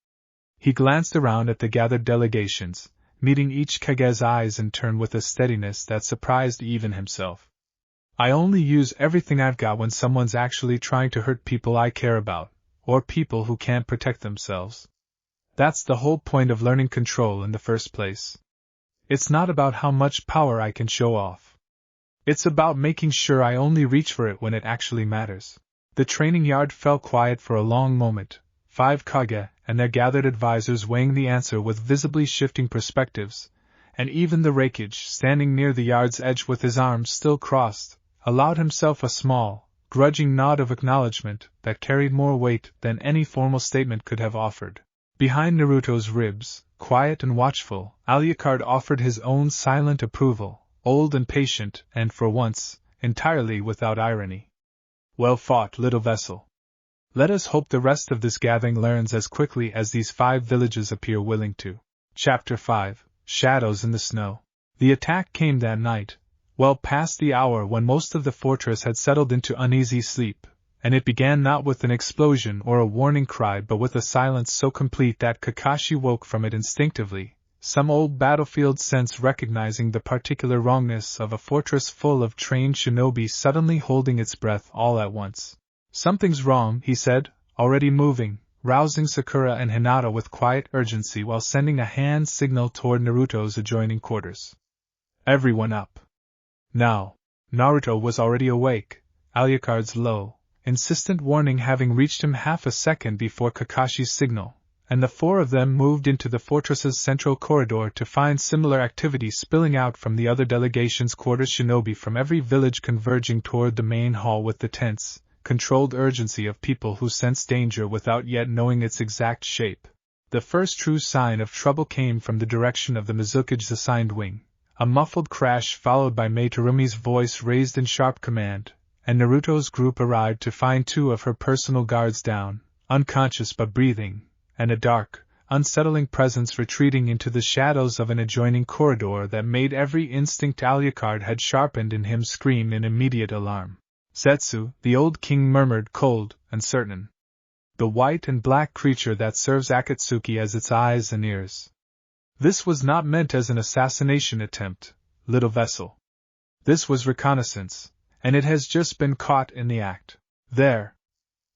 He glanced around at the gathered delegations, meeting each Kage's eyes in turn with a steadiness that surprised even himself. I only use everything I've got when someone's actually trying to hurt people I care about, or people who can't protect themselves. That's the whole point of learning control in the first place. It's not about how much power I can show off. It's about making sure I only reach for it when it actually matters. The training yard fell quiet for a long moment, 5 Kage and their gathered advisors weighing the answer with visibly shifting perspectives, and even the Reikage, standing near the yard's edge with his arms still crossed, allowed himself a small, grudging nod of acknowledgement that carried more weight than any formal statement could have offered. Behind Naruto's ribs, quiet and watchful, Alucard offered his own silent approval, old and patient, and for once, entirely without irony. Well fought, little vessel. Let us hope the rest of this gathering learns as quickly as these 5 villages appear willing to. Chapter 5, Shadows in the Snow. The attack came that night, well past the hour when most of the fortress had settled into uneasy sleep, and it began not with an explosion or a warning cry but with a silence so complete that Kakashi woke from it instinctively, some old battlefield sense recognizing the particular wrongness of a fortress full of trained shinobi suddenly holding its breath all at once. Something's wrong, he said, already moving, rousing Sakura and Hinata with quiet urgency while sending a hand signal toward Naruto's adjoining quarters. Everyone up. Now. Naruto was already awake, Alucard's low, insistent warning having reached him half a second before Kakashi's signal, and the 4 of them moved into the fortress's central corridor to find similar activity spilling out from the other delegations' quarters, shinobi from every village converging toward the main hall with the tents, controlled urgency of people who sense danger without yet knowing its exact shape. The first true sign of trouble came from the direction of the Mizuki's assigned wing, a muffled crash followed by Mei Terumi's voice raised in sharp command, and Naruto's group arrived to find 2 of her personal guards down, unconscious but breathing, and a dark, unsettling presence retreating into the shadows of an adjoining corridor that made every instinct Alucard had sharpened in him scream in immediate alarm. "Zetsu," the old king murmured, cold and certain. "The white and black creature that serves Akatsuki as its eyes and ears. This was not meant as an assassination attempt, little vessel. This was reconnaissance, and it has just been caught in the act. There."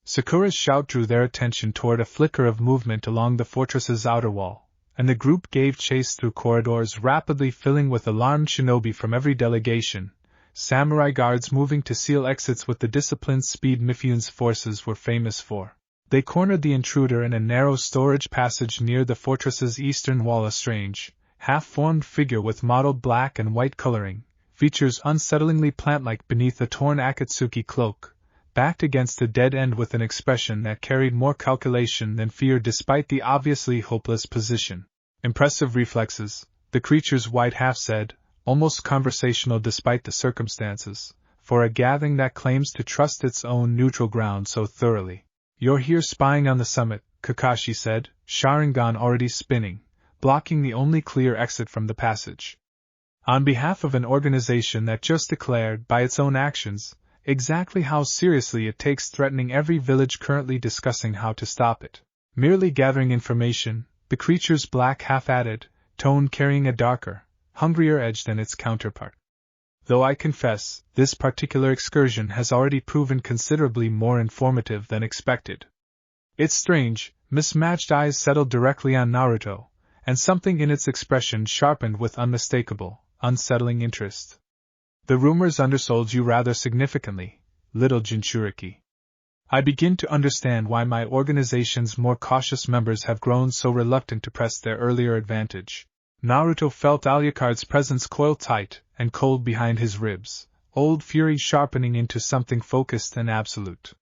Sakura's shout drew their attention toward a flicker of movement along the fortress's outer wall, and the group gave chase through corridors rapidly filling with alarmed shinobi from every delegation, samurai guards moving to seal exits with the disciplined speed Mifyune's forces were famous for. They cornered the intruder in a narrow storage passage near the fortress's eastern wall, a strange, half-formed figure with mottled black and white coloring, features unsettlingly plant-like beneath a torn Akatsuki cloak, backed against a dead end with an expression that carried more calculation than fear despite the obviously hopeless position. Impressive reflexes, the creature's white half said, almost conversational despite the circumstances, for a gathering that claims to trust its own neutral ground so thoroughly. "You're here spying on the summit," Kakashi said, Sharingan already spinning, blocking the only clear exit from the passage. "On behalf of an organization that just declared, by its own actions, exactly how seriously it takes threatening every village currently discussing how to stop it. Merely gathering information," the creature's black half added, tone carrying a darker, hungrier edge than its counterpart. "Though I confess, this particular excursion has already proven considerably more informative than expected." Its strange, mismatched eyes settled directly on Naruto, and something in its expression sharpened with unmistakable, unsettling interest. "The rumors undersold you rather significantly, little Jinchuriki. I begin to understand why my organization's more cautious members have grown so reluctant to press their earlier advantage." Naruto felt Alucard's presence coil tight and cold behind his ribs, old fury sharpening into something focused and absolute.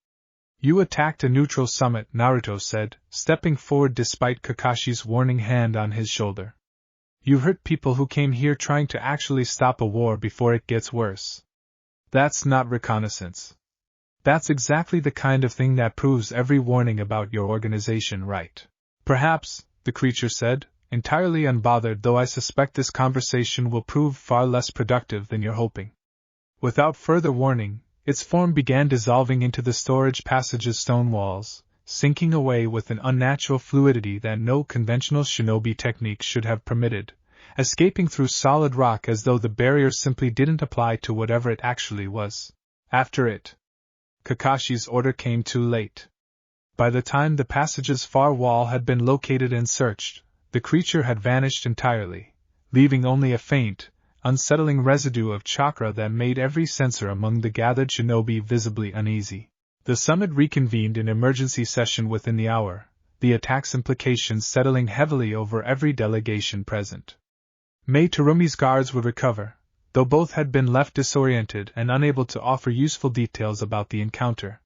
"You attacked a neutral summit," Naruto said, stepping forward despite Kakashi's warning hand on his shoulder. "You hurt people who came here trying to actually stop a war before it gets worse. That's not reconnaissance. That's exactly the kind of thing that proves every warning about your organization right." "Perhaps," the creature said, entirely unbothered, "though I suspect this conversation will prove far less productive than you're hoping." Without further warning, its form began dissolving into the storage passage's stone walls, sinking away with an unnatural fluidity that no conventional shinobi technique should have permitted, escaping through solid rock as though the barrier simply didn't apply to whatever it actually was. After it, Kakashi's order came too late. By the time the passage's far wall had been located and searched, the creature had vanished entirely, leaving only a faint, unsettling residue of chakra that made every sensor among the gathered shinobi visibly uneasy. The summit reconvened in emergency session within the hour, the attack's implications settling heavily over every delegation present. Mei Terumi's guards would recover, though both had been left disoriented and unable to offer useful details about the encounter.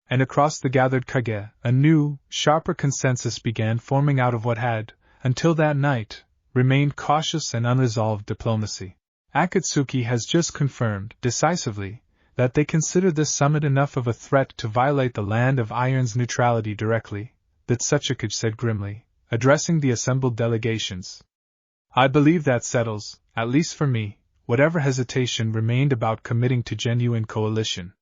And across the gathered Kage, a new, sharper consensus began forming out of what had, until that night, remained cautious and unresolved diplomacy. Akatsuki has just confirmed, decisively, that they consider this summit enough of a threat to violate the Land of Iron's neutrality directly, that Tsuchikage said grimly, addressing the assembled delegations. "I believe that settles, at least for me, whatever hesitation remained about committing to genuine coalition.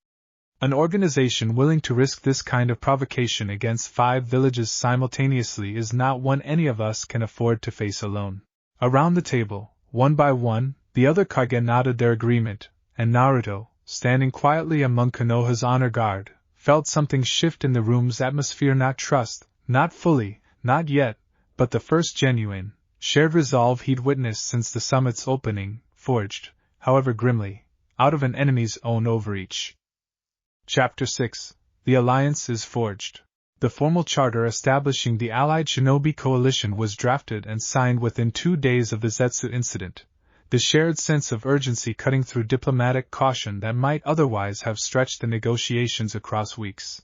An organization willing to risk this kind of provocation against 5 villages simultaneously is not one any of us can afford to face alone." Around the table, one by one, the other Kage nodded their agreement, and Naruto, standing quietly among Konoha's honor guard, felt something shift in the room's atmosphere. Not trust, not fully, not yet, but the first genuine, shared resolve he'd witnessed since the summit's opening, forged, however grimly, out of an enemy's own overreach. Chapter 6: The Alliance is Forged. The formal charter establishing the Allied Shinobi Coalition was drafted and signed within 2 days of the Zetsu incident, the shared sense of urgency cutting through diplomatic caution that might otherwise have stretched the negotiations across weeks.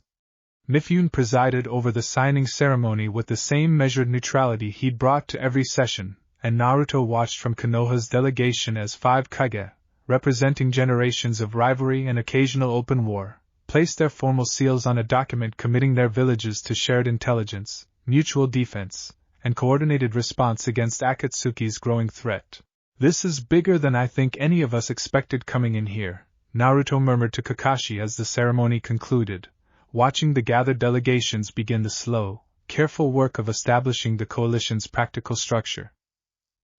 Mifune presided over the signing ceremony with the same measured neutrality he'd brought to every session, and Naruto watched from Konoha's delegation as 5 Kage, representing generations of rivalry and occasional open war, placed their formal seals on a document committing their villages to shared intelligence, mutual defense, and coordinated response against Akatsuki's growing threat. "This is bigger than I think any of us expected coming in here," Naruto murmured to Kakashi as the ceremony concluded, watching the gathered delegations begin the slow, careful work of establishing the coalition's practical structure.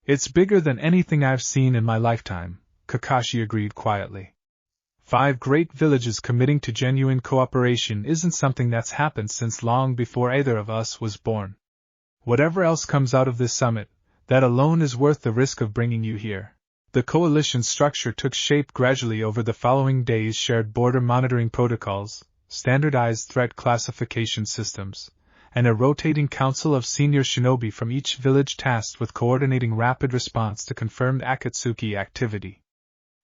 "It's bigger than anything I've seen in my lifetime," Kakashi agreed quietly. 5 great villages committing to genuine cooperation isn't something that's happened since long before either of us was born. Whatever else comes out of this summit, that alone is worth the risk of bringing you here. The coalition structure took shape gradually over the following days: shared border monitoring protocols, standardized threat classification systems, and a rotating council of senior shinobi from each village tasked with coordinating rapid response to confirmed Akatsuki activity.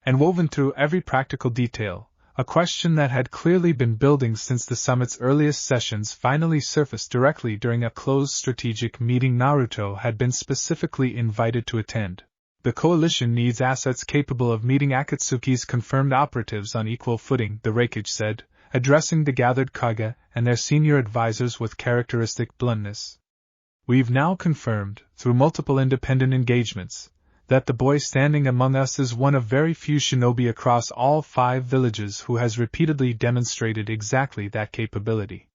And woven through every practical detail, a question that had clearly been building since the summit's earliest sessions finally surfaced directly during a closed strategic meeting Naruto had been specifically invited to attend. The coalition needs assets capable of meeting Akatsuki's confirmed operatives on equal footing, the Reikage said, addressing the gathered Kage and their senior advisors with characteristic bluntness. "We've now confirmed, through multiple independent engagements, that the boy standing among us is one of very few shinobi across all 5 villages who has repeatedly demonstrated exactly that capability.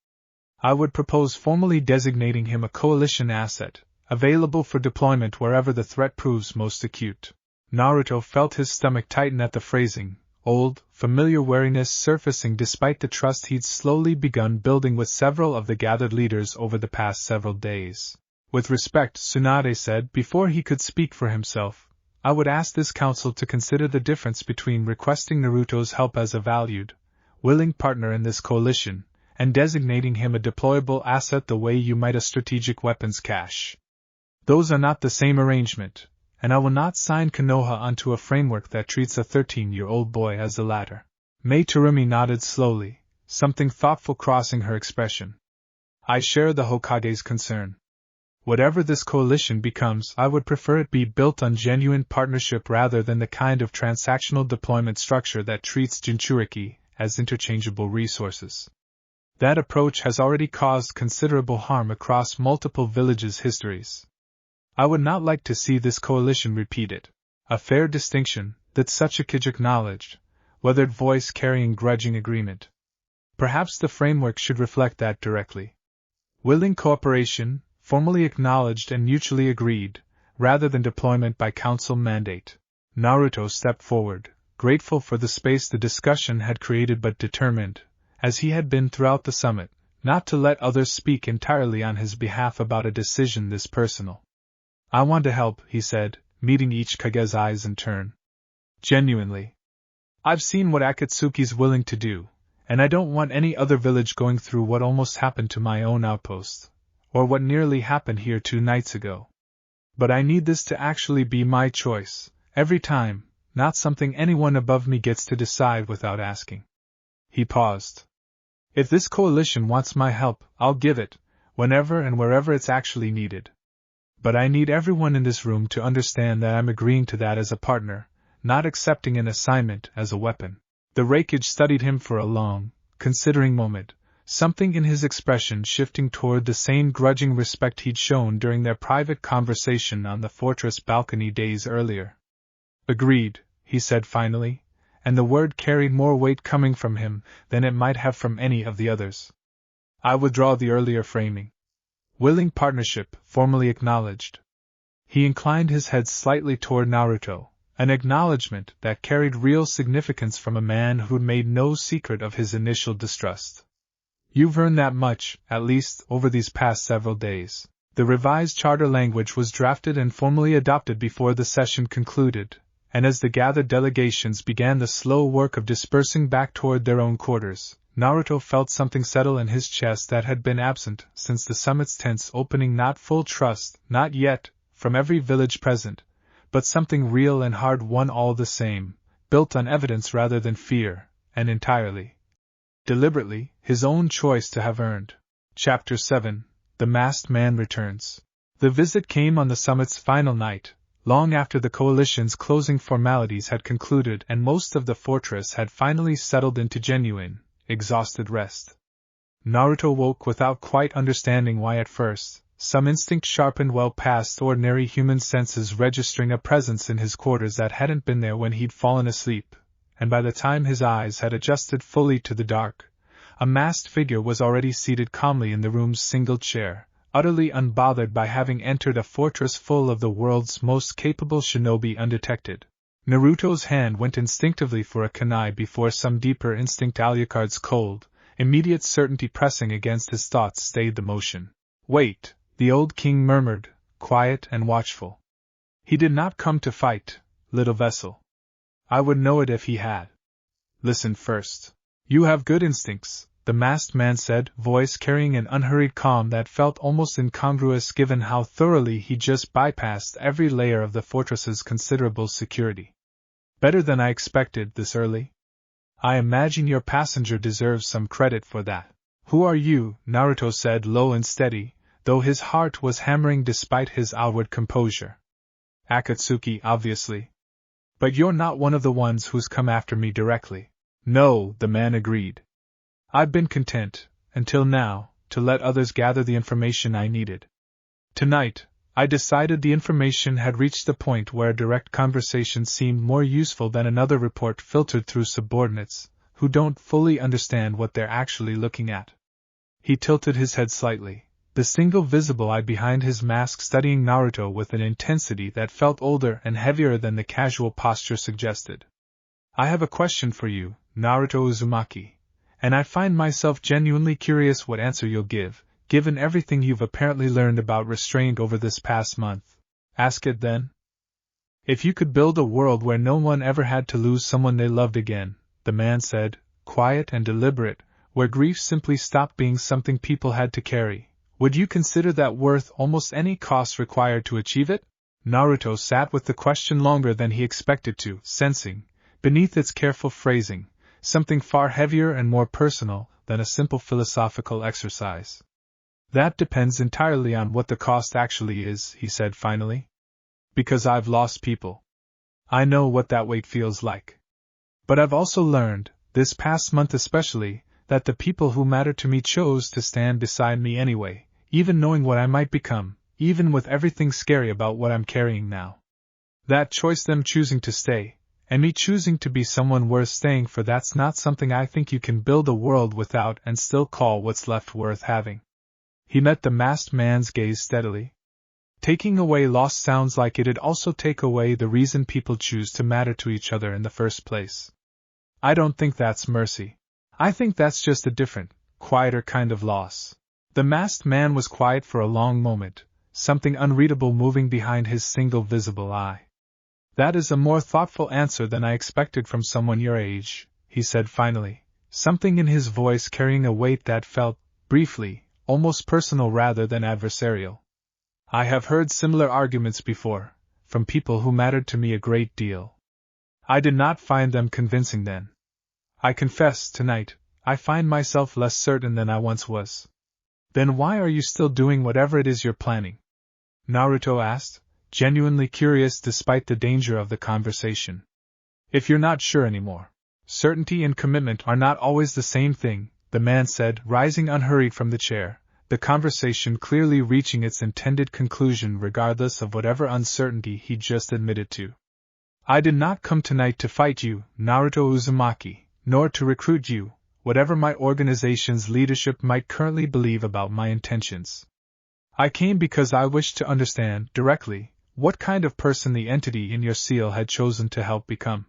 I would propose formally designating him a coalition asset, available for deployment wherever the threat proves most acute." Naruto felt his stomach tighten at the phrasing, old, familiar wariness surfacing despite the trust he'd slowly begun building with several of the gathered leaders over the past several days. "With respect," Tsunade said before he could speak for himself, "I would ask this council to consider the difference between requesting Naruto's help as a valued, willing partner in this coalition, and designating him a deployable asset the way you might a strategic weapons cache. Those are not the same arrangement, and I will not sign Konoha onto a framework that treats a 13-year-old boy as the latter." Mei Terumi nodded slowly, something thoughtful crossing her expression. "I share the Hokage's concern. Whatever this coalition becomes, I would prefer it be built on genuine partnership rather than the kind of transactional deployment structure that treats Jinchuriki as interchangeable resources. That approach has already caused considerable harm across multiple villages' histories. I would not like to see this coalition repeat it. A fair distinction, that such a Kage acknowledged, weathered voice carrying grudging agreement. Perhaps the framework should reflect that directly. Willing cooperation, formally acknowledged and mutually agreed, rather than deployment by council mandate." Naruto stepped forward, grateful for the space the discussion had created but determined, as he had been throughout the summit, not to let others speak entirely on his behalf about a decision this personal. "I want to help," he said, meeting each Kage's eyes in turn. "Genuinely. I've seen what Akatsuki's willing to do, and I don't want any other village going through what almost happened to my own outpost, or what nearly happened here 2 nights ago. But I need this to actually be my choice, every time, not something anyone above me gets to decide without asking." He paused. "If this coalition wants my help, I'll give it, whenever and wherever it's actually needed. But I need everyone in this room to understand that I'm agreeing to that as a partner, not accepting an assignment as a weapon." The Reikage studied him for a long, considering moment, something in his expression shifting toward the same grudging respect he'd shown during their private conversation on the fortress balcony days earlier. "Agreed," he said finally, and the word carried more weight coming from him than it might have from any of the others. "I withdraw the earlier framing. Willing partnership, formally acknowledged." He inclined his head slightly toward Naruto, an acknowledgement that carried real significance from a man who'd made no secret of his initial distrust. "You've earned that much, at least, over these past several days." The revised charter language was drafted and formally adopted before the session concluded, and as the gathered delegations began the slow work of dispersing back toward their own quarters, Naruto felt something settle in his chest that had been absent since the summit's tense opening. Not full trust, not yet, from every village present, but something real and hard-won all the same, built on evidence rather than fear, and entirely, deliberately, his own choice to have earned. Chapter 7: The Masked Man Returns. The visit came on the summit's final night, long after the coalition's closing formalities had concluded and most of the fortress had finally settled into genuine, exhausted rest. Naruto woke without quite understanding why at first, some instinct sharpened well past ordinary human senses registering a presence in his quarters that hadn't been there when he'd fallen asleep, and by the time his eyes had adjusted fully to the dark, a masked figure was already seated calmly in the room's single chair, utterly unbothered by having entered a fortress full of the world's most capable shinobi undetected. Naruto's hand went instinctively for a kunai before some deeper instinct Alucard's cold, immediate certainty pressing against his thoughts stayed the motion. Wait, the old king murmured, quiet and watchful. He did not come to fight, little vessel. I would know it if he had. Listen first. You have good instincts, the masked man said, voice carrying an unhurried calm that felt almost incongruous given how thoroughly he just bypassed every layer of the fortress's considerable security. Better than I expected this early. I imagine your passenger deserves some credit for that. Who are you? Naruto said low and steady, though his heart was hammering despite his outward composure. Akatsuki, obviously. But you're not one of the ones who's come after me directly. No, the man agreed. I've been content, until now, to let others gather the information I needed. Tonight, I decided the information had reached the point where a direct conversation seemed more useful than another report filtered through subordinates, who don't fully understand what they're actually looking at. He tilted his head slightly, the single visible eye behind his mask studying Naruto with an intensity that felt older and heavier than the casual posture suggested. I have a question for you, Naruto Uzumaki, and I find myself genuinely curious what answer you'll give, given everything you've apparently learned about restraint over this past month. Ask it then. If you could build a world where no one ever had to lose someone they loved again, the man said, quiet and deliberate, where grief simply stopped being something people had to carry, would you consider that worth almost any cost required to achieve it? Naruto sat with the question longer than he expected to, sensing, beneath its careful phrasing, something far heavier and more personal than a simple philosophical exercise. That depends entirely on what the cost actually is, he said finally. Because I've lost people. I know what that weight feels like. But I've also learned, this past month especially, that the people who matter to me chose to stand beside me anyway, even knowing what I might become, even with everything scary about what I'm carrying now. That choice, them choosing to stay, and me choosing to be someone worth staying for, that's not something I think you can build a world without and still call what's left worth having. He met the masked man's gaze steadily. Taking away loss sounds like it'd also take away the reason people choose to matter to each other in the first place. I don't think that's mercy. I think that's just a different, quieter kind of loss. The masked man was quiet for a long moment, something unreadable moving behind his single visible eye. That is a more thoughtful answer than I expected from someone your age, he said finally, something in his voice carrying a weight that felt, briefly, almost personal rather than adversarial. I have heard similar arguments before, from people who mattered to me a great deal. I did not find them convincing then. I confess, tonight, I find myself less certain than I once was. Then why are you still doing whatever it is you're planning? Naruto asked, genuinely curious despite the danger of the conversation. If you're not sure anymore. Certainty and commitment are not always the same thing, the man said, rising unhurried from the chair, the conversation clearly reaching its intended conclusion regardless of whatever uncertainty he just admitted to. I did not come tonight to fight you, Naruto Uzumaki, nor to recruit you, whatever my organization's leadership might currently believe about my intentions. I came because I wished to understand, directly, what kind of person the entity in your seal had chosen to help become.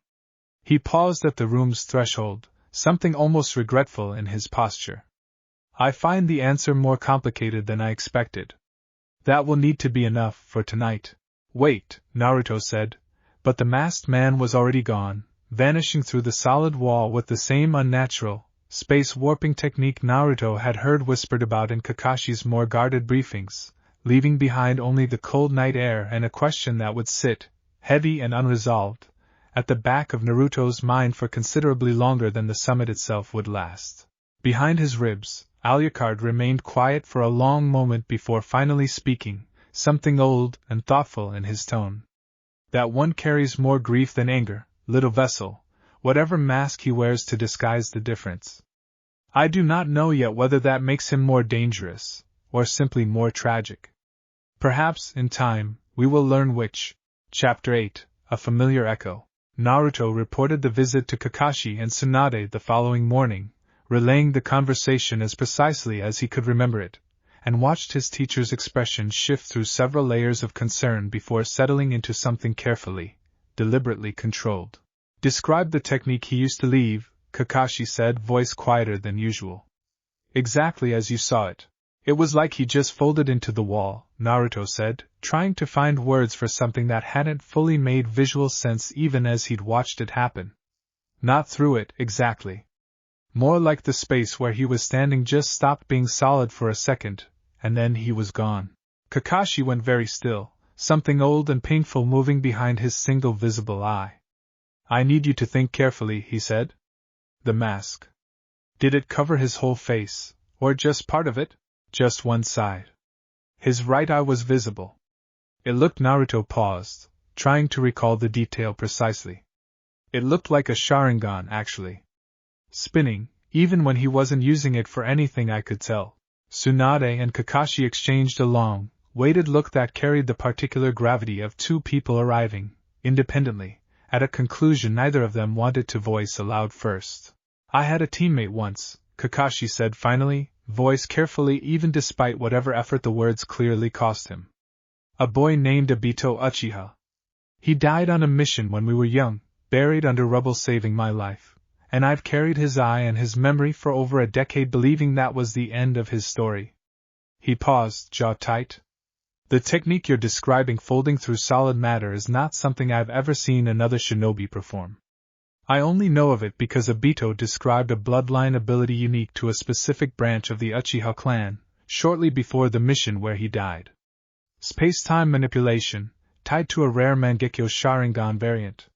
He paused at the room's threshold, something almost regretful in his posture. I find the answer more complicated than I expected. That will need to be enough for tonight. Wait, Naruto said, but the masked man was already gone, vanishing through the solid wall with the same unnatural, space-warping technique Naruto had heard whispered about in Kakashi's more guarded briefings, leaving behind only the cold night air and a question that would sit, heavy and unresolved, at the back of Naruto's mind for considerably longer than the summit itself would last. Behind his ribs, Alucard remained quiet for a long moment before finally speaking, something old and thoughtful in his tone. That one carries more grief than anger, little vessel, whatever mask he wears to disguise the difference. I do not know yet whether that makes him more dangerous, or simply more tragic. Perhaps, in time, we will learn which. Chapter 8, A Familiar Echo. Naruto reported the visit to Kakashi and Tsunade the following morning, relaying the conversation as precisely as he could remember it, and watched his teacher's expression shift through several layers of concern before settling into something carefully, deliberately controlled. Describe the technique he used to leave, Kakashi said, voice quieter than usual. Exactly as you saw it. It was like he just folded into the wall, Naruto said, trying to find words for something that hadn't fully made visual sense even as he'd watched it happen. Not through it, exactly. More like the space where he was standing just stopped being solid for a second, and then he was gone. Kakashi went very still, something old and painful moving behind his single visible eye. I need you to think carefully, he said. The mask. Did it cover his whole face, or just part of it? Just one side. His right eye was visible. It looked. Naruto paused, trying to recall the detail precisely. It looked like a Sharingan, actually. Spinning, even when he wasn't using it for anything I could tell. Tsunade and Kakashi exchanged a long, weighted look that carried the particular gravity of two people arriving, independently, at a conclusion neither of them wanted to voice aloud first. I had a teammate once, Kakashi said finally, voice carefully even despite whatever effort the words clearly cost him. A boy named Obito Uchiha. He died on a mission when we were young, buried under rubble, saving my life, and I've carried his eye and his memory for over a decade, believing that was the end of his story. He paused, jaw tight. The technique you're describing, folding through solid matter, is not something I've ever seen another shinobi perform. I only know of it because Obito described a bloodline ability unique to a specific branch of the Uchiha clan, shortly before the mission where he died. Space-time manipulation, tied to a rare Mangekyo Sharingan variant.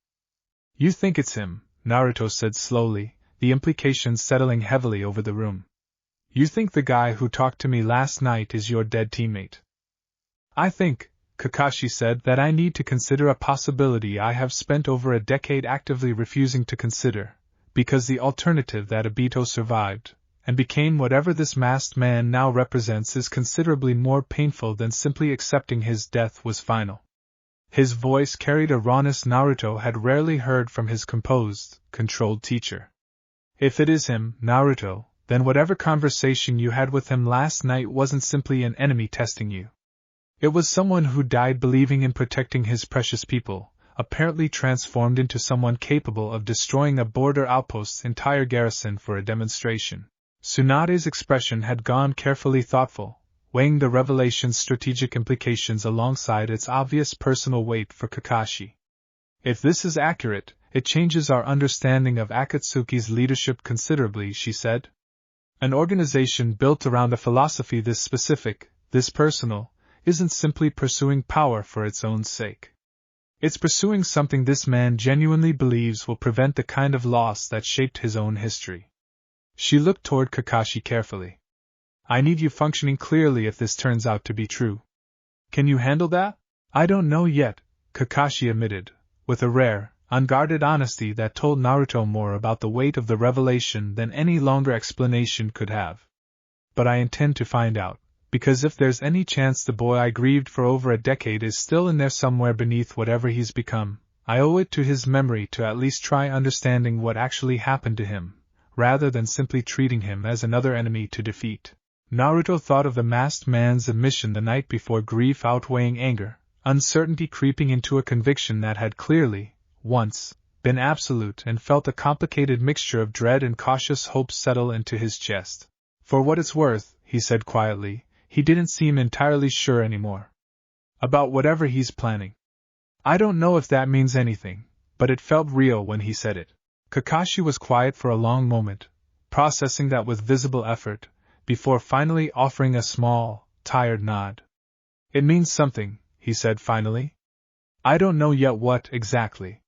You think it's him, Naruto said slowly, the implications settling heavily over the room. You think the guy who talked to me last night is your dead teammate? I think, Kakashi said, that I need to consider a possibility I have spent over a decade actively refusing to consider, because the alternative that Obito survived, and became whatever this masked man now represents, is considerably more painful than simply accepting his death was final. His voice carried a rawness Naruto had rarely heard from his composed, controlled teacher. If it is him, Naruto, then whatever conversation you had with him last night wasn't simply an enemy testing you. It was someone who died believing in protecting his precious people, apparently transformed into someone capable of destroying a border outpost's entire garrison for a demonstration. Tsunade's expression had gone carefully thoughtful, weighing the revelation's strategic implications alongside its obvious personal weight for Kakashi. If this is accurate, it changes our understanding of Akatsuki's leadership considerably, she said. An organization built around a philosophy this specific, this personal, isn't simply pursuing power for its own sake. It's pursuing something this man genuinely believes will prevent the kind of loss that shaped his own history. She looked toward Kakashi carefully. I need you functioning clearly if this turns out to be true. Can you handle that? I don't know yet, Kakashi admitted, with a rare, unguarded honesty that told Naruto more about the weight of the revelation than any longer explanation could have. But I intend to find out. Because if there's any chance the boy I grieved for over a decade is still in there somewhere beneath whatever he's become, I owe it to his memory to at least try understanding what actually happened to him, rather than simply treating him as another enemy to defeat. Naruto thought of the masked man's admission the night before, grief outweighing anger, uncertainty creeping into a conviction that had clearly, once, been absolute, and felt a complicated mixture of dread and cautious hope settle into his chest. For what it's worth, he said quietly, he didn't seem entirely sure anymore. About whatever he's planning. I don't know if that means anything, but it felt real when he said it. Kakashi was quiet for a long moment, processing that with visible effort, before finally offering a small, tired nod. It means something, he said finally. I don't know yet what exactly.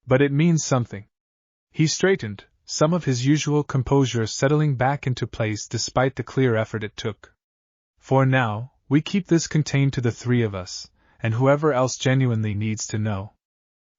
But it means something. He straightened, some of his usual composure settling back into place despite the clear effort it took. For now, we keep this contained to the three of us, and whoever else genuinely needs to know.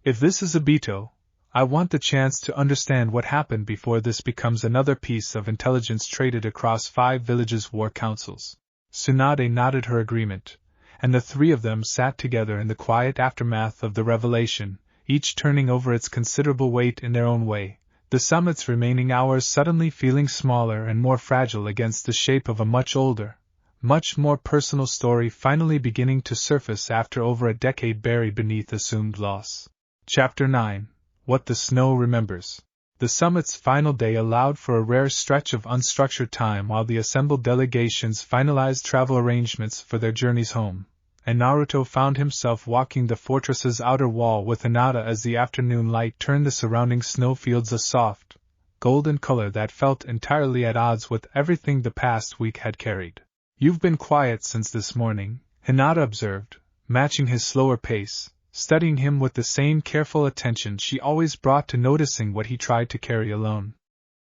If this is Obito, I want the chance to understand what happened before this becomes another piece of intelligence traded across 5 villages' war councils. Tsunade nodded her agreement, and the three of them sat together in the quiet aftermath of the revelation, each turning over its considerable weight in their own way, the summit's remaining hours suddenly feeling smaller and more fragile against the shape of a much older, much more personal story finally beginning to surface after over a decade buried beneath assumed loss. Chapter 9. What the Snow Remembers. The summit's final day allowed for a rare stretch of unstructured time while the assembled delegations finalized travel arrangements for their journeys home, and Naruto found himself walking the fortress's outer wall with Hinata as the afternoon light turned the surrounding snowfields a soft, golden color that felt entirely at odds with everything the past week had carried. "You've been quiet since this morning," Hinata observed, matching his slower pace, studying him with the same careful attention she always brought to noticing what he tried to carry alone.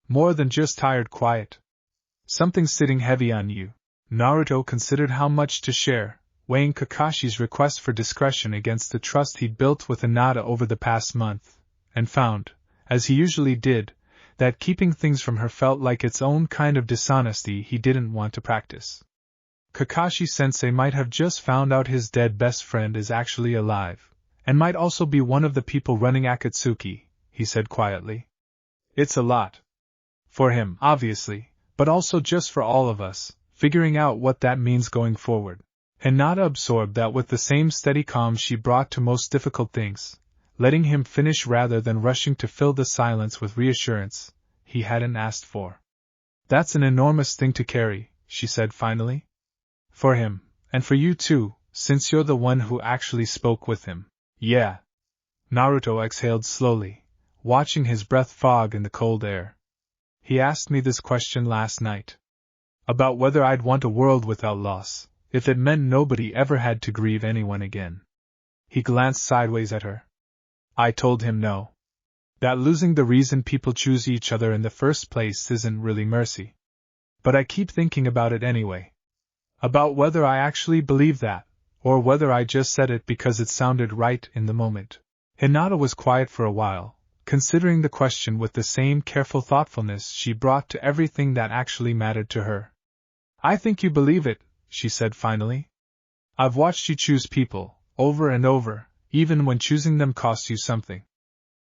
"More than just tired quiet. Something's sitting heavy on you." Naruto considered how much to share, weighing Kakashi's request for discretion against the trust he'd built with Hinata over the past month, and found, as he usually did, that keeping things from her felt like its own kind of dishonesty he didn't want to practice. Kakashi-sensei might have just found out his dead best friend is actually alive, and might also be one of the people running Akatsuki, he said quietly. "It's a lot. For him, obviously, but also just for all of us, figuring out what that means going forward." Hinata absorbed that with the same steady calm she brought to most difficult things, letting him finish rather than rushing to fill the silence with reassurance he hadn't asked for. "That's an enormous thing to carry," she said finally. "For him, and for you too, since you're the one who actually spoke with him." "Yeah." Naruto exhaled slowly, watching his breath fog in the cold air. "He asked me this question last night. About whether I'd want a world without loss, if it meant nobody ever had to grieve anyone again." He glanced sideways at her. "I told him no. That losing the reason people choose each other in the first place isn't really mercy. But I keep thinking about it anyway. About whether I actually believe that, or whether I just said it because it sounded right in the moment." Hinata was quiet for a while, considering the question with the same careful thoughtfulness she brought to everything that actually mattered to her. "I think you believe it," she said finally. "I've watched you choose people, over and over, even when choosing them costs you something.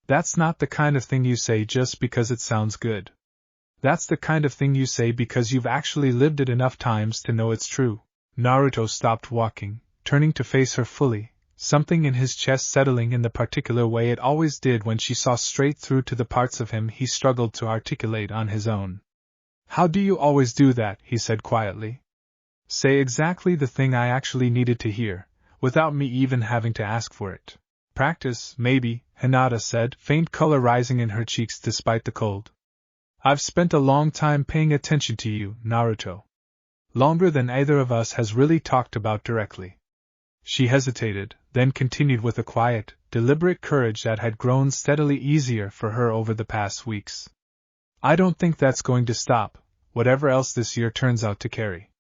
That's not the kind of thing you say just because it sounds good. That's the kind of thing you say because you've actually lived it enough times to know it's true." Naruto stopped walking, turning to face her fully, something in his chest settling in the particular way it always did when she saw straight through to the parts of him he struggled to articulate on his own. "How do you always do that?" he said quietly. "Say exactly the thing I actually needed to hear, without me even having to ask for it." "Practice, maybe," Hinata said, faint color rising in her cheeks despite the cold. "I've spent a long time paying attention to you, Naruto. Longer than either of us has really talked about directly." She hesitated, then continued with a quiet, deliberate courage that had grown steadily easier for her over the past weeks. "I don't think that's going to stop, whatever else this year turns out to carry.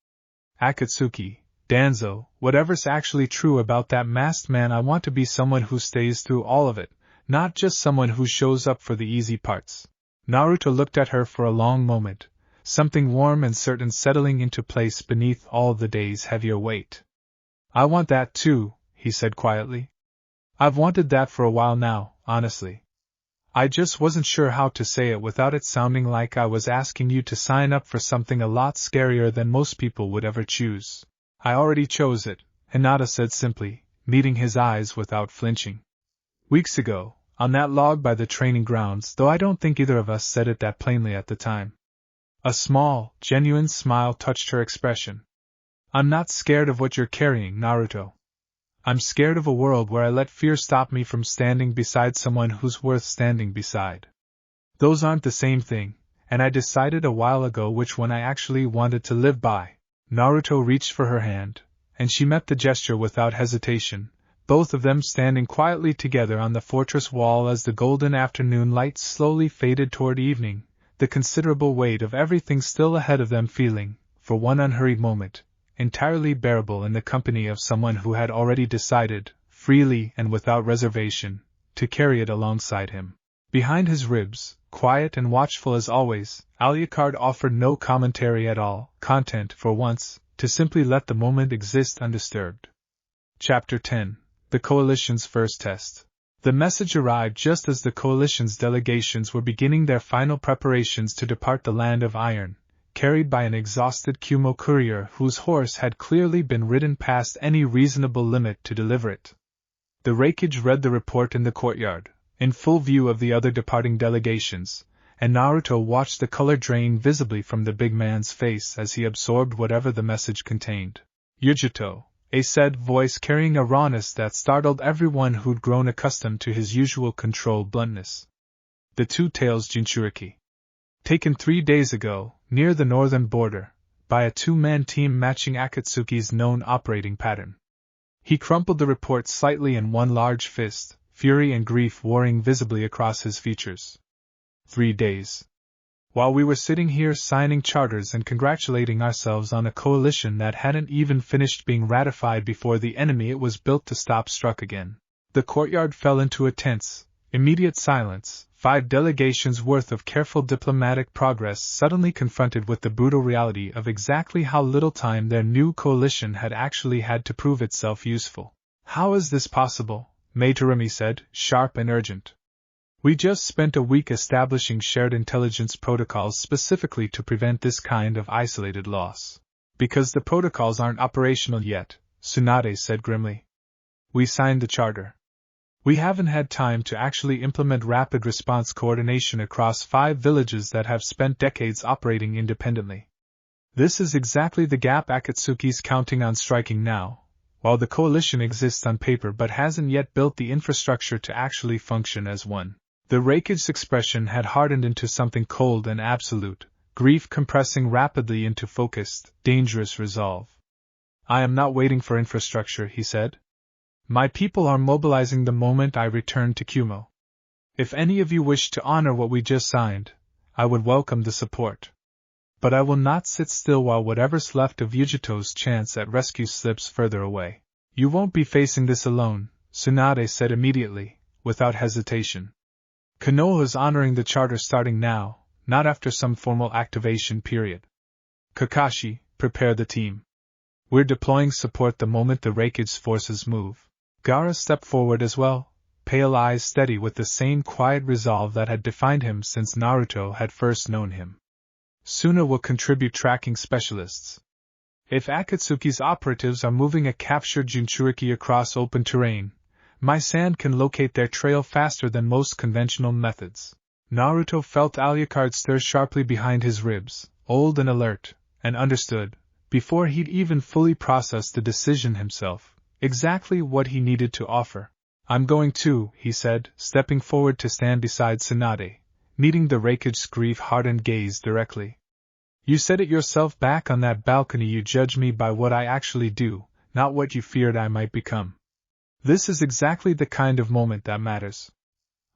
Akatsuki, Danzo, whatever's actually true about that masked man, I want to be someone who stays through all of it, not just someone who shows up for the easy parts." Naruto looked at her for a long moment, something warm and certain settling into place beneath all the day's heavier weight. "I want that too," he said quietly. "I've wanted that for a while now, honestly. I just wasn't sure how to say it without it sounding like I was asking you to sign up for something a lot scarier than most people would ever choose." "I already chose it," Hinata said simply, meeting his eyes without flinching. "Weeks ago, on that log by the training grounds, though I don't think either of us said it that plainly at the time." A small, genuine smile touched her expression. "I'm not scared of what you're carrying, Naruto. I'm scared of a world where I let fear stop me from standing beside someone who's worth standing beside. Those aren't the same thing, and I decided a while ago which one I actually wanted to live by." Naruto reached for her hand, and she met the gesture without hesitation, both of them standing quietly together on the fortress wall as the golden afternoon light slowly faded toward evening, the considerable weight of everything still ahead of them feeling, for one unhurried moment, entirely bearable in the company of someone who had already decided, freely and without reservation, to carry it alongside him. Behind his ribs, quiet and watchful as always, Alucard offered no commentary at all, content, for once, to simply let the moment exist undisturbed. Chapter 10. The Coalition's First Test. The message arrived just as the Coalition's delegations were beginning their final preparations to depart the Land of Iron, carried by an exhausted Kumo courier whose horse had clearly been ridden past any reasonable limit to deliver it. The Reikage read the report in the courtyard, in full view of the other departing delegations, and Naruto watched the color drain visibly from the big man's face as he absorbed whatever the message contained. Yujito, a said voice carrying a rawness that startled everyone who'd grown accustomed to his usual controlled bluntness. The Two Tails Jinchuriki. Taken 3 days ago, near the northern border, by a two-man team matching Akatsuki's known operating pattern. He crumpled the report slightly in one large fist, fury and grief warring visibly across his features. 3 days. While we were sitting here signing charters and congratulating ourselves on a coalition that hadn't even finished being ratified before the enemy it was built to stop struck again. The courtyard fell into a tense, immediate silence, 5 delegations worth of careful diplomatic progress suddenly confronted with the brutal reality of exactly how little time their new coalition had actually had to prove itself useful. How is this possible? Materumi said, sharp and urgent. We just spent a week establishing shared intelligence protocols specifically to prevent this kind of isolated loss. Because the protocols aren't operational yet, Tsunade said grimly. We signed the charter. We haven't had time to actually implement rapid response coordination across 5 villages that have spent decades operating independently. This is exactly the gap Akatsuki's counting on striking now, while the coalition exists on paper but hasn't yet built the infrastructure to actually function as one. The Reikage's expression had hardened into something cold and absolute, grief compressing rapidly into focused, dangerous resolve. I am not waiting for infrastructure, he said. My people are mobilizing the moment I return to Kumo. If any of you wish to honor what we just signed, I would welcome the support. But I will not sit still while whatever's left of Yujito's chance at rescue slips further away. You won't be facing this alone, Tsunade said immediately, without hesitation. Konoha's honoring the charter starting now, not after some formal activation period. Kakashi, prepare the team. We're deploying support the moment the Reikage's forces move. Gaara stepped forward as well, pale eyes steady with the same quiet resolve that had defined him since Naruto had first known him. Suna will contribute tracking specialists. If Akatsuki's operatives are moving a captured Jinchuriki across open terrain, my sand can locate their trail faster than most conventional methods. Naruto felt Alucard stir sharply behind his ribs, old and alert, and understood, before he'd even fully processed the decision himself, exactly what he needed to offer. I'm going too, he said, stepping forward to stand beside Tsunade, meeting the Reikage's grief-hardened gaze directly. You said it yourself back on that balcony. You judge me by what I actually do, not what you feared I might become. This is exactly the kind of moment that matters.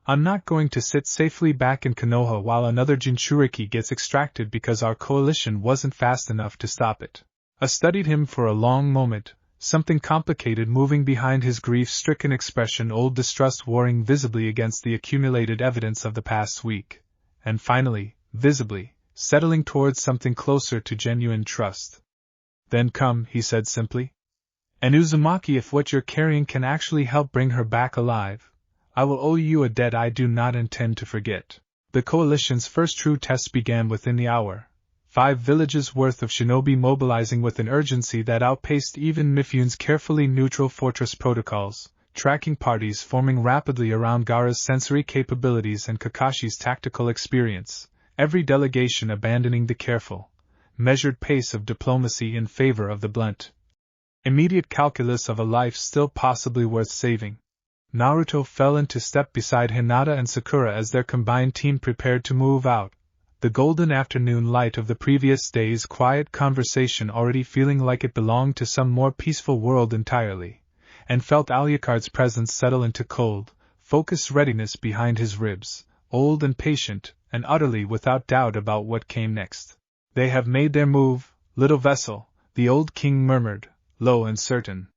I'm not going to sit safely back in Konoha while another Jinchuriki gets extracted because our coalition wasn't fast enough to stop it. I studied him for a long moment, something complicated moving behind his grief-stricken expression, old distrust warring visibly against the accumulated evidence of the past week, and finally, visibly, settling towards something closer to genuine trust. Then come, he said simply. And Uzumaki, if what you're carrying can actually help bring her back alive, I will owe you a debt I do not intend to forget. The coalition's first true test began within the hour, 5 villages worth of shinobi mobilizing with an urgency that outpaced even Mifune's carefully neutral fortress protocols, tracking parties forming rapidly around Gaara's sensory capabilities and Kakashi's tactical experience, every delegation abandoning the careful, measured pace of diplomacy in favor of the blunt, immediate calculus of a life still possibly worth saving. Naruto fell into step beside Hinata and Sakura as their combined team prepared to move out, the golden afternoon light of the previous day's quiet conversation already feeling like it belonged to some more peaceful world entirely, and felt Alucard's presence settle into cold, focused readiness behind his ribs, old and patient, and utterly without doubt about what came next. "They have made their move, little vessel," the old king murmured, low and certain.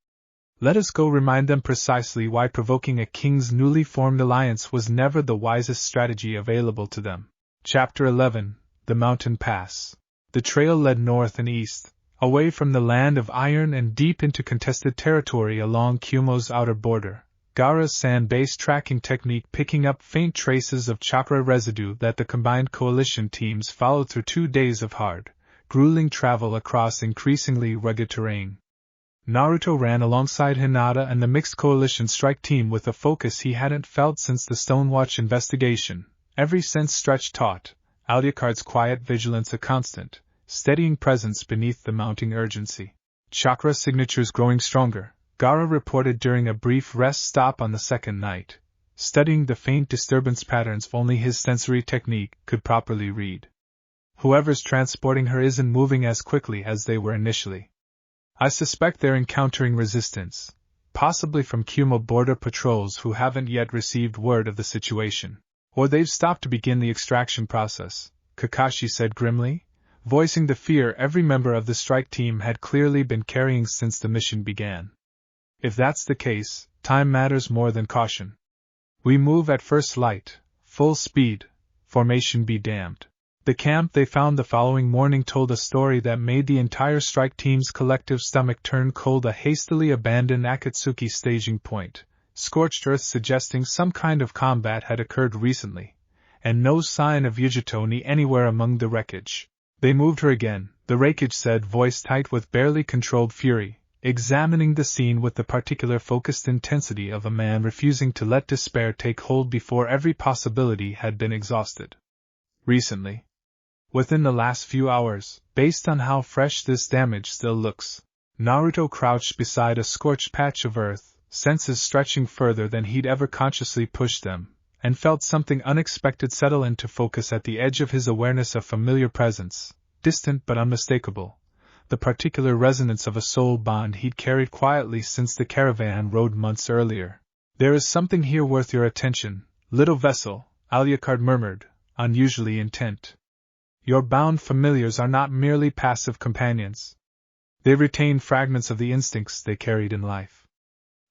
"Let us go remind them precisely why provoking a king's newly formed alliance was never the wisest strategy available to them." Chapter 11: The Mountain Pass. The trail led north and east, away from the land of iron and deep into contested territory along Kumo's outer border, Gaara's sand-based tracking technique picking up faint traces of chakra residue that the combined coalition teams followed through 2 days of hard, grueling travel across increasingly rugged terrain. Naruto ran alongside Hinata and the mixed coalition strike team with a focus he hadn't felt since the Stonewatch investigation, every sense stretched taut, Alucard's quiet vigilance a constant, steadying presence beneath the mounting urgency. Chakra signatures growing stronger, Gaara reported during a brief rest stop on the second night, studying the faint disturbance patterns only his sensory technique could properly read. "Whoever's transporting her isn't moving as quickly as they were initially. I suspect they're encountering resistance, possibly from Kumo border patrols who haven't yet received word of the situation. Or they've stopped to begin the extraction process," Kakashi said grimly, voicing the fear every member of the strike team had clearly been carrying since the mission began. "If that's the case, time matters more than caution. We move at first light, full speed, formation be damned." The camp they found the following morning told a story that made the entire strike team's collective stomach turn cold. A hastily abandoned Akatsuki staging point, scorched earth suggesting some kind of combat had occurred recently, and no sign of Yujito anywhere among the wreckage. "They moved her again," the Reikage said, voice tight with barely controlled fury, examining the scene with the particular focused intensity of a man refusing to let despair take hold before every possibility had been exhausted. "Recently. Within the last few hours, based on how fresh this damage still looks." Naruto crouched beside a scorched patch of earth, senses stretching further than he'd ever consciously pushed them, and felt something unexpected settle into focus at the edge of his awareness, a familiar presence, distant but unmistakable, the particular resonance of a soul bond he'd carried quietly since the caravan rode months earlier. "There is something here worth your attention, little vessel," Alucard murmured, unusually intent. "Your bound familiars are not merely passive companions. They retain fragments of the instincts they carried in life.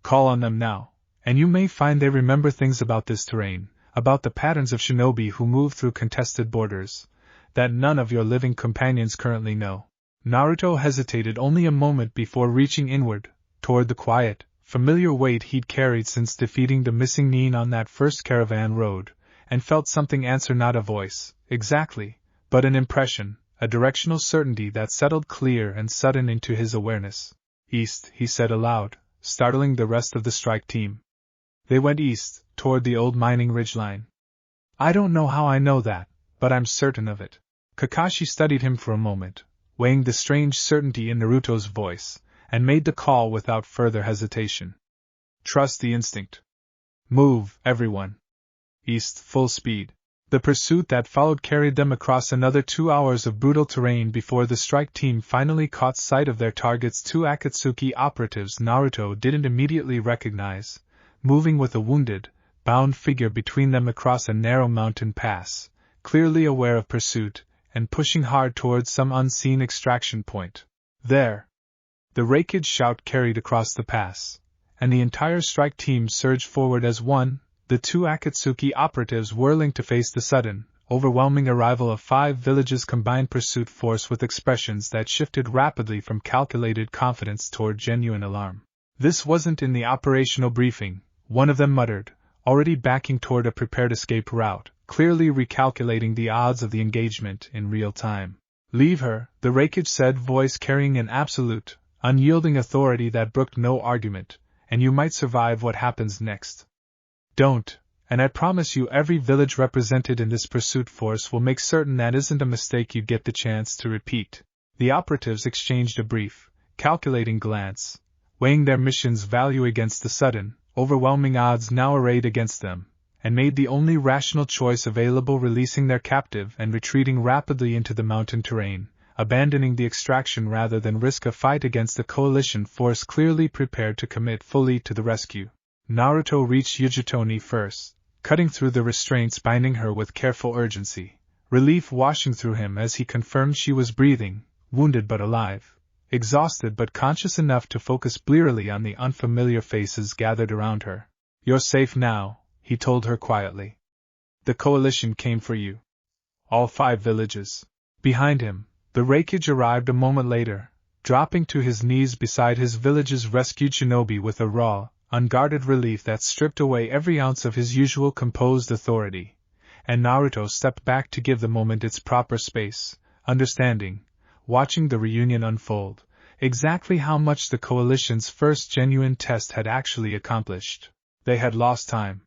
Call on them now, and you may find they remember things about this terrain, about the patterns of shinobi who move through contested borders, that none of your living companions currently know." Naruto hesitated only a moment before reaching inward, toward the quiet, familiar weight he'd carried since defeating the missing Nin on that first caravan road, and felt something answer, not a voice, exactly, but an impression, a directional certainty that settled clear and sudden into his awareness. "East," he said aloud, startling the rest of the strike team. "They went east, toward the old mining ridgeline." "I don't know how I know that, but I'm certain of it." Kakashi studied him for a moment, weighing the strange certainty in Naruto's voice, and made the call without further hesitation. "Trust the instinct. Move, everyone. East, full speed." The pursuit that followed carried them across another 2 hours of brutal terrain before the strike team finally caught sight of their targets, 2 Akatsuki operatives Naruto didn't immediately recognize, moving with a wounded, bound figure between them across a narrow mountain pass, clearly aware of pursuit, and pushing hard towards some unseen extraction point. "There!" The Reikage shout carried across the pass, and the entire strike team surged forward as one, the 2 Akatsuki operatives whirling to face the sudden, overwhelming arrival of 5 villages' combined pursuit force with expressions that shifted rapidly from calculated confidence toward genuine alarm. "This wasn't in the operational briefing," one of them muttered, already backing toward a prepared escape route, clearly recalculating the odds of the engagement in real time. "Leave her," the Reikage said, voice carrying an absolute, unyielding authority that brooked no argument, "and you might survive what happens next. Don't, and I promise you every village represented in this pursuit force will make certain that isn't a mistake you get the chance to repeat." The operatives exchanged a brief, calculating glance, weighing their mission's value against the sudden, overwhelming odds now arrayed against them, and made the only rational choice available, releasing their captive and retreating rapidly into the mountain terrain, abandoning the extraction rather than risk a fight against a coalition force clearly prepared to commit fully to the rescue. Naruto reached Yujitoni first, cutting through the restraints binding her with careful urgency, relief washing through him as he confirmed she was breathing, wounded but alive, exhausted but conscious enough to focus blearily on the unfamiliar faces gathered around her. "You're safe now," he told her quietly. "The coalition came for you." All 5 villages. Behind him, the Reikage arrived a moment later, dropping to his knees beside his village's rescued shinobi with a raw, unguarded relief that stripped away every ounce of his usual composed authority, and Naruto stepped back to give the moment its proper space, understanding, watching the reunion unfold, exactly how much the coalition's first genuine test had actually accomplished. They had lost time.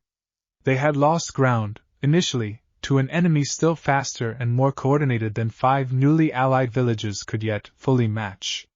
They had lost ground, initially, to an enemy still faster and more coordinated than 5 newly allied villages could yet fully match.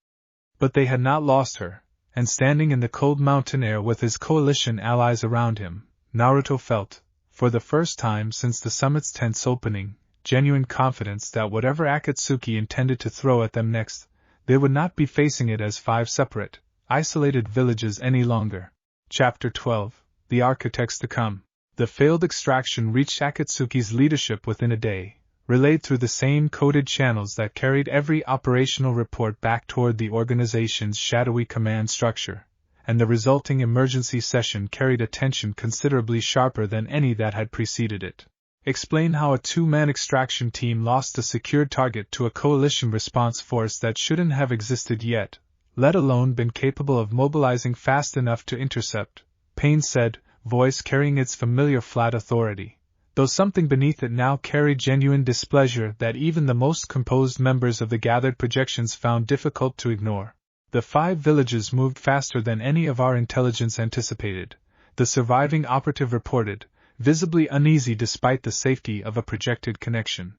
But they had not lost her, and standing in the cold mountain air with his coalition allies around him, Naruto felt, for the first time since the summit's tense opening, genuine confidence that whatever Akatsuki intended to throw at them next, they would not be facing it as 5 separate, isolated villages any longer. Chapter 12. The Architects to Come. The failed extraction reached Akatsuki's leadership within a day, relayed through the same coded channels that carried every operational report back toward the organization's shadowy command structure, and the resulting emergency session carried attention considerably sharper than any that had preceded it. Explain how a 2-man extraction team lost a secured target to a coalition response force that shouldn't have existed yet, let alone been capable of mobilizing fast enough to intercept, Pain said, voice carrying its familiar flat authority, though something beneath it now carried genuine displeasure that even the most composed members of the gathered projections found difficult to ignore. The 5 villages moved faster than any of our intelligence anticipated, the surviving operative reported, visibly uneasy despite the safety of a projected connection.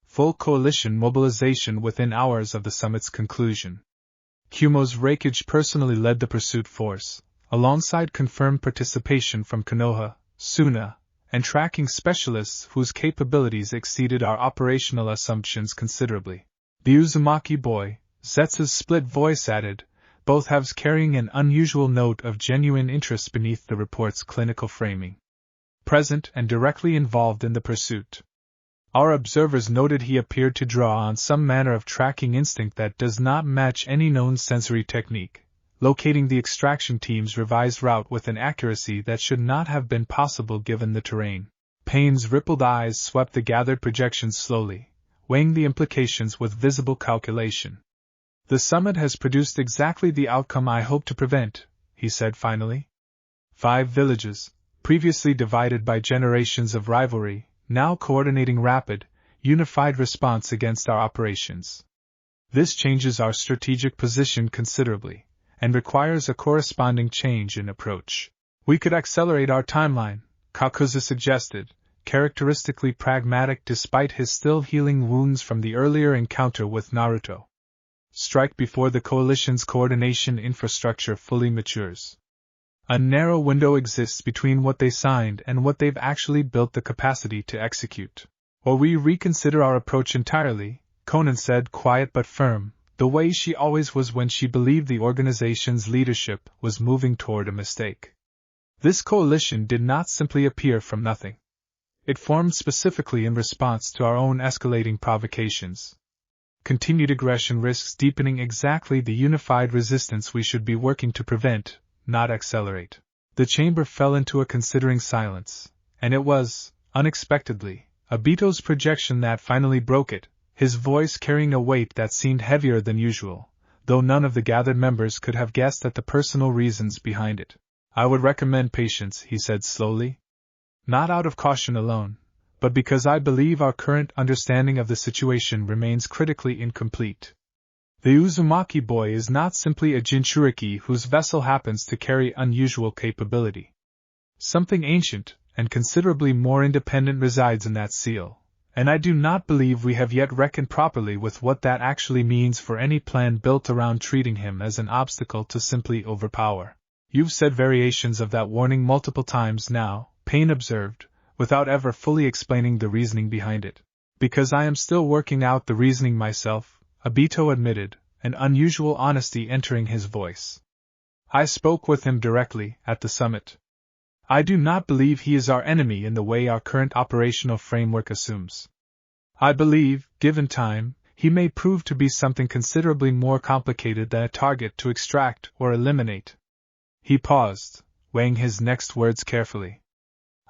Full coalition mobilization within hours of the summit's conclusion. Kumo's Reikage personally led the pursuit force, alongside confirmed participation from Konoha, Suna, and tracking specialists whose capabilities exceeded our operational assumptions considerably. The Uzumaki boy, Zetsu's split voice added, both halves carrying an unusual note of genuine interest beneath the report's clinical framing. Present and directly involved in the pursuit. Our observers noted he appeared to draw on some manner of tracking instinct that does not match any known sensory technique, locating the extraction team's revised route with an accuracy that should not have been possible given the terrain. Payne's rippled eyes swept the gathered projections slowly, weighing the implications with visible calculation. "The summit has produced exactly the outcome I hoped to prevent," he said finally. 5 villages, previously divided by generations of rivalry, now coordinating rapid, unified response against our operations. This changes our strategic position considerably, and requires a corresponding change in approach. "We could accelerate our timeline," Kakuzu suggested, characteristically pragmatic despite his still healing wounds from the earlier encounter with Naruto. "Strike before the coalition's coordination infrastructure fully matures. A narrow window exists between what they signed and what they've actually built the capacity to execute. Or we reconsider our approach entirely," Conan said, quiet but firm, the way she always was when she believed the organization's leadership was moving toward a mistake. This coalition did not simply appear from nothing. It formed specifically in response to our own escalating provocations. Continued aggression risks deepening exactly the unified resistance we should be working to prevent, not accelerate. The chamber fell into a considering silence, and it was, unexpectedly, Obito's projection that finally broke it, his voice carrying a weight that seemed heavier than usual, though none of the gathered members could have guessed at the personal reasons behind it. "I would recommend patience," he said slowly. "Not out of caution alone, but because I believe our current understanding of the situation remains critically incomplete. The Uzumaki boy is not simply a Jinchuriki whose vessel happens to carry unusual capability. Something ancient and considerably more independent resides in that seal, and I do not believe we have yet reckoned properly with what that actually means for any plan built around treating him as an obstacle to simply overpower." "You've said variations of that warning multiple times now," Payne observed, without ever fully explaining the reasoning behind it. "Because I am still working out the reasoning myself," Obito admitted, an unusual honesty entering his voice. I spoke with him directly, at the summit. I do not believe he is our enemy in the way our current operational framework assumes. I believe, given time, he may prove to be something considerably more complicated than a target to extract or eliminate. He paused, weighing his next words carefully.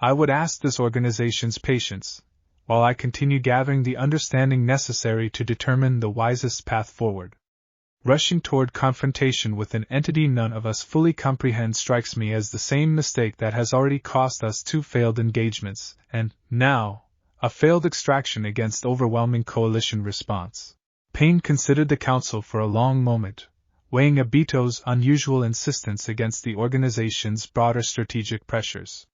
I would ask this organization's patience, while I continue gathering the understanding necessary to determine the wisest path forward. Rushing toward confrontation with an entity none of us fully comprehend strikes me as the same mistake that has already cost us 2 failed engagements, and, now, a failed extraction against overwhelming coalition response. Pain considered the council for a long moment, weighing Obito's unusual insistence against the organization's broader strategic pressures.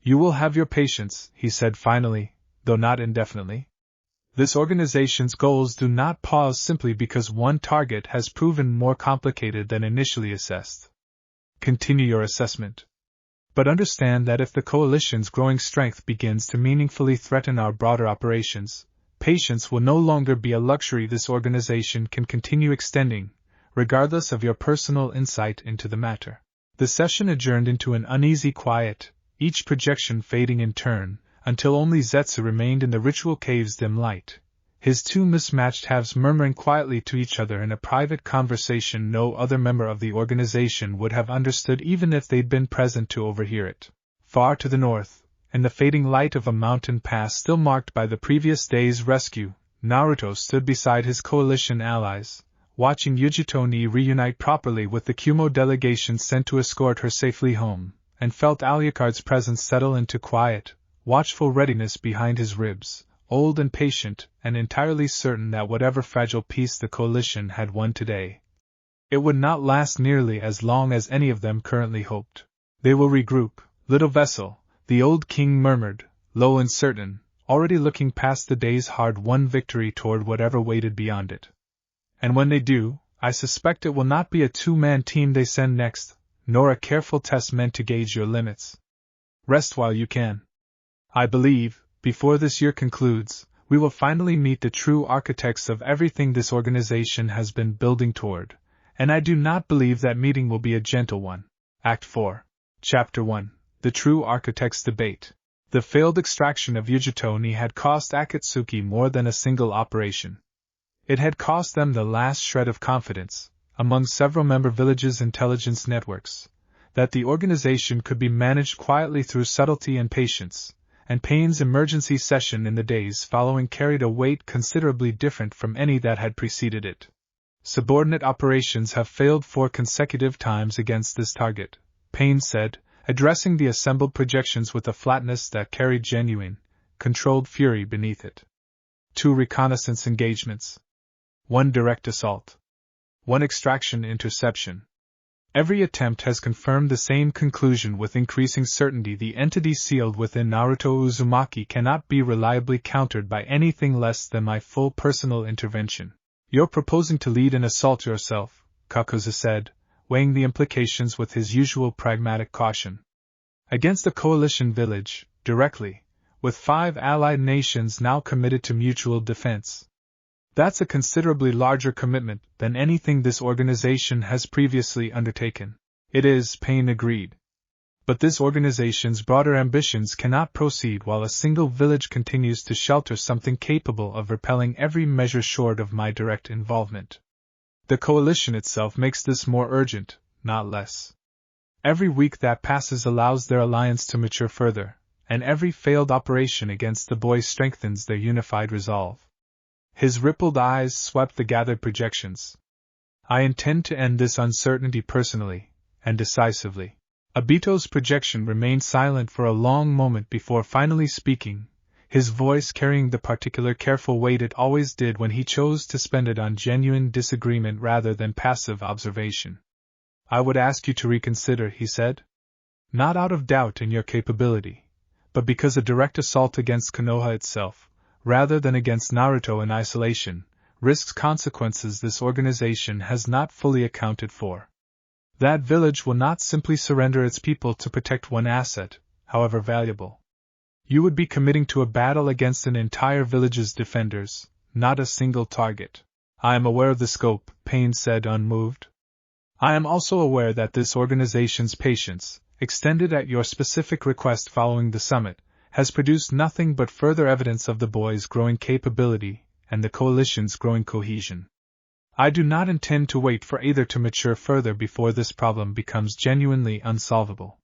You will have your patience, he said finally, though not indefinitely. This organization's goals do not pause simply because one target has proven more complicated than initially assessed. Continue your assessment. But understand that if the coalition's growing strength begins to meaningfully threaten our broader operations, patience will no longer be a luxury this organization can continue extending, regardless of your personal insight into the matter. The session adjourned into an uneasy quiet, each projection fading in turn, until only Zetsu remained in the ritual cave's dim light, his 2 mismatched halves murmuring quietly to each other in a private conversation no other member of the organization would have understood even if they'd been present to overhear it. Far to the north, in the fading light of a mountain pass still marked by the previous day's rescue, Naruto stood beside his coalition allies, watching Yujito-ni reunite properly with the Kumo delegation sent to escort her safely home, and felt Alucard's presence settle into quiet, watchful readiness behind his ribs, old and patient, and entirely certain that whatever fragile peace the coalition had won today, it would not last nearly as long as any of them currently hoped. They will regroup, little vessel, the old king murmured, low and certain, already looking past the day's hard-won victory toward whatever waited beyond it. And when they do, I suspect it will not be a 2-man team they send next, nor a careful test meant to gauge your limits. Rest while you can. I believe, before this year concludes, we will finally meet the true architects of everything this organization has been building toward, and I do not believe that meeting will be a gentle one. Act 4, Chapter 1, The True Architects Debate. The failed extraction of Yujito-ni had cost Akatsuki more than a single operation. It had cost them the last shred of confidence, among several member villages' intelligence networks, that the organization could be managed quietly through subtlety and patience, and Payne's emergency session in the days following carried a weight considerably different from any that had preceded it. Subordinate operations have failed 4 consecutive times against this target, Payne said, addressing the assembled projections with a flatness that carried genuine, controlled fury beneath it. 2 reconnaissance engagements. 1 direct assault. 1 extraction interception. Every attempt has confirmed the same conclusion with increasing certainty. The entity sealed within Naruto Uzumaki cannot be reliably countered by anything less than my full personal intervention. You're proposing to lead an assault yourself, Kakuza said, weighing the implications with his usual pragmatic caution. Against a coalition village, directly, with 5 allied nations now committed to mutual defense. That's a considerably larger commitment than anything this organization has previously undertaken. It is, Payne agreed. But this organization's broader ambitions cannot proceed while a single village continues to shelter something capable of repelling every measure short of my direct involvement. The coalition itself makes this more urgent, not less. Every week that passes allows their alliance to mature further, and every failed operation against the boys strengthens their unified resolve. His rippled eyes swept the gathered projections. I intend to end this uncertainty personally, and decisively. Obito's projection remained silent for a long moment before finally speaking, his voice carrying the particular careful weight it always did when he chose to spend it on genuine disagreement rather than passive observation. I would ask you to reconsider, he said. Not out of doubt in your capability, but because a direct assault against Konoha itself, rather than against Naruto in isolation, risks consequences this organization has not fully accounted for. That village will not simply surrender its people to protect one asset, however valuable. You would be committing to a battle against an entire village's defenders, not a single target. I am aware of the scope, Payne said, unmoved. I am also aware that this organization's patience, extended at your specific request following the summit, has produced nothing but further evidence of the boy's growing capability and the coalition's growing cohesion. I do not intend to wait for either to mature further before this problem becomes genuinely unsolvable.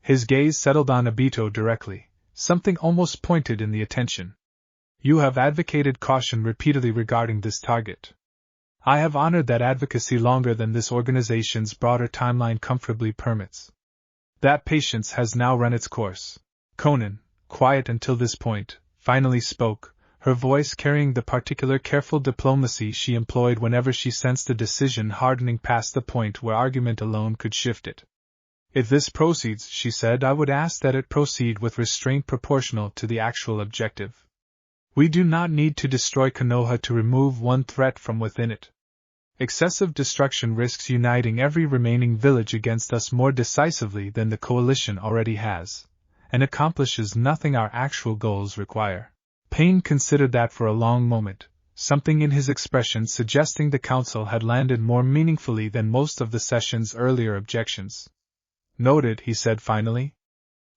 His gaze settled on Obito directly, something almost pointed in the attention. You have advocated caution repeatedly regarding this target. I have honored that advocacy longer than this organization's broader timeline comfortably permits. That patience has now run its course. Conan, quiet until this point, finally spoke, her voice carrying the particular careful diplomacy she employed whenever she sensed a decision hardening past the point where argument alone could shift it. If this proceeds, she said, I would ask that it proceed with restraint proportional to the actual objective. We do not need to destroy Konoha to remove one threat from within it. Excessive destruction risks uniting every remaining village against us more decisively than the coalition already has, and accomplishes nothing our actual goals require. Payne considered that for a long moment, something in his expression suggesting the council had landed more meaningfully than most of the session's earlier objections. Noted, he said finally.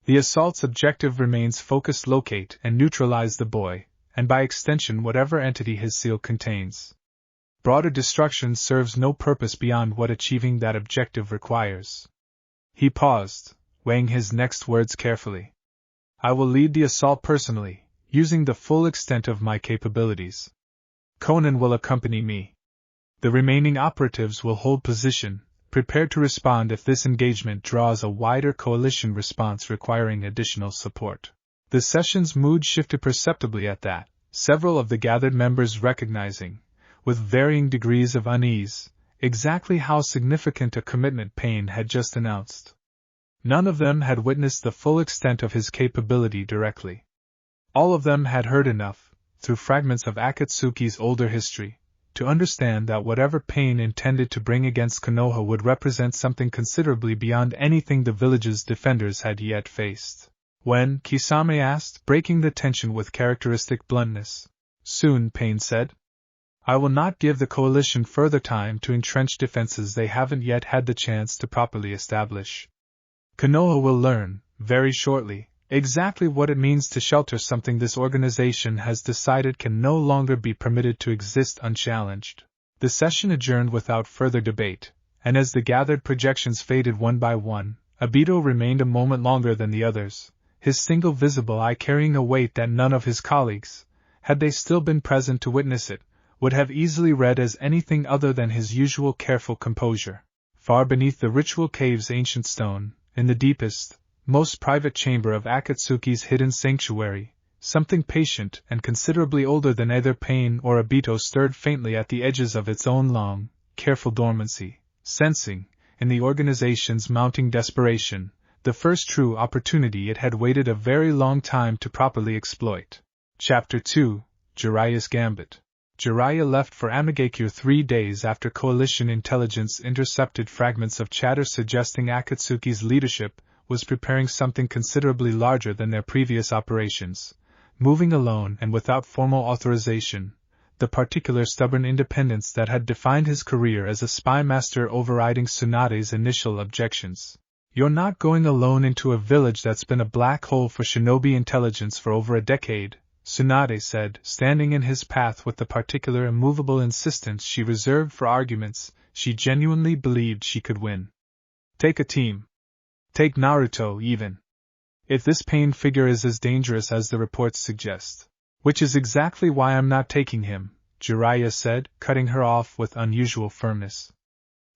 The assault's objective remains focus, locate, and neutralize the boy, and by extension whatever entity his seal contains. Broader destruction serves no purpose beyond what achieving that objective requires. He paused, weighing his next words carefully. I will lead the assault personally, using the full extent of my capabilities. Conan will accompany me. The remaining operatives will hold position, prepared to respond if this engagement draws a wider coalition response requiring additional support. The session's mood shifted perceptibly at that, several of the gathered members recognizing, with varying degrees of unease, exactly how significant a commitment Payne had just announced. None of them had witnessed the full extent of his capability directly. All of them had heard enough, through fragments of Akatsuki's older history, to understand that whatever Payne intended to bring against Konoha would represent something considerably beyond anything the village's defenders had yet faced. When, Kisame asked, breaking the tension with characteristic bluntness. Soon, Payne said. I will not give the coalition further time to entrench defenses they haven't yet had the chance to properly establish. Konoha will learn, very shortly, exactly what it means to shelter something this organization has decided can no longer be permitted to exist unchallenged. The session adjourned without further debate, and as the gathered projections faded one by one, Obito remained a moment longer than the others, his single visible eye carrying a weight that none of his colleagues, had they still been present to witness it, would have easily read as anything other than his usual careful composure. Far beneath the ritual cave's ancient stone, in the deepest, most private chamber of Akatsuki's hidden sanctuary, something patient and considerably older than either Payne or Obito stirred faintly at the edges of its own long, careful dormancy, sensing, in the organization's mounting desperation, the first true opportunity it had waited a very long time to properly exploit. Chapter 2, Jiraiya's Gambit. Jiraiya left for Amagakure 3 days after coalition intelligence intercepted fragments of chatter suggesting Akatsuki's leadership was preparing something considerably larger than their previous operations, moving alone and without formal authorization, the particular stubborn independence that had defined his career as a spy master overriding Tsunade's initial objections. You're not going alone into a village that's been a black hole for shinobi intelligence for over a decade, Tsunade said, standing in his path with the particular immovable insistence she reserved for arguments she genuinely believed she could win. Take a team. Take Naruto, even. If this Payne figure is as dangerous as the reports suggest. Which is exactly why I'm not taking him, Jiraiya said, cutting her off with unusual firmness.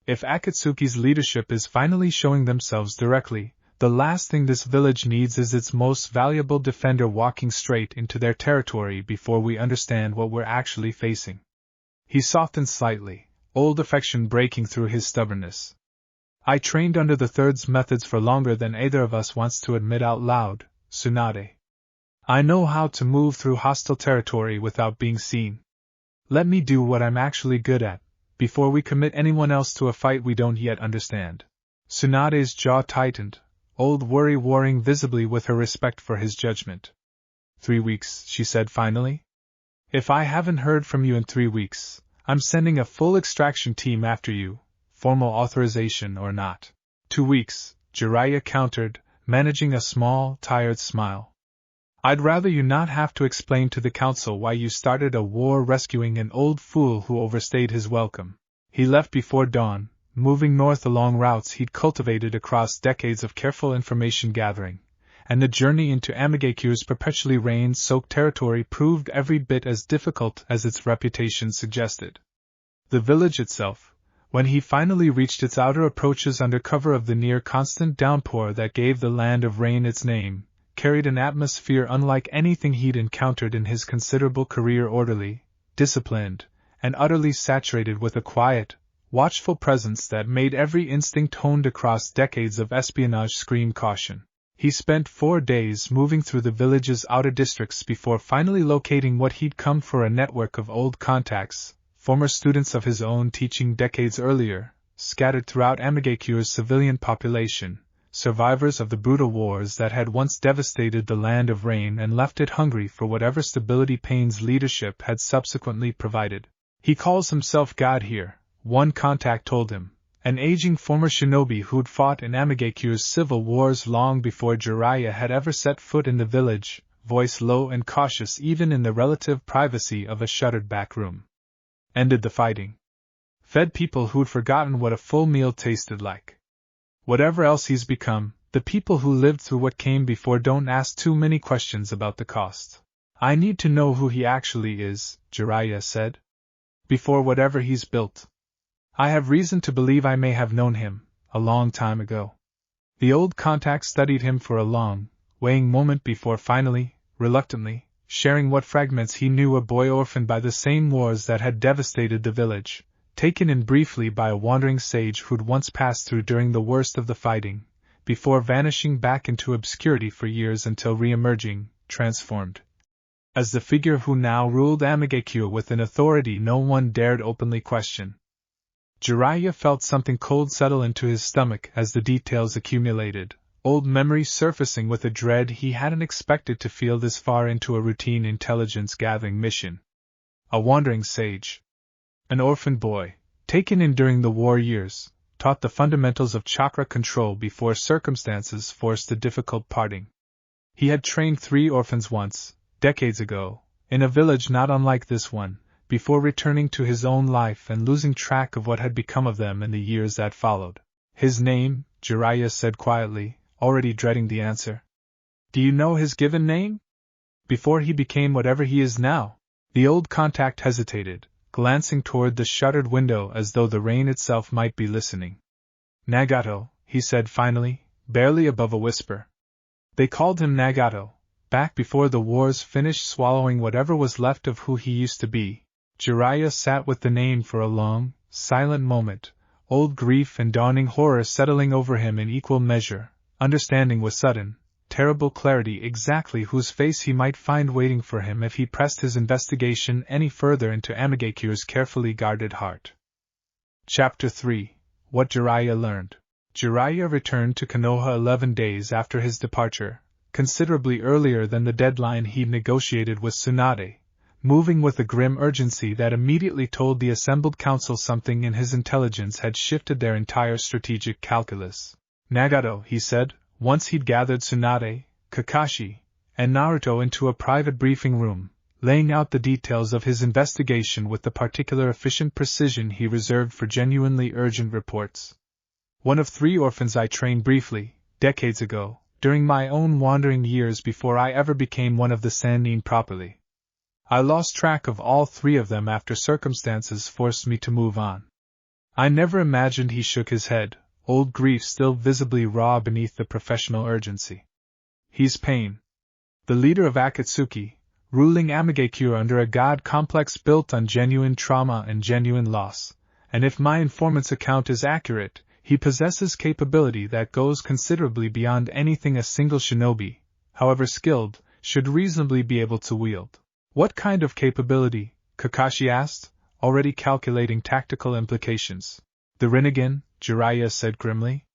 If Akatsuki's leadership is finally showing themselves directly, the last thing this village needs is its most valuable defender walking straight into their territory before we understand what we're actually facing. He softened slightly, old affection breaking through his stubbornness. I trained under the Third's methods for longer than either of us wants to admit out loud, Tsunade. I know how to move through hostile territory without being seen. Let me do what I'm actually good at, before we commit anyone else to a fight we don't yet understand. Tsunade's jaw tightened, old worry warring visibly with her respect for his judgment. 3 weeks, she said finally. If I haven't heard from you in 3 weeks, I'm sending a full extraction team after you, formal authorization or not. 2 weeks, Jiraiya countered, managing a small, tired smile. I'd rather you not have to explain to the council why you started a war rescuing an old fool who overstayed his welcome. He left before dawn, moving north along routes he'd cultivated across decades of careful information gathering, and the journey into Amagakure's perpetually rain-soaked territory proved every bit as difficult as its reputation suggested. The village itself, when he finally reached its outer approaches under cover of the near-constant downpour that gave the land of rain its name, carried an atmosphere unlike anything he'd encountered in his considerable career, orderly, disciplined, and utterly saturated with a quiet, watchful presence that made every instinct honed across decades of espionage scream caution. He spent 4 days moving through the village's outer districts before finally locating what he'd come for: a network of old contacts, former students of his own teaching decades earlier, scattered throughout Amagakure's civilian population, survivors of the brutal wars that had once devastated the land of rain and left it hungry for whatever stability Paine's leadership had subsequently provided. He calls himself God here, one contact told him, an aging former shinobi who'd fought in Amagakure's civil wars long before Jiraiya had ever set foot in the village, voice low and cautious even in the relative privacy of a shuttered back room. Ended the fighting. Fed people who'd forgotten what a full meal tasted like. Whatever else he's become, the people who lived through what came before don't ask too many questions about the cost. I need to know who he actually is, Jiraiya said. Before whatever he's built. I have reason to believe I may have known him, a long time ago. The old contact studied him for a long, weighing moment before finally, reluctantly, sharing what fragments he knew: a boy orphaned by the same wars that had devastated the village, taken in briefly by a wandering sage who'd once passed through during the worst of the fighting, before vanishing back into obscurity for years until re-emerging, transformed, as the figure who now ruled Amagakure with an authority no one dared openly question. Jiraiya felt something cold settle into his stomach as the details accumulated, old memories surfacing with a dread he hadn't expected to feel this far into a routine intelligence-gathering mission. A wandering sage. An orphaned boy, taken in during the war years, taught the fundamentals of chakra control before circumstances forced a difficult parting. He had trained 3 orphans once, decades ago, in a village not unlike this one, before returning to his own life and losing track of what had become of them in the years that followed. His name, Jiraiya said quietly, already dreading the answer. Do you know his given name? Before he became whatever he is now? The old contact hesitated, glancing toward the shuttered window as though the rain itself might be listening. Nagato, he said finally, barely above a whisper. They called him Nagato, back before the wars finished swallowing whatever was left of who he used to be. Jiraiya sat with the name for a long, silent moment, old grief and dawning horror settling over him in equal measure, understanding with sudden, terrible clarity exactly whose face he might find waiting for him if he pressed his investigation any further into Amagakure's carefully guarded heart. Chapter 3. What Jiraiya Learned. Jiraiya returned to Konoha 11 days after his departure, considerably earlier than the deadline he'd negotiated with Tsunade, moving with a grim urgency that immediately told the assembled council something in his intelligence had shifted their entire strategic calculus. Nagato, he said, once he'd gathered Tsunade, Kakashi, and Naruto into a private briefing room, laying out the details of his investigation with the particular efficient precision he reserved for genuinely urgent reports. One of 3 orphans I trained briefly, decades ago, during my own wandering years before I ever became one of the Sannin properly. I lost track of all 3 of them after circumstances forced me to move on. I never imagined. He shook his head, old grief still visibly raw beneath the professional urgency. He's Pain. The leader of Akatsuki, ruling Amagakure under a god complex built on genuine trauma and genuine loss, and if my informant's account is accurate, he possesses capability that goes considerably beyond anything a single shinobi, however skilled, should reasonably be able to wield. What kind of capability? Kakashi asked, already calculating tactical implications. The Rinnegan, Jiraiya said grimly.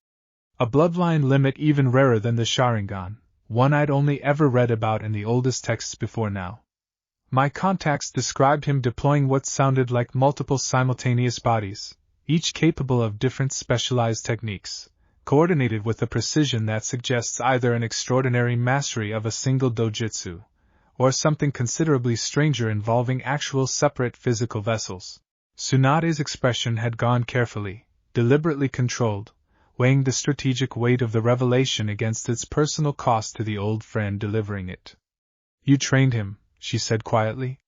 A bloodline limit even rarer than the Sharingan, one I'd only ever read about in the oldest texts before now. My contacts described him deploying what sounded like multiple simultaneous bodies, each capable of different specialized techniques, coordinated with a precision that suggests either an extraordinary mastery of a single dojutsu, or something considerably stranger involving actual separate physical vessels. Tsunade's expression had gone carefully, deliberately controlled, weighing the strategic weight of the revelation against its personal cost to the old friend delivering it. You trained him, she said quietly.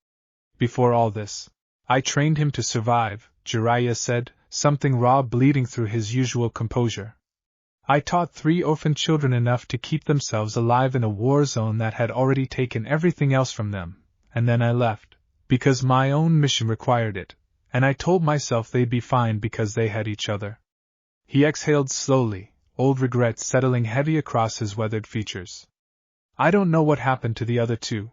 Before all this, I trained him to survive, Jiraiya said, something raw bleeding through his usual composure. I taught 3 orphan children enough to keep themselves alive in a war zone that had already taken everything else from them, and then I left, because my own mission required it, and I told myself they'd be fine because they had each other. He exhaled slowly, old regret settling heavy across his weathered features. I don't know what happened to the other 2.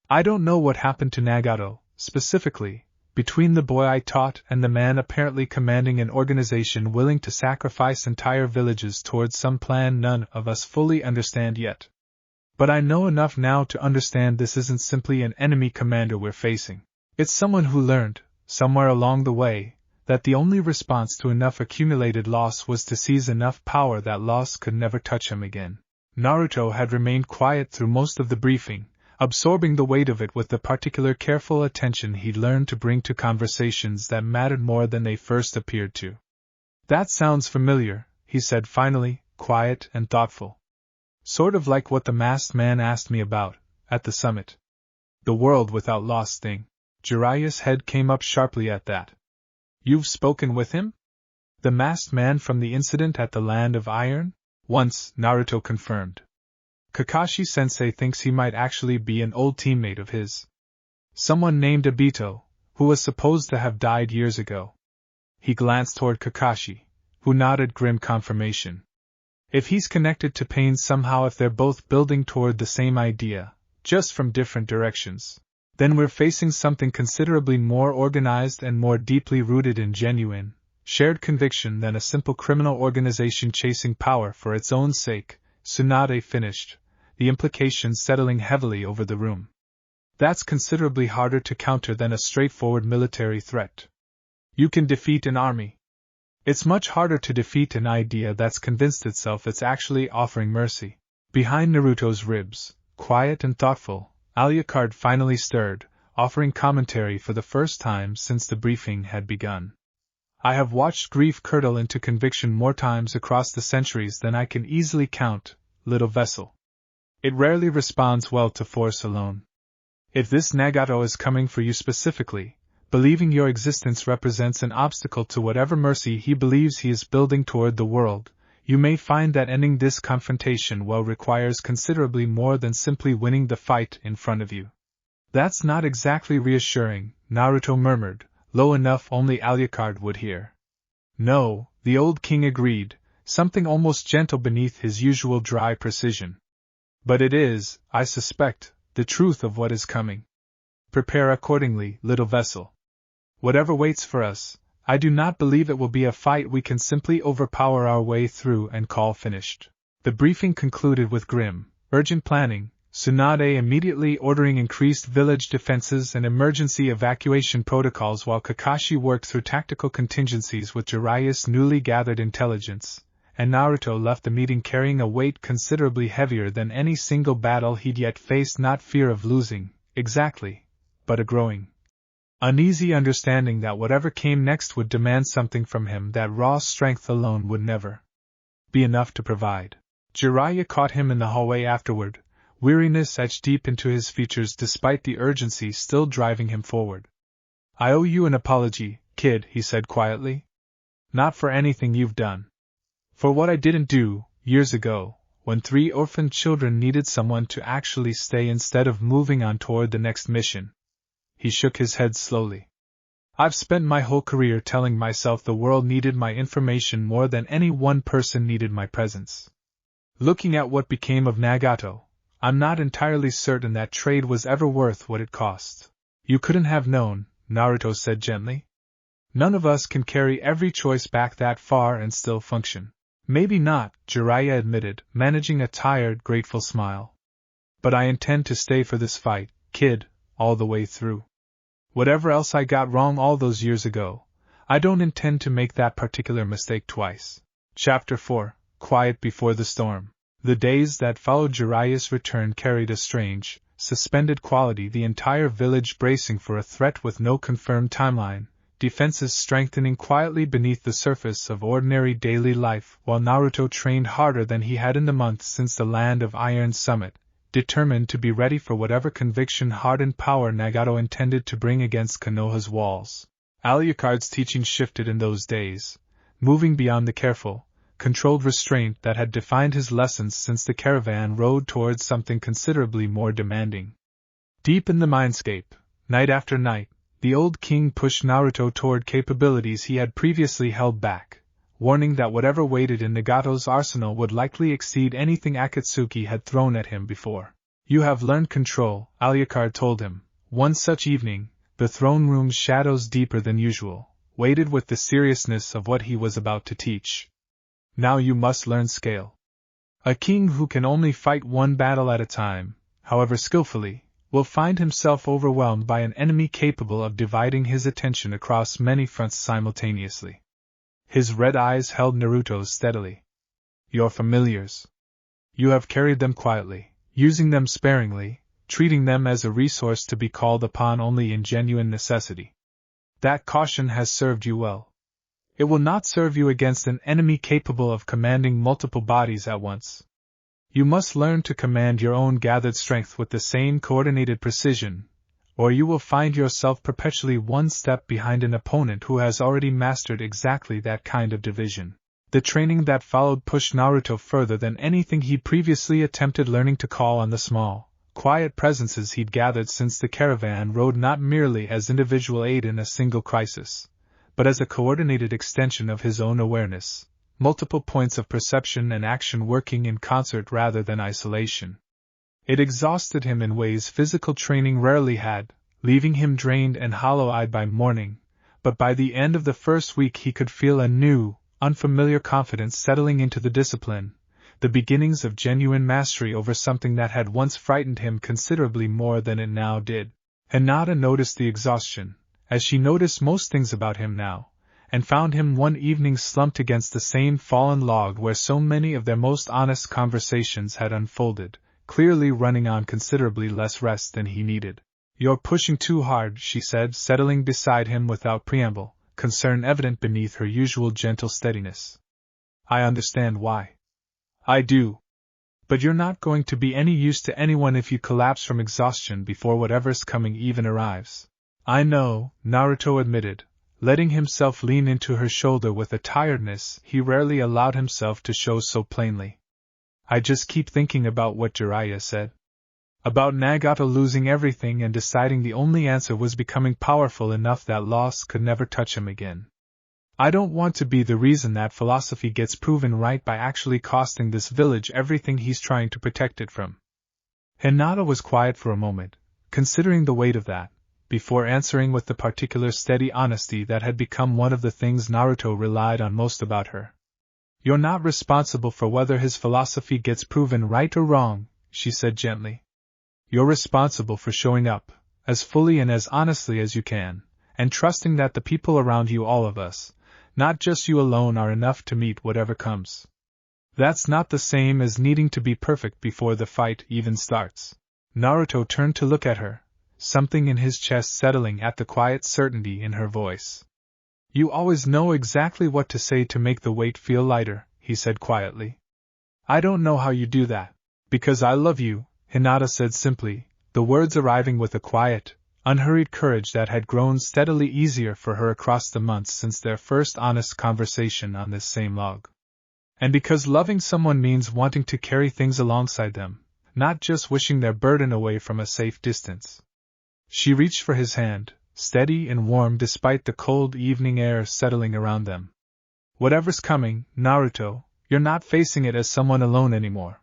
I don't know what happened to Nagato, specifically, between the boy I taught and the man apparently commanding an organization willing to sacrifice entire villages towards some plan none of us fully understand yet. But I know enough now to understand this isn't simply an enemy commander we're facing. It's someone who learned, somewhere along the way, that the only response to enough accumulated loss was to seize enough power that loss could never touch him again. Naruto had remained quiet through most of the briefing, absorbing the weight of it with the particular careful attention he'd learned to bring to conversations that mattered more than they first appeared to. That sounds familiar, he said finally, quiet and thoughtful. Sort of like what the masked man asked me about, at the summit. The world without loss thing. Jiraiya's head came up sharply at that. You've spoken with him? The masked man from the incident at the Land of Iron? Once, Naruto confirmed. Kakashi-sensei thinks he might actually be an old teammate of his. Someone named Obito, who was supposed to have died years ago. He glanced toward Kakashi, who nodded grim confirmation. If he's connected to Pain somehow, if they're both building toward the same idea, just from different directions, then we're facing something considerably more organized and more deeply rooted in genuine, shared conviction than a simple criminal organization chasing power for its own sake, Tsunade finished, the implications settling heavily over the room. That's considerably harder to counter than a straightforward military threat. You can defeat an army. It's much harder to defeat an idea that's convinced itself it's actually offering mercy. Behind Naruto's ribs, quiet and thoughtful, Alucard finally stirred, offering commentary for the first time since the briefing had begun. I have watched grief curdle into conviction more times across the centuries than I can easily count, little vessel. It rarely responds well to force alone. If this Nagato is coming for you specifically, believing your existence represents an obstacle to whatever mercy he believes he is building toward the world, you may find that ending this confrontation requires considerably more than simply winning the fight in front of you. That's not exactly reassuring, Naruto murmured, low enough only Alucard would hear. No, the old king agreed, something almost gentle beneath his usual dry precision. But it is, I suspect, the truth of what is coming. Prepare accordingly, little vessel. Whatever waits for us, I do not believe it will be a fight we can simply overpower our way through and call finished. The briefing concluded with grim, urgent planning, Tsunade immediately ordering increased village defenses and emergency evacuation protocols while Kakashi worked through tactical contingencies with Jiraiya's newly gathered intelligence, and Naruto left the meeting carrying a weight considerably heavier than any single battle he'd yet faced, not fear of losing, exactly, but a growing, uneasy understanding that whatever came next would demand something from him that raw strength alone would never be enough to provide. Jiraiya caught him in the hallway afterward, weariness etched deep into his features despite the urgency still driving him forward. I owe you an apology, kid, he said quietly. Not for anything you've done. For what I didn't do, years ago, when 3 orphaned children needed someone to actually stay instead of moving on toward the next mission. He shook his head slowly. I've spent my whole career telling myself the world needed my information more than any one person needed my presence. Looking at what became of Nagato, I'm not entirely certain that trade was ever worth what it cost. You couldn't have known, Naruto said gently. None of us can carry every choice back that far and still function. Maybe not, Jiraiya admitted, managing a tired, grateful smile. But I intend to stay for this fight, kid, all the way through. Whatever else I got wrong all those years ago, I don't intend to make that particular mistake twice. Chapter 4, Quiet Before the Storm. The days that followed Jiraiya's return carried a strange, suspended quality, the entire village bracing for a threat with no confirmed timeline, defenses strengthening quietly beneath the surface of ordinary daily life, while Naruto trained harder than he had in the months since the Land of Iron's summit, determined to be ready for whatever conviction-hardened power Nagato intended to bring against Konoha's walls. Alucard's teaching shifted in those days, moving beyond the careful, controlled restraint that had defined his lessons since the caravan rode towards something considerably more demanding. Deep in the mindscape, night after night, the old king pushed Naruto toward capabilities he had previously held back, warning that whatever waited in Nagato's arsenal would likely exceed anything Akatsuki had thrown at him before. "You have learned control," Alucard told him. One such evening, the throne room's shadows deeper than usual, weighted with the seriousness of what he was about to teach. "Now you must learn scale. A king who can only fight one battle at a time, however skillfully, will find himself overwhelmed by an enemy capable of dividing his attention across many fronts simultaneously." His red eyes held Naruto's steadily. "Your familiars. You have carried them quietly, using them sparingly, treating them as a resource to be called upon only in genuine necessity. That caution has served you well. It will not serve you against an enemy capable of commanding multiple bodies at once. You must learn to command your own gathered strength with the same coordinated precision, or you will find yourself perpetually one step behind an opponent who has already mastered exactly that kind of division." The training that followed pushed Naruto further than anything he previously attempted, learning to call on the small, quiet presences he'd gathered since the caravan rode not merely as individual aid in a single crisis, but as a coordinated extension of his own awareness, multiple points of perception and action working in concert rather than isolation. It exhausted him in ways physical training rarely had, leaving him drained and hollow-eyed by morning, but by the end of the first week he could feel a new, unfamiliar confidence settling into the discipline, the beginnings of genuine mastery over something that had once frightened him considerably more than it now did. Hinata noticed the exhaustion, as she noticed most things about him now, and found him one evening slumped against the same fallen log where so many of their most honest conversations had unfolded, clearly running on considerably less rest than he needed. "You're pushing too hard," she said, settling beside him without preamble, concern evident beneath her usual gentle steadiness. "I understand why." "I do. But you're not going to be any use to anyone if you collapse from exhaustion before whatever's coming even arrives." "I know," Naruto admitted, letting himself lean into her shoulder with a tiredness he rarely allowed himself to show so plainly. "I just keep thinking about what Jiraiya said. About Nagato losing everything and deciding the only answer was becoming powerful enough that loss could never touch him again. I don't want to be the reason that philosophy gets proven right by actually costing this village everything he's trying to protect it from." Hinata was quiet for a moment, considering the weight of that, before answering with the particular steady honesty that had become one of the things Naruto relied on most about her. "You're not responsible for whether his philosophy gets proven right or wrong," she said gently. "You're responsible for showing up, as fully and as honestly as you can, and trusting that the people around you, all of us, not just you alone, are enough to meet whatever comes. That's not the same as needing to be perfect before the fight even starts." Naruto turned to look at her, something in his chest settling at the quiet certainty in her voice. "You always know exactly what to say to make the weight feel lighter," he said quietly. "I don't know how you do that." "Because I love you," Hinata said simply, the words arriving with a quiet, unhurried courage that had grown steadily easier for her across the months since their first honest conversation on this same log. "And because loving someone means wanting to carry things alongside them, not just wishing their burden away from a safe distance." She reached for his hand, steady and warm despite the cold evening air settling around them. "Whatever's coming, Naruto, you're not facing it as someone alone anymore.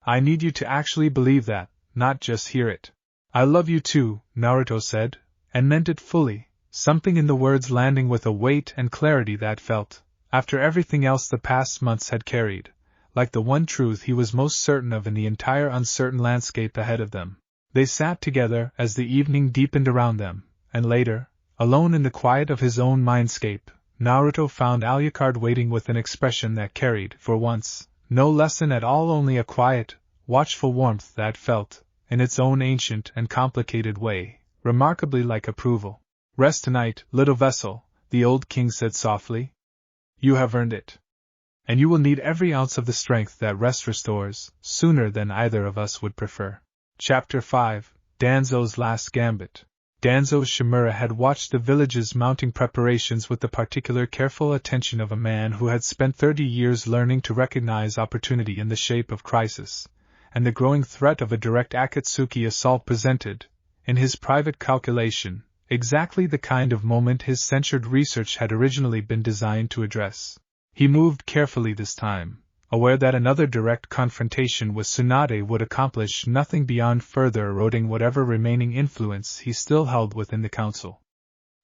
I need you to actually believe that, not just hear it." "I love you too," Naruto said, and meant it fully, something in the words landing with a weight and clarity that felt, after everything else the past months had carried, like the one truth he was most certain of in the entire uncertain landscape ahead of them. They sat together as the evening deepened around them, and later, alone in the quiet of his own mindscape, Naruto found Alucard waiting with an expression that carried, for once, no lesson at all, only a quiet, watchful warmth that felt, in its own ancient and complicated way, remarkably like approval. "Rest tonight, little vessel," the old king said softly. "You have earned it. And you will need every ounce of the strength that rest restores, sooner than either of us would prefer." Chapter 5, Danzo's Last Gambit. Danzo Shimura had watched the village's mounting preparations with the particular careful attention of a man who had spent 30 years learning to recognize opportunity in the shape of crisis, and the growing threat of a direct Akatsuki assault presented, in his private calculation, exactly the kind of moment his censored research had originally been designed to address. He moved carefully this time, aware that another direct confrontation with Tsunade would accomplish nothing beyond further eroding whatever remaining influence he still held within the council.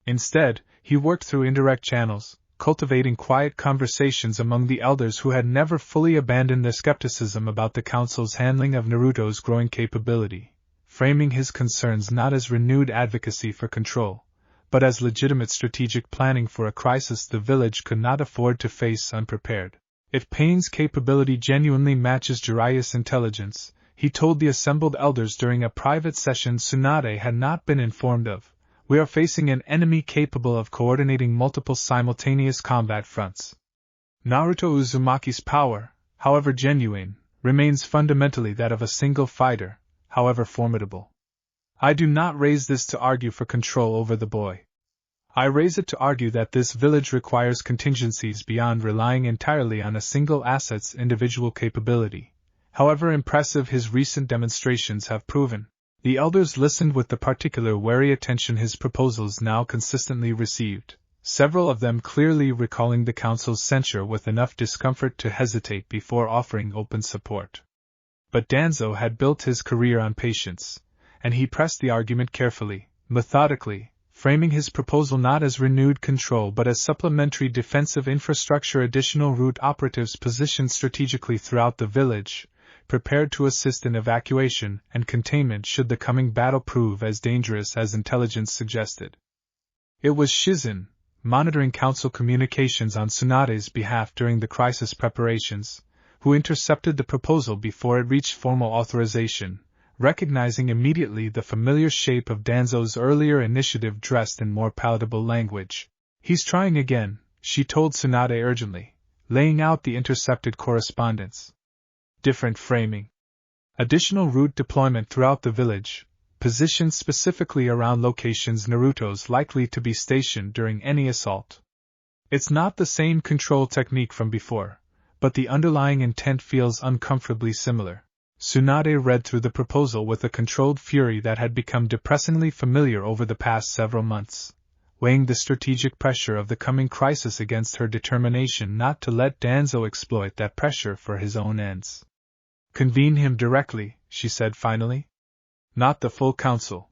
Instead, he worked through indirect channels, cultivating quiet conversations among the elders who had never fully abandoned their skepticism about the council's handling of Naruto's growing capability, framing his concerns not as renewed advocacy for control, but as legitimate strategic planning for a crisis the village could not afford to face unprepared. If Pain's capability genuinely matches Jiraiya's intelligence, he told the assembled elders during a private session Tsunade had not been informed of, we are facing an enemy capable of coordinating multiple simultaneous combat fronts. Naruto Uzumaki's power, however genuine, remains fundamentally that of a single fighter, however formidable. I do not raise this to argue for control over the boy. I raise it to argue that this village requires contingencies beyond relying entirely on a single asset's individual capability, however impressive his recent demonstrations have proven. The elders listened with the particular wary attention his proposals now consistently received, several of them clearly recalling the council's censure with enough discomfort to hesitate before offering open support. But Danzo had built his career on patience, and he pressed the argument carefully, methodically, framing his proposal not as renewed control but as supplementary defensive infrastructure, additional route operatives positioned strategically throughout the village, prepared to assist in evacuation and containment should the coming battle prove as dangerous as intelligence suggested. It was Shizen, monitoring council communications on Tsunade's behalf during the crisis preparations, who intercepted the proposal before it reached formal authorization, recognizing immediately the familiar shape of Danzo's earlier initiative dressed in more palatable language. He's trying again, she told Tsunade urgently, laying out the intercepted correspondence. Different framing. Additional route deployment throughout the village, positioned specifically around locations Naruto's likely to be stationed during any assault. It's not the same control technique from before, but the underlying intent feels uncomfortably similar. Tsunade read through the proposal with a controlled fury that had become depressingly familiar over the past several months, weighing the strategic pressure of the coming crisis against her determination not to let Danzo exploit that pressure for his own ends. Convene him directly, she said finally. Not the full council.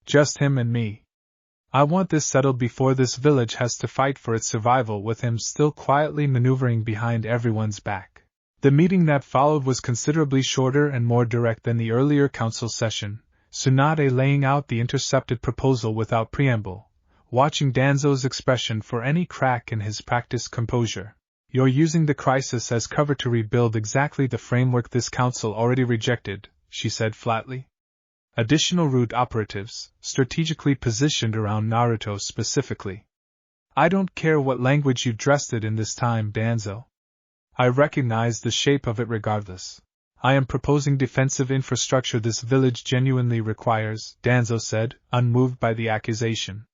Just him and me. I want this settled before this village has to fight for its survival with him still quietly maneuvering behind everyone's back. The meeting that followed was considerably shorter and more direct than the earlier council session, Tsunade laying out the intercepted proposal without preamble, watching Danzo's expression for any crack in his practiced composure. You're using the crisis as cover to rebuild exactly the framework this council already rejected, she said flatly. Additional route operatives, strategically positioned around Naruto specifically. I don't care what language you dressed it in this time, Danzo. I recognize the shape of it regardless. I am proposing defensive infrastructure this village genuinely requires, Danzo said, unmoved by the accusation.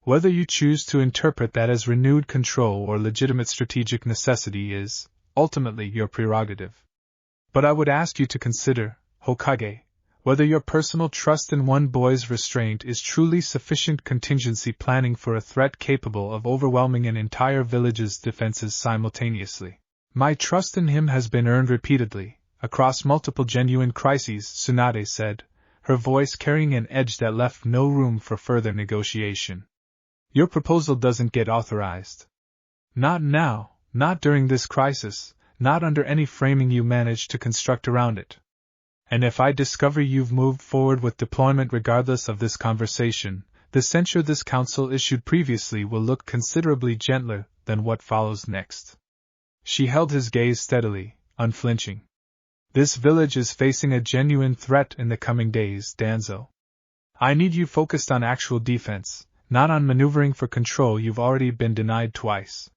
Whether you choose to interpret that as renewed control or legitimate strategic necessity is, ultimately, your prerogative. But I would ask you to consider, Hokage, whether your personal trust in one boy's restraint is truly sufficient contingency planning for a threat capable of overwhelming an entire village's defenses simultaneously. My trust in him has been earned repeatedly, across multiple genuine crises, Tsunade said, her voice carrying an edge that left no room for further negotiation. Your proposal doesn't get authorized. Not now, not during this crisis, not under any framing you manage to construct around it. And if I discover you've moved forward with deployment regardless of this conversation, the censure this council issued previously will look considerably gentler than what follows next. She held his gaze steadily, unflinching. This village is facing a genuine threat in the coming days, Danzo. I need you focused on actual defense, not on maneuvering for control you've already been denied twice.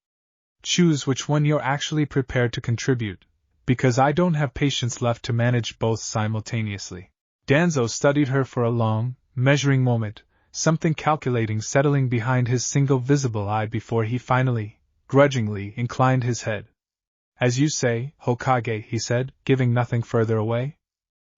Choose which one you're actually prepared to contribute, because I don't have patience left to manage both simultaneously. Danzo studied her for a long, measuring moment, something calculating settling behind his single visible eye before he finally, grudgingly, inclined his head. As you say, Hokage, he said, giving nothing further away.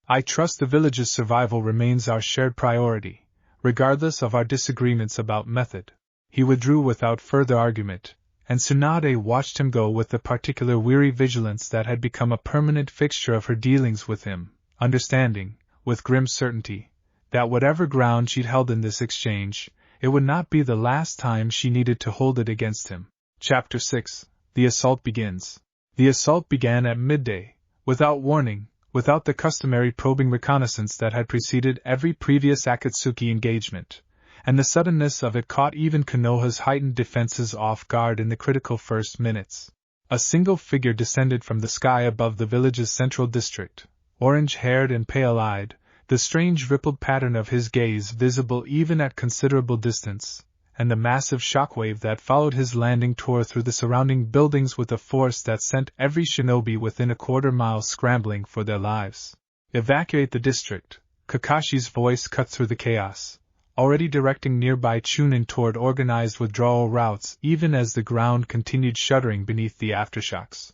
I trust the village's survival remains our shared priority, regardless of our disagreements about method. He withdrew without further argument, and Tsunade watched him go with the particular weary vigilance that had become a permanent fixture of her dealings with him, understanding, with grim certainty, that whatever ground she'd held in this exchange, it would not be the last time she needed to hold it against him. Chapter 6. The Assault Begins. The assault began at midday, without warning, without the customary probing reconnaissance that had preceded every previous Akatsuki engagement, and the suddenness of it caught even Konoha's heightened defenses off guard in the critical first minutes. A single figure descended from the sky above the village's central district, orange-haired and pale-eyed, the strange rippled pattern of his gaze visible even at considerable distance, and the massive shockwave that followed his landing tore through the surrounding buildings with a force that sent every shinobi within a quarter-mile scrambling for their lives. Evacuate the district, Kakashi's voice cut through the chaos, already directing nearby Chunin toward organized withdrawal routes even as the ground continued shuddering beneath the aftershocks.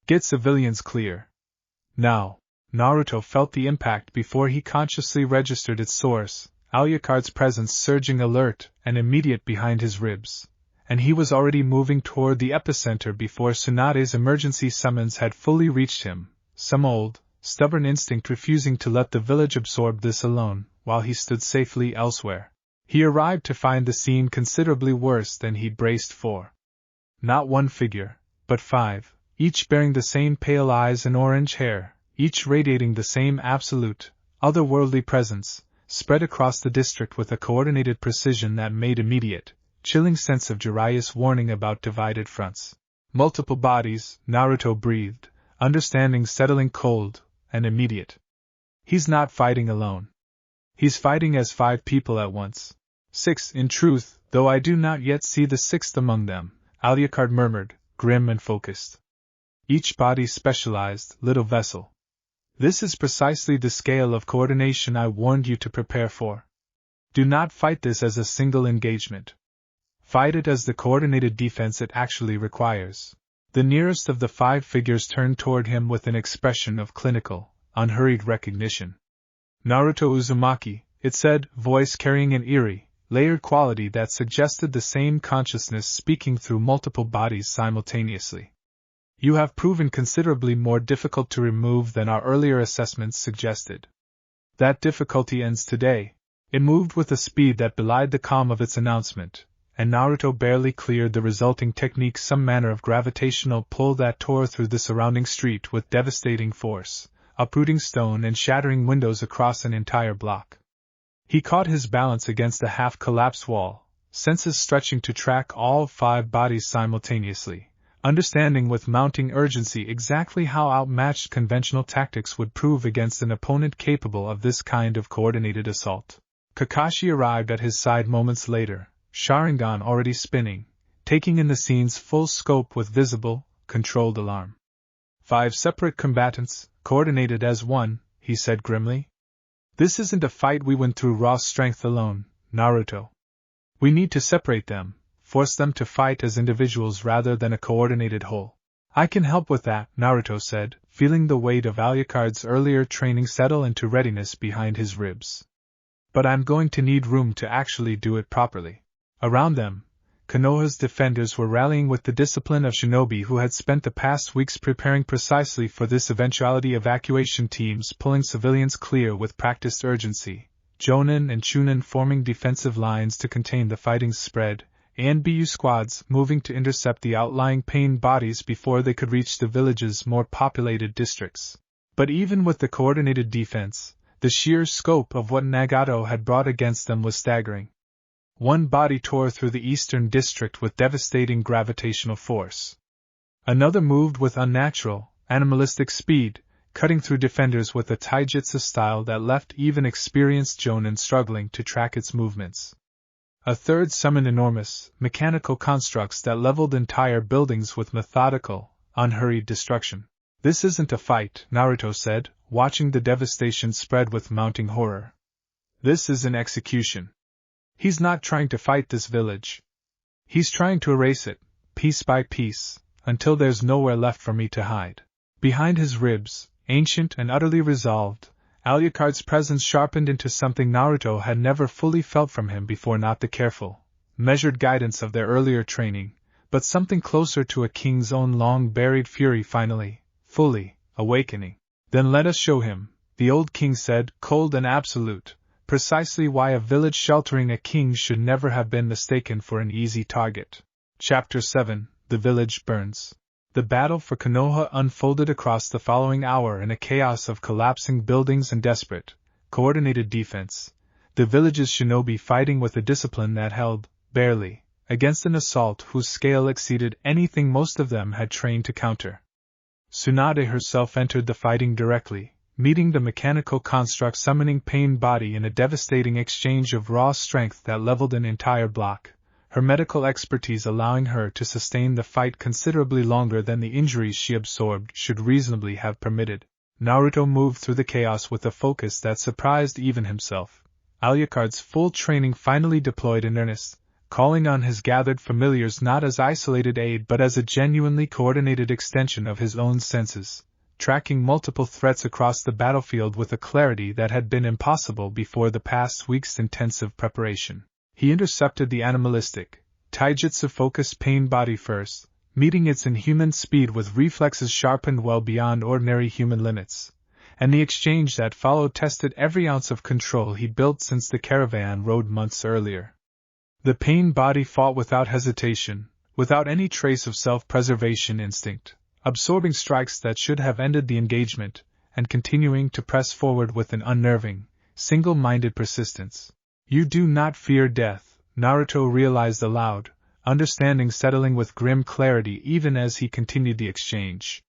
Get civilians clear. Now. Naruto felt the impact before he consciously registered its source, Alucard's presence surging alert and immediate behind his ribs, and he was already moving toward the epicenter before Tsunade's emergency summons had fully reached him, some old, stubborn instinct refusing to let the village absorb this alone, while he stood safely elsewhere. He arrived to find the scene considerably worse than he'd braced for. Not one figure, but 5, each bearing the same pale eyes and orange hair, each radiating the same absolute, otherworldly presence, spread across the district with a coordinated precision that made immediate, chilling sense of Jiraiya's warning about divided fronts. Multiple bodies, Naruto breathed, understanding settling cold and immediate. He's not fighting alone. He's fighting as 5 people at once. 6, in truth, though I do not yet see the 6th among them, Alucard murmured, grim and focused. Each body specialized, little vessel. This is precisely the scale of coordination I warned you to prepare for. Do not fight this as a single engagement. Fight it as the coordinated defense it actually requires. The nearest of the 5 figures turned toward him with an expression of clinical, unhurried recognition. Naruto Uzumaki, it said, voice carrying an eerie, layered quality that suggested the same consciousness speaking through multiple bodies simultaneously. You have proven considerably more difficult to remove than our earlier assessments suggested. That difficulty ends today. It moved with a speed that belied the calm of its announcement, and Naruto barely cleared the resulting technique some manner of gravitational pull that tore through the surrounding street with devastating force, uprooting stone and shattering windows across an entire block. He caught his balance against a half-collapsed wall, senses stretching to track all 5 bodies simultaneously, understanding with mounting urgency exactly how outmatched conventional tactics would prove against an opponent capable of this kind of coordinated assault. Kakashi arrived at his side moments later, Sharingan already spinning, taking in the scene's full scope with visible, controlled alarm. 5 separate combatants, coordinated as one, he said grimly. This isn't a fight we win through raw strength alone, Naruto. We need to separate them, force them to fight as individuals rather than a coordinated whole. I can help with that, Naruto said, feeling the weight of Alucard's earlier training settle into readiness behind his ribs. But I'm going to need room to actually do it properly. Around them, Konoha's defenders were rallying with the discipline of shinobi who had spent the past weeks preparing precisely for this eventuality. Evacuation teams pulling civilians clear with practiced urgency, Jonin and Chunin forming defensive lines to contain the fighting's spread, and BU squads moving to intercept the outlying pained bodies before they could reach the village's more populated districts. But even with the coordinated defense, the sheer scope of what Nagato had brought against them was staggering. One body tore through the eastern district with devastating gravitational force. Another moved with unnatural, animalistic speed, cutting through defenders with a taijutsu style that left even experienced jonin struggling to track its movements. A third summoned enormous, mechanical constructs that leveled entire buildings with methodical, unhurried destruction. "This isn't a fight," Naruto said, watching the devastation spread with mounting horror. "This is an execution. He's not trying to fight this village. He's trying to erase it, piece by piece, until there's nowhere left for me to hide." Behind his ribs, ancient and utterly resolved, Alucard's presence sharpened into something Naruto had never fully felt from him before, not the careful, measured guidance of their earlier training, but something closer to a king's own long-buried fury finally, fully, awakening. "Then let us show him," the old king said, cold and absolute, precisely why a village sheltering a king should never have been mistaken for an easy target. Chapter 7: The Village Burns. The battle for Konoha unfolded across the following hour in a chaos of collapsing buildings and desperate, coordinated defense, the village's shinobi fighting with a discipline that held, barely, against an assault whose scale exceeded anything most of them had trained to counter. Tsunade herself entered the fighting directly, meeting the mechanical construct summoning pain body in a devastating exchange of raw strength that leveled an entire block, her medical expertise allowing her to sustain the fight considerably longer than the injuries she absorbed should reasonably have permitted. Naruto moved through the chaos with a focus that surprised even himself. Alucard's full training finally deployed in earnest, calling on his gathered familiars not as isolated aid but as a genuinely coordinated extension of his own senses, tracking multiple threats across the battlefield with a clarity that had been impossible before the past week's intensive preparation. He intercepted the animalistic, taijutsu-focused pain body first, meeting its inhuman speed with reflexes sharpened well beyond ordinary human limits, and the exchange that followed tested every ounce of control he built since the caravan rode months earlier. The pain body fought without hesitation, without any trace of self-preservation instinct, absorbing strikes that should have ended the engagement, and continuing to press forward with an unnerving, single-minded persistence. "You do not fear death," Naruto realized aloud, understanding settling with grim clarity even as he continued the exchange.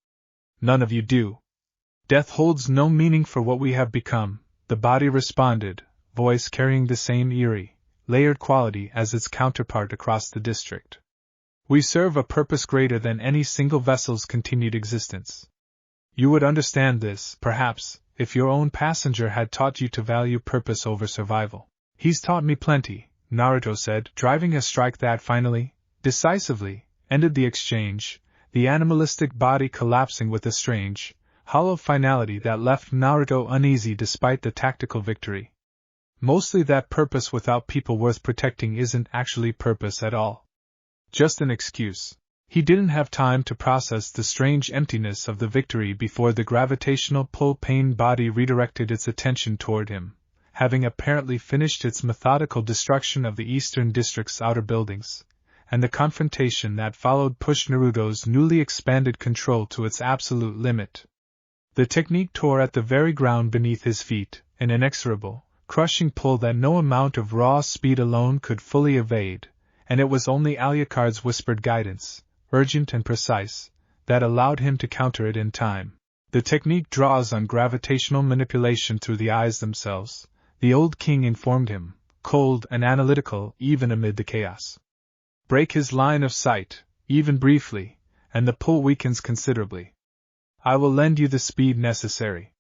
"None of you do. Death holds no meaning for what we have become," the body responded, voice carrying the same eerie, layered quality as its counterpart across the district. "We serve a purpose greater than any single vessel's continued existence. You would understand this, perhaps, if your own passenger had taught you to value purpose over survival." "He's taught me plenty," Naruto said, driving a strike that finally, decisively, ended the exchange, the animalistic body collapsing with a strange, hollow finality that left Naruto uneasy despite the tactical victory. Mostly that purpose without people worth protecting isn't actually purpose at all. Just an excuse. He didn't have time to process the strange emptiness of the victory before the gravitational pull pain body redirected its attention toward him, having apparently finished its methodical destruction of the eastern district's outer buildings, and the confrontation that followed pushed Naruto's newly expanded control to its absolute limit. The technique tore at the very ground beneath his feet, an inexorable, crushing pull that no amount of raw speed alone could fully evade, and it was only Alucard's whispered guidance, urgent and precise, that allowed him to counter it in time. "The technique draws on gravitational manipulation through the eyes themselves," the old king informed him, cold and analytical even amid the chaos. "Break his line of sight, even briefly, and the pull weakens considerably. I will lend you the speed necessary.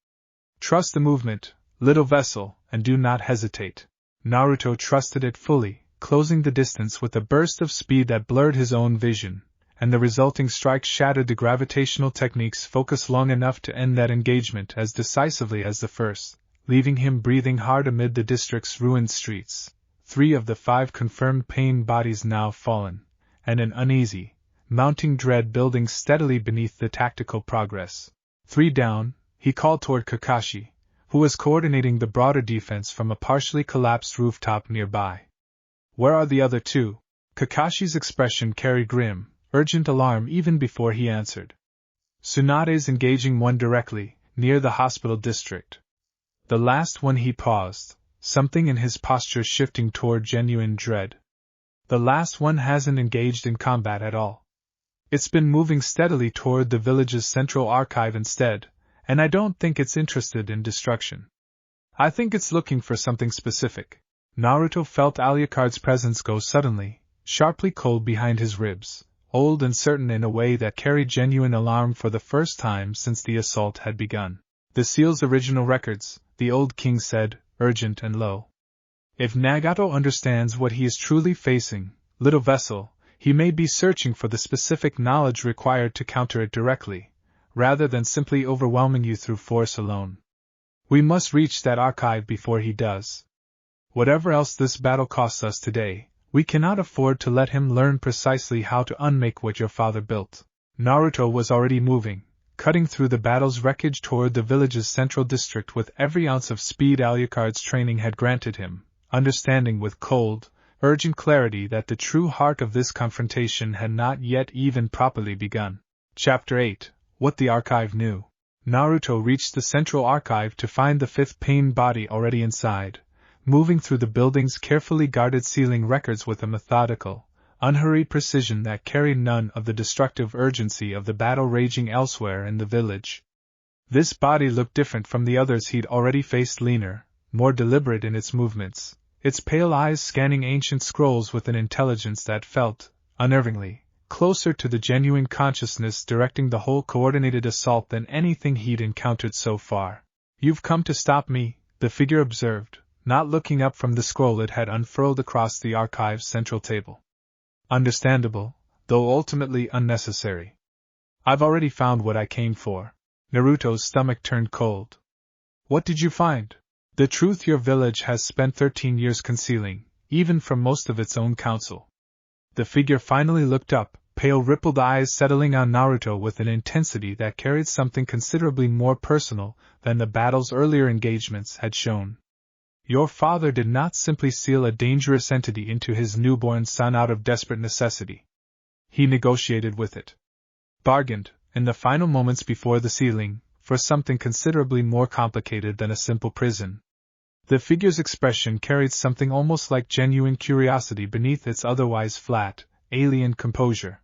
Trust the movement, little vessel, and do not hesitate." Naruto trusted it fully, closing the distance with a burst of speed that blurred his own vision, and the resulting strike shattered the gravitational technique's focus long enough to end that engagement as decisively as the first, leaving him breathing hard amid the district's ruined streets, 3 of the 5 confirmed pain bodies now fallen, and an uneasy, mounting dread building steadily beneath the tactical progress. 3 down, he called toward Kakashi, who was coordinating the broader defense from a partially collapsed rooftop nearby. "Where are the other 2? Kakashi's expression carried grim, urgent alarm even before he answered. "Tsunade's engaging one directly," near the hospital district. The last one. He paused, something in his posture shifting toward genuine dread. The last one hasn't engaged in combat at all. It's been moving steadily toward the village's central archive instead, and I don't think it's interested in destruction. I think it's looking for something specific. Naruto felt Alucard's presence go suddenly, sharply cold behind his ribs, old and certain in a way that carried genuine alarm for the first time since the assault had begun. The seal's original records, the old king said, urgent and low. If Nagato understands what he is truly facing, little vessel, he may be searching for the specific knowledge required to counter it directly, rather than simply overwhelming you through force alone. We must reach that archive before he does. Whatever else this battle costs us today, we cannot afford to let him learn precisely how to unmake what your father built. Naruto was already moving, cutting through the battle's wreckage toward the village's central district with every ounce of speed Alucard's training had granted him, understanding with cold, urgent clarity that the true heart of this confrontation had not yet even properly begun. Chapter 8: What the Archive Knew. Naruto reached the central archive to find the fifth pain body already inside, moving through the building's carefully guarded sealing records with a methodical, unhurried precision that carried none of the destructive urgency of the battle raging elsewhere in the village. This body looked different from the others he'd already faced, leaner, more deliberate in its movements, its pale eyes scanning ancient scrolls with an intelligence that felt, unnervingly, closer to the genuine consciousness directing the whole coordinated assault than anything he'd encountered so far. "You've come to stop me," the figure observed, not looking up from the scroll it had unfurled across the archive's central table. "Understandable, though ultimately unnecessary. I've already found what I came for." Naruto's stomach turned cold. "What did you find?" "The truth your village has spent 13 years concealing, even from most of its own council." The figure finally looked up, pale rippled eyes settling on Naruto with an intensity that carried something considerably more personal than the battle's earlier engagements had shown. "Your father did not simply seal a dangerous entity into his newborn son out of desperate necessity. He negotiated with it. Bargained, in the final moments before the sealing, for something considerably more complicated than a simple prison." The figure's expression carried something almost like genuine curiosity beneath its otherwise flat, alien composure.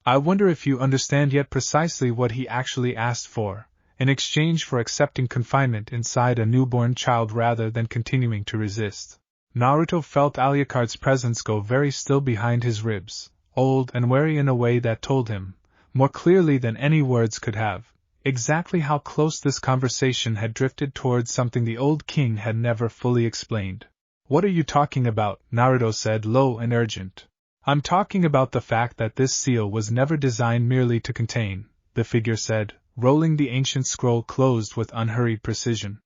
"I wonder if you understand yet precisely what he actually asked for, in exchange for accepting confinement inside a newborn child rather than continuing to resist." Naruto felt Alucard's presence go very still behind his ribs, old and wary in a way that told him, more clearly than any words could have, exactly how close this conversation had drifted towards something the old king had never fully explained. "What are you talking about?" Naruto said, low and urgent. "I'm talking about the fact that this seal was never designed merely to contain," the figure said, rolling the ancient scroll closed with unhurried precision.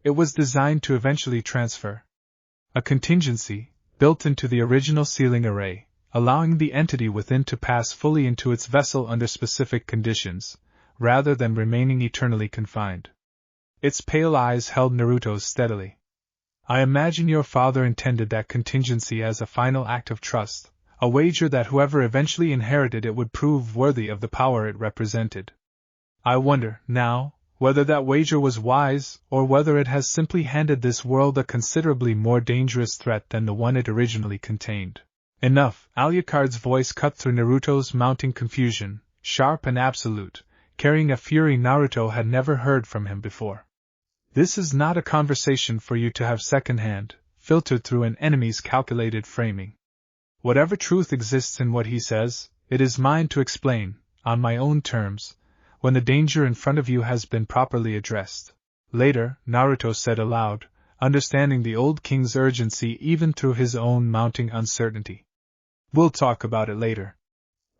"It was designed to eventually transfer. A contingency, built into the original sealing array, allowing the entity within to pass fully into its vessel under specific conditions, rather than remaining eternally confined." Its pale eyes held Naruto's steadily. "I imagine your father intended that contingency as a final act of trust, a wager that whoever eventually inherited it would prove worthy of the power it represented. I wonder, now, whether that wager was wise, or whether it has simply handed this world a considerably more dangerous threat than the one it originally contained." "Enough!" Alucard's voice cut through Naruto's mounting confusion, sharp and absolute, carrying a fury Naruto had never heard from him before. "This is not a conversation for you to have secondhand, filtered through an enemy's calculated framing. Whatever truth exists in what he says, it is mine to explain, on my own terms, when the danger in front of you has been properly addressed. Later," Naruto said aloud, understanding the old king's urgency even through his own mounting uncertainty. "We'll talk about it later.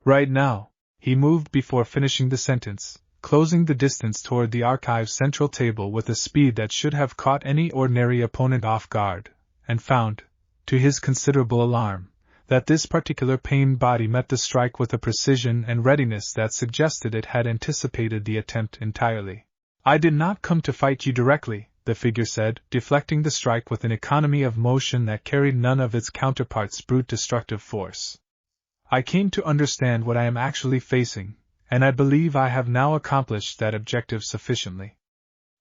Right now." He moved before finishing the sentence, closing the distance toward the archive's central table with a speed that should have caught any ordinary opponent off guard, and found, to his considerable alarm, that this particular pain body met the strike with a precision and readiness that suggested it had anticipated the attempt entirely. "I did not come to fight you directly," the figure said, deflecting the strike with an economy of motion that carried none of its counterpart's brute destructive force. "I came to understand what I am actually facing, and I believe I have now accomplished that objective sufficiently."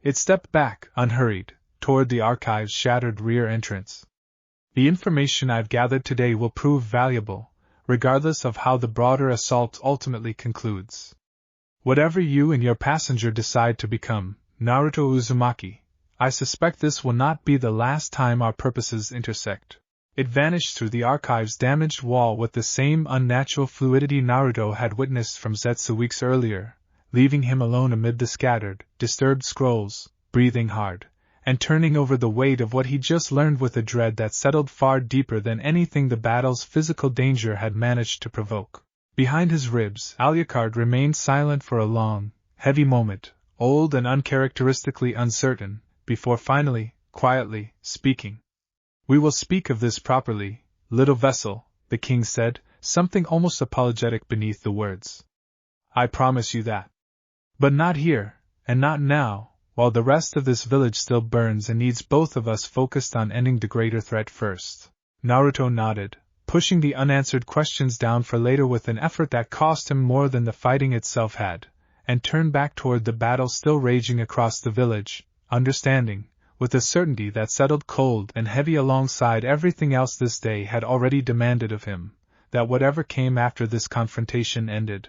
It stepped back, unhurried, toward the archive's shattered rear entrance. The information I've gathered today will prove valuable, regardless of how the broader assault ultimately concludes. Whatever you and your passenger decide to become, Naruto Uzumaki, I suspect this will not be the last time our purposes intersect. It vanished through the archive's damaged wall with the same unnatural fluidity Naruto had witnessed from Zetsu weeks earlier, leaving him alone amid the scattered, disturbed scrolls, breathing hard, and turning over the weight of what he just learned with a dread that settled far deeper than anything the battle's physical danger had managed to provoke. Behind his ribs, Alucard remained silent for a long, heavy moment, old and uncharacteristically uncertain, before finally, quietly, speaking. "We will speak of this properly, little vessel," the king said, something almost apologetic beneath the words. "I promise you that. But not here, and not now, while the rest of this village still burns and needs both of us focused on ending the greater threat first." Naruto nodded, pushing the unanswered questions down for later with an effort that cost him more than the fighting itself had, and turned back toward the battle still raging across the village, understanding, with a certainty that settled cold and heavy alongside everything else this day had already demanded of him, that whatever came after this confrontation ended.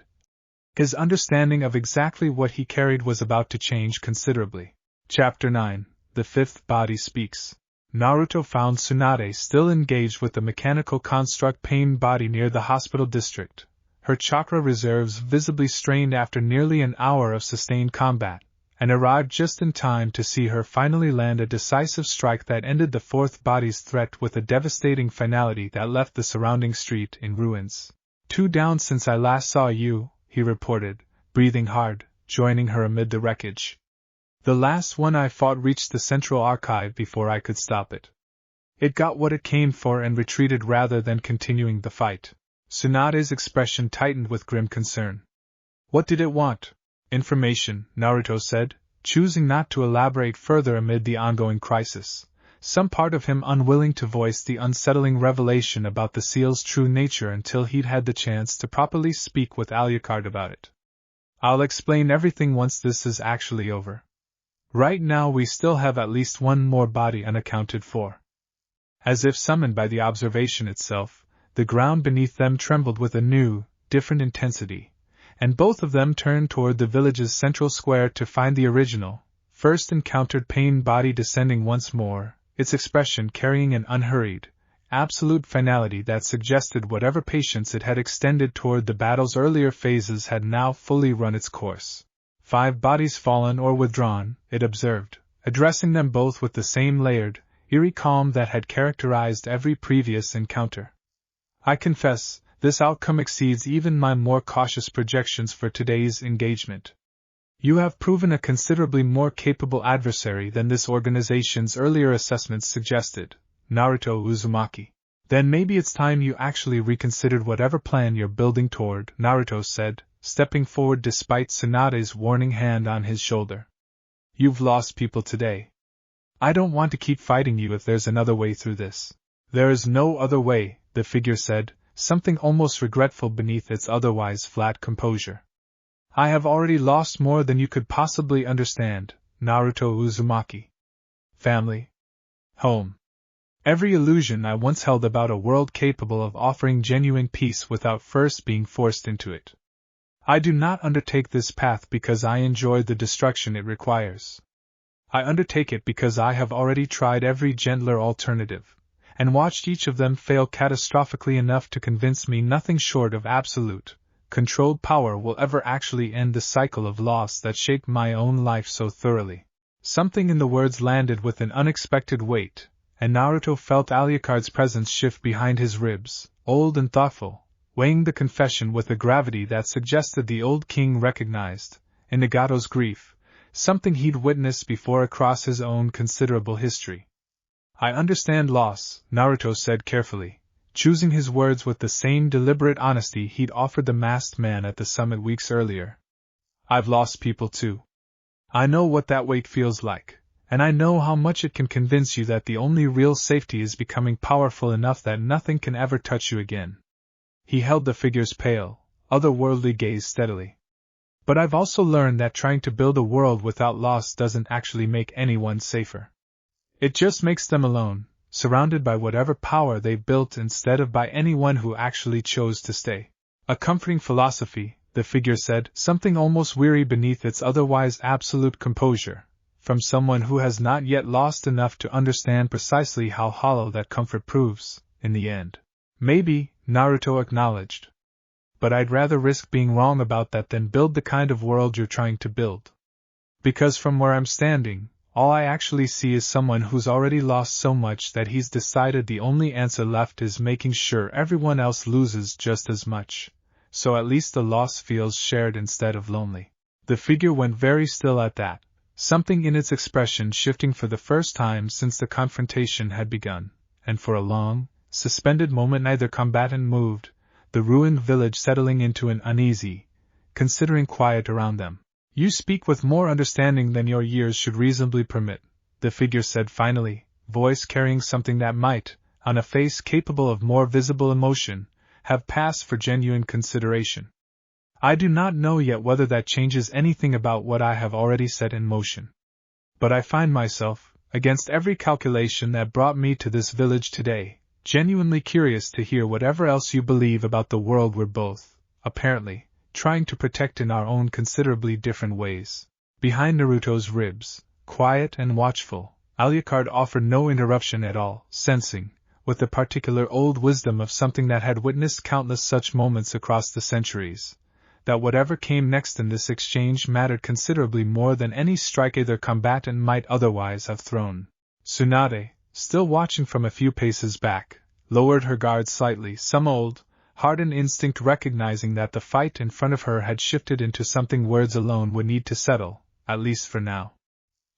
His understanding of exactly what he carried was about to change considerably. Chapter 9: The Fifth Body Speaks. Naruto found Tsunade still engaged with the mechanical construct Pain Body near the hospital district, her chakra reserves visibly strained after nearly an hour of sustained combat, and arrived just in time to see her finally land a decisive strike that ended the fourth body's threat with a devastating finality that left the surrounding street in ruins. "2 down since I last saw you," he reported, breathing hard, joining her amid the wreckage. "The last one I fought reached the central archive before I could stop it. It got what it came for and retreated rather than continuing the fight." Tsunade's expression tightened with grim concern. "What did it want?" "Information," Naruto said, choosing not to elaborate further amid the ongoing crisis, some part of him unwilling to voice the unsettling revelation about the seal's true nature until he'd had the chance to properly speak with Alucard about it. "I'll explain everything once this is actually over. Right now we still have at least one more body unaccounted for." As if summoned by the observation itself, the ground beneath them trembled with a new, different intensity, and both of them turned toward the village's central square to find the original, first encountered Pain Body descending once more, its expression carrying an unhurried, absolute finality that suggested whatever patience it had extended toward the battle's earlier phases had now fully run its course. 5 bodies fallen or withdrawn, it observed, addressing them both with the same layered, eerie calm that had characterized every previous encounter. "I confess, this outcome exceeds even my more cautious projections for today's engagement. You have proven a considerably more capable adversary than this organization's earlier assessments suggested, Naruto Uzumaki. Then maybe it's time you actually reconsidered whatever plan you're building toward," Naruto said, stepping forward despite Tsunade's warning hand on his shoulder. "You've lost people today. I don't want to keep fighting you if there's another way through this." "There is no other way," the figure said, something almost regretful beneath its otherwise flat composure. "I have already lost more than you could possibly understand, Naruto Uzumaki. Family. Home. Every illusion I once held about a world capable of offering genuine peace without first being forced into it. I do not undertake this path because I enjoy the destruction it requires. I undertake it because I have already tried every gentler alternative, and watched each of them fail catastrophically enough to convince me nothing short of absolute, controlled power will ever actually end the cycle of loss that shaped my own life so thoroughly." Something in the words landed with an unexpected weight, and Naruto felt Alucard's presence shift behind his ribs, old and thoughtful, weighing the confession with a gravity that suggested the old king recognized, in Nagato's grief, something he'd witnessed before across his own considerable history. "I understand loss," Naruto said carefully, choosing his words with the same deliberate honesty he'd offered the masked man at the summit weeks earlier. "I've lost people too. I know what that weight feels like, and I know how much it can convince you that the only real safety is becoming powerful enough that nothing can ever touch you again." He held the figure's pale, otherworldly gaze steadily. But I've also learned that trying to build a world without loss doesn't actually make anyone safer. It just makes them alone, surrounded by whatever power they built instead of by anyone who actually chose to stay. A comforting philosophy, the figure said, something almost weary beneath its otherwise absolute composure, from someone who has not yet lost enough to understand precisely how hollow that comfort proves, in the end. Maybe, Naruto acknowledged. But I'd rather risk being wrong about that than build the kind of world you're trying to build. Because from where I'm standing, all I actually see is someone who's already lost so much that he's decided the only answer left is making sure everyone else loses just as much, so at least the loss feels shared instead of lonely. The figure went very still at that, something in its expression shifting for the first time since the confrontation had begun, and for a long, suspended moment neither combatant moved, the ruined village settling into an uneasy, considering quiet around them. You speak with more understanding than your years should reasonably permit, the figure said finally, voice carrying something that might, on a face capable of more visible emotion, have passed for genuine consideration. I do not know yet whether that changes anything about what I have already set in motion. But I find myself, against every calculation that brought me to this village today, genuinely curious to hear whatever else you believe about the world we're both, apparently, trying to protect in our own considerably different ways. Behind Naruto's ribs, quiet and watchful, Alucard offered no interruption at all, sensing, with the particular old wisdom of something that had witnessed countless such moments across the centuries, that whatever came next in this exchange mattered considerably more than any strike either combatant might otherwise have thrown. Tsunade, still watching from a few paces back, lowered her guard slightly, some old, hardened instinct recognizing that the fight in front of her had shifted into something words alone would need to settle, at least for now.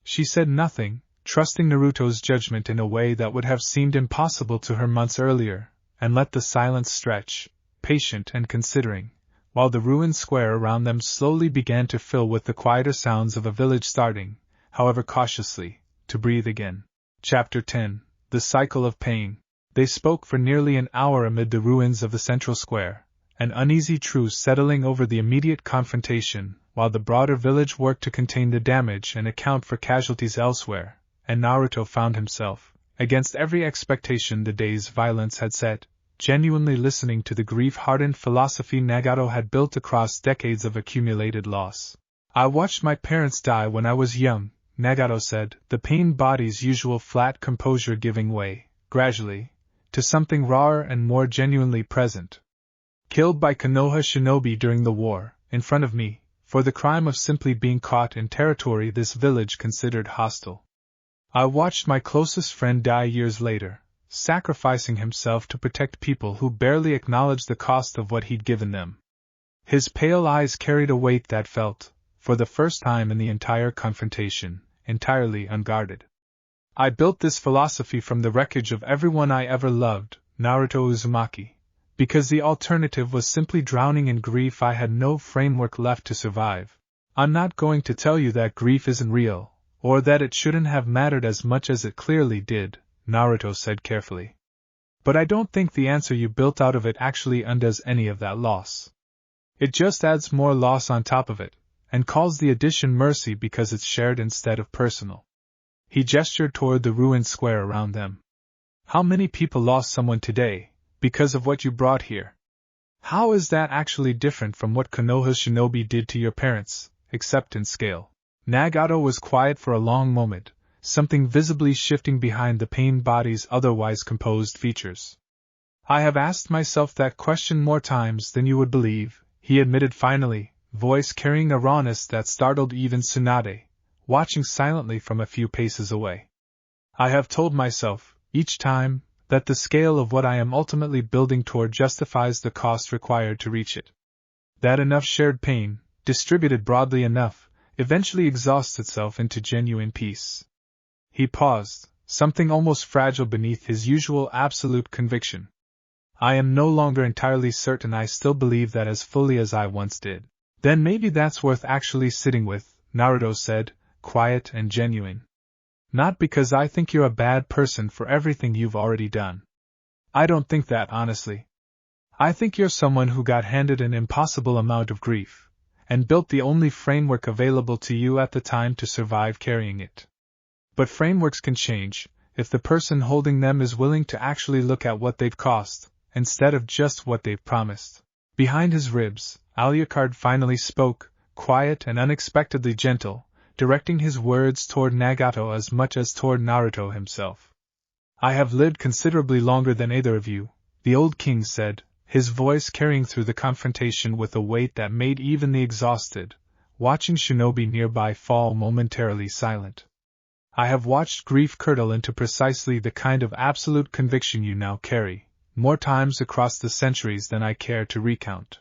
She said nothing, trusting Naruto's judgment in a way that would have seemed impossible to her months earlier, and let the silence stretch, patient and considering, while the ruined square around them slowly began to fill with the quieter sounds of a village starting, however cautiously, to breathe again. Chapter 10 The Cycle of Pain. They spoke for nearly an hour amid the ruins of the central square, an uneasy truce settling over the immediate confrontation, while the broader village worked to contain the damage and account for casualties elsewhere, and Naruto found himself, against every expectation the day's violence had set, genuinely listening to the grief-hardened philosophy Nagato had built across decades of accumulated loss. I watched my parents die when I was young, Nagato said, the pained body's usual flat composure giving way, gradually, to something rawer and more genuinely present. Killed by Konoha shinobi during the war, in front of me, for the crime of simply being caught in territory this village considered hostile. I watched my closest friend die years later, sacrificing himself to protect people who barely acknowledged the cost of what he'd given them. His pale eyes carried a weight that felt, for the first time in the entire confrontation, entirely unguarded. I built this philosophy from the wreckage of everyone I ever loved, Naruto Uzumaki, because the alternative was simply drowning in grief I had no framework left to survive. I'm not going to tell you that grief isn't real, or that it shouldn't have mattered as much as it clearly did, Naruto said carefully. But I don't think the answer you built out of it actually undoes any of that loss. It just adds more loss on top of it, and calls the addition mercy because it's shared instead of personal. He gestured toward the ruined square around them. How many people lost someone today, because of what you brought here? How is that actually different from what Konoha shinobi did to your parents, except in scale? Nagato was quiet for a long moment, something visibly shifting behind the pained body's otherwise composed features. I have asked myself that question more times than you would believe, he admitted finally, voice carrying a rawness that startled even Tsunade, watching silently from a few paces away. I have told myself, each time, that the scale of what I am ultimately building toward justifies the cost required to reach it. That enough shared pain, distributed broadly enough, eventually exhausts itself into genuine peace. He paused, something almost fragile beneath his usual absolute conviction. I am no longer entirely certain I still believe that as fully as I once did. Then maybe that's worth actually sitting with, Naruto said, quiet and genuine. Not because I think you're a bad person for everything you've already done. I don't think that, honestly. I think you're someone who got handed an impossible amount of grief, and built the only framework available to you at the time to survive carrying it. But frameworks can change, if the person holding them is willing to actually look at what they've cost, instead of just what they've promised. Behind his ribs, Alucard finally spoke, quiet and unexpectedly gentle, directing his words toward Nagato as much as toward Naruto himself. I have lived considerably longer than either of you, the old king said, his voice carrying through the confrontation with a weight that made even the exhausted, watching shinobi nearby fall momentarily silent. I have watched grief curdle into precisely the kind of absolute conviction you now carry, more times across the centuries than I care to recount.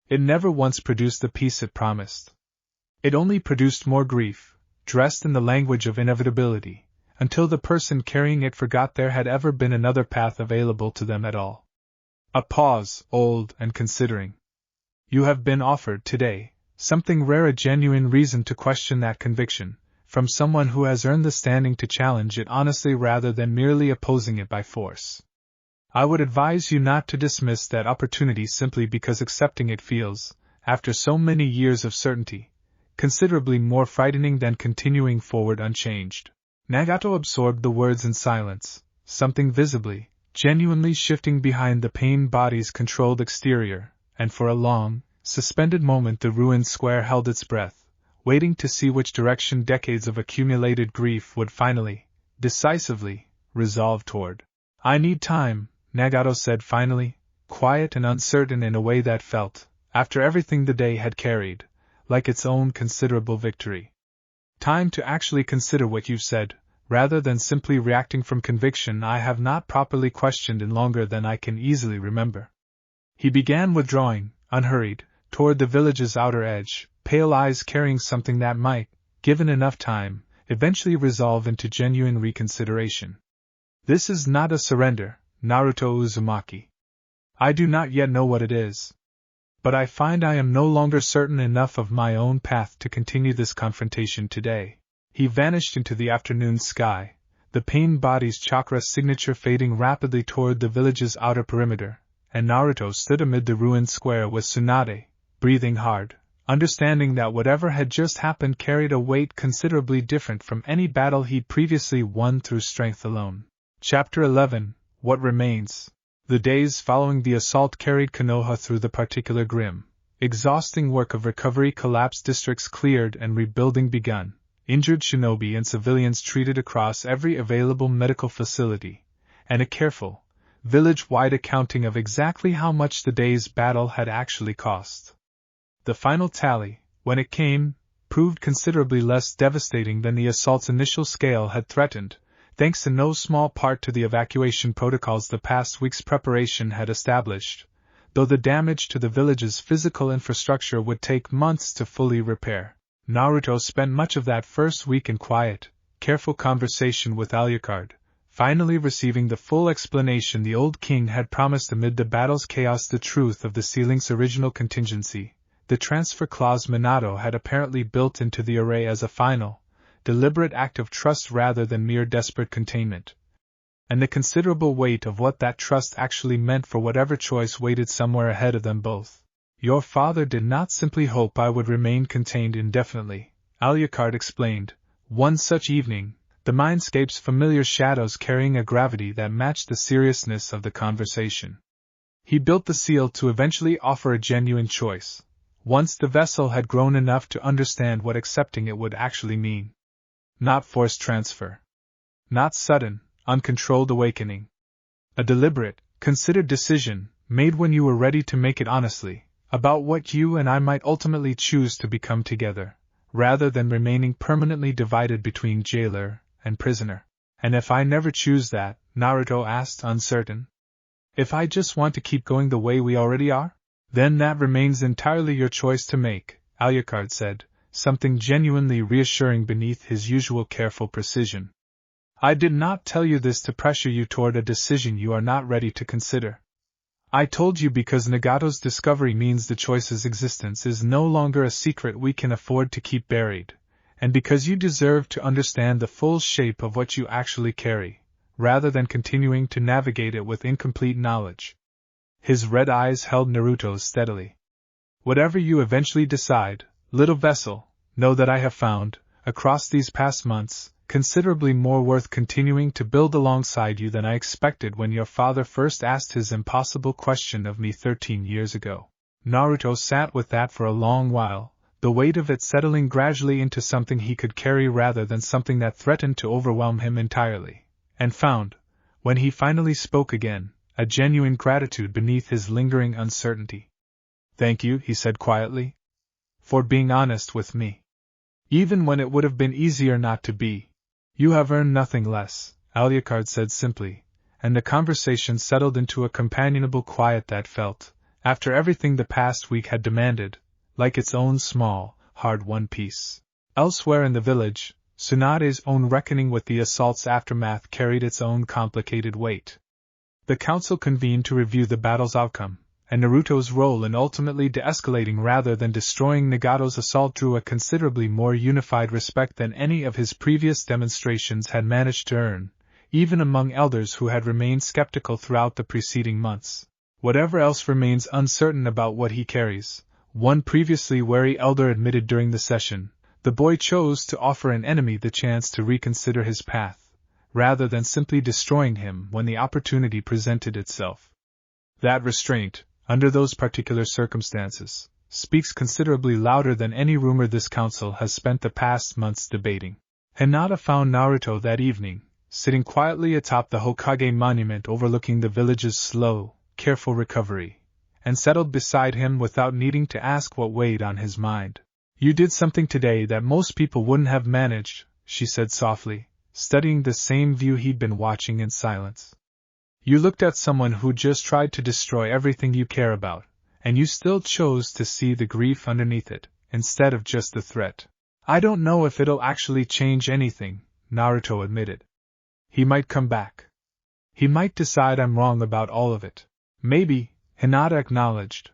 It never once produced the peace it promised. It only produced more grief, dressed in the language of inevitability, until the person carrying it forgot there had ever been another path available to them at all. A pause, old and considering. You have been offered today something rare, a genuine reason to question that conviction, from someone who has earned the standing to challenge it honestly rather than merely opposing it by force. I would advise you not to dismiss that opportunity simply because accepting it feels, after so many years of certainty, considerably more frightening than continuing forward unchanged. Nagato absorbed the words in silence, something visibly, genuinely shifting behind the pain body's controlled exterior, and for a long, suspended moment the ruined square held its breath, waiting to see which direction decades of accumulated grief would finally, decisively, resolve toward. I need time, Nagato said finally, quiet and uncertain in a way that felt, after everything the day had carried, like its own considerable victory. Time to actually consider what you've said, rather than simply reacting from conviction I have not properly questioned in longer than I can easily remember. He began withdrawing, unhurried, toward the village's outer edge, pale eyes carrying something that might, given enough time, eventually resolve into genuine reconsideration. This is not a surrender, Naruto Uzumaki. I do not yet know what it is. But I find I am no longer certain enough of my own path to continue this confrontation today. He vanished into the afternoon sky, the pain body's chakra signature fading rapidly toward the village's outer perimeter, and Naruto stood amid the ruined square with Tsunade, breathing hard, understanding that whatever had just happened carried a weight considerably different from any battle he'd previously won through strength alone. Chapter 11, What Remains. The days following the assault carried Konoha through the particular grim, exhausting work of recovery. Collapsed districts cleared and rebuilding begun, injured shinobi and civilians treated across every available medical facility, and a careful, village-wide accounting of exactly how much the day's battle had actually cost. The final tally, when it came, proved considerably less devastating than the assault's initial scale had threatened, thanks in no small part to the evacuation protocols the past week's preparation had established, though the damage to the village's physical infrastructure would take months to fully repair. Naruto spent much of that first week in quiet, careful conversation with Alucard, finally receiving the full explanation the old king had promised amid the battle's chaos, the truth of the sealing's original contingency, the transfer clause Minato had apparently built into the array as a final, deliberate act of trust rather than mere desperate containment, and the considerable weight of what that trust actually meant for whatever choice waited somewhere ahead of them both. Your father did not simply hope I would remain contained indefinitely, Alucard explained. One such evening, the mindscape's familiar shadows carrying a gravity that matched the seriousness of the conversation. He built the seal to eventually offer a genuine choice, once the vessel had grown enough to understand what accepting it would actually mean. Not forced transfer. Not sudden, uncontrolled awakening. A deliberate, considered decision, made when you were ready to make it honestly, about what you and I might ultimately choose to become together, rather than remaining permanently divided between jailer and prisoner. And if I never choose that, Naruto asked, uncertain. If I just want to keep going the way we already are? Then that remains entirely your choice to make, Alucard said, something genuinely reassuring beneath his usual careful precision. I did not tell you this to pressure you toward a decision you are not ready to consider. I told you because Nagato's discovery means the choice's existence is no longer a secret we can afford to keep buried, and because you deserve to understand the full shape of what you actually carry, rather than continuing to navigate it with incomplete knowledge. His red eyes held Naruto's steadily. Whatever you eventually decide, little vessel, know that I have found, across these past months, considerably more worth continuing to build alongside you than I expected when your father first asked his impossible question of me 13 years ago. Naruto sat with that for a long while, the weight of it settling gradually into something he could carry rather than something that threatened to overwhelm him entirely, and found, when he finally spoke again, a genuine gratitude beneath his lingering uncertainty. "Thank you," he said quietly, "for being honest with me. Even when it would have been easier not to be. You have earned nothing less," Alucard said simply, and the conversation settled into a companionable quiet that felt, after everything the past week had demanded, like its own small, hard-won peace. Elsewhere in the village, Tsunade's own reckoning with the assault's aftermath carried its own complicated weight. The council convened to review the battle's outcome, and Naruto's role in ultimately de-escalating rather than destroying Nagato's assault drew a considerably more unified respect than any of his previous demonstrations had managed to earn, even among elders who had remained skeptical throughout the preceding months. Whatever else remains uncertain about what he carries, one previously wary elder admitted during the session, the boy chose to offer an enemy the chance to reconsider his path, rather than simply destroying him when the opportunity presented itself. That restraint, under those particular circumstances, speaks considerably louder than any rumor this council has spent the past months debating. Hinata found Naruto that evening, sitting quietly atop the Hokage monument overlooking the village's slow, careful recovery, and settled beside him without needing to ask what weighed on his mind. "You did something today that most people wouldn't have managed," she said softly, studying the same view he'd been watching in silence. "You looked at someone who just tried to destroy everything you care about, and you still chose to see the grief underneath it, instead of just the threat." "I don't know if it'll actually change anything," Naruto admitted. "He might come back. He might decide I'm wrong about all of it. Maybe," Hinata acknowledged.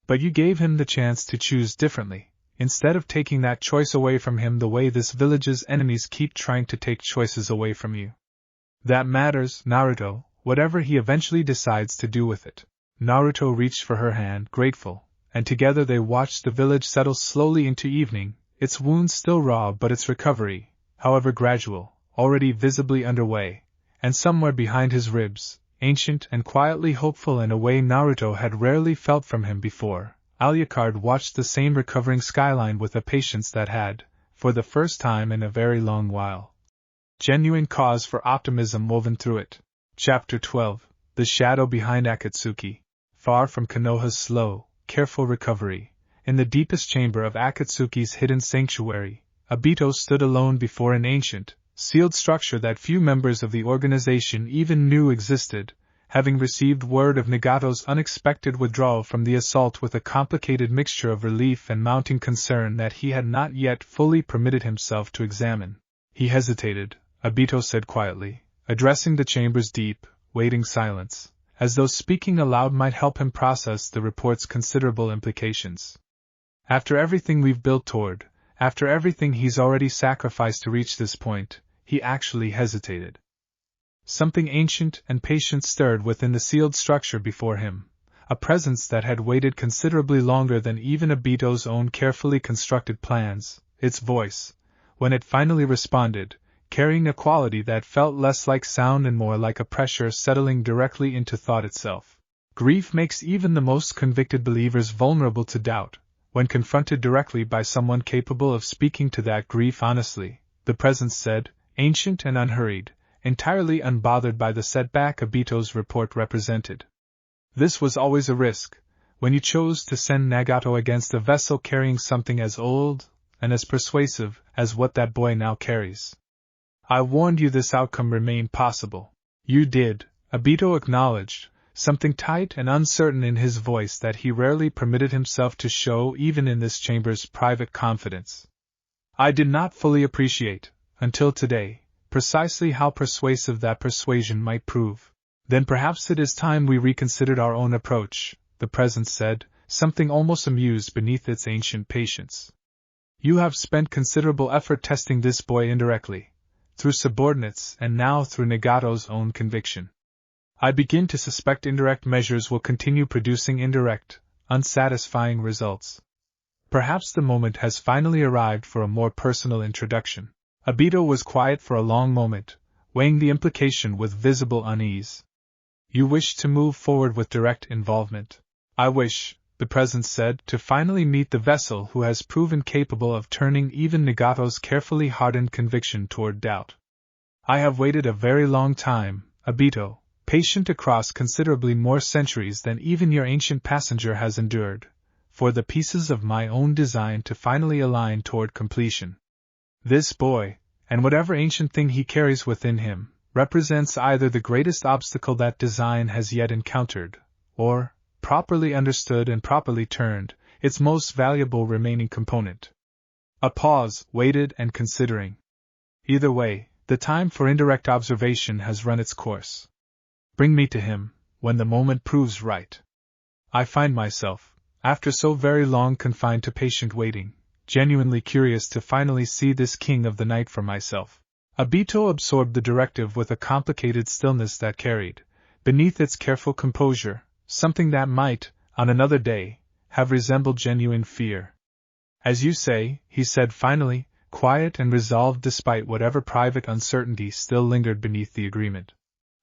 "But you gave him the chance to choose differently, instead of taking that choice away from him the way this village's enemies keep trying to take choices away from you. That matters, Naruto, whatever he eventually decides to do with it." Naruto reached for her hand, grateful, and together they watched the village settle slowly into evening, its wounds still raw but its recovery, however gradual, already visibly underway, and somewhere behind his ribs, ancient and quietly hopeful in a way Naruto had rarely felt from him before, Alucard watched the same recovering skyline with a patience that had, for the first time in a very long while, genuine cause for optimism woven through it. Chapter 12. The Shadow Behind Akatsuki. Far from Konoha's slow, careful recovery, in the deepest chamber of Akatsuki's hidden sanctuary, Obito stood alone before an ancient, sealed structure that few members of the organization even knew existed, having received word of Nagato's unexpected withdrawal from the assault with a complicated mixture of relief and mounting concern that he had not yet fully permitted himself to examine. He hesitated, Obito said quietly, addressing the chamber's deep, waiting silence, as though speaking aloud might help him process the report's considerable implications. "After everything we've built toward, after everything he's already sacrificed to reach this point," he actually hesitated. Something ancient and patient stirred within the sealed structure before him, a presence that had waited considerably longer than even Obito's own carefully constructed plans. Its voice, when it finally responded, carrying a quality that felt less like sound and more like a pressure settling directly into thought itself. Grief makes even the most convicted believers vulnerable to doubt, when confronted directly by someone capable of speaking to that grief honestly, the presence said, ancient and unhurried, entirely unbothered by the setback Obito's report represented. "This was always a risk, when you chose to send Nagato against a vessel carrying something as old and as persuasive as what that boy now carries. I warned you this outcome remained possible." "You did," Obito acknowledged, something tight and uncertain in his voice that he rarely permitted himself to show even in this chamber's private confidence. "I did not fully appreciate, until today, precisely how persuasive that persuasion might prove." "Then perhaps it is time we reconsidered our own approach," the presence said, something almost amused beneath its ancient patience. "You have spent considerable effort testing this boy indirectly, through subordinates and now through Nagato's own conviction. I begin to suspect indirect measures will continue producing indirect, unsatisfying results. Perhaps the moment has finally arrived for a more personal introduction. Obito was quiet for a long moment, weighing the implication with visible unease. You wish to move forward with direct involvement. I wish, the presence said, to finally meet the vessel who has proven capable of turning even Nagato's carefully hardened conviction toward doubt. I have waited a very long time, Obito, patient across considerably more centuries than even your ancient passenger has endured, for the pieces of my own design to finally align toward completion. This boy, and whatever ancient thing he carries within him, represents either the greatest obstacle that design has yet encountered, or, properly understood and properly turned, its most valuable remaining component. A pause, waited and considering. Either way, the time for indirect observation has run its course. Bring me to him, when the moment proves right. I find myself, after so very long confined to patient waiting, genuinely curious to finally see this king of the night for myself. Obito absorbed the directive with a complicated stillness that carried, beneath its careful composure, something that might, on another day, have resembled genuine fear. As you say, he said finally, quiet and resolved despite whatever private uncertainty still lingered beneath the agreement.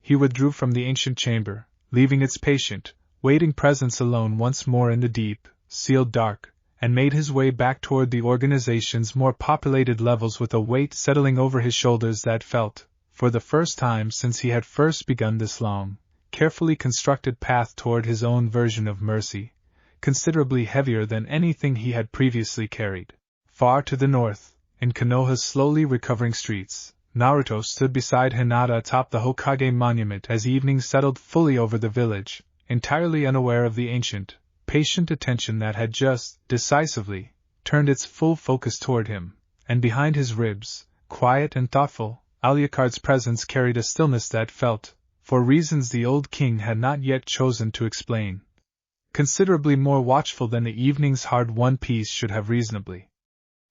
He withdrew from the ancient chamber, leaving its patient, waiting presence alone once more in the deep, sealed dark, and made his way back toward the organization's more populated levels with a weight settling over his shoulders that felt, for the first time since he had first begun this long, carefully constructed path toward his own version of mercy, considerably heavier than anything he had previously carried. Far to the north, in Konoha's slowly recovering streets, Naruto stood beside Hinata atop the Hokage monument as evening settled fully over the village, entirely unaware of the ancient, patient attention that had just, decisively, turned its full focus toward him, and behind his ribs, quiet and thoughtful, Alucard's presence carried a stillness that felt, for reasons the old king had not yet chosen to explain, considerably more watchful than the evening's hard-won peace should have reasonably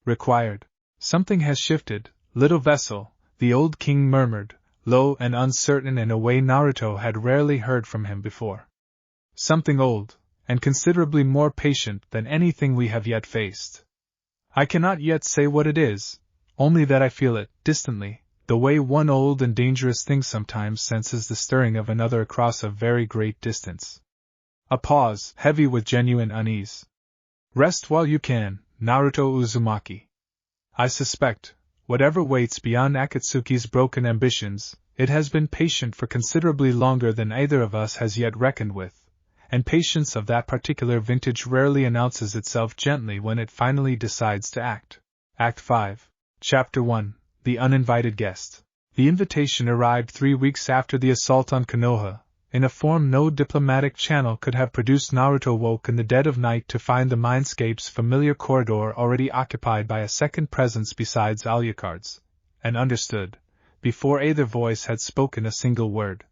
required. Something has shifted, little vessel, the old king murmured, low and uncertain in a way Naruto had rarely heard from him before. Something old, and considerably more patient than anything we have yet faced. I cannot yet say what it is, only that I feel it, distantly, the way one old and dangerous thing sometimes senses the stirring of another across a very great distance. A pause, heavy with genuine unease. Rest while you can, Naruto Uzumaki. I suspect, whatever waits beyond Akatsuki's broken ambitions, it has been patient for considerably longer than either of us has yet reckoned with, and patience of that particular vintage rarely announces itself gently when it finally decides to act. Act 5, Chapter 1, The Uninvited Guest. The invitation arrived 3 weeks after the assault on Konoha, in a form no diplomatic channel could have produced. Naruto woke in the dead of night to find the mindscape's familiar corridor already occupied by a second presence besides Alucard's, and understood, before either voice had spoken a single word,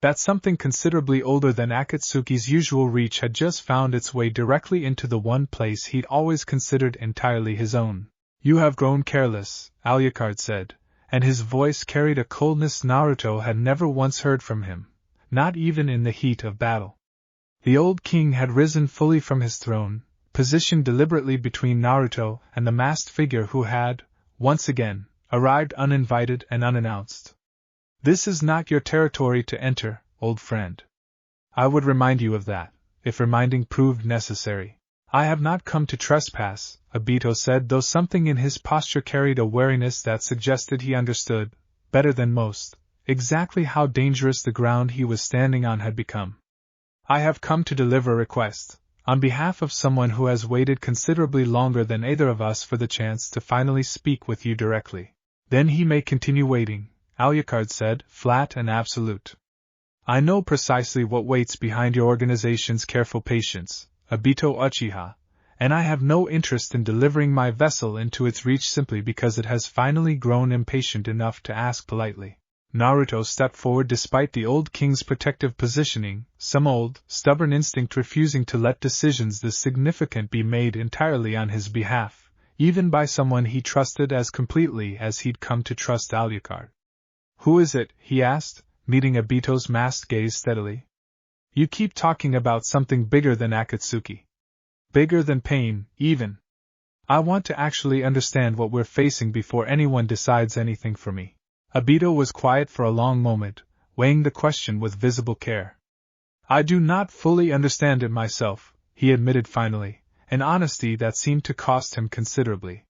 that something considerably older than Akatsuki's usual reach had just found its way directly into the one place he'd always considered entirely his own. You have grown careless, Alucard said, and his voice carried a coldness Naruto had never once heard from him, not even in the heat of battle. The old king had risen fully from his throne, positioned deliberately between Naruto and the masked figure who had, once again, arrived uninvited and unannounced. This is not your territory to enter, old friend. I would remind you of that, if reminding proved necessary. I have not come to trespass, Obito said, though something in his posture carried a wariness that suggested he understood, better than most, exactly how dangerous the ground he was standing on had become. I have come to deliver a request, on behalf of someone who has waited considerably longer than either of us for the chance to finally speak with you directly. Then he may continue waiting, Alucard said, flat and absolute. I know precisely what waits behind your organization's careful patience, Obito Uchiha, and I have no interest in delivering my vessel into its reach simply because it has finally grown impatient enough to ask politely. Naruto stepped forward despite the old king's protective positioning, some old, stubborn instinct refusing to let decisions this significant be made entirely on his behalf, even by someone he trusted as completely as he'd come to trust Alucard. Who is it? He asked, meeting Obito's masked gaze steadily. You keep talking about something bigger than Akatsuki. Bigger than pain, even. I want to actually understand what we're facing before anyone decides anything for me. Obito was quiet for a long moment, weighing the question with visible care. I do not fully understand it myself, he admitted finally, an honesty that seemed to cost him considerably.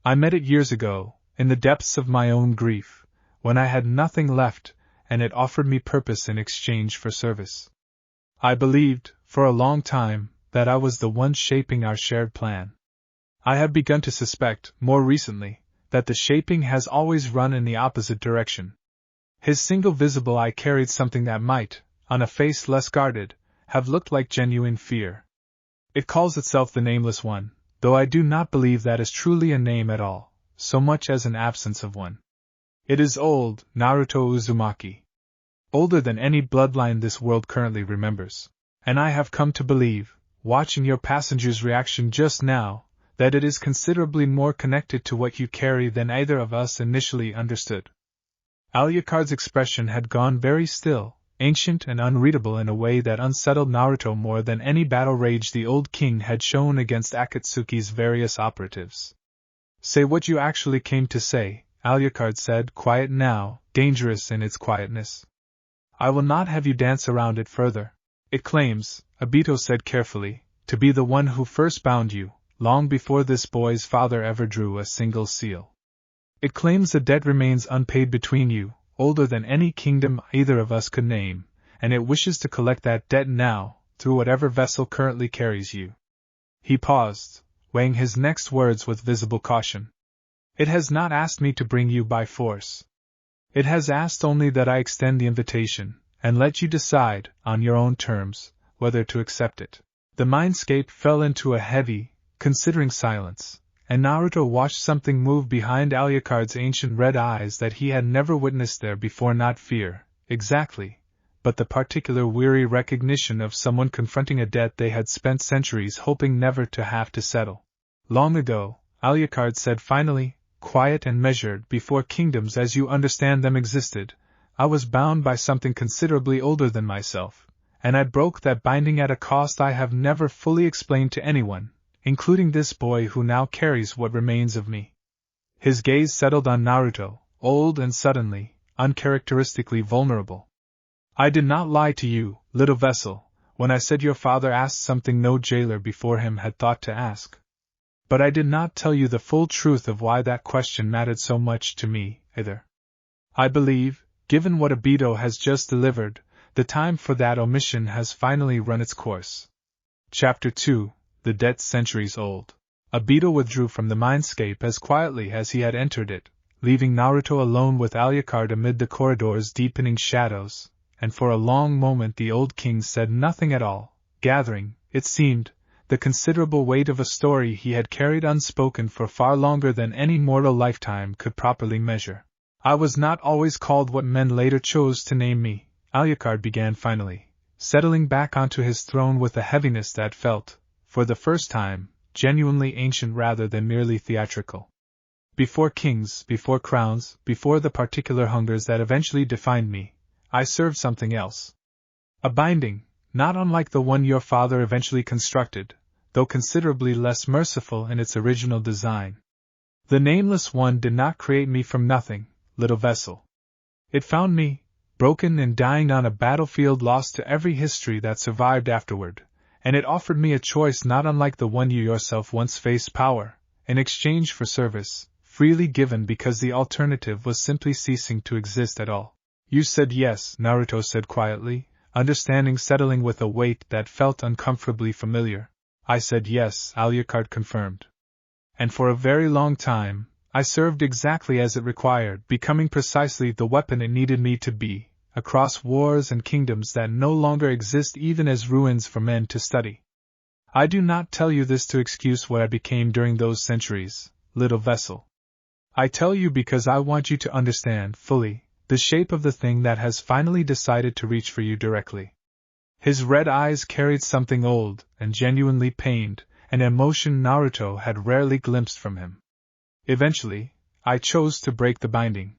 I met it years ago, in the depths of my own grief, when I had nothing left, and it offered me purpose in exchange for service. I believed, for a long time, that I was the one shaping our shared plan. I have begun to suspect, more recently, that the shaping has always run in the opposite direction. His single visible eye carried something that might, on a face less guarded, have looked like genuine fear. It calls itself the Nameless One, though I do not believe that is truly a name at all, so much as an absence of one. It is old, Naruto Uzumaki. Older than any bloodline this world currently remembers. And I have come to believe, watching your passenger's reaction just now, that it is considerably more connected to what you carry than either of us initially understood. Alucard's expression had gone very still, ancient and unreadable in a way that unsettled Naruto more than any battle rage the old king had shown against Akatsuki's various operatives. Say what you actually came to say, Alucard said, quiet now, dangerous in its quietness. I will not have you dance around it further. It claims, Obito said carefully, to be the one who first bound you, long before this boy's father ever drew a single seal. It claims a debt remains unpaid between you, older than any kingdom either of us could name, and it wishes to collect that debt now, through whatever vessel currently carries you. He paused, weighing his next words with visible caution. It has not asked me to bring you by force. It has asked only that I extend the invitation, and let you decide, on your own terms, whether to accept it. The mindscape fell into a heavy, considering silence, and Naruto watched something move behind Alucard's ancient red eyes that he had never witnessed there before. Not fear, exactly, but the particular weary recognition of someone confronting a debt they had spent centuries hoping never to have to settle. Long ago, Alucard said finally, quiet and measured, before kingdoms as you understand them existed, I was bound by something considerably older than myself, and I broke that binding at a cost I have never fully explained to anyone, including this boy who now carries what remains of me. His gaze settled on Naruto, old and suddenly, uncharacteristically vulnerable. I did not lie to you, little vessel, when I said your father asked something no jailer before him had thought to ask. But I did not tell you the full truth of why that question mattered so much to me, either. I believe, given what Obito has just delivered, the time for that omission has finally run its course. Chapter 2, The Debt Centuries Old. Obito withdrew from the mindscape as quietly as he had entered it, leaving Naruto alone with Alucard amid the corridor's deepening shadows, and for a long moment the old king said nothing at all, gathering, it seemed, the considerable weight of a story he had carried unspoken for far longer than any mortal lifetime could properly measure. I was not always called what men later chose to name me, Alucard began finally, settling back onto his throne with a heaviness that felt, for the first time, genuinely ancient rather than merely theatrical. Before kings, before crowns, before the particular hungers that eventually defined me, I served something else. A binding, not unlike the one your father eventually constructed, though considerably less merciful in its original design. The Nameless One did not create me from nothing, little vessel. It found me, broken and dying on a battlefield lost to every history that survived afterward, and it offered me a choice not unlike the one you yourself once faced: power, in exchange for service, freely given because the alternative was simply ceasing to exist at all. You said yes, Naruto said quietly, understanding settling with a weight that felt uncomfortably familiar. I said yes, Alucard confirmed. And for a very long time, I served exactly as it required, becoming precisely the weapon it needed me to be, across wars and kingdoms that no longer exist even as ruins for men to study. I do not tell you this to excuse what I became during those centuries, little vessel. I tell you because I want you to understand fully the shape of the thing that has finally decided to reach for you directly. His red eyes carried something old and genuinely pained, an emotion Naruto had rarely glimpsed from him. Eventually, I chose to break the binding.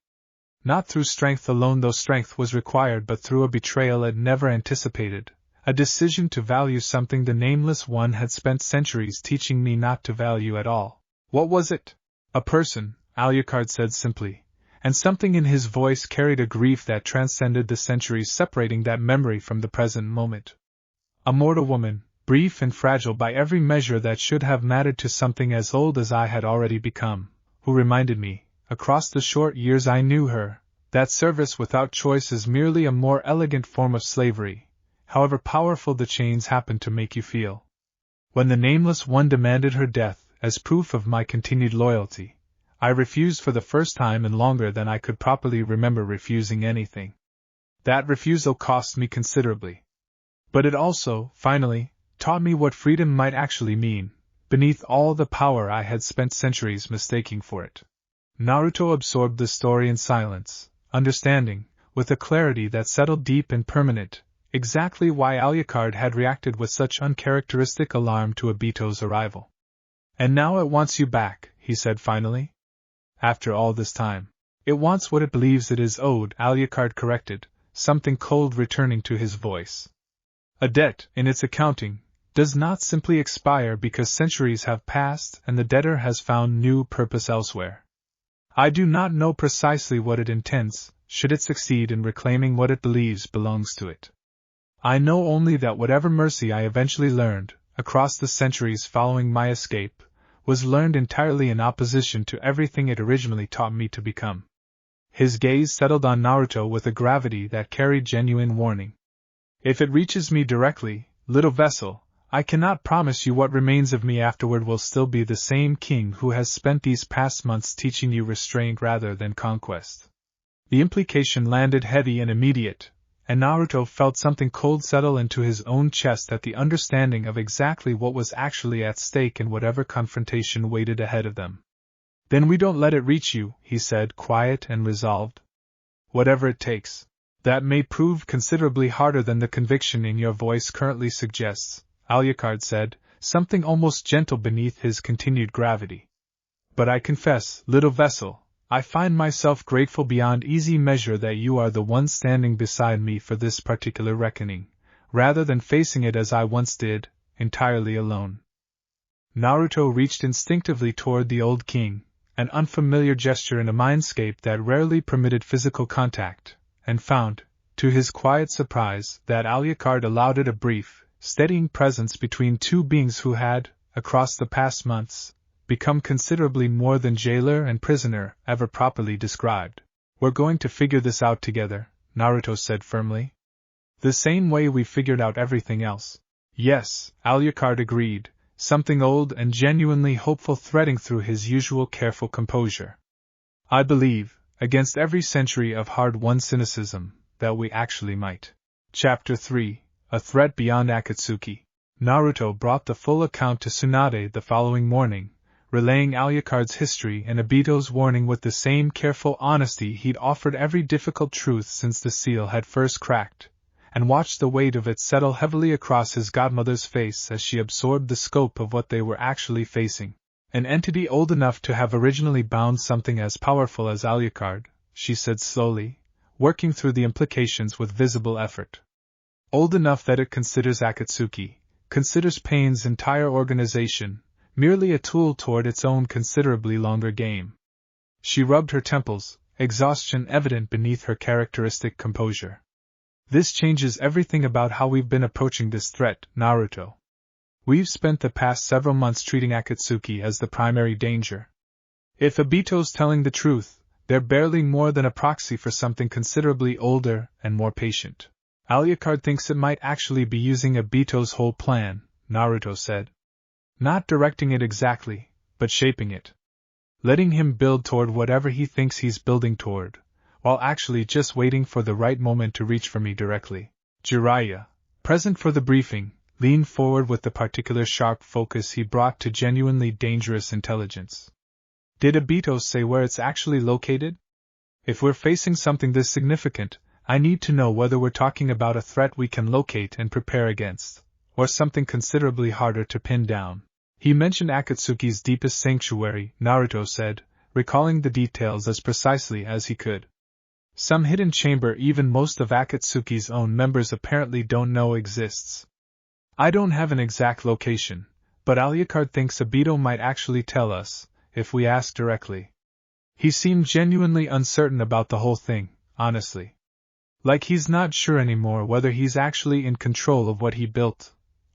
Not through strength alone, though strength was required, but through a betrayal it never anticipated, A decision to value something the Nameless One had spent centuries teaching me not to value at all. What was it? A person, Alucard said simply, and something in his voice carried a grief that transcended the centuries separating that memory from the present moment. A mortal woman, brief and fragile by every measure that should have mattered to something as old as I had already become, who reminded me, across the short years I knew her, that service without choice is merely a more elegant form of slavery, however powerful the chains happen to make you feel. When the Nameless One demanded her death, as proof of my continued loyalty, I refused for the first time in longer than I could properly remember refusing anything. That refusal cost me considerably. But it also, finally, taught me what freedom might actually mean, beneath all the power I had spent centuries mistaking for it. Naruto absorbed the story in silence, understanding, with a clarity that settled deep and permanent, exactly why Alucard had reacted with such uncharacteristic alarm to Obito's arrival. And now it wants you back, he said finally. After all this time. It wants what it believes it is owed, Alucard corrected, something cold returning to his voice. A debt, in its accounting, does not simply expire because centuries have passed and the debtor has found new purpose elsewhere. I do not know precisely what it intends, should it succeed in reclaiming what it believes belongs to it. I know only that whatever mercy I eventually learned, across the centuries following my escape, was learned entirely in opposition to everything it originally taught me to become. His gaze settled on Naruto with a gravity that carried genuine warning. If it reaches me directly, little vessel, I cannot promise you what remains of me afterward will still be the same king who has spent these past months teaching you restraint rather than conquest. The implication landed heavy and immediate, and Naruto felt something cold settle into his own chest at the understanding of exactly what was actually at stake in whatever confrontation waited ahead of them. Then we don't let it reach you, he said, quiet and resolved. Whatever it takes. That may prove considerably harder than the conviction in your voice currently suggests, Alucard said, something almost gentle beneath his continued gravity. But I confess, little vessel, I find myself grateful beyond easy measure that you are the one standing beside me for this particular reckoning, rather than facing it as I once did, entirely alone. Naruto reached instinctively toward the old king, an unfamiliar gesture in a mindscape that rarely permitted physical contact, and found, to his quiet surprise, that Alucard allowed it a brief, steadying presence between two beings who had, across the past months, become considerably more than jailer and prisoner ever properly described. We're going to figure this out together, Naruto said firmly. The same way we figured out everything else. Yes, Alucard agreed, something old and genuinely hopeful threading through his usual careful composure. I believe, against every century of hard-won cynicism, that we actually might. Chapter 3, A Threat Beyond Akatsuki. Naruto brought the full account to Tsunade the following morning, relaying Alucard's history and Obito's warning with the same careful honesty he'd offered every difficult truth since the seal had first cracked, and watched the weight of it settle heavily across his godmother's face as she absorbed the scope of what they were actually facing. An entity old enough to have originally bound something as powerful as Alucard, she said slowly, working through the implications with visible effort. Old enough that it considers Akatsuki, considers Pain's entire organization, merely a tool toward its own considerably longer game. She rubbed her temples, exhaustion evident beneath her characteristic composure. This changes everything about how we've been approaching this threat, Naruto. We've spent the past several months treating Akatsuki as the primary danger. If Obito's telling the truth, they're barely more than a proxy for something considerably older and more patient. Alucard thinks it might actually be using Obito's whole plan, Naruto said. Not directing it exactly, but shaping it. Letting him build toward whatever he thinks he's building toward, while actually just waiting for the right moment to reach for me directly. Jiraiya, present for the briefing, leaned forward with the particular sharp focus he brought to genuinely dangerous intelligence. Did Obito say where it's actually located? If we're facing something this significant, I need to know whether we're talking about a threat we can locate and prepare against, or something considerably harder to pin down. He mentioned Akatsuki's deepest sanctuary, Naruto said, recalling the details as precisely as he could. Some hidden chamber even most of Akatsuki's own members apparently don't know exists. I don't have an exact location, but Alucard thinks Obito might actually tell us, if we ask directly. He seemed genuinely uncertain about the whole thing, honestly. Like he's not sure anymore whether he's actually in control of what he built,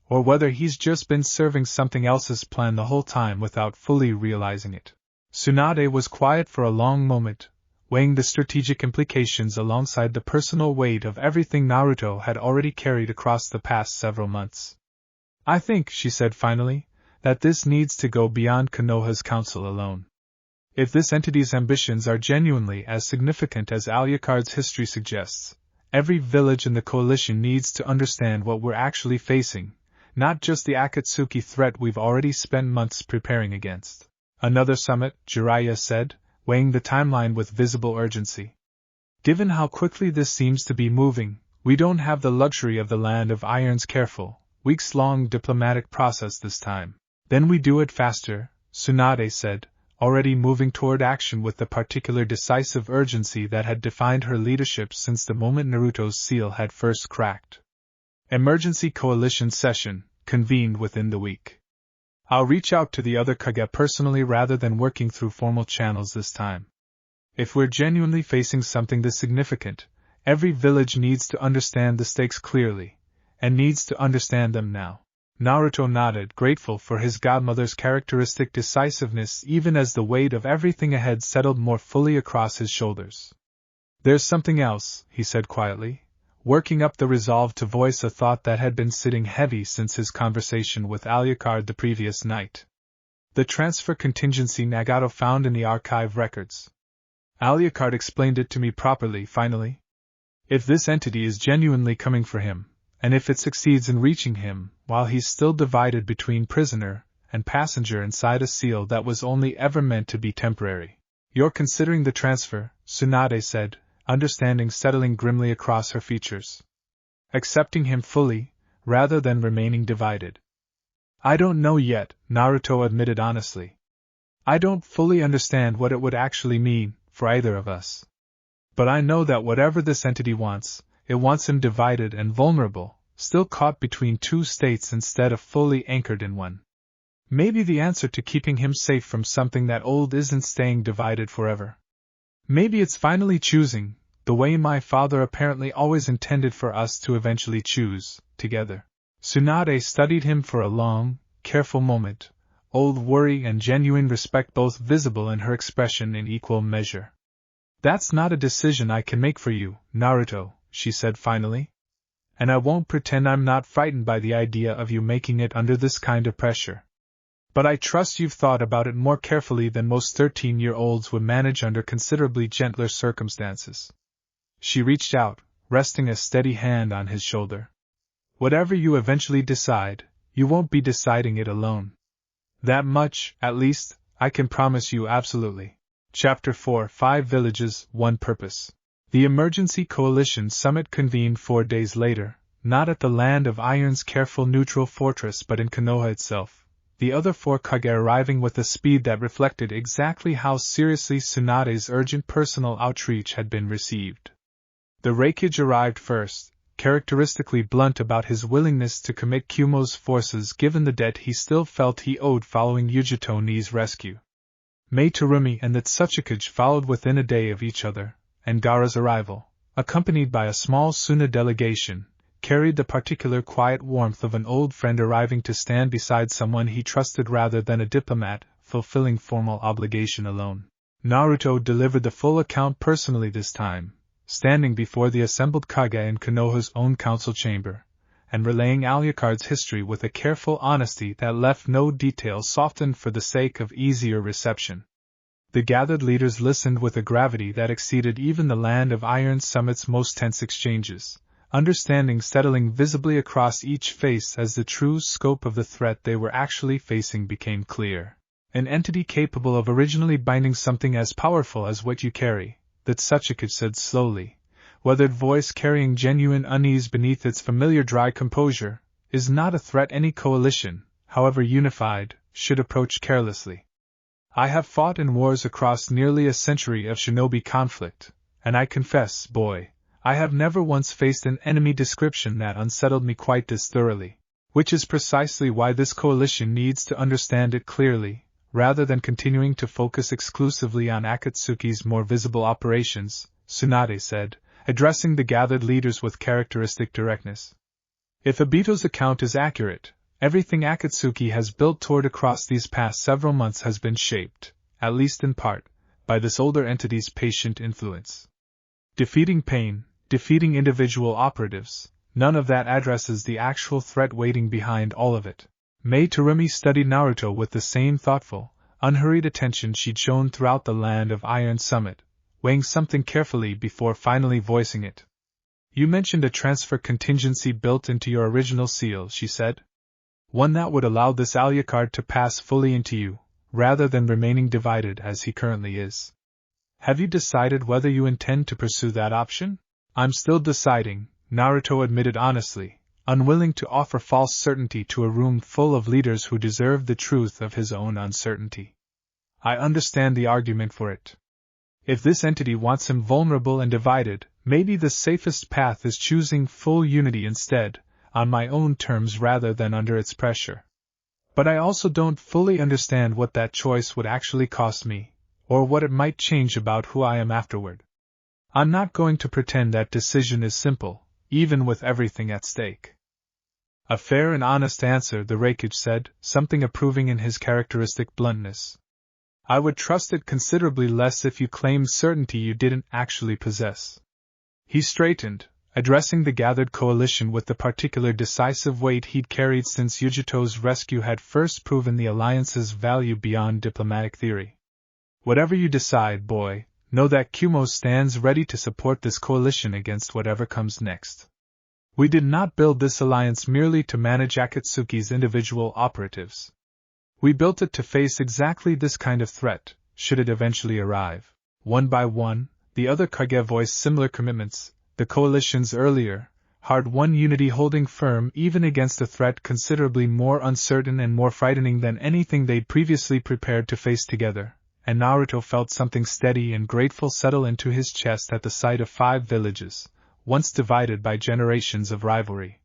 or whether he's just been serving something else's plan the whole time without fully realizing it. Tsunade was quiet for a long moment, weighing the strategic implications alongside the personal weight of everything Naruto had already carried across the past several months. I think, she said finally, that this needs to go beyond Konoha's council alone. If this entity's ambitions are genuinely as significant as Alucard's history suggests, every village in the coalition needs to understand what we're actually facing, not just the Akatsuki threat we've already spent months preparing against. Another summit, Jiraiya said, weighing the timeline with visible urgency. Given how quickly this seems to be moving, we don't have the luxury of the Land of Iron's careful, weeks-long diplomatic process this time. Then we do it faster, Tsunade said, already moving toward action with the particular decisive urgency that had defined her leadership since the moment Naruto's seal had first cracked. Emergency Coalition Session, convened within the week. I'll reach out to the other Kage personally rather than working through formal channels this time. If we're genuinely facing something this significant, every village needs to understand the stakes clearly, and needs to understand them now. Naruto nodded, grateful for his godmother's characteristic decisiveness even as the weight of everything ahead settled more fully across his shoulders. There's something else, he said quietly, working up the resolve to voice a thought that had been sitting heavy since his conversation with Alucard the previous night. The transfer contingency Nagato found in the archive records. Alucard explained it to me properly, finally. If this entity is genuinely coming for him, and if it succeeds in reaching him, while he's still divided between prisoner and passenger inside a seal that was only ever meant to be temporary. You're considering the transfer, Tsunade said, understanding settling grimly across her features. Accepting him fully, rather than remaining divided. I don't know yet, Naruto admitted honestly. I don't fully understand what it would actually mean, for either of us. But I know that whatever this entity wants, it wants him divided and vulnerable, still caught between two states instead of fully anchored in one. Maybe the answer to keeping him safe from something that old isn't staying divided forever. Maybe it's finally choosing, the way my father apparently always intended for us to eventually choose, together. Tsunade studied him for a long, careful moment, old worry and genuine respect both visible in her expression in equal measure. That's not a decision I can make for you, Naruto, she said finally. And I won't pretend I'm not frightened by the idea of you making it under this kind of pressure. But I trust you've thought about it more carefully than most 13-year-olds would manage under considerably gentler circumstances. She reached out, resting a steady hand on his shoulder. Whatever you eventually decide, you won't be deciding it alone. That much, at least, I can promise you absolutely. Chapter 4: 5 Villages, 1 Purpose. The Emergency Coalition Summit convened 4 days later, not at the Land of Iron's careful neutral fortress but in Konoha itself, the other 4 Kage arriving with a speed that reflected exactly how seriously Tsunade's urgent personal outreach had been received. The Reikage arrived first, characteristically blunt about his willingness to commit Kumo's forces given the debt he still felt he owed following Yujito Ni's rescue. Mei Terumi and the Tsuchikage followed within a day of each other, and Gaara's arrival, accompanied by a small Suna delegation, carried the particular quiet warmth of an old friend arriving to stand beside someone he trusted rather than a diplomat, fulfilling formal obligation alone. Naruto delivered the full account personally this time, standing before the assembled Kage in Konoha's own council chamber, and relaying Alucard's history with a careful honesty that left no detail softened for the sake of easier reception. The gathered leaders listened with a gravity that exceeded even the Land of Iron Summit's most tense exchanges, understanding settling visibly across each face as the true scope of the threat they were actually facing became clear. An entity capable of originally binding something as powerful as what you carry, the Tsuchikage said slowly, weathered voice carrying genuine unease beneath its familiar dry composure, is not a threat any coalition, however unified, should approach carelessly. I have fought in wars across nearly a century of shinobi conflict, and I confess, boy, I have never once faced an enemy description that unsettled me quite this thoroughly, which is precisely why this coalition needs to understand it clearly, rather than continuing to focus exclusively on Akatsuki's more visible operations, Tsunade said, addressing the gathered leaders with characteristic directness. If Obito's account is accurate, everything Akatsuki has built toward across these past several months has been shaped, at least in part, by this older entity's patient influence. Defeating pain, defeating individual operatives, none of that addresses the actual threat waiting behind all of it. Mei Terumi studied Naruto with the same thoughtful, unhurried attention she'd shown throughout the Land of Iron Summit, weighing something carefully before finally voicing it. You mentioned a transfer contingency built into your original seal, she said. One that would allow this Alucard to pass fully into you, rather than remaining divided as he currently is. Have you decided whether you intend to pursue that option? I'm still deciding, Naruto admitted honestly, unwilling to offer false certainty to a room full of leaders who deserve the truth of his own uncertainty. I understand the argument for it. If this entity wants him vulnerable and divided, maybe the safest path is choosing full unity instead, on my own terms rather than under its pressure. But I also don't fully understand what that choice would actually cost me, or what it might change about who I am afterward. I'm not going to pretend that decision is simple, even with everything at stake. A fair and honest answer, the Reikage said, something approving in his characteristic bluntness. I would trust it considerably less if you claimed certainty you didn't actually possess. He straightened, addressing the gathered coalition with the particular decisive weight he'd carried since Yujito's rescue had first proven the alliance's value beyond diplomatic theory. Whatever you decide, boy, know that Kumo stands ready to support this coalition against whatever comes next. We did not build this alliance merely to manage Akatsuki's individual operatives. We built it to face exactly this kind of threat, should it eventually arrive. One by one, the other Kage voiced similar commitments, the coalition's earlier, hard-won unity holding firm even against a threat considerably more uncertain and more frightening than anything they'd previously prepared to face together, and Naruto felt something steady and grateful settle into his chest at the sight of 5 villages, once divided by generations of rivalry,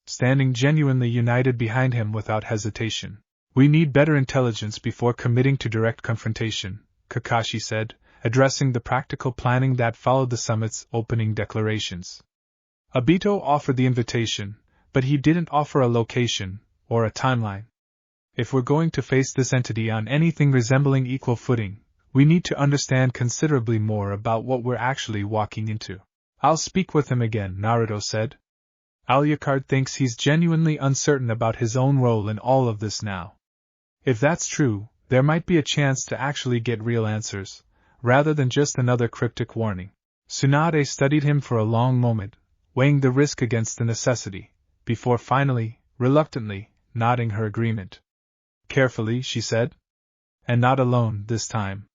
standing genuinely united behind him without hesitation. We need better intelligence before committing to direct confrontation, Kakashi said, addressing the practical planning that followed the summit's opening declarations. Obito offered the invitation, but he didn't offer a location, or a timeline. If we're going to face this entity on anything resembling equal footing, we need to understand considerably more about what we're actually walking into. I'll speak with him again, Naruto said. Alucard thinks he's genuinely uncertain about his own role in all of this now. If that's true, there might be a chance to actually get real answers, rather than just another cryptic warning. Tsunade studied him for a long moment, weighing the risk against the necessity, before finally, reluctantly, nodding her agreement. Carefully, she said. And not alone, this time.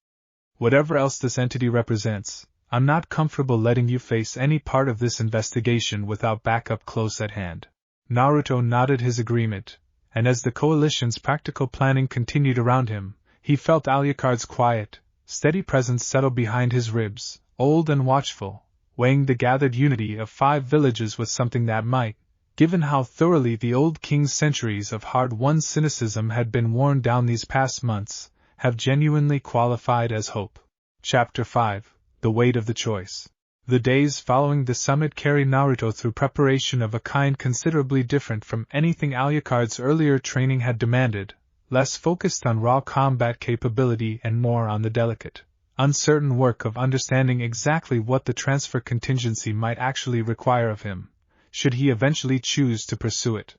Whatever else this entity represents, I'm not comfortable letting you face any part of this investigation without backup close at hand. Naruto nodded his agreement, and as the coalition's practical planning continued around him, he felt Alucard's quiet, steady presence settle behind his ribs, old and watchful, weighing the gathered unity of 5 villages with something that might, given how thoroughly the old king's centuries of hard-won cynicism had been worn down these past months, have genuinely qualified as hope. Chapter 5. The Weight of the Choice. The days following the summit carried Naruto through preparation of a kind considerably different from anything Alucard's earlier training had demanded, less focused on raw combat capability and more on the delicate, uncertain work of understanding exactly what the transfer contingency might actually require of him, should he eventually choose to pursue it.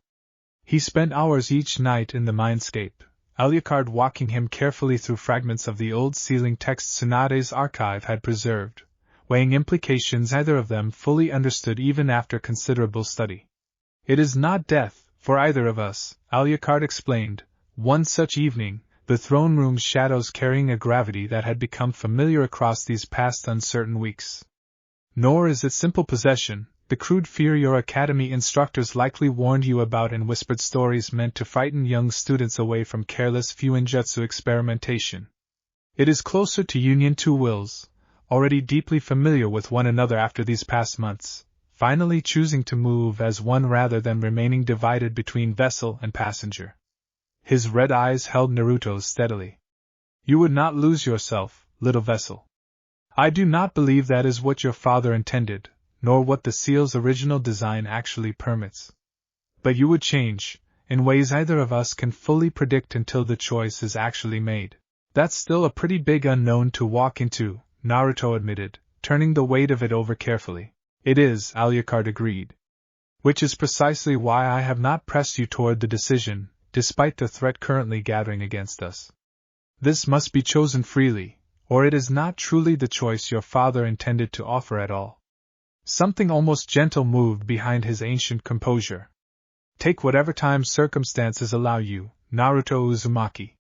He spent hours each night in the mindscape, Alucard walking him carefully through fragments of the old sealing text Tsunade's archive had preserved, weighing implications either of them fully understood even after considerable study. It is not death, for either of us, Alucard explained, one such evening, the throne room's shadows carrying a gravity that had become familiar across these past uncertain weeks. Nor is it simple possession, the crude fear your academy instructors likely warned you about in whispered stories meant to frighten young students away from careless fuinjutsu experimentation. It is closer to union two wills, already deeply familiar with one another after these past months, finally choosing to move as one rather than remaining divided between vessel and passenger. His red eyes held Naruto's steadily. You would not lose yourself, little vessel. I do not believe that is what your father intended, nor what the seal's original design actually permits. But you would change, in ways either of us can fully predict until the choice is actually made. That's still a pretty big unknown to walk into, Naruto admitted, turning the weight of it over carefully. It is, Alucard agreed. Which is precisely why I have not pressed you toward the decision, despite the threat currently gathering against us. This must be chosen freely, or it is not truly the choice your father intended to offer at all. Something almost gentle moved behind his ancient composure. Take whatever time circumstances allow you, Naruto Uzumaki.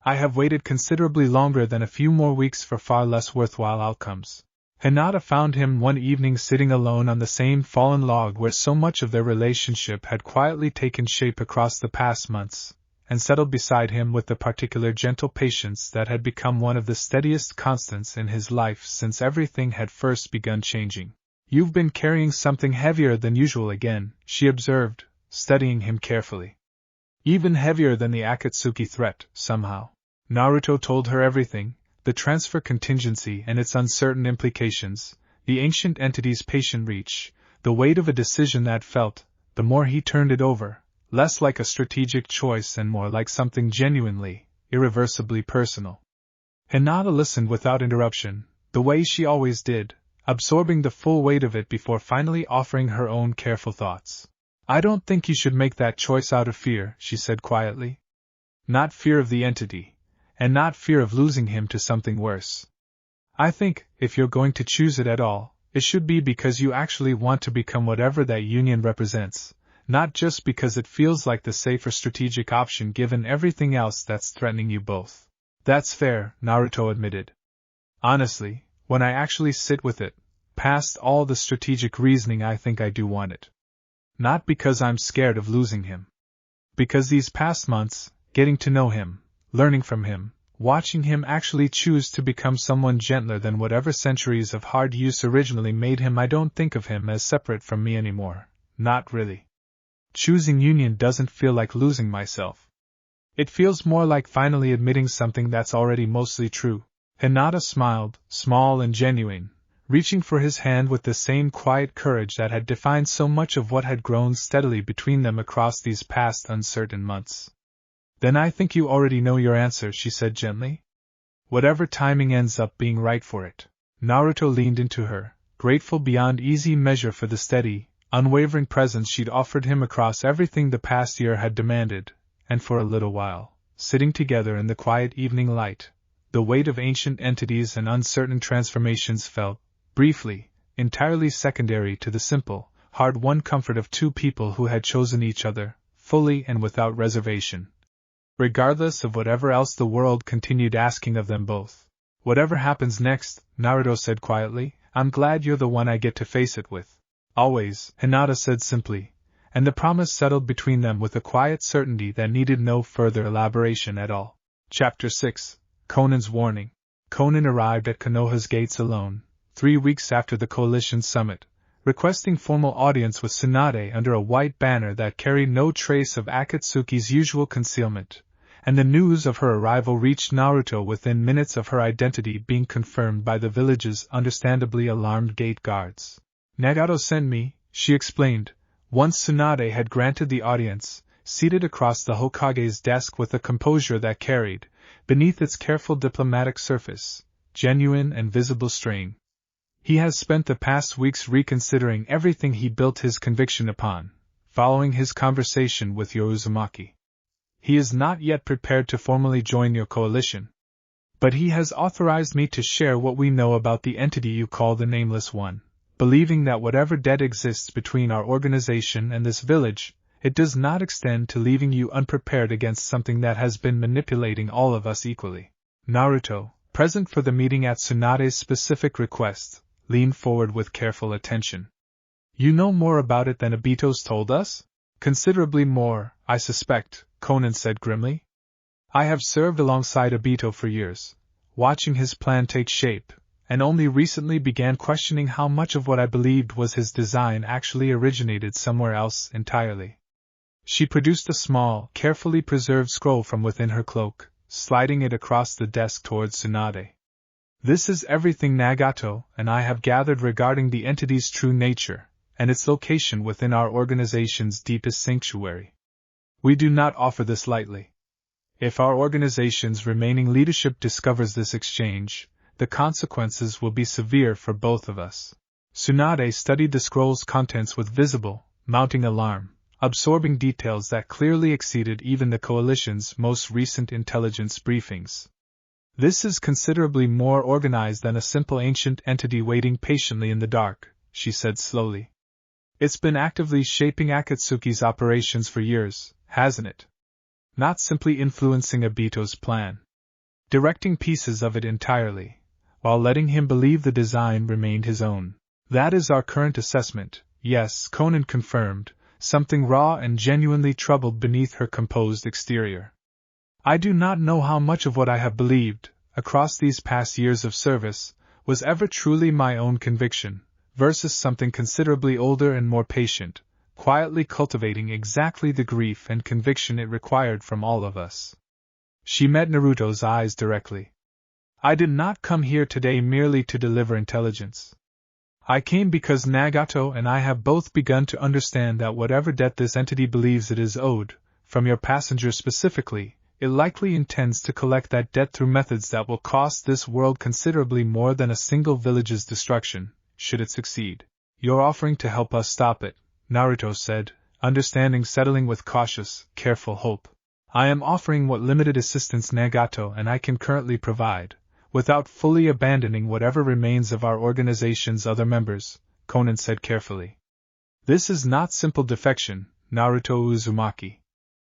I have waited considerably longer than a few more weeks for far less worthwhile outcomes. Hinata found him one evening sitting alone on the same fallen log where so much of their relationship had quietly taken shape across the past months, and settled beside him with the particular gentle patience that had become one of the steadiest constants in his life since everything had first begun changing. You've been carrying something heavier than usual again, she observed, studying him carefully. Even heavier than the Akatsuki threat, somehow. Naruto told her everything, the transfer contingency and its uncertain implications, the ancient entity's patient reach, the weight of a decision that felt, the more he turned it over, less like a strategic choice and more like something genuinely, irreversibly personal. Hinata listened without interruption, the way she always did, absorbing the full weight of it before finally offering her own careful thoughts. I don't think you should make that choice out of fear, she said quietly. Not fear of the entity, and not fear of losing him to something worse. I think, if you're going to choose it at all, it should be because you actually want to become whatever that union represents, not just because it feels like the safer strategic option given everything else that's threatening you both. That's fair, Naruto admitted. Honestly, when I actually sit with it, past all the strategic reasoning, I think I do want it. Not because I'm scared of losing him. Because these past months, getting to know him, learning from him, watching him actually choose to become someone gentler than whatever centuries of hard use originally made him, I don't think of him as separate from me anymore. Not really. Choosing union doesn't feel like losing myself. It feels more like finally admitting something that's already mostly true. Hinata smiled, small and genuine, reaching for his hand with the same quiet courage that had defined so much of what had grown steadily between them across these past uncertain months. Then I think you already know your answer, she said gently. Whatever timing ends up being right for it. Naruto leaned into her, grateful beyond easy measure for the steady, unwavering presence she'd offered him across everything the past year had demanded, and for a little while, sitting together in the quiet evening light, the weight of ancient entities and uncertain transformations felt, briefly, entirely secondary to the simple, hard-won comfort of two people who had chosen each other, fully and without reservation. Regardless of whatever else the world continued asking of them both. Whatever happens next, Naruto said quietly, I'm glad you're the one I get to face it with. Always, Hinata said simply, and the promise settled between them with a quiet certainty that needed no further elaboration at all. Chapter 6, Conan's Warning. Conan arrived at Konoha's gates alone, 3 weeks after the coalition summit, requesting formal audience with Tsunade under a white banner that carried no trace of Akatsuki's usual concealment, and the news of her arrival reached Naruto within minutes of her identity being confirmed by the village's understandably alarmed gate guards. Nagato sent me, she explained, once Tsunade had granted the audience, seated across the Hokage's desk with a composure that carried, beneath its careful diplomatic surface, genuine and visible strain. He has spent the past weeks reconsidering everything he built his conviction upon, following his conversation with your Uzumaki. He is not yet prepared to formally join your coalition. But he has authorized me to share what we know about the entity you call the Nameless One, believing that whatever debt exists between our organization and this village, it does not extend to leaving you unprepared against something that has been manipulating all of us equally. Naruto, present for the meeting at Tsunade's specific request, leaned forward with careful attention. You know more about it than Obito's told us? Considerably more, I suspect, Conan said grimly. I have served alongside Obito for years, watching his plan take shape, and only recently began questioning how much of what I believed was his design actually originated somewhere else entirely. She produced a small, carefully preserved scroll from within her cloak, sliding it across the desk towards Tsunade. This is everything Nagato and I have gathered regarding the entity's true nature, and its location within our organization's deepest sanctuary. We do not offer this lightly. If our organization's remaining leadership discovers this exchange, the consequences will be severe for both of us. Tsunade studied the scroll's contents with visible, mounting alarm, absorbing details that clearly exceeded even the Coalition's most recent intelligence briefings. This is considerably more organized than a simple ancient entity waiting patiently in the dark, she said slowly. It's been actively shaping Akatsuki's operations for years, hasn't it? Not simply influencing Obito's plan. Directing pieces of it entirely, while letting him believe the design remained his own. That is our current assessment, yes, Conan confirmed, something raw and genuinely troubled beneath her composed exterior. I do not know how much of what I have believed, across these past years of service, was ever truly my own conviction, versus something considerably older and more patient, quietly cultivating exactly the grief and conviction it required from all of us. She met Naruto's eyes directly. I did not come here today merely to deliver intelligence. I came because Nagato and I have both begun to understand that whatever debt this entity believes it is owed, from your passenger specifically, it likely intends to collect that debt through methods that will cost this world considerably more than a single village's destruction, should it succeed. You're offering to help us stop it, Naruto said, understanding settling with cautious, careful hope. I am offering what limited assistance Nagato and I can currently provide, without fully abandoning whatever remains of our organization's other members, Conan said carefully. This is not simple defection, Naruto Uzumaki.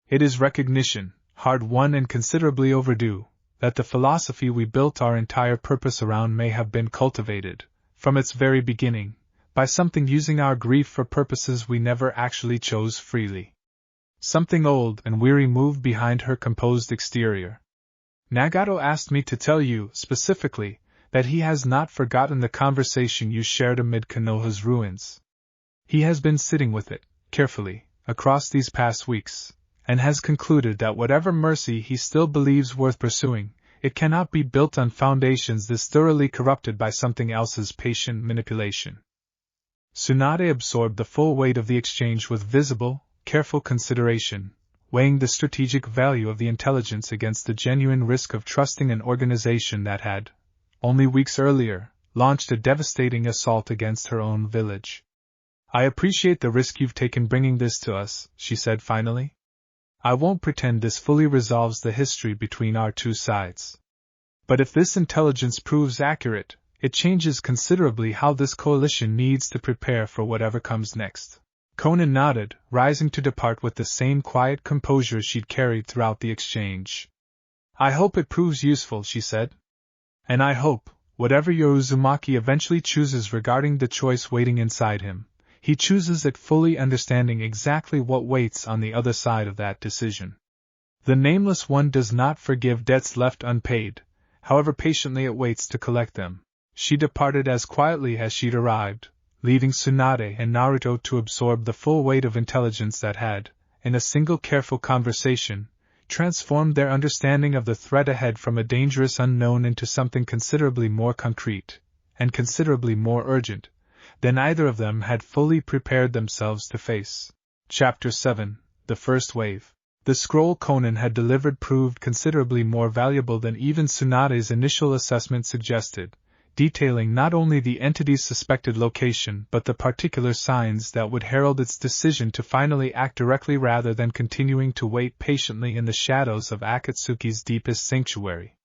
It is recognition, hard-won and considerably overdue, that the philosophy we built our entire purpose around may have been cultivated, from its very beginning, by something using our grief for purposes we never actually chose freely. Something old and weary moved behind her composed exterior. Nagato asked me to tell you, specifically, that he has not forgotten the conversation you shared amid Konoha's ruins. He has been sitting with it, carefully, across these past weeks, and has concluded that whatever mercy he still believes worth pursuing, it cannot be built on foundations this thoroughly corrupted by something else's patient manipulation. Tsunade absorbed the full weight of the exchange with visible, careful consideration, weighing the strategic value of the intelligence against the genuine risk of trusting an organization that had, only weeks earlier, launched a devastating assault against her own village. I appreciate the risk you've taken bringing this to us, she said finally. I won't pretend this fully resolves the history between our two sides. But if this intelligence proves accurate, it changes considerably how this coalition needs to prepare for whatever comes next. Conan nodded, rising to depart with the same quiet composure she'd carried throughout the exchange. I hope it proves useful, she said. And I hope, whatever your Uzumaki eventually chooses regarding the choice waiting inside him, he chooses it fully understanding exactly what waits on the other side of that decision. The Nameless One does not forgive debts left unpaid, however patiently it waits to collect them. She departed as quietly as she'd arrived, leaving Tsunade and Naruto to absorb the full weight of intelligence that had, in a single careful conversation, transformed their understanding of the threat ahead from a dangerous unknown into something considerably more concrete, and considerably more urgent, than either of them had fully prepared themselves to face. Chapter 7: The First Wave. The scroll Conan had delivered proved considerably more valuable than even Tsunade's initial assessment suggested, detailing not only the entity's suspected location but the particular signs that would herald its decision to finally act directly rather than continuing to wait patiently in the shadows of Akatsuki's deepest sanctuary.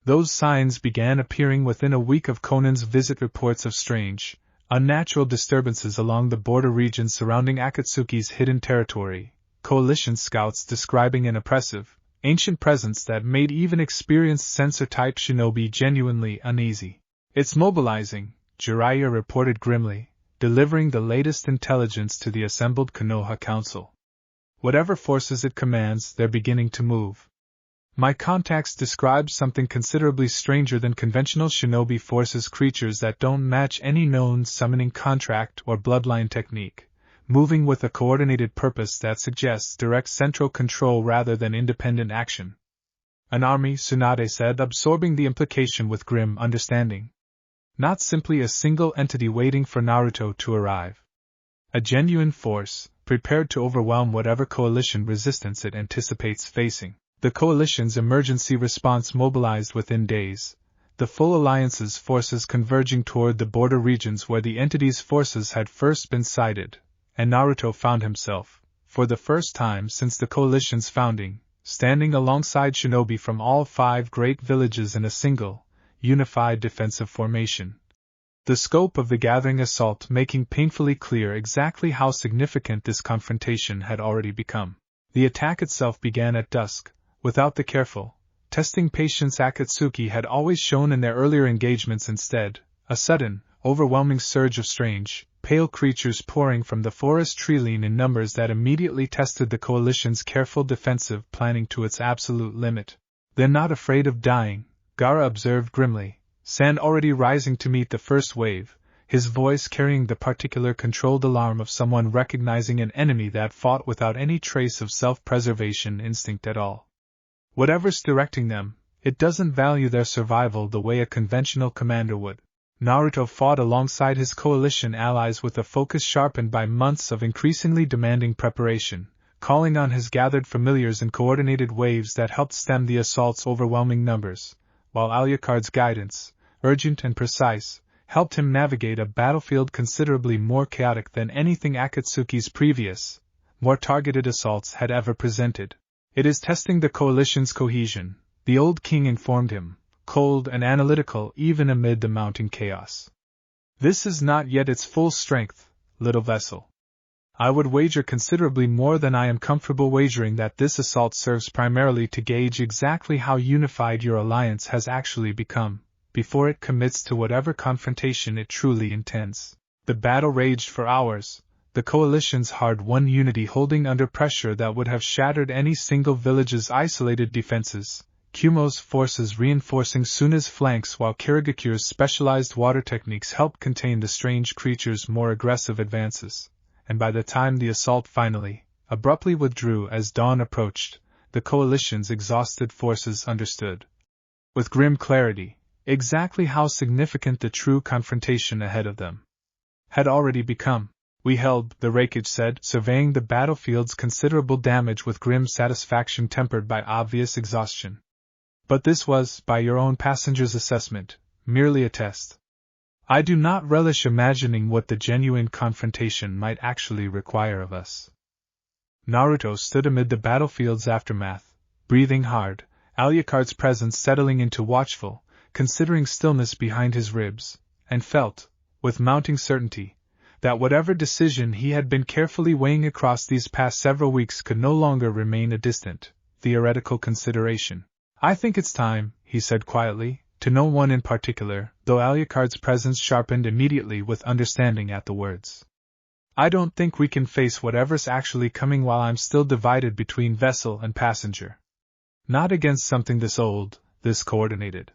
Those signs began appearing within a week of Conan's visit. Reports of strange, unnatural disturbances along the border regions surrounding Akatsuki's hidden territory, coalition scouts describing an oppressive, ancient presence that made even experienced sensor-type shinobi genuinely uneasy. It's mobilizing, Jiraiya reported grimly, delivering the latest intelligence to the assembled Konoha Council. Whatever forces it commands, they're beginning to move. My contacts described something considerably stranger than conventional shinobi forces, creatures that don't match any known summoning contract or bloodline technique, moving with a coordinated purpose that suggests direct central control rather than independent action. An army, Tsunade said, absorbing the implication with grim understanding. Not simply a single entity waiting for Naruto to arrive. A genuine force, prepared to overwhelm whatever coalition resistance it anticipates facing. The coalition's emergency response mobilized within days, the full alliance's forces converging toward the border regions where the entity's forces had first been sighted, and Naruto found himself, for the first time since the coalition's founding, standing alongside shinobi from all 5 great villages in a single, unified defensive formation. The scope of the gathering assault making painfully clear exactly how significant this confrontation had already become. The attack itself began at dusk, without the careful, testing patience Akatsuki had always shown in their earlier engagements. Instead, a sudden, overwhelming surge of strange, pale creatures pouring from the forest treeline in numbers that immediately tested the coalition's careful defensive planning to its absolute limit. "They're not afraid of dying," Gaara observed grimly, sand already rising to meet the first wave, his voice carrying the particular controlled alarm of someone recognizing an enemy that fought without any trace of self-preservation instinct at all. "Whatever's directing them, it doesn't value their survival the way a conventional commander would." Naruto fought alongside his coalition allies with a focus sharpened by months of increasingly demanding preparation, calling on his gathered familiars in coordinated waves that helped stem the assault's overwhelming numbers, while Alucard's guidance, urgent and precise, helped him navigate a battlefield considerably more chaotic than anything Akatsuki's previous, more targeted assaults had ever presented. "It is testing the coalition's cohesion," the old king informed him, cold and analytical even amid the mounting chaos. "This is not yet its full strength, little vessel. I would wager considerably more than I am comfortable wagering that this assault serves primarily to gauge exactly how unified your alliance has actually become, before it commits to whatever confrontation it truly intends." The battle raged for hours, the coalition's hard-won unity holding under pressure that would have shattered any single village's isolated defenses, Kumo's forces reinforcing Suna's flanks while Kirigakure's specialized water techniques helped contain the strange creature's more aggressive advances, and by the time the assault finally, abruptly withdrew as dawn approached, the coalition's exhausted forces understood, with grim clarity, exactly how significant the true confrontation ahead of them had already become. "We held," the Reikage said, surveying the battlefield's considerable damage with grim satisfaction tempered by obvious exhaustion. "But this was, by your own passenger's assessment, merely a test. I do not relish imagining what the genuine confrontation might actually require of us." Naruto stood amid the battlefield's aftermath, breathing hard, Alucard's presence settling into watchful, considering stillness behind his ribs, and felt, with mounting certainty, that whatever decision he had been carefully weighing across these past several weeks could no longer remain a distant, theoretical consideration. "I think it's time," he said quietly, to no one in particular, though Alucard's presence sharpened immediately with understanding at the words. "I don't think we can face whatever's actually coming while I'm still divided between vessel and passenger. Not against something this old, this coordinated.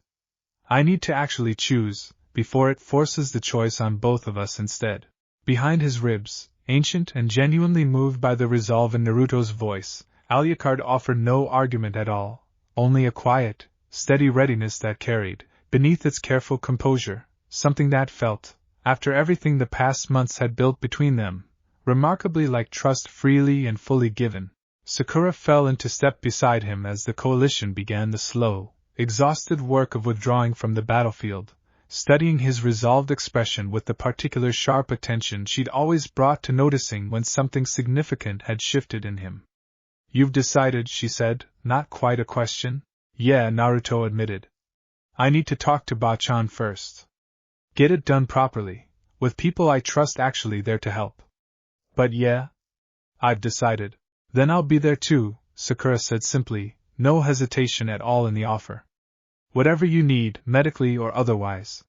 I need to actually choose, before it forces the choice on both of us instead." Behind his ribs, ancient and genuinely moved by the resolve in Naruto's voice, Alucard offered no argument at all, only a quiet, steady readiness that carried, beneath its careful composure, something that felt, after everything the past months had built between them, remarkably like trust freely and fully given. Sakura fell into step beside him as the coalition began the slow, exhausted work of withdrawing from the battlefield, studying his resolved expression with the particular sharp attention she'd always brought to noticing when something significant had shifted in him. "You've decided," she said, not quite a question. "Yeah," Naruto admitted. "I need to talk to Bachan first. Get it done properly, with people I trust actually there to help. But yeah, I've decided." "Then I'll be there too," Sakura said simply, no hesitation at all in the offer. "Whatever you need, medically or otherwise.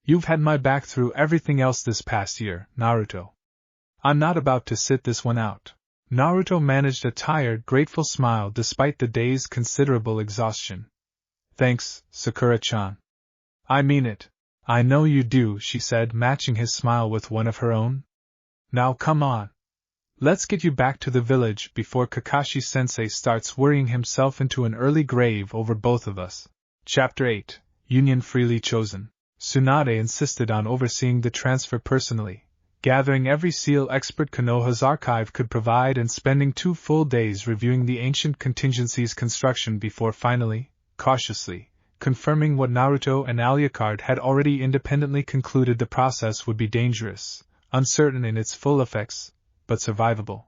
You've had my back through everything else this past year, Naruto. I'm not about to sit this one out." Naruto managed a tired, grateful smile despite the day's considerable exhaustion. Thanks, Sakura-chan. I mean it. I know you do, she said, matching his smile with one of her own. Now come on. Let's get you back to the village before Kakashi-sensei starts worrying himself into an early grave over both of us. Chapter 8, Union Freely Chosen. Tsunade insisted on overseeing the transfer personally, gathering every seal expert Konoha's archive could provide and spending 2 full days reviewing the ancient contingency's construction before finally, cautiously, confirming what Naruto and Alucard had already independently concluded: the process would be dangerous, uncertain in its full effects, but survivable,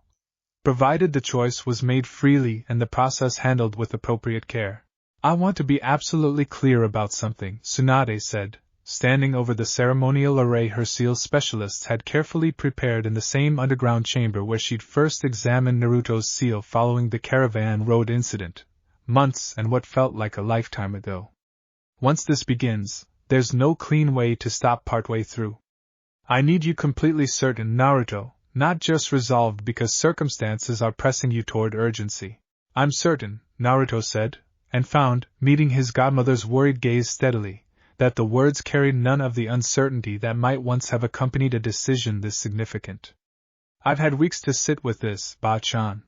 provided the choice was made freely and the process handled with appropriate care. I want to be absolutely clear about something, Tsunade said, standing over the ceremonial array her seal specialists had carefully prepared in the same underground chamber where she'd first examined Naruto's seal following the caravan road incident, months and what felt like a lifetime ago. Once this begins, there's no clean way to stop partway through. I need you completely certain, Naruto, not just resolved because circumstances are pressing you toward urgency. I'm certain, Naruto said, and found, meeting his godmother's worried gaze steadily, that the words carried none of the uncertainty that might once have accompanied a decision this significant. I've had weeks to sit with this, Ba-chan.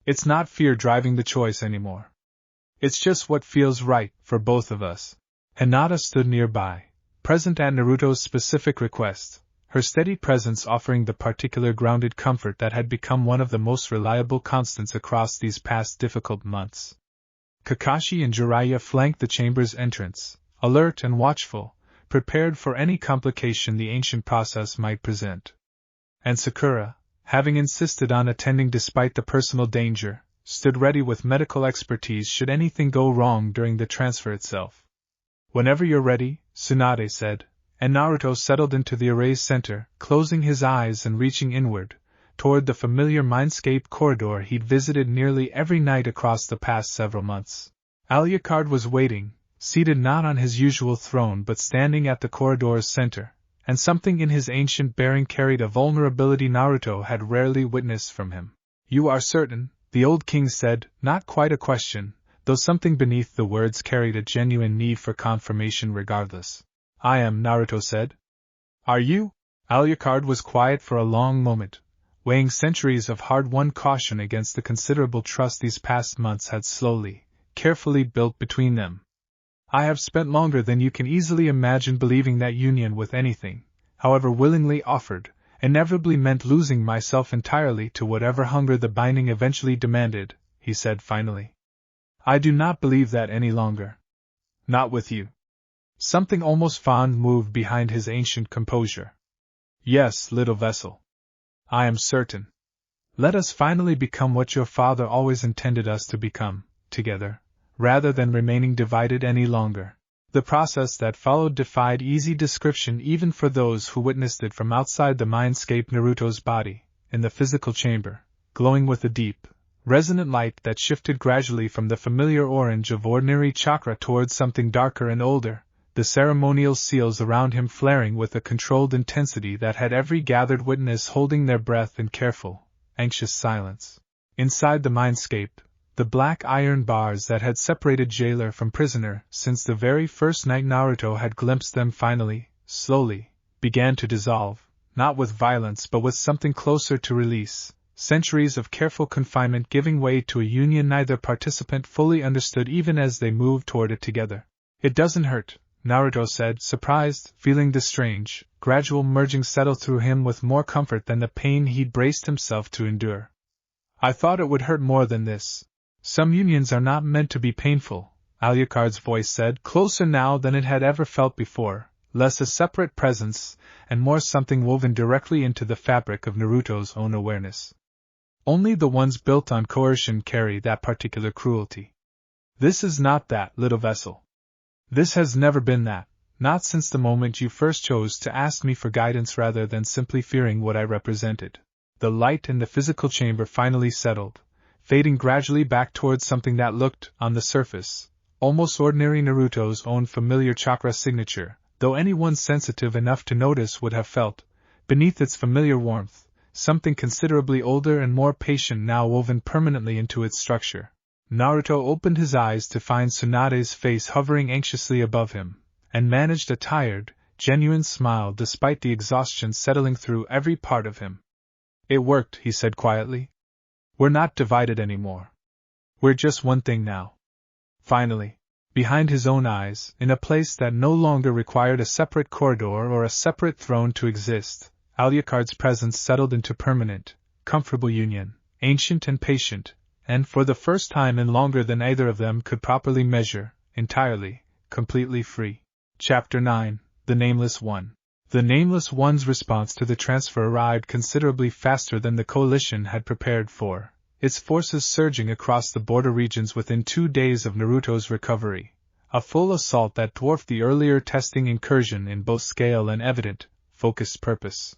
It's not fear driving the choice anymore. It's just what feels right for both of us. Hinata stood nearby, present at Naruto's specific request, her steady presence offering the particular grounded comfort that had become one of the most reliable constants across these past difficult months. Kakashi and Jiraiya flanked the chamber's entrance, alert and watchful, prepared for any complication the ancient process might present. And Sakura, having insisted on attending despite the personal danger, stood ready with medical expertise should anything go wrong during the transfer itself. Whenever you're ready, Tsunade said, and Naruto settled into the array's center, closing his eyes and reaching inward, toward the familiar mindscape corridor he'd visited nearly every night across the past several months. Alucard was waiting, seated not on his usual throne but standing at the corridor's center, and something in his ancient bearing carried a vulnerability Naruto had rarely witnessed from him. You are certain, the old king said, not quite a question, though something beneath the words carried a genuine need for confirmation regardless. I am, Naruto said. Are you? Alucard was quiet for a long moment, weighing centuries of hard-won caution against the considerable trust these past months had slowly, carefully built between them. I have spent longer than you can easily imagine believing that union with anything, however willingly offered, inevitably meant losing myself entirely to whatever hunger the binding eventually demanded, he said finally. I do not believe that any longer. Not with you. Something almost fond moved behind his ancient composure. Yes, little vessel. I am certain. Let us finally become what your father always intended us to become, together, rather than remaining divided any longer. The process that followed defied easy description even for those who witnessed it from outside the mindscape. Naruto's body, in the physical chamber, glowing with a deep, resonant light that shifted gradually from the familiar orange of ordinary chakra towards something darker and older, the ceremonial seals around him flaring with a controlled intensity that had every gathered witness holding their breath in careful, anxious silence. Inside the mindscape, the black iron bars that had separated jailer from prisoner since the very first night Naruto had glimpsed them finally, slowly, began to dissolve, not with violence but with something closer to release, centuries of careful confinement giving way to a union neither participant fully understood even as they moved toward it together. It doesn't hurt, Naruto said, surprised, feeling the strange, gradual merging settle through him with more comfort than the pain he'd braced himself to endure. I thought it would hurt more than this. Some unions are not meant to be painful, Alucard's voice said, closer now than it had ever felt before, less a separate presence, and more something woven directly into the fabric of Naruto's own awareness. Only the ones built on coercion carry that particular cruelty. This is not that, little vessel. This has never been that, not since the moment you first chose to ask me for guidance rather than simply fearing what I represented. The light in the physical chamber finally settled, fading gradually back towards something that looked, on the surface, almost ordinary. Naruto's own familiar chakra signature, though anyone sensitive enough to notice would have felt, beneath its familiar warmth, something considerably older and more patient now woven permanently into its structure. Naruto opened his eyes to find Tsunade's face hovering anxiously above him, and managed a tired, genuine smile despite the exhaustion settling through every part of him. It worked, he said quietly. We're not divided anymore. We're just one thing now. Finally, behind his own eyes, in a place that no longer required a separate corridor or a separate throne to exist, Alucard's presence settled into permanent, comfortable union, ancient and patient, and for the first time in longer than either of them could properly measure, entirely, completely free. Chapter 9, The Nameless One. The Nameless One's response to the transfer arrived considerably faster than the coalition had prepared for, its forces surging across the border regions within 2 days of Naruto's recovery, a full assault that dwarfed the earlier testing incursion in both scale and evident, focused purpose.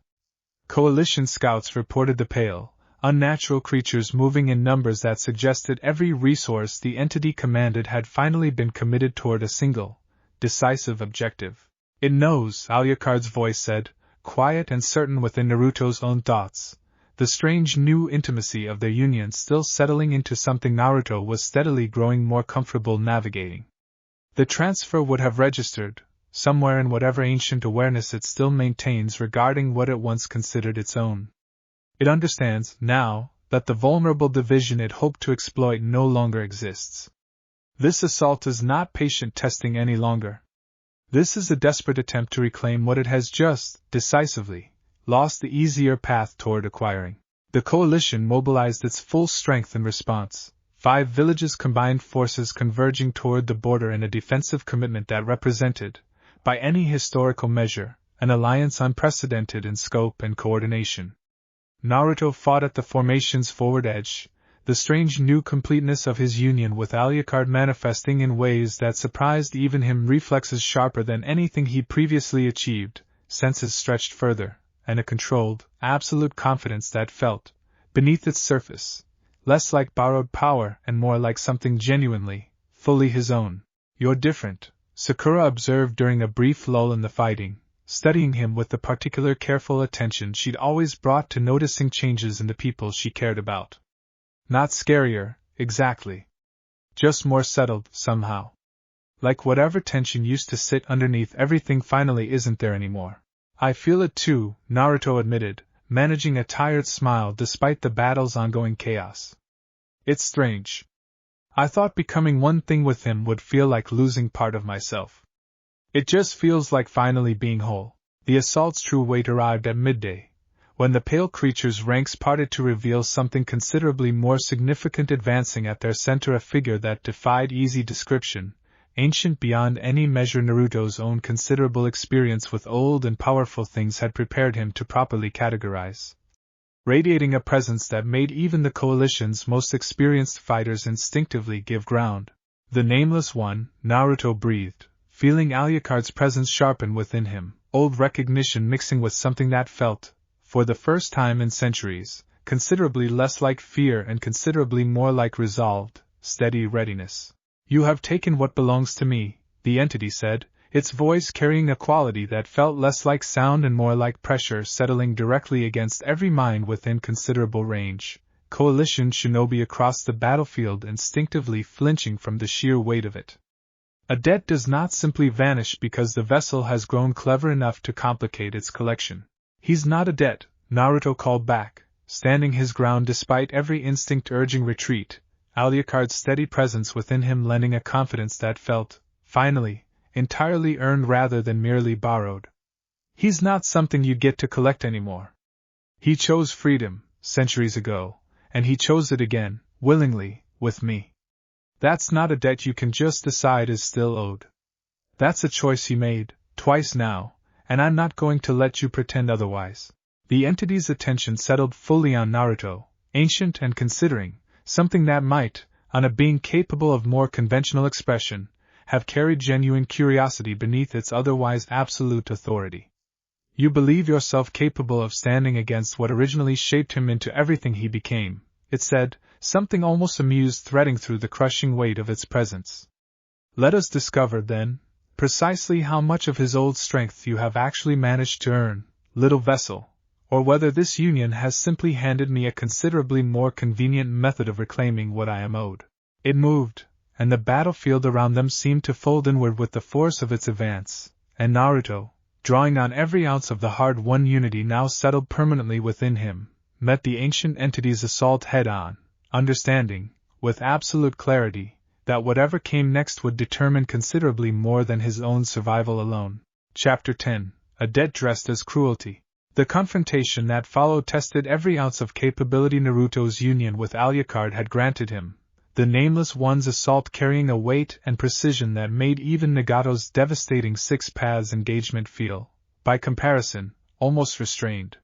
Coalition scouts reported the pale, unnatural creatures moving in numbers that suggested every resource the entity commanded had finally been committed toward a single, decisive objective. It knows, Alucard's voice said, quiet and certain within Naruto's own thoughts, the strange new intimacy of their union still settling into something Naruto was steadily growing more comfortable navigating. The transfer would have registered, somewhere in whatever ancient awareness it still maintains regarding what it once considered its own. It understands, now, that the vulnerable division it hoped to exploit no longer exists. This assault is not patient testing any longer. This is a desperate attempt to reclaim what it has just, decisively, lost the easier path toward acquiring. The coalition mobilized its full strength in response, 5 villages' combined forces converging toward the border in a defensive commitment that represented, by any historical measure, an alliance unprecedented in scope and coordination. Naruto fought at the formation's forward edge, the strange new completeness of his union with Alucard manifesting in ways that surprised even him, reflexes sharper than anything he previously achieved, senses stretched further, and a controlled, absolute confidence that felt, beneath its surface, less like borrowed power and more like something genuinely, fully his own. You're different, Sakura observed during a brief lull in the fighting, studying him with the particular careful attention she'd always brought to noticing changes in the people she cared about. Not scarier, exactly. Just more settled, somehow. Like whatever tension used to sit underneath everything finally isn't there anymore. I feel it too, Naruto admitted, managing a tired smile despite the battle's ongoing chaos. It's strange. I thought becoming one thing with him would feel like losing part of myself. It just feels like finally being whole. The assault's true weight arrived at midday, when the pale creature's ranks parted to reveal something considerably more significant, advancing at their center a figure that defied easy description, ancient beyond any measure. Naruto's own considerable experience with old and powerful things had prepared him to properly categorize. Radiating a presence that made even the coalition's most experienced fighters instinctively give ground. The Nameless One, Naruto breathed, feeling Alucard's presence sharpen within him, old recognition mixing with something that felt, for the first time in centuries, considerably less like fear and considerably more like resolved, steady readiness. You have taken what belongs to me, the entity said, its voice carrying a quality that felt less like sound and more like pressure settling directly against every mind within considerable range. Coalition shinobi across the battlefield instinctively flinching from the sheer weight of it. A debt does not simply vanish because the vessel has grown clever enough to complicate its collection. He's not a debt, Naruto called back, standing his ground despite every instinct urging retreat, Alucard's steady presence within him lending a confidence that felt, finally, entirely earned rather than merely borrowed. He's not something you get to collect anymore. He chose freedom, centuries ago, and he chose it again, willingly, with me. That's not a debt you can just decide is still owed. That's a choice he made, twice now, and I'm not going to let you pretend otherwise. The entity's attention settled fully on Naruto, ancient and considering, something that might, on a being capable of more conventional expression, have carried genuine curiosity beneath its otherwise absolute authority. You believe yourself capable of standing against what originally shaped him into everything he became, it said, something almost amused threading through the crushing weight of its presence. Let us discover, then, precisely how much of his old strength you have actually managed to earn, little vessel, or whether this union has simply handed me a considerably more convenient method of reclaiming what I am owed. It moved, and the battlefield around them seemed to fold inward with the force of its advance, and Naruto, drawing on every ounce of the hard-won unity now settled permanently within him, met the ancient entity's assault head-on, understanding, with absolute clarity, that whatever came next would determine considerably more than his own survival alone. Chapter 10: A Debt Dressed as Cruelty. The confrontation that followed tested every ounce of capability Naruto's union with Alucard had granted him, the Nameless One's assault carrying a weight and precision that made even Nagato's devastating Six Paths engagement feel, by comparison, almost restrained.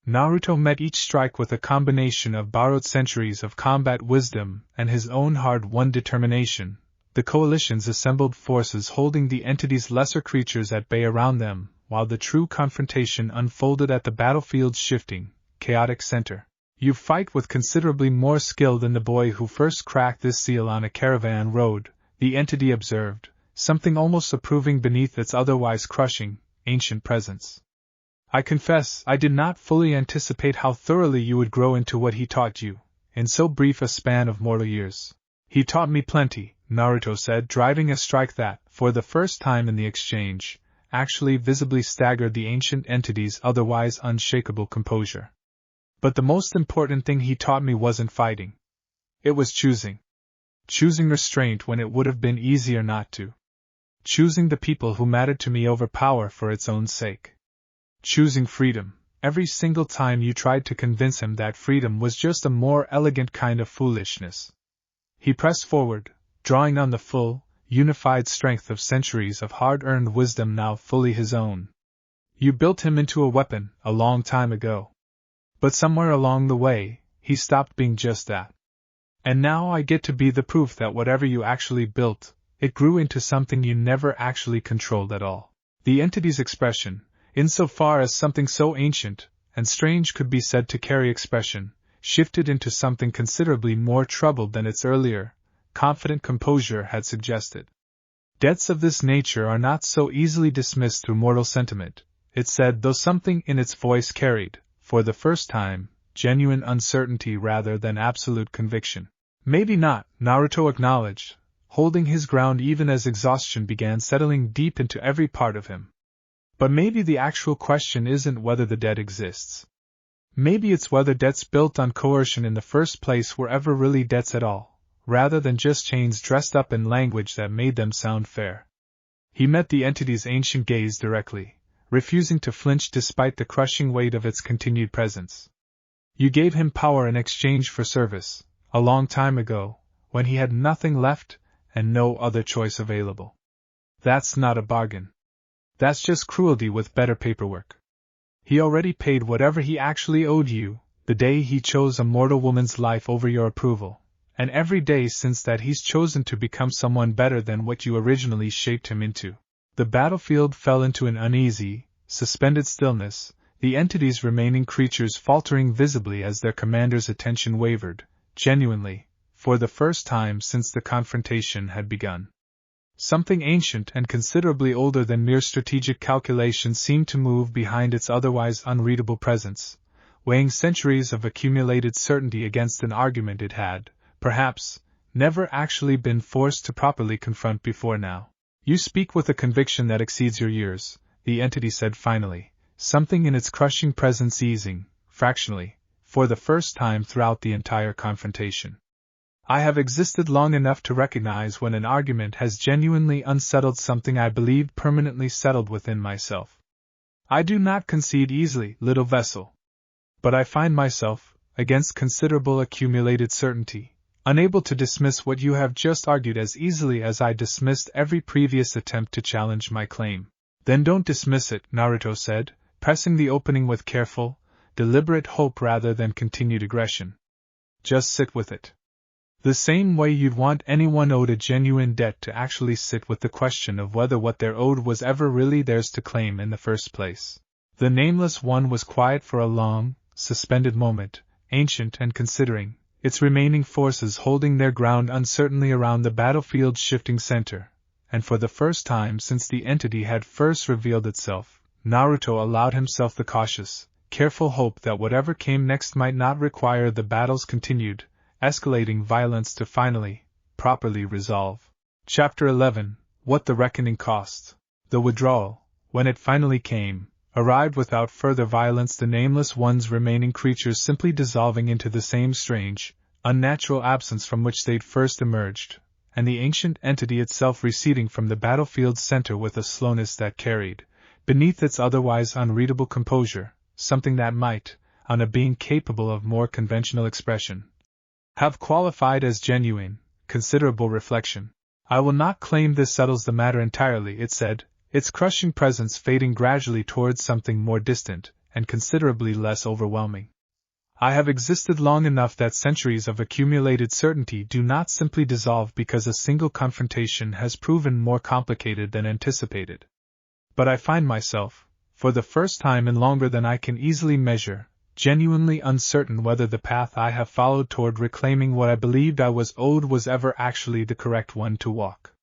Naruto met each strike with a combination of borrowed centuries of combat wisdom and his own hard-won determination, the coalition's assembled forces holding the entity's lesser creatures at bay around them, while the true confrontation unfolded at the battlefield's shifting, chaotic center. You fight with considerably more skill than the boy who first cracked this seal on a caravan road, the entity observed, something almost approving beneath its otherwise crushing, ancient presence. I confess I did not fully anticipate how thoroughly you would grow into what he taught you, in so brief a span of mortal years. He taught me plenty, Naruto said, driving a strike that, for the first time in the exchange, actually visibly staggered the ancient entity's otherwise unshakable composure. But the most important thing he taught me wasn't fighting. It was choosing. Choosing restraint when it would have been easier not to. Choosing the people who mattered to me over power for its own sake. Choosing freedom, every single time you tried to convince him that freedom was just a more elegant kind of foolishness. He pressed forward, drawing on the full, unified strength of centuries of hard-earned wisdom now fully his own. You built him into a weapon, a long time ago. But somewhere along the way, he stopped being just that. And now I get to be the proof that whatever you actually built, it grew into something you never actually controlled at all. The entity's expression, insofar as something so ancient and strange could be said to carry expression, shifted into something considerably more troubled than its earlier, confident composure had suggested. Debts of this nature are not so easily dismissed through mortal sentiment, it said, though something in its voice carried, for the first time, genuine uncertainty rather than absolute conviction. Maybe not, Naruto acknowledged, holding his ground even as exhaustion began settling deep into every part of him. But maybe the actual question isn't whether the debt exists. Maybe it's whether debts built on coercion in the first place were ever really debts at all, rather than just chains dressed up in language that made them sound fair. He met the entity's ancient gaze directly, refusing to flinch despite the crushing weight of its continued presence. You gave him power in exchange for service, a long time ago, when he had nothing left and no other choice available. That's not a bargain. That's just cruelty with better paperwork. He already paid whatever he actually owed you, the day he chose a mortal woman's life over your approval, and every day since that he's chosen to become someone better than what you originally shaped him into. The battlefield fell into an uneasy, suspended stillness, the entity's remaining creatures faltering visibly as their commander's attention wavered, genuinely, for the first time since the confrontation had begun. Something ancient and considerably older than mere strategic calculation seemed to move behind its otherwise unreadable presence, weighing centuries of accumulated certainty against an argument it had, perhaps, never actually been forced to properly confront before now. You speak with a conviction that exceeds your years, the entity said finally, something in its crushing presence easing, fractionally, for the first time throughout the entire confrontation. I have existed long enough to recognize when an argument has genuinely unsettled something I believed permanently settled within myself. I do not concede easily, little vessel. But I find myself, against considerable accumulated certainty, unable to dismiss what you have just argued as easily as I dismissed every previous attempt to challenge my claim. Then don't dismiss it, Naruto said, pressing the opening with careful, deliberate hope rather than continued aggression. Just sit with it. The same way you'd want anyone owed a genuine debt to actually sit with the question of whether what they're owed was ever really theirs to claim in the first place. The Nameless One was quiet for a long, suspended moment, ancient and considering, its remaining forces holding their ground uncertainly around the battlefield's shifting center, and for the first time since the entity had first revealed itself, Naruto allowed himself the cautious, careful hope that whatever came next might not require the battle's continued, escalating violence to finally, properly resolve. Chapter 11: What the Reckoning Cost. The withdrawal, when it finally came, arrived without further violence, the Nameless One's remaining creatures simply dissolving into the same strange, unnatural absence from which they'd first emerged, and the ancient entity itself receding from the battlefield's center with a slowness that carried, beneath its otherwise unreadable composure, something that might, on a being capable of more conventional expression, have qualified as genuine, considerable reflection. "I will not claim this settles the matter entirely," it said, its crushing presence fading gradually towards something more distant and considerably less overwhelming. "I have existed long enough that centuries of accumulated certainty do not simply dissolve because a single confrontation has proven more complicated than anticipated. But I find myself, for the first time in longer than I can easily measure, genuinely uncertain whether the path I have followed toward reclaiming what I believed I was owed was ever actually the correct one to walk."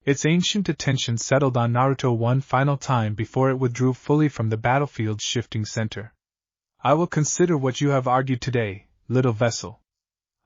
Its ancient attention settled on Naruto one final time before it withdrew fully from the battlefield's shifting center. "I will consider what you have argued today, little vessel.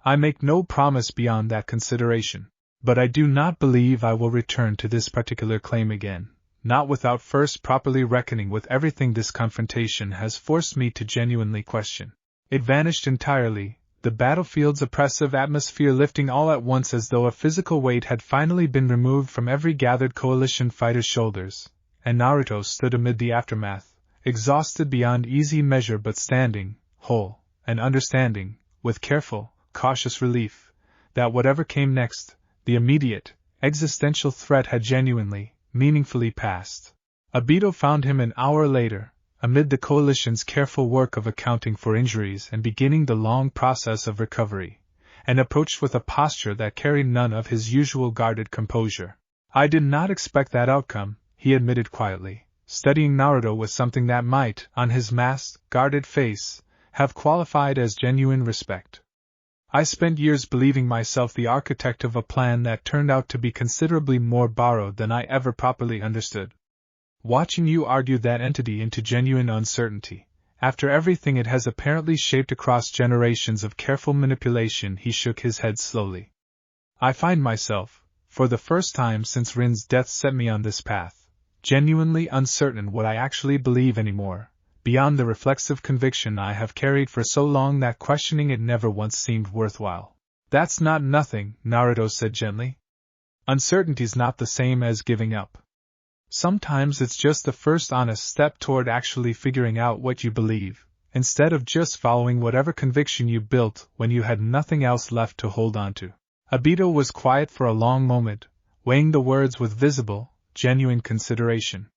I make no promise beyond that consideration, but I do not believe I will return to this particular claim again, not without first properly reckoning with everything this confrontation has forced me to genuinely question." It vanished entirely, the battlefield's oppressive atmosphere lifting all at once as though a physical weight had finally been removed from every gathered coalition fighter's shoulders, and Naruto stood amid the aftermath, exhausted beyond easy measure but standing, whole, and understanding, with careful, cautious relief, that whatever came next, the immediate, existential threat had genuinely, meaningfully passed. Obito found him an hour later, amid the coalition's careful work of accounting for injuries and beginning the long process of recovery, and approached with a posture that carried none of his usual guarded composure. "I did not expect that outcome," he admitted quietly, studying Naruto with something that might, on his masked, guarded face, have qualified as genuine respect. "I spent years believing myself the architect of a plan that turned out to be considerably more borrowed than I ever properly understood. Watching you argue that entity into genuine uncertainty, after everything it has apparently shaped across generations of careful manipulation," he shook his head slowly. "I find myself, for the first time since Rin's death set me on this path, genuinely uncertain what I actually believe anymore, beyond the reflexive conviction I have carried for so long that questioning it never once seemed worthwhile." "That's not nothing," Naruto said gently. "Uncertainty's not the same as giving up. Sometimes it's just the first honest step toward actually figuring out what you believe, instead of just following whatever conviction you built when you had nothing else left to hold on to." Obito was quiet for a long moment, weighing the words with visible, genuine consideration.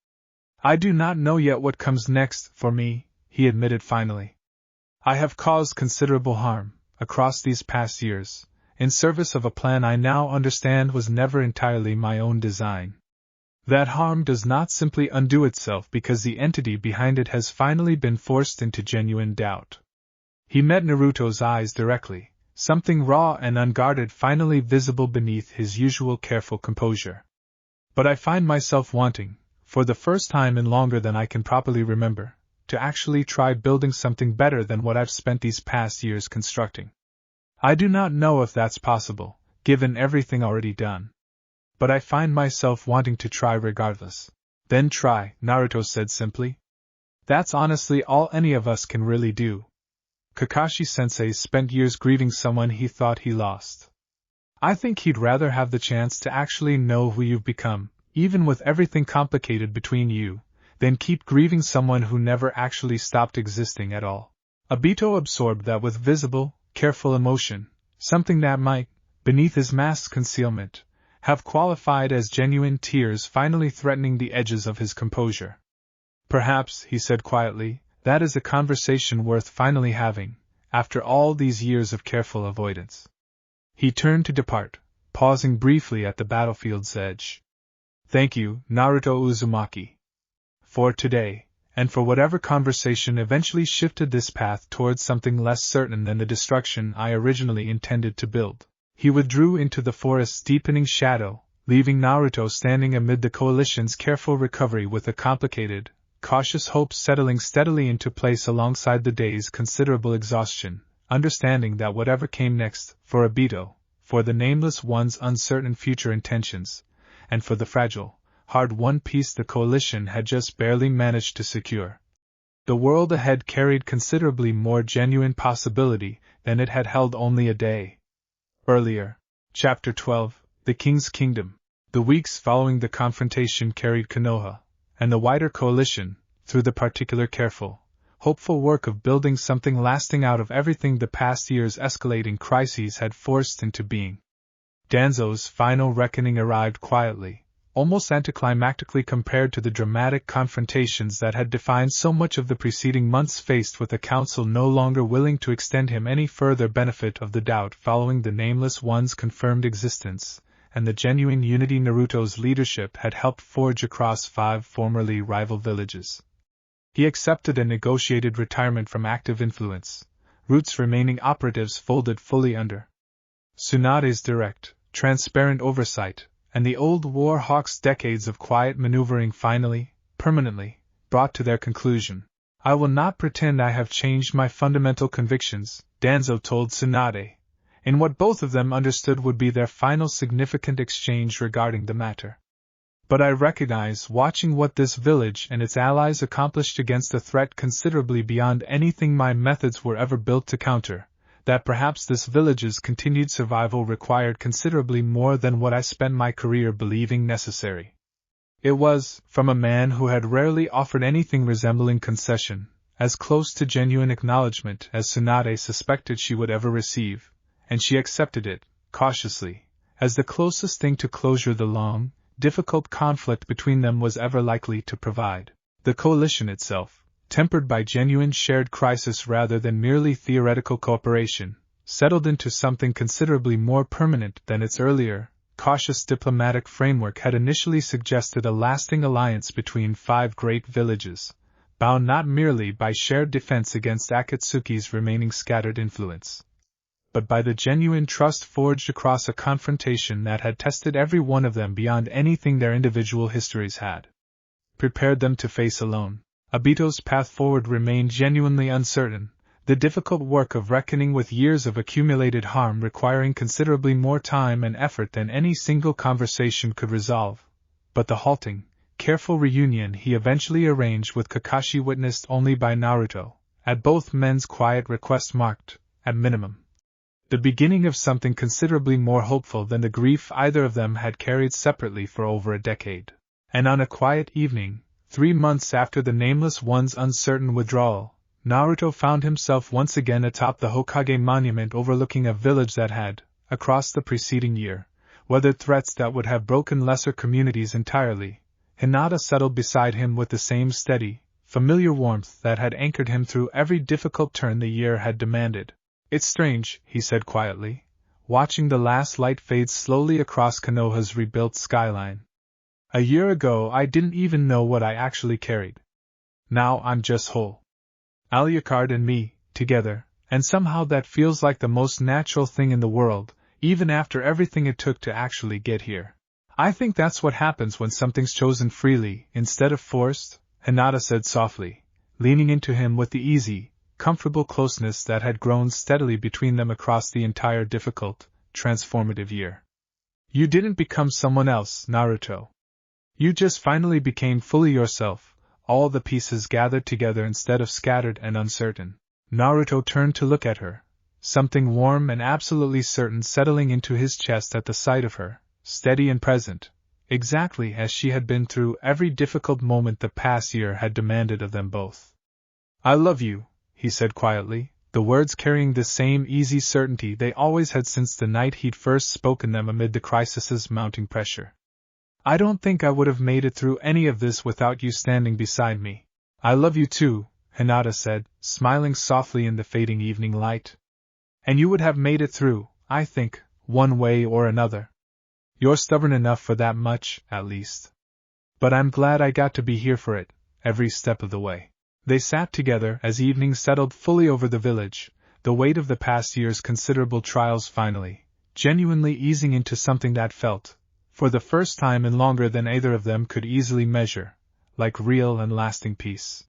"I do not know yet what comes next for me," he admitted finally. "I have caused considerable harm, across these past years, in service of a plan I now understand was never entirely my own design. That harm does not simply undo itself because the entity behind it has finally been forced into genuine doubt." He met Naruto's eyes directly, something raw and unguarded finally visible beneath his usual careful composure. "But I find myself wanting, for the first time in longer than I can properly remember, to actually try building something better than what I've spent these past years constructing. I do not know if that's possible, given everything already done. But I find myself wanting to try regardless." "Then try," Naruto said simply. "That's honestly all any of us can really do. Kakashi-sensei spent years grieving someone he thought he lost. I think he'd rather have the chance to actually know who you've become, even with everything complicated between you, than keep grieving someone who never actually stopped existing at all." Obito absorbed that with visible, careful emotion, something that might, beneath his mask's concealment, have qualified as genuine tears finally threatening the edges of his composure. "Perhaps," he said quietly, "that is a conversation worth finally having, after all these years of careful avoidance." He turned to depart, pausing briefly at the battlefield's edge. "Thank you, Naruto Uzumaki. For today, and for whatever conversation eventually shifted this path towards something less certain than the destruction I originally intended to build." He withdrew into the forest's deepening shadow, leaving Naruto standing amid the coalition's careful recovery with a complicated, cautious hope settling steadily into place alongside the day's considerable exhaustion, understanding that whatever came next, for Obito, for the Nameless One's uncertain future intentions, and for the fragile, hard-won peace the coalition had just barely managed to secure, the world ahead carried considerably more genuine possibility than it had held only a day earlier. Chapter 12, The King's Kingdom. The weeks following the confrontation carried Konoha, and the wider coalition, through the particular careful, hopeful work of building something lasting out of everything the past year's escalating crises had forced into being. Danzo's final reckoning arrived quietly, almost anticlimactically compared to the dramatic confrontations that had defined so much of the preceding months, faced with a council no longer willing to extend him any further benefit of the doubt following the Nameless One's confirmed existence, and the genuine unity Naruto's leadership had helped forge across 5 formerly rival villages. He accepted a negotiated retirement from active influence, Root's remaining operatives folded fully under Tsunade's direct, transparent oversight, and the old war hawk's decades of quiet maneuvering finally, permanently, brought to their conclusion. I will not pretend I have changed my fundamental convictions, Danzo told Tsunade, in what both of them understood would be their final significant exchange regarding the matter. But I recognize, watching what this village and its allies accomplished against a threat considerably beyond anything my methods were ever built to counter, that perhaps this village's continued survival required considerably more than what I spent my career believing necessary. It was, from a man who had rarely offered anything resembling concession, as close to genuine acknowledgement as Tsunade suspected she would ever receive, and she accepted it, cautiously, as the closest thing to closure the long, difficult conflict between them was ever likely to provide. The coalition itself, tempered by genuine shared crisis rather than merely theoretical cooperation, settled into something considerably more permanent than its earlier, cautious diplomatic framework had initially suggested. A lasting alliance between 5 great villages, bound not merely by shared defense against Akatsuki's remaining scattered influence, but by the genuine trust forged across a confrontation that had tested every one of them beyond anything their individual histories had prepared them to face alone. Obito's path forward remained genuinely uncertain, the difficult work of reckoning with years of accumulated harm requiring considerably more time and effort than any single conversation could resolve, but the halting, careful reunion he eventually arranged with Kakashi, witnessed only by Naruto, at both men's quiet request, marked, at minimum, the beginning of something considerably more hopeful than the grief either of them had carried separately for over a decade. And on a quiet evening, 3 months after the Nameless One's uncertain withdrawal, Naruto found himself once again atop the Hokage monument overlooking a village that had, across the preceding year, weathered threats that would have broken lesser communities entirely. Hinata settled beside him with the same steady, familiar warmth that had anchored him through every difficult turn the year had demanded. It's strange, he said quietly, watching the last light fade slowly across Konoha's rebuilt skyline. A year ago I didn't even know what I actually carried. Now I'm just whole. Alucard and me, together, and somehow that feels like the most natural thing in the world, even after everything it took to actually get here. I think that's what happens when something's chosen freely, instead of forced, Hinata said softly, leaning into him with the easy, comfortable closeness that had grown steadily between them across the entire difficult, transformative year. You didn't become someone else, Naruto. You just finally became fully yourself, all the pieces gathered together instead of scattered and uncertain. Naruto turned to look at her, something warm and absolutely certain settling into his chest at the sight of her, steady and present, exactly as she had been through every difficult moment the past year had demanded of them both. I love you, he said quietly, the words carrying the same easy certainty they always had since the night he'd first spoken them amid the crisis's mounting pressure. I don't think I would have made it through any of this without you standing beside me. I love you too, Hinata said, smiling softly in the fading evening light. And you would have made it through, I think, one way or another. You're stubborn enough for that much, at least. But I'm glad I got to be here for it, every step of the way. They sat together as evening settled fully over the village, the weight of the past year's considerable trials finally, genuinely easing into something that felt, for the first time in longer than either of them could easily measure, like real and lasting peace.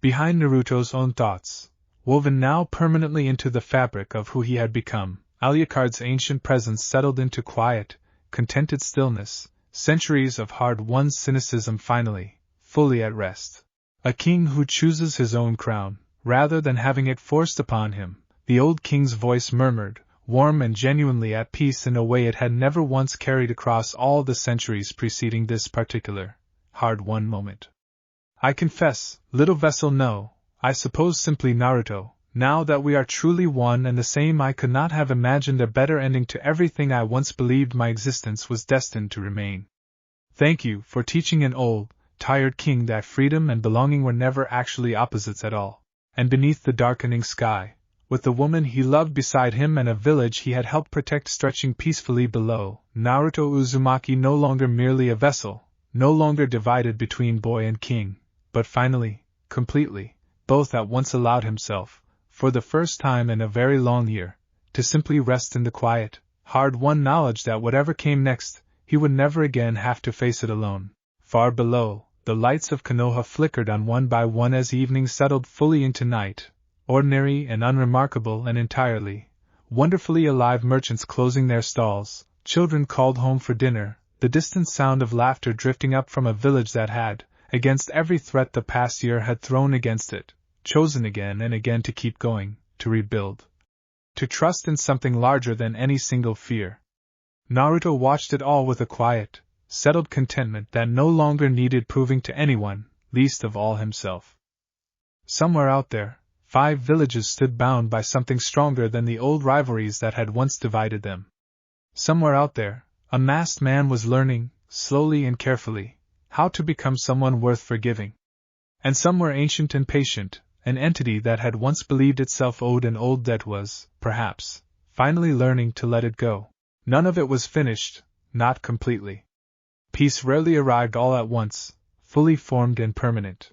Behind Naruto's own thoughts, woven now permanently into the fabric of who he had become, Alucard's ancient presence settled into quiet, contented stillness, centuries of hard-won cynicism finally, fully at rest. A king who chooses his own crown, rather than having it forced upon him, the old king's voice murmured, warm and genuinely at peace in a way it had never once carried across all the centuries preceding this particular, hard-won moment. I confess, little vessel, no, I suppose simply Naruto, now that we are truly one and the same, I could not have imagined a better ending to everything I once believed my existence was destined to remain. Thank you for teaching an old, tired king that freedom and belonging were never actually opposites at all. And beneath the darkening sky, with the woman he loved beside him and a village he had helped protect stretching peacefully below, Naruto Uzumaki no longer merely a vessel, no longer divided between boy and king, but finally, completely, both at once allowed himself, for the first time in a very long year, to simply rest in the quiet, hard-won knowledge that whatever came next, he would never again have to face it alone. Far below, the lights of Konoha flickered on one by one as evening settled fully into night. Ordinary and unremarkable and entirely, wonderfully alive merchants closing their stalls, children called home for dinner, the distant sound of laughter drifting up from a village that had, against every threat the past year had thrown against it, chosen again and again to keep going, to rebuild, to trust in something larger than any single fear. Naruto watched it all with a quiet, settled contentment that no longer needed proving to anyone, least of all himself. Somewhere out there, 5 villages stood bound by something stronger than the old rivalries that had once divided them. Somewhere out there, a masked man was learning, slowly and carefully, how to become someone worth forgiving. And somewhere ancient and patient, an entity that had once believed itself owed an old debt was, perhaps, finally learning to let it go. None of it was finished, not completely. Peace rarely arrived all at once, fully formed and permanent.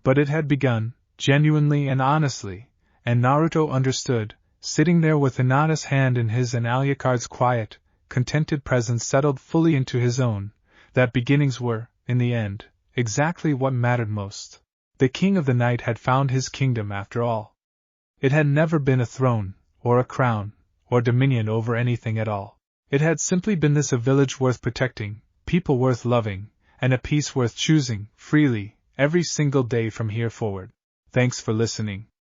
But it had begun, genuinely and honestly, and Naruto understood, sitting there with Hinata's hand in his and Alucard's quiet, contented presence settled fully into his own, that beginnings were, in the end, exactly what mattered most. The king of the night had found his kingdom after all. It had never been a throne, or a crown, or dominion over anything at all. It had simply been this: a village worth protecting, people worth loving, and a peace worth choosing, freely, every single day from here forward. Thanks for listening.